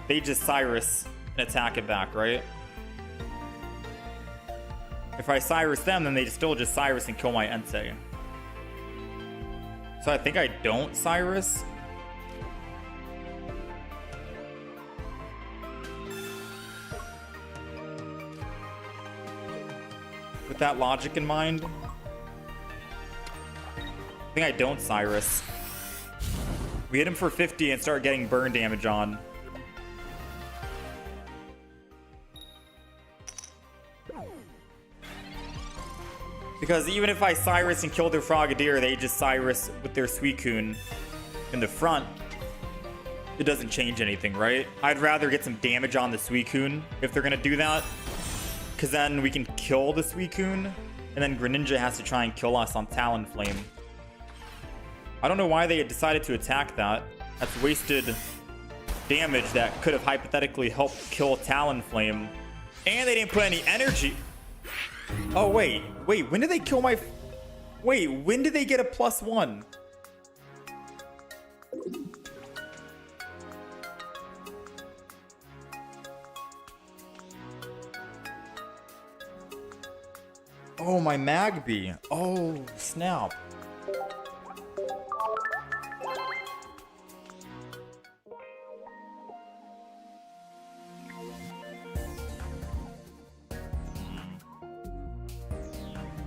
they just Cyrus and attack it back, right? If I Cyrus them, then they still just Cyrus and kill my Entei. So I think I don't Cyrus. With that logic in mind, I think I don't Cyrus. We hit him for 50 and start getting burn damage on. Because even if I Cyrus and kill their Frogadier, they just Cyrus with their Suicun in the front. It doesn't change anything, right? I'd rather get some damage on the Suicun if they're going to do that. Because then we can kill the Suicun, and then Greninja has to try and kill us on Talonflame. I don't know why they had decided to attack that. That's wasted damage that could have hypothetically helped kill Talonflame. And they didn't put any energy. Oh, wait, when did they kill my... Wait, when did they get a +1? Oh, my Magby. Oh, snap.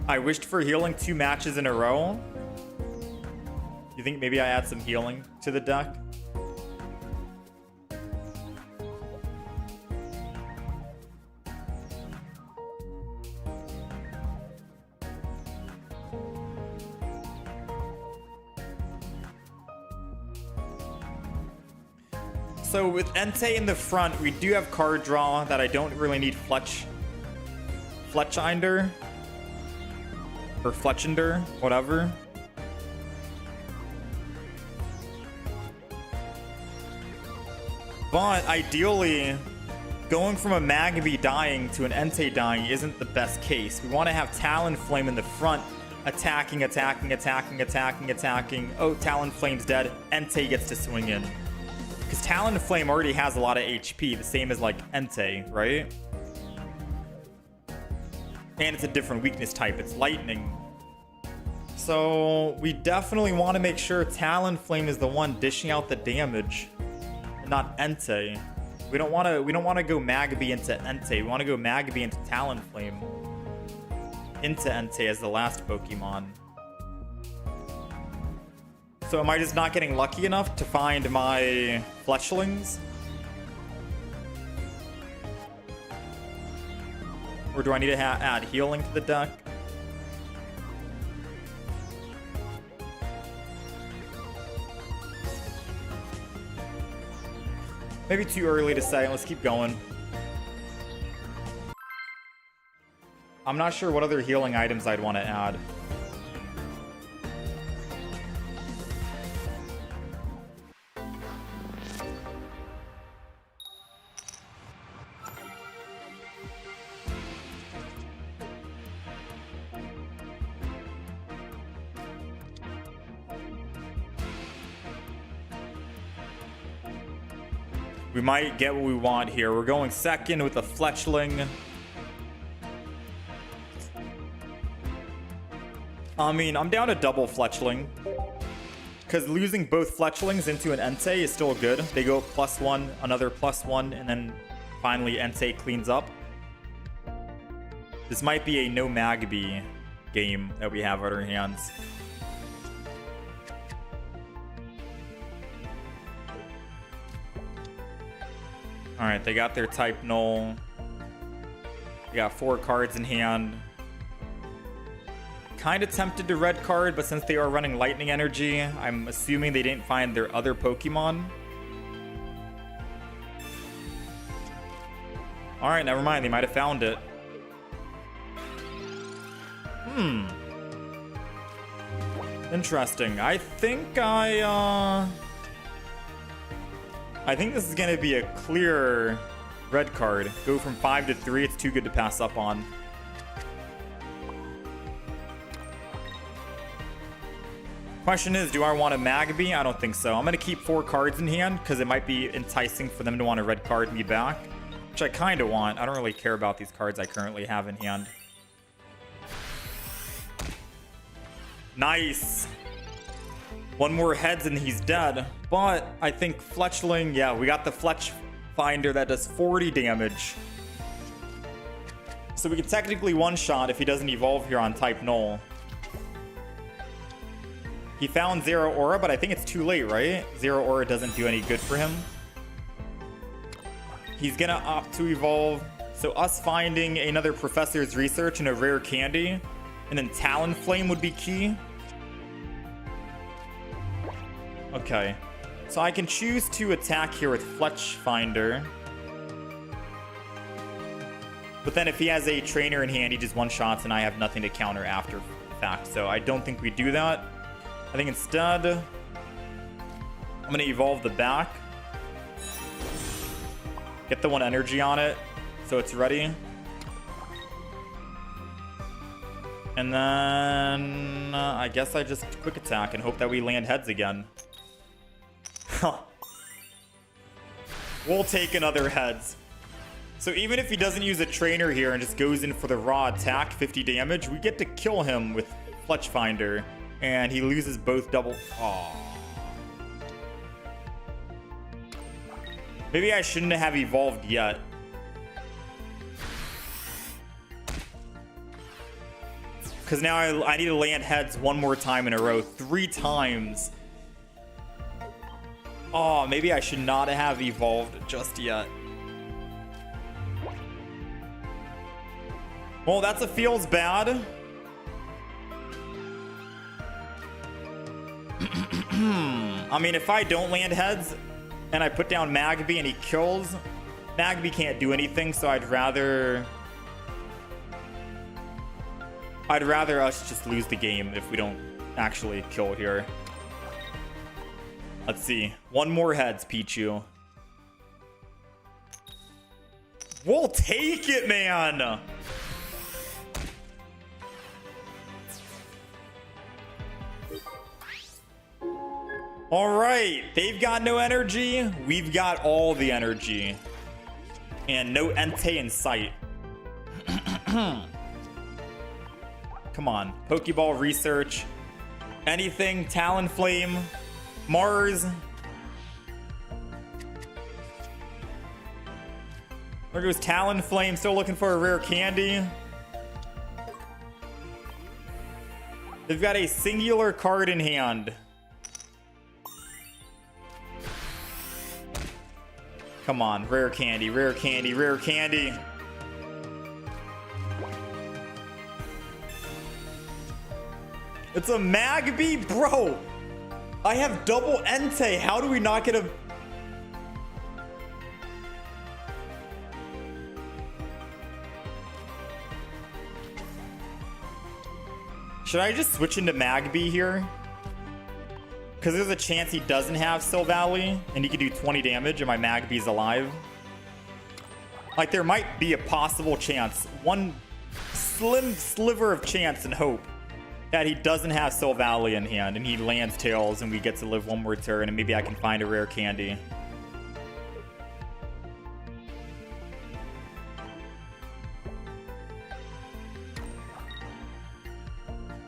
I wished for healing 2 matches in a row. You think maybe I add some healing to the deck? So with Entei in the front, we do have card draw that I don't really need Fletchinder. Or Fletchinder, whatever. But ideally, going from a Magby dying to an Entei dying isn't the best case. We want to have Talonflame in the front, attacking. Oh, Talonflame's dead. Entei gets to swing in. Because Talonflame already has a lot of HP, the same as like Entei, right? And it's a different weakness type. It's lightning. So we definitely want to make sure Talonflame is the one dishing out the damage, and not Entei. We don't want to go Magaby into Entei. We want to go Magaby into Talonflame into Entei as the last Pokemon. So am I just not getting lucky enough to find my Fletchlings? Or do I need to add healing to the deck? Maybe too early to say. Let's keep going. I'm not sure what other healing items I'd want to add. We might get what we want here. We're going second with a Fletchling. I mean, I'm down to double Fletchling, because losing both Fletchlings into an Entei is still good. They go +1, another +1, and then finally Entei cleans up. This might be a no Magaby game that we have at our hands. Alright, they got their type null. They got 4 cards in hand. Kind of tempted to red card, but since they are running lightning energy, I'm assuming they didn't find their other Pokemon. Alright, never mind. They might have found it. Interesting. I think this is going to be a clear red card. Go from 5 to 3. It's too good to pass up on. Question is, do I want a Magaby? I don't think so. I'm going to keep 4 cards in hand because it might be enticing for them to want to red card me back, which I kind of want. I don't really care about these cards I currently have in hand. Nice. 1 more heads and he's dead. But I think Fletchling, yeah, we got the Fletch Finder that does 40 damage. So we can technically one-shot if he doesn't evolve here on type null. He found Zero Aura, but I think it's too late, right? Zero Aura doesn't do any good for him. He's gonna opt to evolve. So us finding another Professor's Research and a rare candy, and then Talonflame would be key. Okay. So I can choose to attack here with Fletch Finder. But then if he has a trainer in hand, he just one-shots and I have nothing to counter after the fact. So I don't think we do that. I think instead, I'm going to evolve the back. Get the 1 energy on it so it's ready. And then I guess I just quick attack and hope that we land heads again. We'll take another heads. So even if he doesn't use a trainer here and just goes in for the raw attack, 50 damage, we get to kill him with Fletch Finder. And he loses both double. Aww. Maybe I shouldn't have evolved yet. Because now I need to land heads 1 more time in a row. 3 times. Oh, maybe I should not have evolved just yet. Well, that's a feels bad. I mean, if I don't land heads and I put down Magaby and he kills, Magaby can't do anything, so I'd rather us just lose the game if we don't actually kill here. Let's see. 1 more heads, Pichu. We'll take it, man! All right, they've got no energy. We've got all the energy. And no Entei in sight. Come on. Pokeball research. Anything. Talonflame. Mars. There goes Talonflame. Still looking for a rare candy. They've got a singular card in hand. Come on. Rare candy. Rare candy. Rare candy. It's a Magby? Bro! I have double Entei. How do we not get a... Should I just switch into Magby here? Because there's a chance he doesn't have Silvally, and he can do 20 damage, and my Magby's alive. Like, there might be a possible chance, one slim sliver of chance and hope, that he doesn't have Silvally in hand, and he lands Tails, and we get to live one more turn, and maybe I can find a rare candy.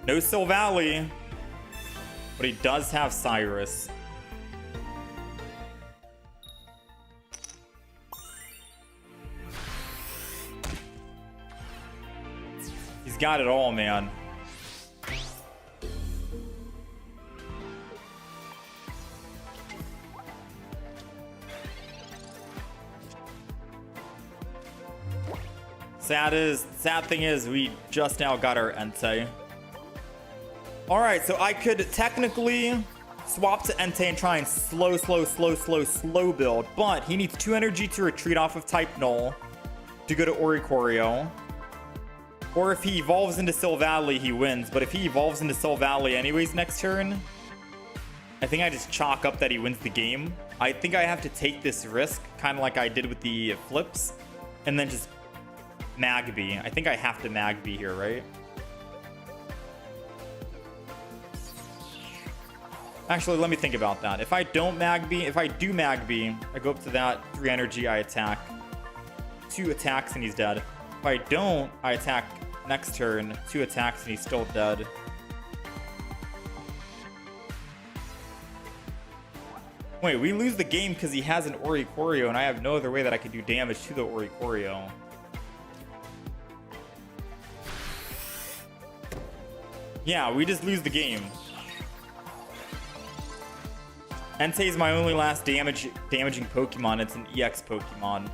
No Silvally, but he does have Cyrus. He's got it all, man. Sad thing is, we just now got our Entei. Alright, so I could technically swap to Entei and try and slow build, but he needs 2 energy to retreat off of type Null to go to Oricorio. Or if he evolves into Silvally, he wins, but if he evolves into Silvally anyways next turn, I think I just chalk up that he wins the game. I think I have to take this risk, kind of like I did with the flips, and then just Magby. I think I have to Magby here, right? Actually, let me think about that. If I don't Magby, if I do Magby, I go up to that 3 energy, I attack. 2 attacks and he's dead. If I don't, I attack next turn. 2 attacks and he's still dead. Wait, we lose the game because he has an Oricorio and I have no other way that I can do damage to the Oricorio. Yeah, we just lose the game. Entei is my only last damaging Pokemon. It's an EX Pokemon.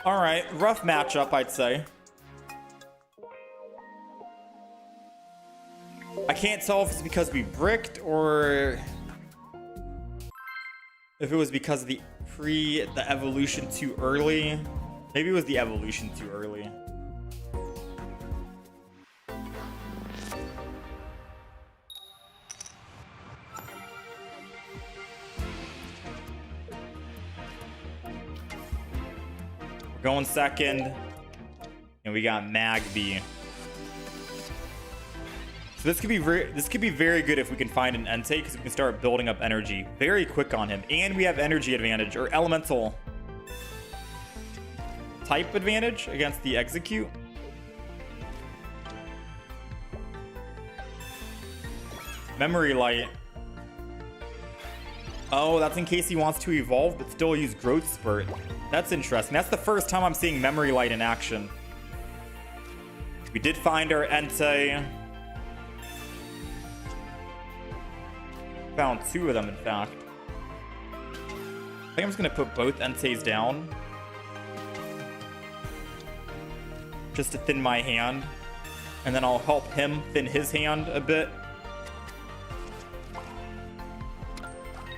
All right, rough matchup, I'd say. I can't tell if it's because we bricked or if it was because of the evolution too early. Maybe it was the evolution too early. We're going second, and we got Magby. So this could be very good if we can find an Entei, because we can start building up energy very quick on him, and we have energy advantage or elemental type advantage against the Execute. Memory Light. Oh, that's in case he wants to evolve but still use Growth Spurt. That's interesting. That's the first time I'm seeing Memory Light in action. We did find our Entei. Found 2 of them, in fact. I think I'm just going to put both Enteis down. Just to thin my hand. And then I'll help him thin his hand a bit.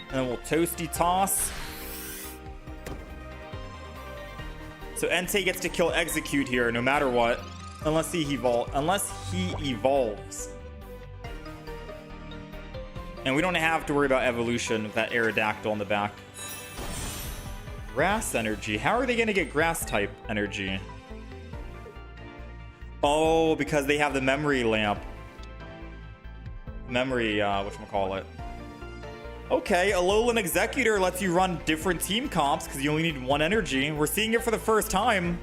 And then we'll Toasty Toss. So Entei gets to kill Execute here no matter what. Unless he evolves. And we don't have to worry about evolution with that Aerodactyl in the back. Grass energy. How are they going to get grass type energy? Oh, because they have the memory lamp. memory, whatchamacallit. Okay, Alolan Executor lets you run different team comps because you only need 1 energy. We're seeing it for the first time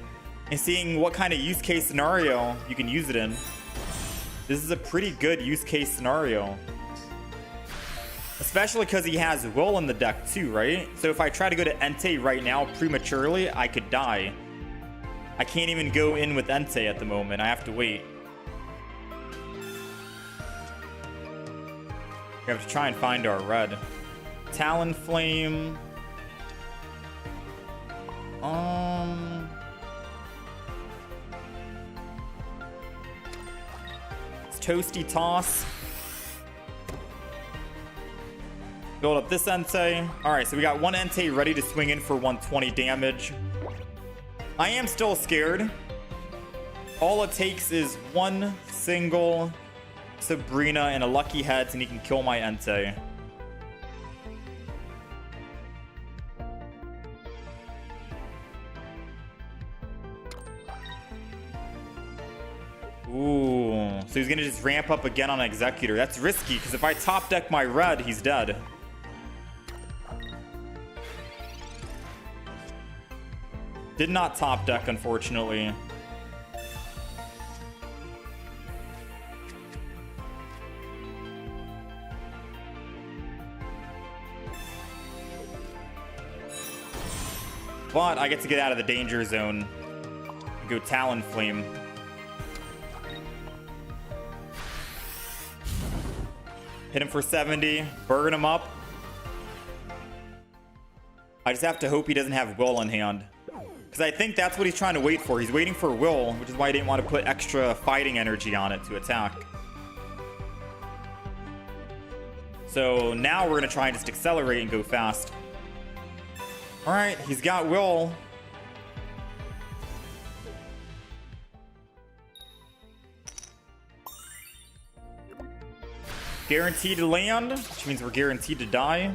and seeing what kind of use case scenario you can use it in. This is a pretty good use case scenario. Especially because he has Will in the deck too, right? So if I try to go to Entei right now prematurely, I could die. I can't even go in with Entei at the moment. I have to wait. We have to try and find our red. Talonflame. It's Toasty Toss. Build up this Entei. Alright, so we got 1 Entei ready to swing in for 120 damage. I am still scared. All it takes is 1 single Sabrina and a Lucky Heads, and he can kill my Entei. Ooh, so he's gonna just ramp up again on Executor. That's risky, because if I top deck my red, he's dead. Did not top deck, unfortunately. But I get to get out of the danger zone and go Talonflame. Hit him for 70, burn him up. I just have to hope he doesn't have Will in hand. Because I think that's what he's trying to wait for. He's waiting for Will, which is why he didn't want to put extra fighting energy on it to attack. So now we're going to try and just accelerate and go fast. Alright, he's got Will. Guaranteed to land, which means we're guaranteed to die.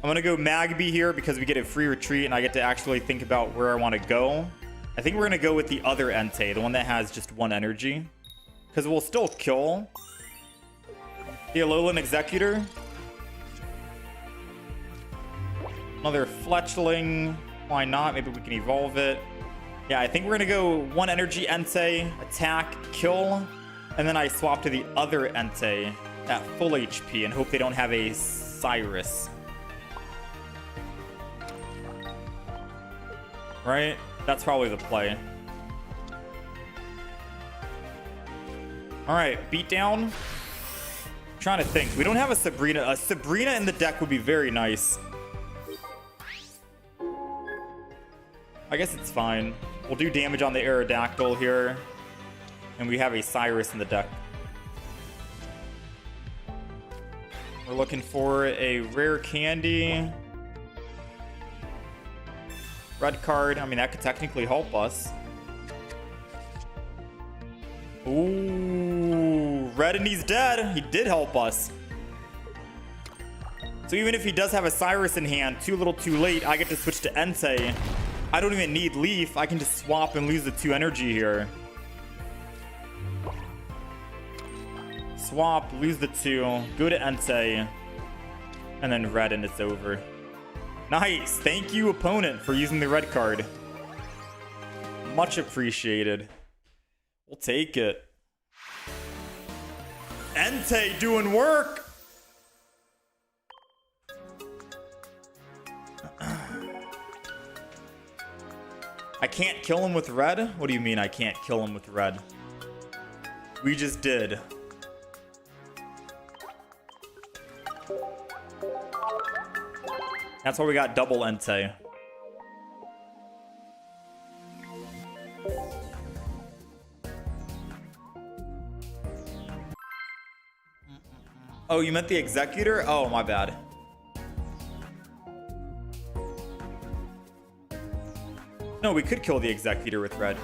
I'm gonna go Magby here because we get a free retreat and I get to actually think about where I want to go. I think we're gonna go with the other Entei, the one that has just 1 energy. Because we'll still kill the Alolan Executor. Another Fletchling. Why not? Maybe we can evolve it. Yeah, I think we're gonna go 1 energy Entei, attack, kill, and then I swap to the other Entei at full HP and hope they don't have a Cyrus. Right? That's probably the play. Alright, beatdown. Trying to think. We don't have a Sabrina. A Sabrina in the deck would be very nice. I guess it's fine. We'll do damage on the Aerodactyl here. And we have a Cyrus in the deck. We're looking for a rare candy. Red card. I mean, that could technically help us. Ooh, red and he's dead. He did help us. So even if he does have a Cyrus in hand, too little too late, I get to switch to Entei. I don't even need Leaf. I can just swap and lose the 2 energy here. Swap, lose the 2, go to Entei, and then red and it's over. Nice. Thank you, opponent, for using the red card. Much appreciated. We'll take it. Entei doing work. I can't kill him with red? What do you mean I can't kill him with red? We just did. That's why we got double Entei. Oh, you meant the Executor? Oh, my bad. No, we could kill the Executor with red.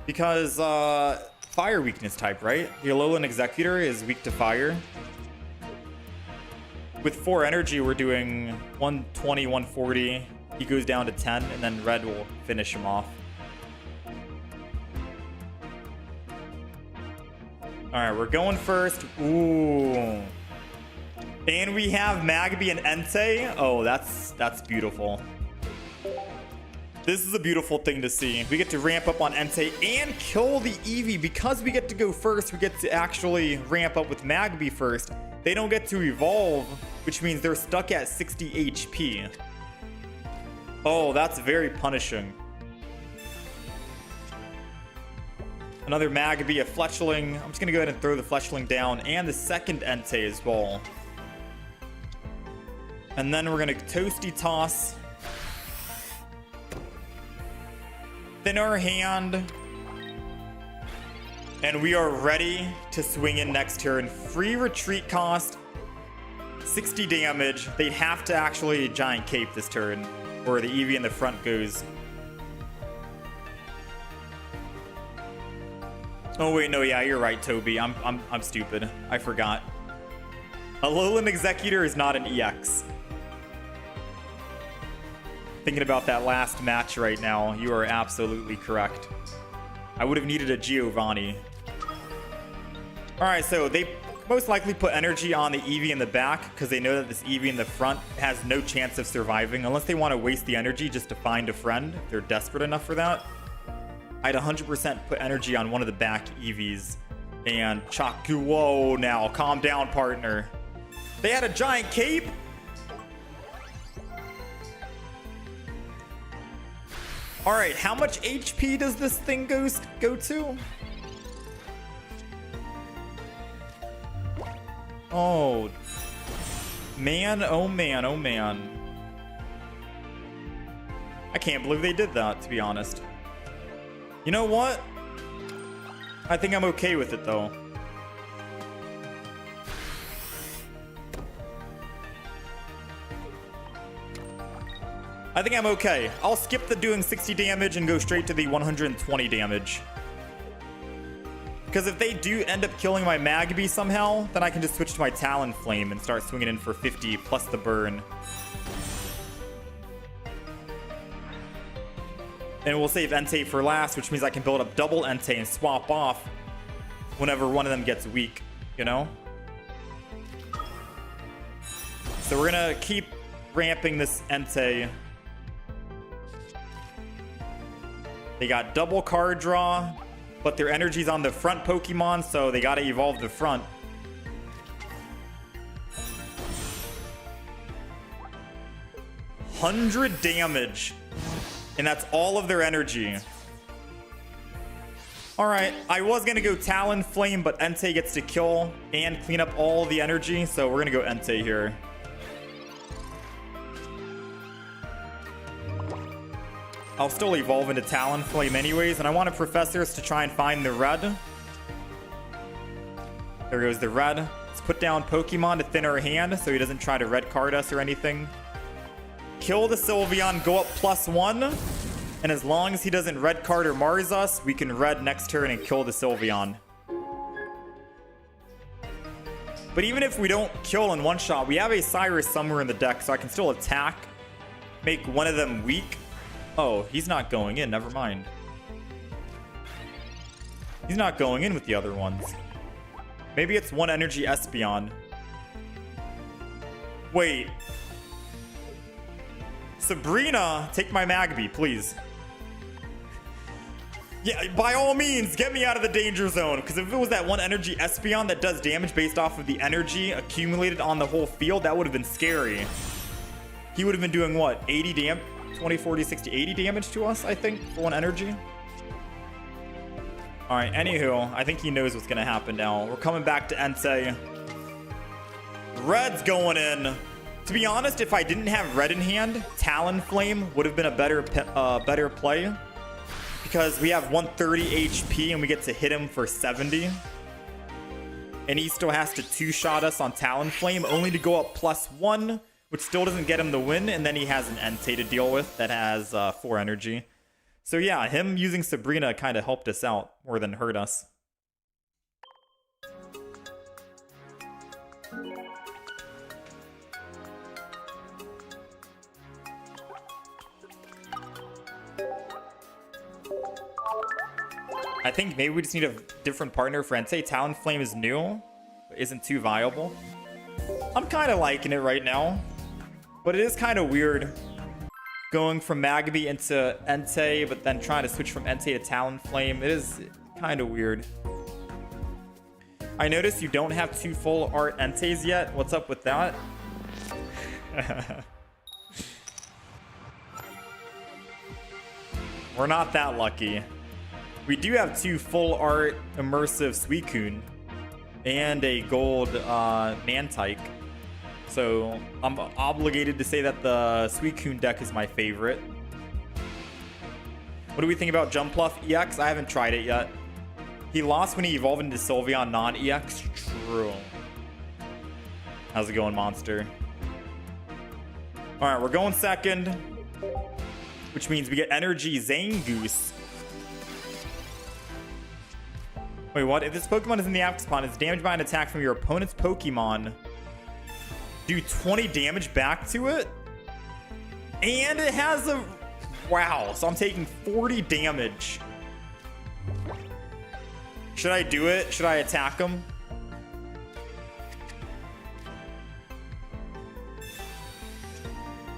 Because, fire weakness type, right? The Alolan Executor is weak to fire. With 4 energy, we're doing 120, 140. He goes down to 10, and then red will finish him off. All right, we're going first. Ooh. And we have Magby and Entei. Oh, that's beautiful. This is a beautiful thing to see. We get to ramp up on Entei and kill the Eevee. Because we get to go first, we get to actually ramp up with Magby first. They don't get to evolve, which means they're stuck at 60 HP. Oh, that's very punishing. Another Magby, a Fletchling. I'm just going to go ahead and throw the Fletchling down and the second Entei as well. And then we're going to Toasty Toss. Thin our hand. And we are ready to swing in next turn. Free retreat cost. 60 damage. They'd have to actually Giant Cape this turn, or the Eevee in the front goes. Oh wait, no, yeah, you're right, Toby. I'm stupid. I forgot. Alolan Executor is not an EX. Thinking about that last match right now, you are absolutely correct. I would have needed a Giovanni. Alright, so they most likely put energy on the Eevee in the back because they know that this Eevee in the front has no chance of surviving unless they want to waste the energy just to find a friend. If they're desperate enough for that. I'd 100% put energy on one of the back Eevees. And Chaku, whoa, now calm down, partner. They had a Giant Cape? Alright, how much HP does this thing go to? Oh. Man, oh man, oh man. I can't believe they did that, to be honest. You know what? I think I'm okay with it, though. I think I'm okay. I'll skip the doing 60 damage and go straight to the 120 damage. Because if they do end up killing my Magby somehow, then I can just switch to my Talonflame and start swinging in for 50 plus the burn. And we'll save Entei for last, which means I can build up double Entei and swap off whenever one of them gets weak, you know? So we're gonna keep ramping this Entei. They got double card draw, but their energy's on the front Pokemon, so they gotta evolve the front. $100 damage. And that's all of their energy. Alright, I was gonna go Talonflame, but Entei gets to kill and clean up all the energy, so we're gonna go Entei here. I'll still evolve into Talonflame anyways, and I want Professors to try and find the red. There goes the red. Let's put down Pokemon to thin our hand so he doesn't try to red card us or anything. Kill the Sylveon, go up +1. And as long as he doesn't red card or Mars us, we can red next turn and kill the Sylveon. But even if we don't kill in one shot, we have a Cyrus somewhere in the deck, so I can still attack, make one of them weak. Oh, he's not going in. Never mind. He's not going in with the other ones. Maybe it's one energy Espeon. Wait. Sabrina, take my Magby, please. Yeah, by all means, get me out of the danger zone. Because if it was that one energy Espeon that does damage based off of the energy accumulated on the whole field, that would have been scary. He would have been doing what? 80 damage? 20, 40, 60, 80 damage to us, I think, for one energy. Alright, anywho, I think he knows what's going to happen now. We're coming back to Entei. Red's going in. To be honest, if I didn't have red in hand, Talonflame would have been a better play. Because we have 130 HP and we get to hit him for 70. And he still has to two-shot us on Talonflame, only to go up +1. Which still doesn't get him the win, and then he has an Entei to deal with that has 4 energy. So yeah, him using Sabrina kind of helped us out more than hurt us. I think maybe we just need a different partner for Entei. Talonflame is new, but isn't too viable. I'm kind of liking it right now, but it is kind of weird going from Magby into Entei, but then trying to switch from Entei to Talonflame. It is kind of weird. I noticed you don't have 2 full art Enteis yet. What's up with that? We're not that lucky. We do have 2 full art immersive Suicun and a gold Miltank. So I'm obligated to say that the Suicun deck is my favorite. What do we think about Jumpluff EX? I haven't tried it yet. He lost when he evolved into Sylveon non-EX. True. How's it going, Monster? Alright, we're going second, which means we get Energy Zangoose. Wait, what? If this Pokemon is in the active spawn, it's damaged by an attack from your opponent's Pokemon. Do 20 damage back to it? And it has a... Wow, so I'm taking 40 damage. Should I do it? Should I attack him?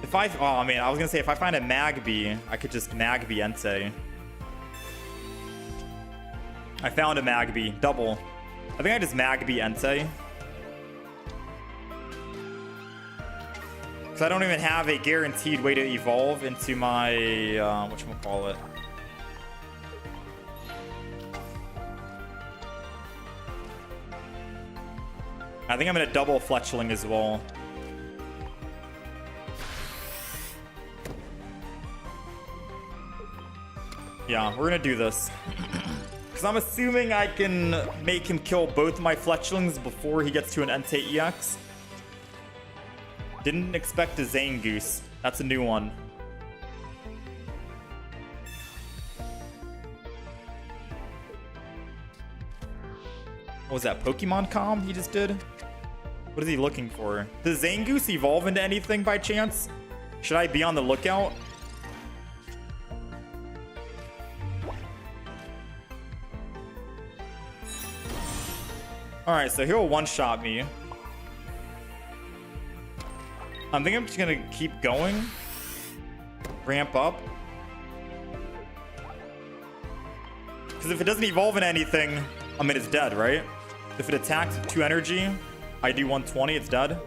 If I... Oh, man, I was going to say, if I find a Magby, I could just Magby Entei. I found a Magby. Double. I think I just Magby Entei. Because I don't even have a guaranteed way to evolve into my... whatchamacallit. I think I'm going to double Fletchling as well. Yeah, we're going to do this. Because I'm assuming I can make him kill both my Fletchlings before he gets to an Entei EX. Didn't expect a Zangoose. That's a new one. What was that? Pokemon Com he just did? What is he looking for? Does Zangoose evolve into anything by chance? Should I be on the lookout? Alright, so he'll one-shot me. I think I'm just gonna keep going. Ramp up. Because if it doesn't evolve into anything, I mean, it's dead, right? If it attacks 2 energy, I do 120, it's dead.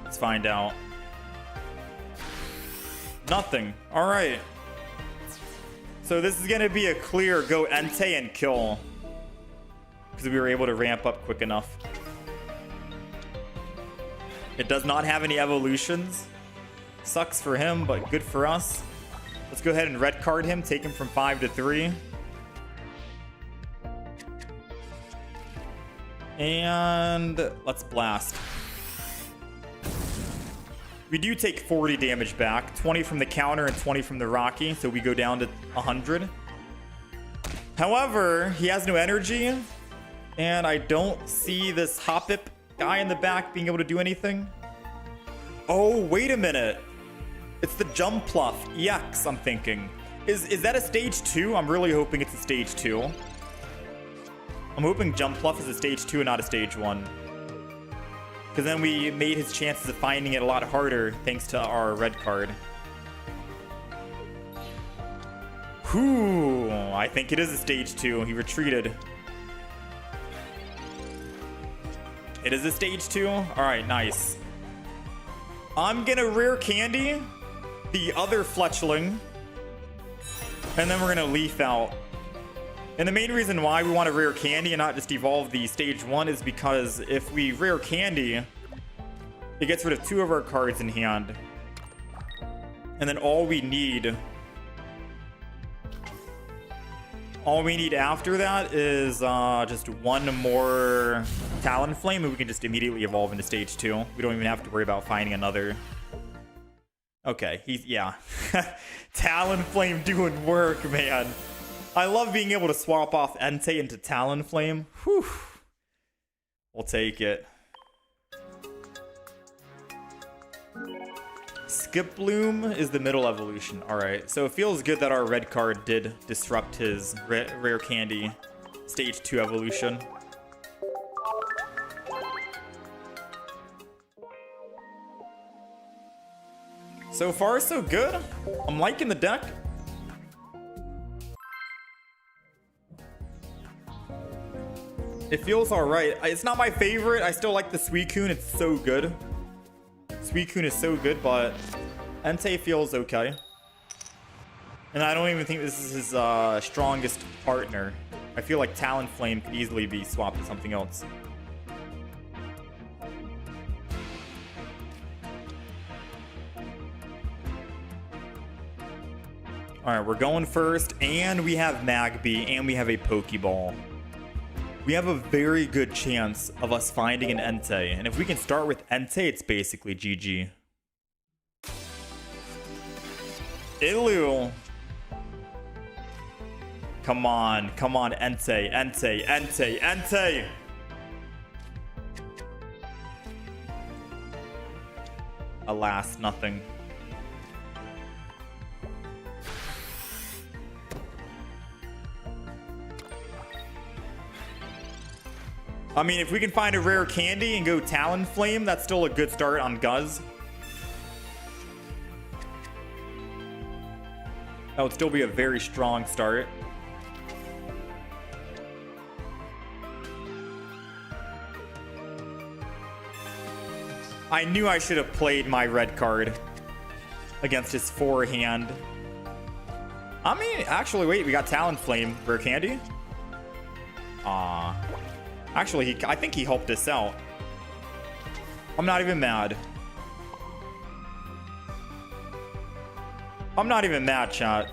Let's find out. Nothing. All right. So this is gonna be a clear go Entei and kill. Because we were able to ramp up quick enough. It does not have any evolutions. Sucks for him, but good for us. Let's go ahead and red card him, take him from 5 to 3. And let's blast. We do take 40 damage back, 20 from the counter and 20 from the Rocky, so we go down to 100. However, he has no energy, and I don't see this Hoppip guy in the back being able to do anything. Oh, wait a minute. It's the Jumpluff EX, I'm thinking. Is that a stage 2? I'm really hoping it's a stage 2. I'm hoping Jumpluff is a stage 2 and not a stage 1. Because then we made his chances of finding it a lot harder thanks to our red card. Whew, I think it is a stage 2. He retreated. It is a stage 2? Alright, nice. I'm gonna rare candy the other Fletchling, and then we're gonna leaf out. And the main reason why we want to rare candy and not just evolve the stage 1 is because if we rare candy, it gets rid of 2 of our cards in hand. And then all we need after that is just 1 more Talonflame, and we can just immediately evolve into stage 2. We don't even have to worry about finding another. Okay, yeah. Talonflame doing work, man. I love being able to swap off Entei into Talonflame. Whew. We'll take it. Skip Bloom is the middle evolution. All right, so it feels good that our red card did disrupt his rare candy stage 2 evolution. So far, so good. I'm liking the deck. It feels all right. It's not my favorite. I still like the Suicun. It's so good. Suicun is so good, but Entei feels okay. And I don't even think this is his strongest partner. I feel like Talonflame could easily be swapped to something else. All right, we're going first, and we have Magby, and we have a Pokeball. We have a very good chance of us finding an Entei, and if we can start with Entei, it's basically GG. Ilu. Come on, Entei, Entei, Entei, Entei. Alas, nothing. I mean, if we can find a rare candy and go Talonflame, that's still a good start on Guzz. That would still be a very strong start. I knew I should have played my red card against his forehand. I mean, actually, wait, we got Talonflame, rare candy. Actually, I think he helped us out. I'm not even mad. I'm not even mad, chat.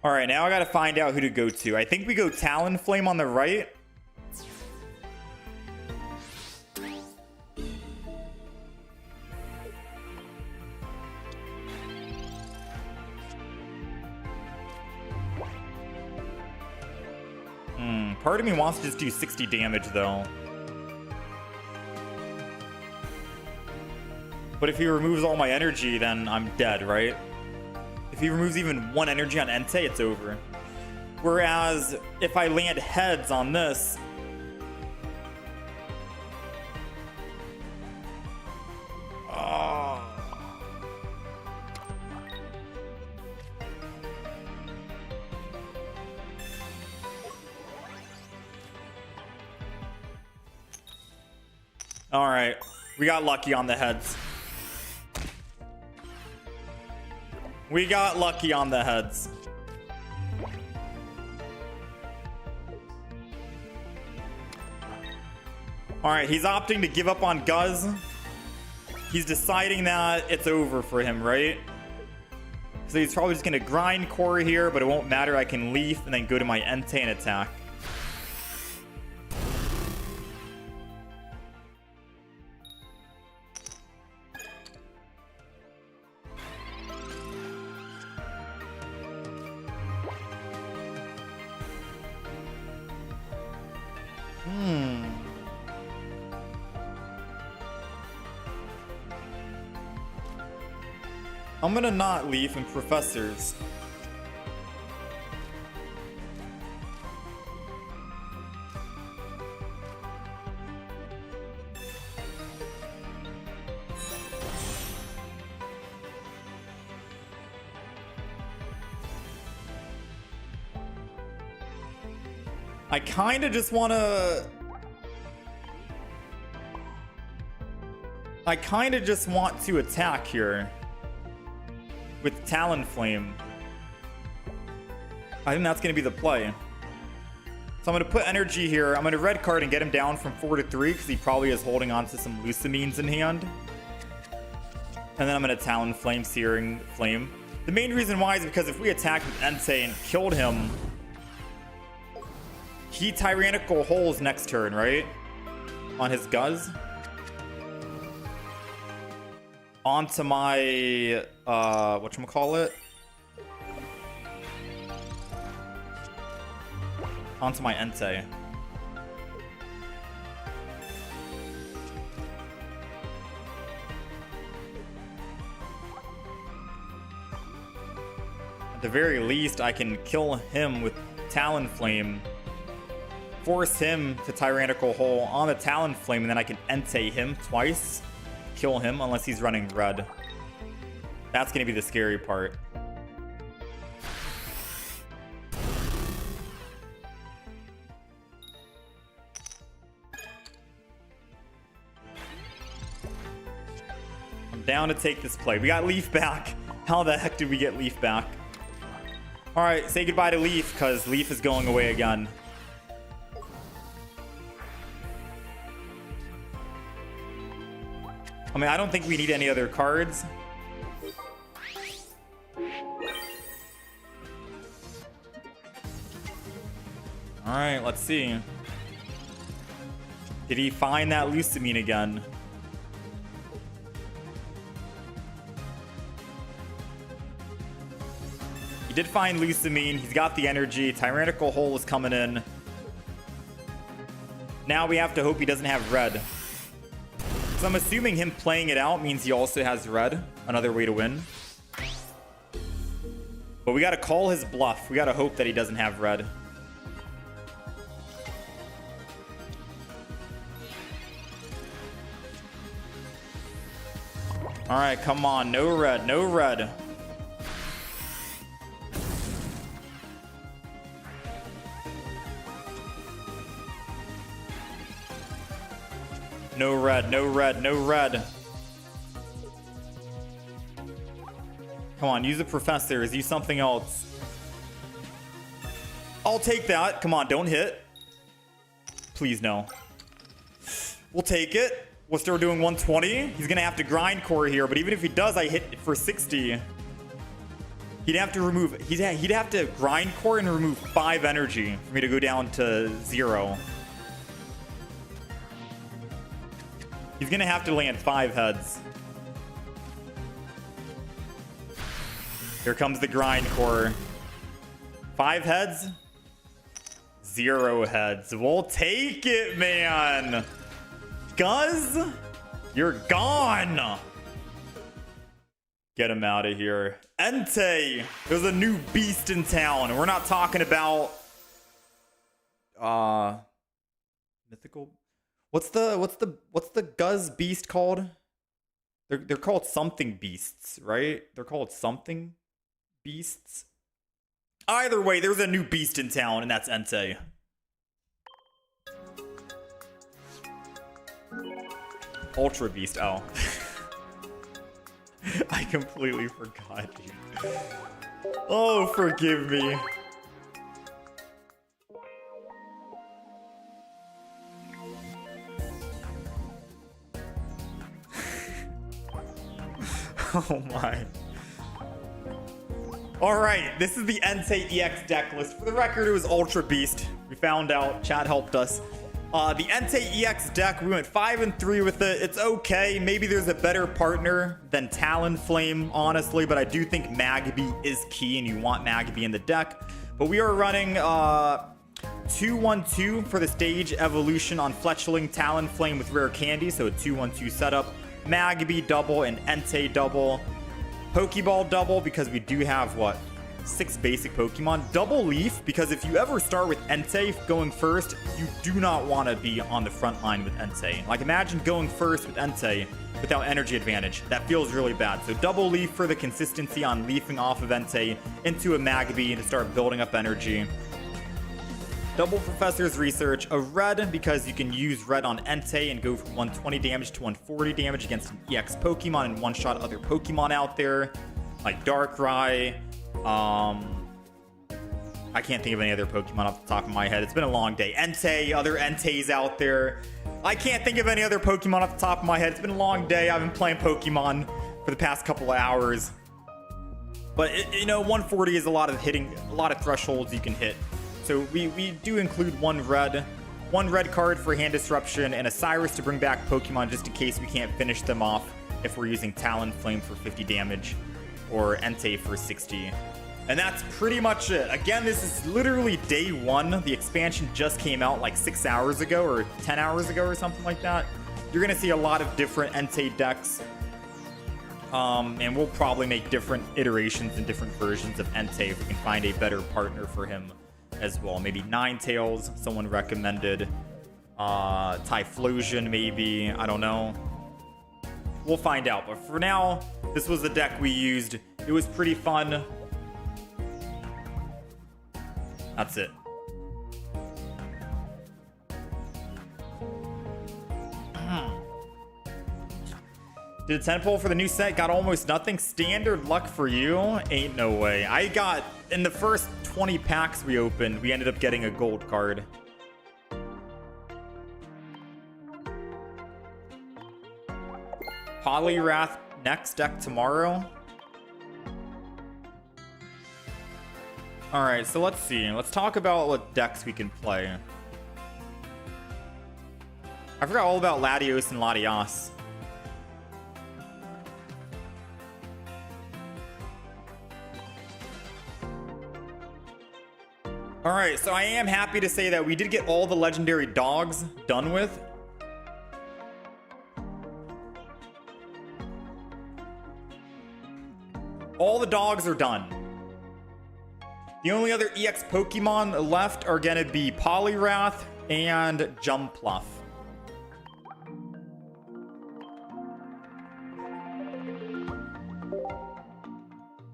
All right, now I gotta find out who to go to. I think we go Talonflame on the right. Part of me wants to just do 60 damage though. But if he removes all my energy, then I'm dead, right? If he removes even 1 energy on Entei, it's over. Whereas, if I land heads on this... Alright, we got lucky on the heads. We got lucky on the heads. Alright, he's opting to give up on Guzz. He's deciding that it's over for him, right? So he's probably just going to grind core here, but it won't matter. I can leaf and then go to my Entei and attack. I'm gonna not leaf in Professors. I kinda just wanna... I kinda just want to attack here with Talonflame. I think that's going to be the play. So I'm going to put energy here. I'm going to red card and get him down from 4 to 3 because he probably is holding on to some Lucamines in hand. And then I'm going to Talonflame, Searing Flame. The main reason why is because if we attacked with Entei and killed him He tyrannical holes next turn, right? On his Guzz. Onto my whatchamacallit? Onto my Entei. At the very least, I can kill him with Talonflame. Force him to Tyrannical Hole on the Talonflame, and then I can Entei him twice. Kill him unless he's running red. That's going to be the scary part. I'm down to take this play. We got Leaf back. How the heck did we get Leaf back? All right, say goodbye to Leaf because Leaf is going away again. I mean, I don't think we need any other cards. All right, let's see. Did he find that Lusamine again? He did find Lusamine. He's got the energy. Tyrannical Hole is coming in. Now we have to hope he doesn't have red. So I'm assuming him playing it out means he also has red. Another way to win. But we got to call his bluff. We got to hope that he doesn't have red. All right, come on. No red. No red. No red, no red, no red. Come on, use the professors. Use something else. I'll take that. Come on, don't hit. Please, no. We'll take it. We'll start doing 120. He's going to have to grind core here, but even if he does, I hit for 60. He'd have to remove... He'd have to grind core and remove 5 energy for me to go down to 0. He's going to have to land 5 heads. Here comes the grind core. 5 heads. 0 heads. We'll take it, man. Guzz, you're gone. Get him out of here. Entei. There's a new beast in town. And we're not talking about... mythical... What's the Guzz beast called? They're called something beasts, right? They're called something beasts. Either way, there's a new beast in town, and that's Entei. Ultra beast. Oh, I completely forgot, dude. Oh, forgive me. Oh my. Alright, this is the Entei EX deck list. For the record, it was Ultra Beast. We found out. Chat helped us. The Entei EX deck, we went 5-3 with it. It's okay. Maybe there's a better partner than Talonflame, honestly, but I do think Magby is key, and you want Magby in the deck. But we are running 2-1-2 for the stage evolution on Fletchling Talonflame with Rare Candy, so a 2-1-2 setup. Magby double and Entei double. Pokeball double because we do have, what, 6 basic Pokemon. Double Leaf because if you ever start with Entei going first, you do not want to be on the front line with Entei. Like, imagine going first with Entei without energy advantage. That feels really bad. So double Leaf for the consistency on leafing off of Entei into a Magby to start building up energy. Double Professor's Research, a red because you can use red on Entei and go from 120 damage to 140 damage against an EX Pokemon and one-shot other Pokemon out there, like Darkrai. I can't think of any other Pokemon off the top of my head. It's been a long day. Entei, other Enteis out there. I can't think of any other Pokemon off the top of my head. It's been a long day. I've been playing Pokemon for the past couple of hours. But, you know, 140 is a lot of thresholds you can hit. So we do include one red card for hand disruption and a Cyrus to bring back Pokemon just in case we can't finish them off if we're using Talonflame for 50 damage or Entei for 60. And that's pretty much it. Again, this is literally day one. The expansion just came out like 6 hours ago or 10 hours ago or something like that. You're gonna see a lot of different Entei decks. And we'll probably make different iterations and different versions of Entei if we can find a better partner for him as well. Maybe Ninetales, someone recommended. Typhlosion, maybe. I don't know. We'll find out. But for now, this was the deck we used. It was pretty fun. That's it. Did a 10 pull for the new set, got almost nothing. Standard luck for you? Ain't no way. I got, in the first 20 packs we opened, we ended up getting a gold card. Poliwrath next deck tomorrow. Alright, so let's see. Let's talk about what decks we can play. I forgot all about Latios and Latias. Alright, so I am happy to say that we did get all the legendary dogs done with. All the dogs are done. The only other EX Pokemon left are going to be Poliwrath and Jumpluff.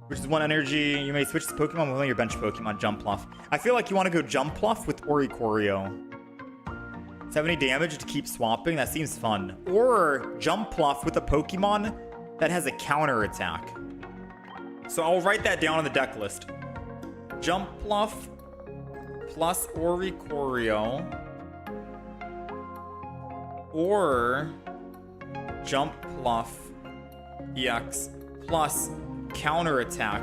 Which is one energy. You may switch to Pokemon with one of your bench Pokemon, Jumpluff. I feel like you want to go Jumpluff with Oricorio. 70 damage to keep swapping. That seems fun. Or Jumpluff with a Pokemon that has a counter attack. So I'll write that down on the deck list. Jumpluff plus Oricorio. Or Jumpluff EX plus counterattack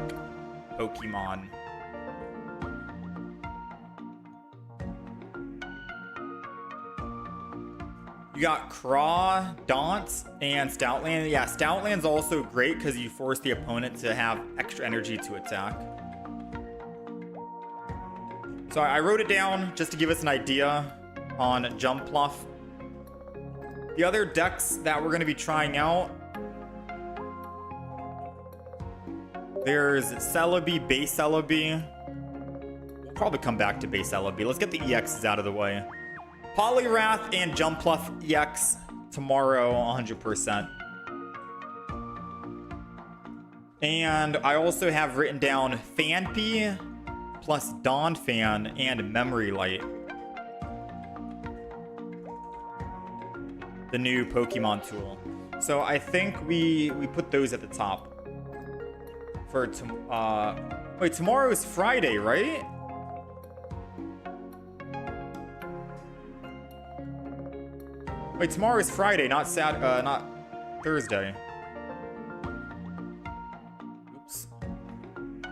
Pokemon. You got Crawdaunt and Stoutland. Yeah, Stoutland's also great because you force the opponent to have extra energy to attack. So I wrote it down just to give us an idea on Jumpluff. The other decks that we're going to be trying out, there's Celebi, Base Celebi. We'll probably come back to Base Celebi. Let's get the EXs out of the way. Poliwrath and Jumpluff EX tomorrow, 100%. And I also have written down Phanpy plus Donphan and Memory Light. The new Pokemon tool. So I think we put those at the top. For wait, tomorrow is Friday, right? Wait, tomorrow is Friday, not Thursday. Oops.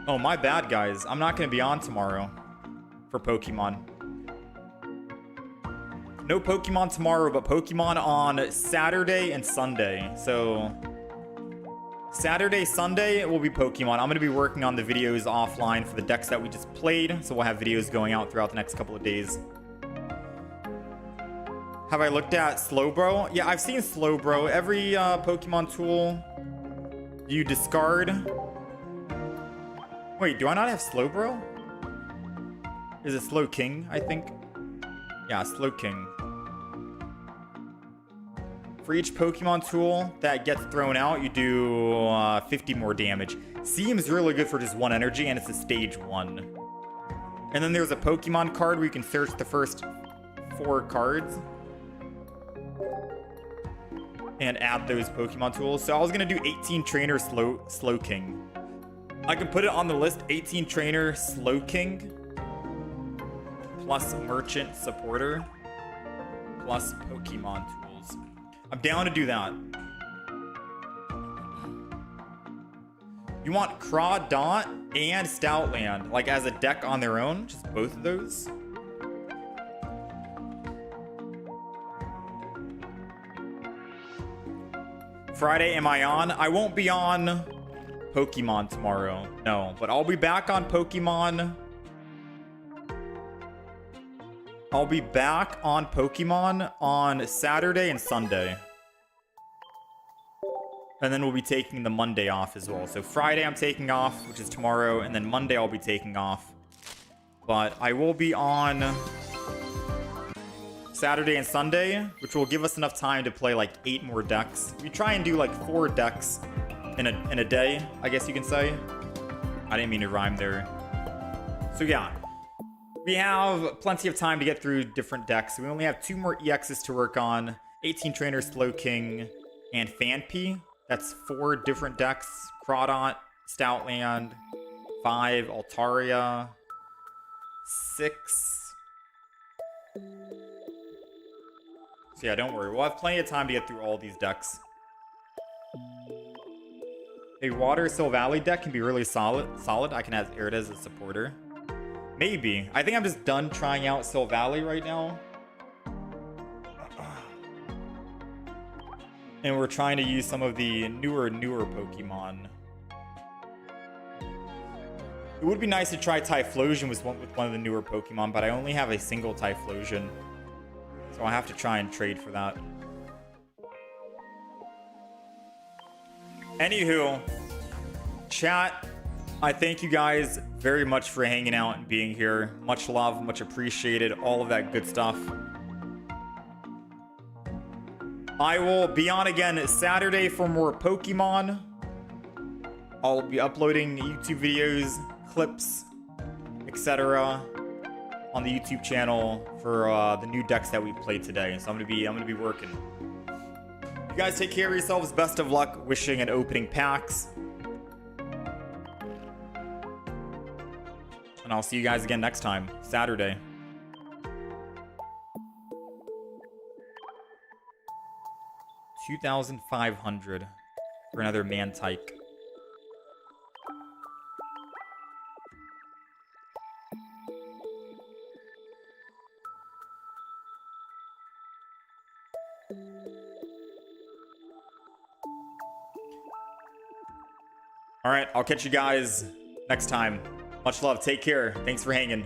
Oh, my bad, guys. I'm not going to be on tomorrow for Pokemon. No Pokemon tomorrow, but Pokemon on Saturday and Sunday. So Saturday, Sunday will be Pokemon. I'm going to be working on the videos offline for the decks that we just played. So we'll have videos going out throughout the next couple of days. Have I looked at Slowbro? Yeah, I've seen Slowbro. Every Pokemon tool you discard. Wait, do I not have Slowbro? Is it Slowking, I think? Yeah, Slowking. For each Pokemon tool that gets thrown out, you do 50 more damage. Seems really good for just one energy, and it's a stage 1. And then there's a Pokemon card where you can search the first 4 cards and add those Pokemon tools. So I was gonna do 18 trainer Slowking. I can put it on the list, 18 trainer Slowking plus merchant supporter plus Pokemon tools. I'm down to do that. You want Crawdaunt and Stoutland, like as a deck on their own, just both of those. Friday, am I on? I won't be on Pokemon tomorrow, no, but I'll be back on Pokemon. I'll be back on Pokemon on Saturday and Sunday. And then we'll be taking the Monday off as well. So Friday I'm taking off, which is tomorrow, and then Monday I'll be taking off. But I will be on Saturday and Sunday, which will give us enough time to play like 8 more decks. We try and do like 4 decks in a day, I guess you can say. I didn't mean to rhyme there. So yeah, we have plenty of time to get through different decks. We only have 2 more EXs to work on. 18 Trainer, Slowking, and Phanpy. That's 4 different decks. Crawdont, Stoutland, 5 Altaria, 6. So yeah, don't worry. We'll have plenty of time to get through all these decks. A Water Sylvally deck can be really solid. I can have Aird as a supporter. Maybe. I think I'm just done trying out Sylvally right now. And we're trying to use some of the newer Pokemon. It would be nice to try Typhlosion with one of the newer Pokemon, but I only have a single Typhlosion. So I have to try and trade for that. Anywho, chat, I thank you guys very much for hanging out and being here. Much love, much appreciated, all of that good stuff. I will be on again Saturday for more Pokemon. I'll be uploading YouTube videos, clips, etc. on the YouTube channel for the new decks that we played today. So I'm gonna be working. You guys take care of yourselves. Best of luck wishing and opening packs. And I'll see you guys again next time, Saturday. 2,500 for another Miltank. All right, I'll catch you guys next time. Much love. Take care. Thanks for hanging.